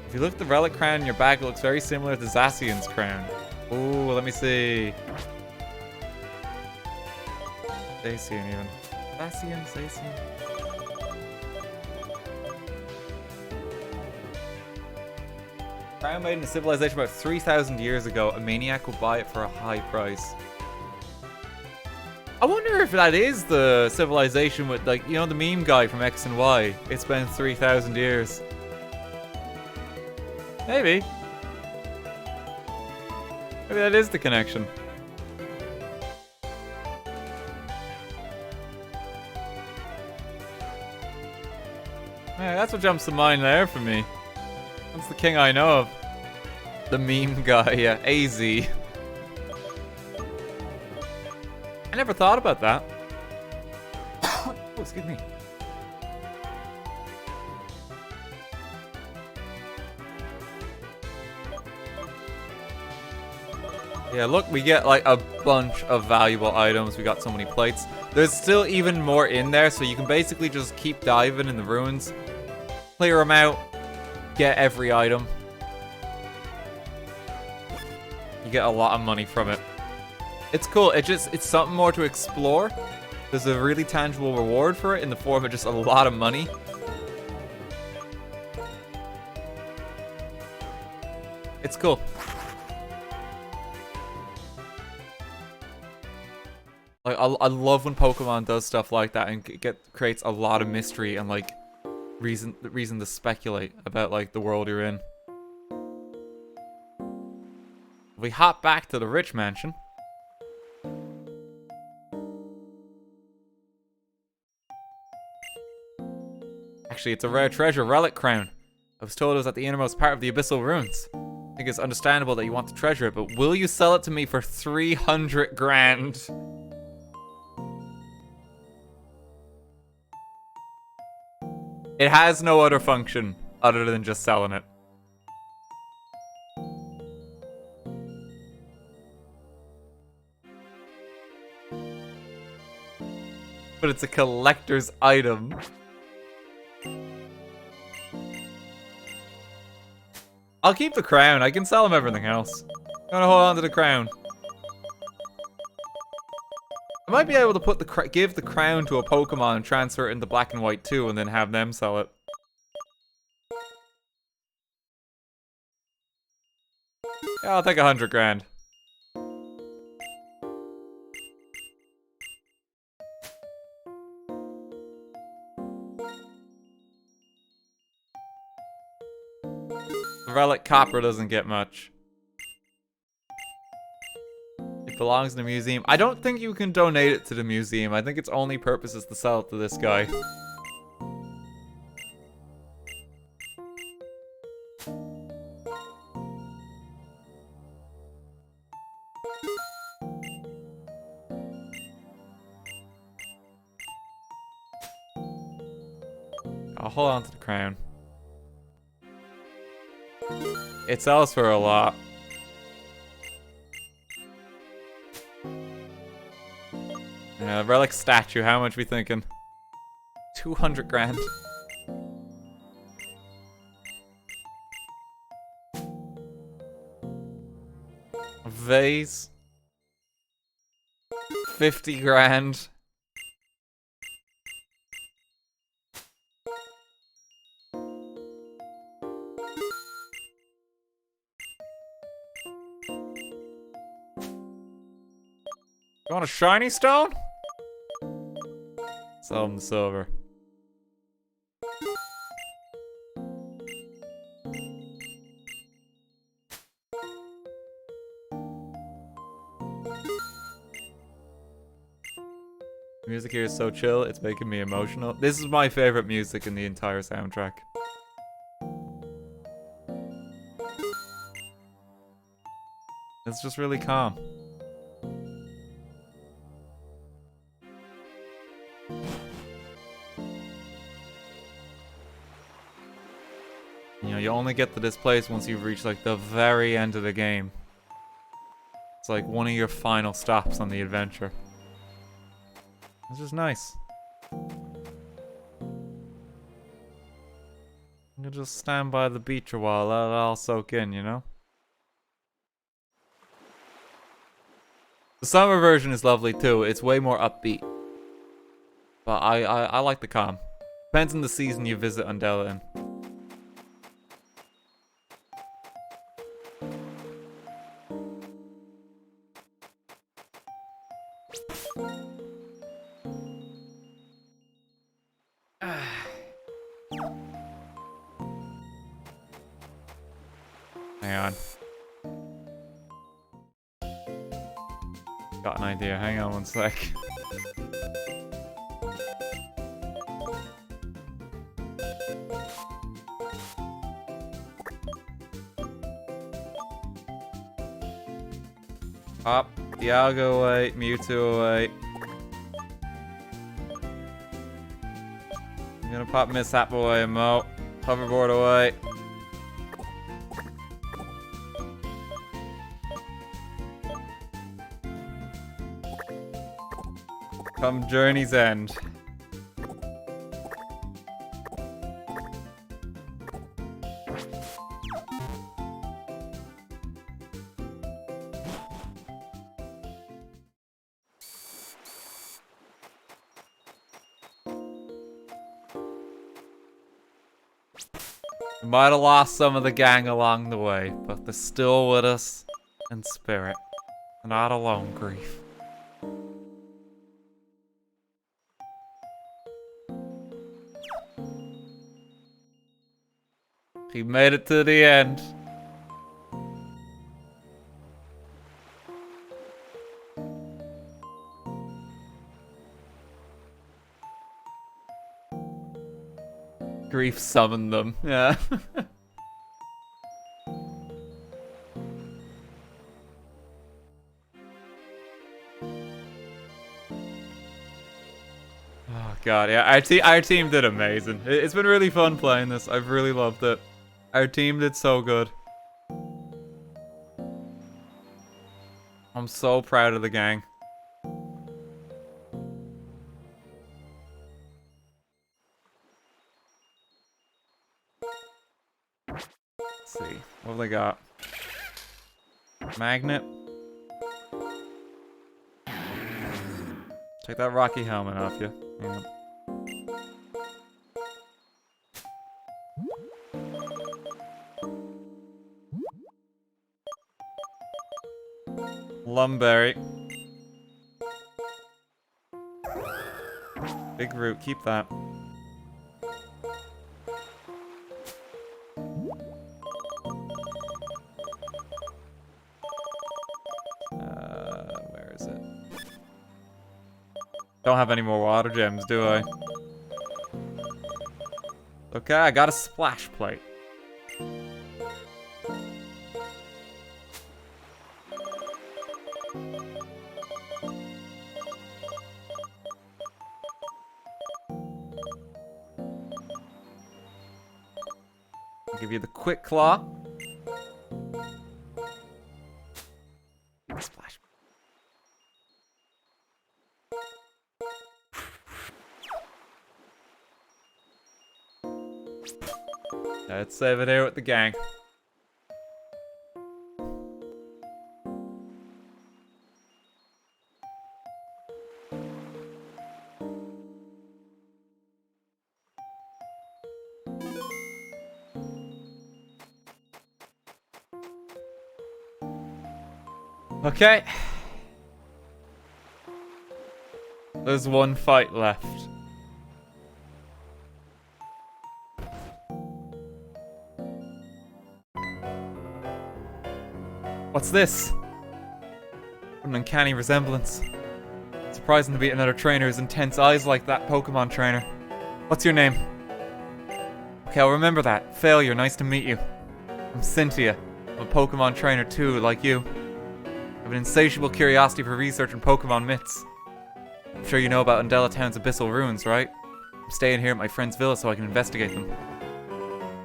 If you look at the Relic crown in your bag, it looks very similar to Zacian's crown. Ooh, let me see. Zacian even. Zacian. Crown made in a civilization about 3,000 years ago. A maniac will buy it for a high price. I wonder if that is the civilization with, like, you know, the meme guy from X and Y. It's been 3,000 years. Maybe. Maybe that is the connection. Yeah, that's what jumps to mind there for me. That's the king I know of. The meme guy, yeah, AZ. I never thought about that. Oh, excuse me. Yeah, look, we get like a bunch of valuable items. We got so many plates. There's still even more in there, so you can basically just keep diving in the ruins, clear them out, get every item. You get a lot of money from it. It's cool. It's something more to explore. There's a really tangible reward for it in the form of just a lot of money. It's cool. Like, I love when Pokemon does stuff like that and creates a lot of mystery and like reason to speculate about like the world you're in. We hop back to the rich mansion. Actually, it's a rare treasure, Relic crown. I was told it was at the innermost part of the Abyssal Ruins. I think it's understandable that you want to treasure it, but will you sell it to me for 300 grand? It has no other function other than just selling it. But it's a collector's item. I'll keep the crown. I can sell him everything else. I'm gonna hold on to the crown. I might be able to put give the crown to a Pokemon and transfer it into Black and White 2 and then have them sell it. Yeah, I'll take 100 grand. The Relic Copper doesn't get much. It belongs in a museum. I don't think you can donate it to the museum. I think its only purpose is to sell it to this guy. I'll hold on to the crown. It sells for a lot. Relic statue, how much we thinking? 200 grand. A vase. 50 grand. You want a shiny stone? Sell him the silver. The music here is so chill, it's making me emotional. This is my favorite music in the entire soundtrack. It's just really calm. you only get to this place once you've reached like the very end of the game. It's like one of your final stops on the adventure. This is nice. You can just stand by the beach a while, let it all soak in, you know? The summer version is lovely too. It's way more upbeat. But I like the calm. Depends on the season you visit Undella in. Hang on. Got an idea. Hang on one sec. Up. Dialga away. Mewtwo away. I'm gonna pop Mishap away, Mo. Hoverboard away. Come Journey's End. We might have lost some of the gang along the way, but they're still with us in spirit. They're not alone, Grief. He made it to the end. Grief summoned them, yeah. Oh god, yeah, our team did amazing. It's been really fun playing this. I've really loved it. Our team did so good. I'm so proud of the gang. Let's see. What have they got? Magnet. Take that rocky helmet off you. Yeah. Lumberry. Big root, keep that. Where is it? Don't have any more water gems, do I? Okay, I got a splash plate. Give you the quick claw. Splash. Let's save it here with the gang. Okay. There's one fight left. What's this? What an uncanny resemblance. Surprising to beat another trainer whose intense eyes like that Pokemon trainer. What's your name? Okay, I'll remember that. Failure, nice to meet you. I'm Cynthia. I'm a Pokemon trainer too, like you. I have an insatiable curiosity for researching Pokemon myths. I'm sure you know about Undella Town's Abyssal Ruins, right? I'm staying here at my friend's villa so I can investigate them.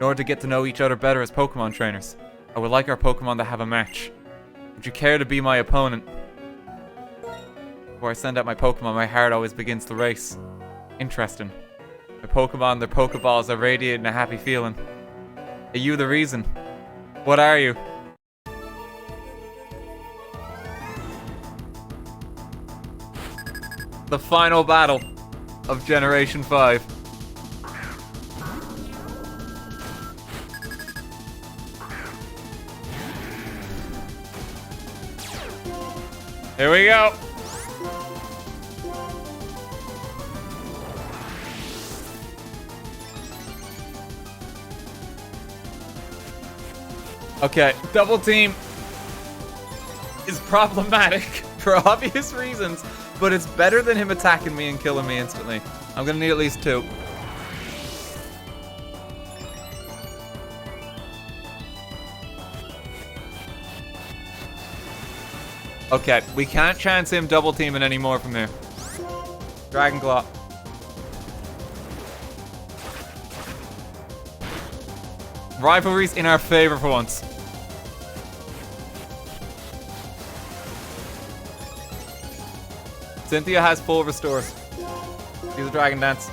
order to get to know each other better as Pokemon trainers, I would like our Pokemon to have a match. Would you care to be my opponent? Before I send out my Pokemon, my heart always begins to race. Interesting. My Pokemon, their Pokeballs are radiating a happy feeling. Are you the reason? What are you? The final battle of Generation 5. Here we go. Okay, double team is problematic for obvious reasons, but it's better than him attacking me and killing me instantly. I'm gonna need at least 2. Okay, we can't chance him double teaming anymore from there. Dragon Claw. Rivalry's in our favor for once. Cynthia has full restores. Do the Dragon Dance.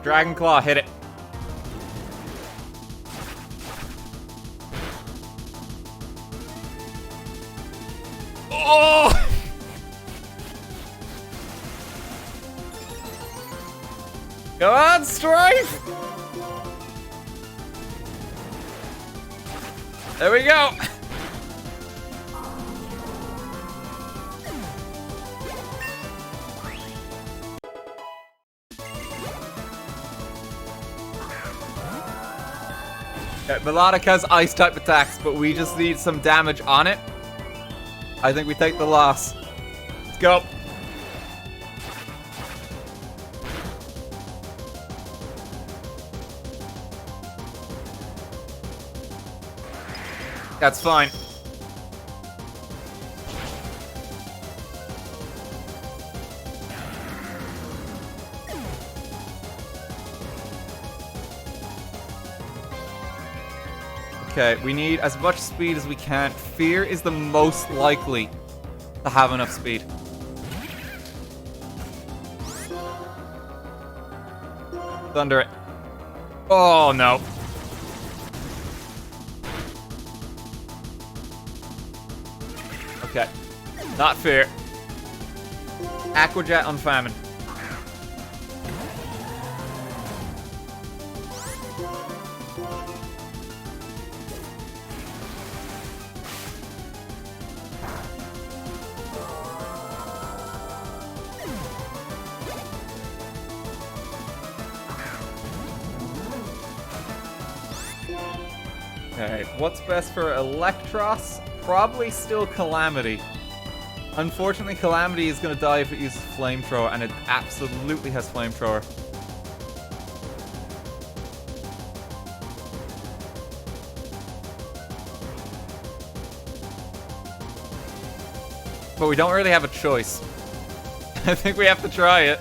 Dragon Claw, hit it. Oh! Come on, Strife! There we go! Okay, Melodic has ice type attacks, but we just need some damage on it. I think we take the loss. Let's go. That's fine. Okay, we need as much speed as we can. Fear is the most likely to have enough speed. Thunder it. Oh, no. Okay. Not fair. Aqua Jet on Famine. Okay, what's best for Electros? Probably still Calamity. Unfortunately, Calamity is going to die if it uses Flamethrower, and it absolutely has Flamethrower. But we don't really have a choice. I think we have to try it.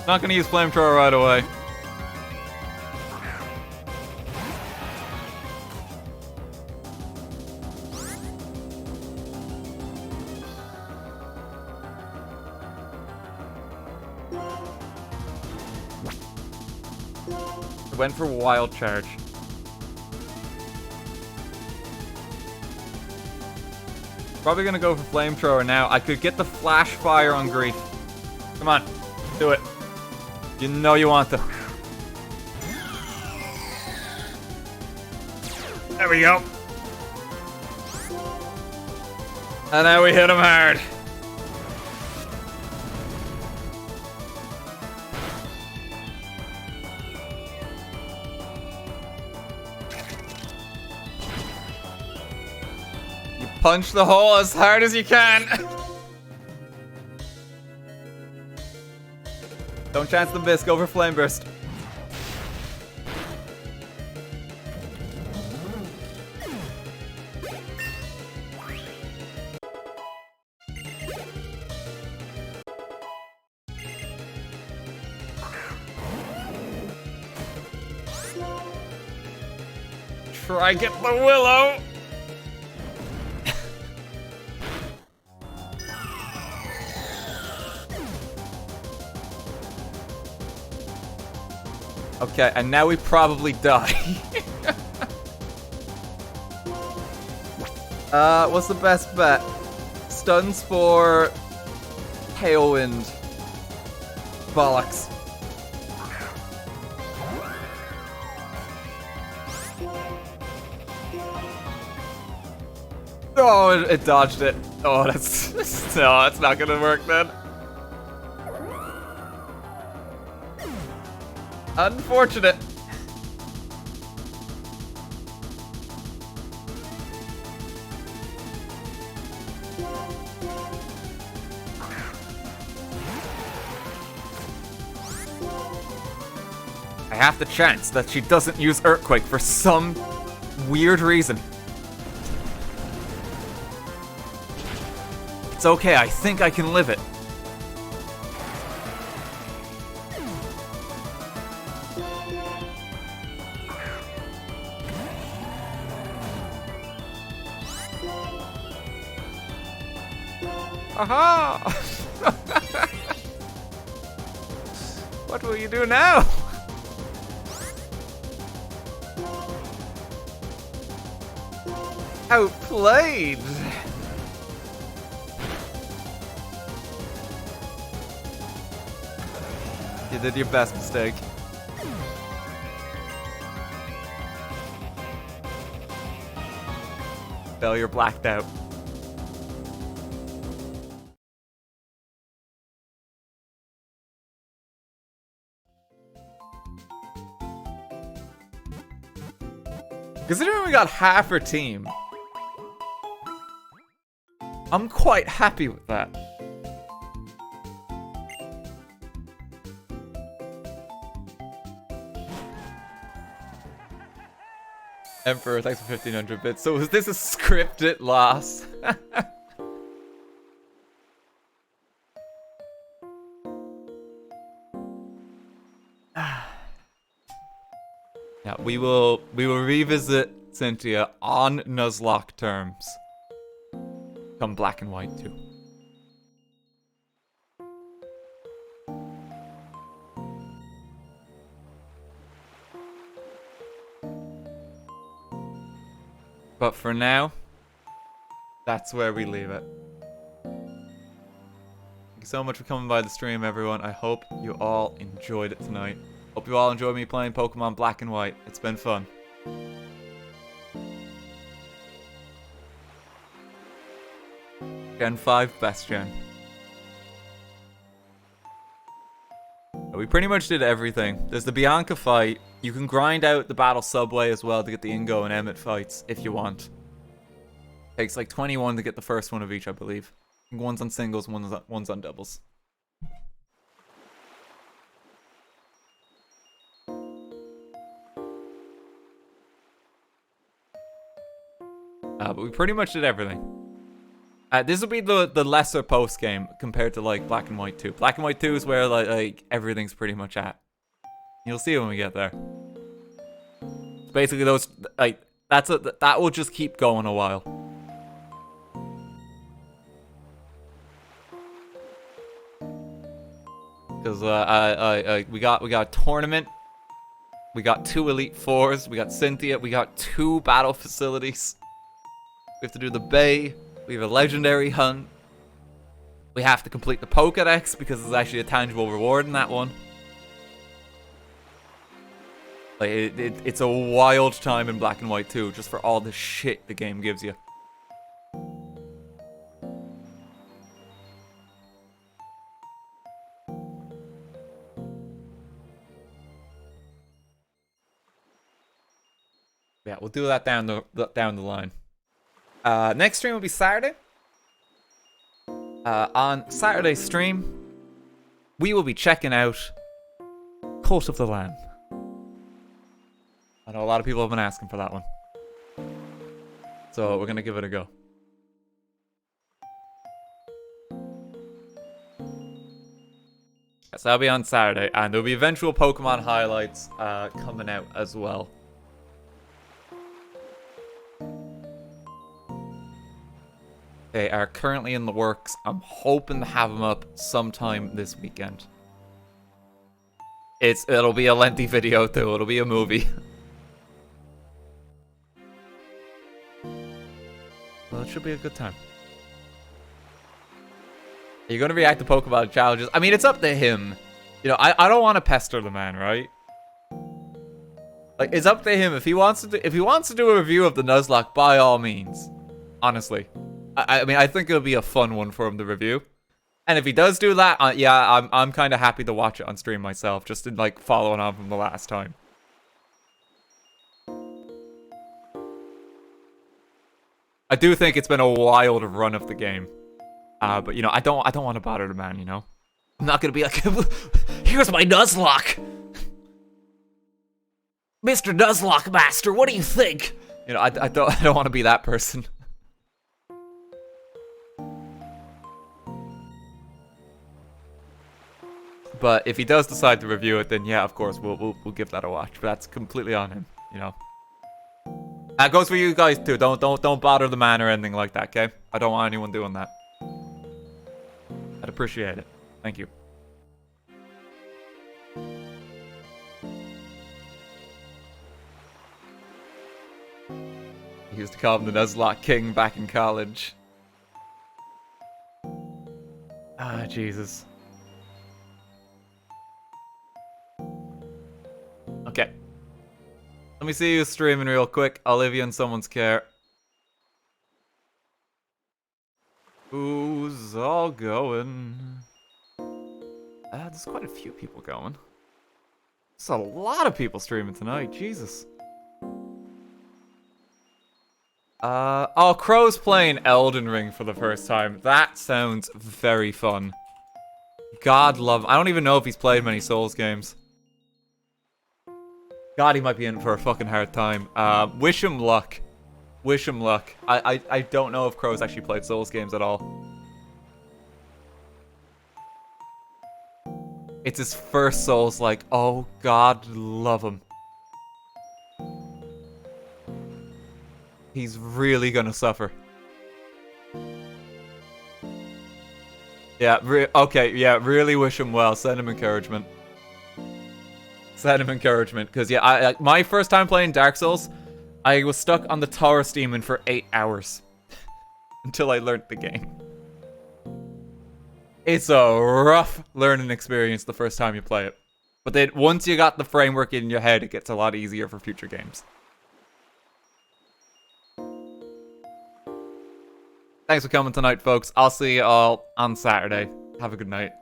Not going to use Flamethrower right away. Went for Wild Charge. Probably gonna go for Flamethrower now. I could get the Flash Fire on Grief. Come on, do it. You know you want to. There we go. And now we hit him hard. Punch the hole as hard as you can. Don't chance the miss, go for Flame Burst. Try get the Willow. Okay, and now we probably die. What's the best bet? Stuns for Tailwind. Bollocks. Oh, it dodged it. Oh, that's no, it's not gonna work then. Unfortunate. I have the chance that she doesn't use Earthquake for some weird reason. It's okay, I think I can live it. Aha! What will you do now? Outplayed! You did your best mistake. Failure blacked out. Considering we got half her team, I'm quite happy with that. Emperor, thanks for 1500 bits. So was this a scripted loss? Yeah, we will revisit Cynthia on Nuzlocke terms. Come Black and White too. But for now, that's where we leave it. Thank you so much for coming by the stream, everyone. I hope you all enjoyed it tonight. Hope you all enjoyed me playing Pokemon Black and White. It's been fun. Gen 5, best gen. We pretty much did everything. There's the Bianca fight. You can grind out the battle subway as well to get the Ingo and Emmett fights if you want. Takes like 21 to get the first one of each, I believe. One's on singles, one's on doubles. But we pretty much did everything. This will be the lesser post game compared to like Black and White 2. Black and White 2 is where like everything's pretty much at. You'll see when we get there. Basically, those like that will just keep going a while. Because we got a tournament. We got 2 Elite Fours. We got Cynthia. We got 2 battle facilities. We have to do the Bay. We have a legendary hunt. We have to complete the Pokédex because there's actually a tangible reward in that one. Like it's a wild time in Black and White 2 just for all the shit the game gives you. Yeah, we'll do that down the line. Next stream will be Saturday. On Saturday's stream, we will be checking out Cult of the Lamb. I know a lot of people have been asking for that one. So we're going to give it a go. So that'll be on Saturday. And there'll be eventual Pokemon highlights coming out as well. They are currently in the works. I'm hoping to have them up sometime this weekend. It'll be a lengthy video too. It'll be a movie. Well, it should be a good time. Are you going to react to Pokemon challenges? I mean, it's up to him. You know, I don't want to pester the man, right? Like, it's up to him. If he wants to do a review of the Nuzlocke, by all means. Honestly. I mean, I think it'll be a fun one for him to review. And if he does do that, yeah, I'm kind of happy to watch it on stream myself, just in, like, following on from the last time. I do think it's been a wild run of the game. But, you know, I don't want to bother the man, you know? I'm not gonna be like, here's my Nuzlocke! Mr. Nuzlocke Master, what do you think? You know, I don't want to be that person. But if he does decide to review it, then yeah, of course, we'll give that a watch. But that's completely on him, you know. That goes for you guys too. Don't bother the man or anything like that, okay? I don't want anyone doing that. I'd appreciate it. Thank you. He used to call him the Nuzlocke King back in college. Ah, Jesus. Okay. Let me see you streaming real quick. I'll leave you in someone's care. Who's all going? There's quite a few people going. There's a lot of people streaming tonight. Jesus. Oh, Crow's playing Elden Ring for the first time. That sounds very fun. God love him. I don't even know if he's played many Souls games. God, he might be in for a fucking hard time. Wish him luck. Wish him luck. I don't know if Crow's actually played Souls games at all. It's his first Souls, like, oh, God love him. He's really gonna suffer. Yeah, okay, yeah, really wish him well. Send him encouragement. Send him encouragement, because yeah, my first time playing Dark Souls, I was stuck on the Taurus Demon for 8 hours. Until I learned the game. It's a rough learning experience the first time you play it. But then once you got the framework in your head, it gets a lot easier for future games. Thanks for coming tonight, folks. I'll see you all on Saturday. Have a good night.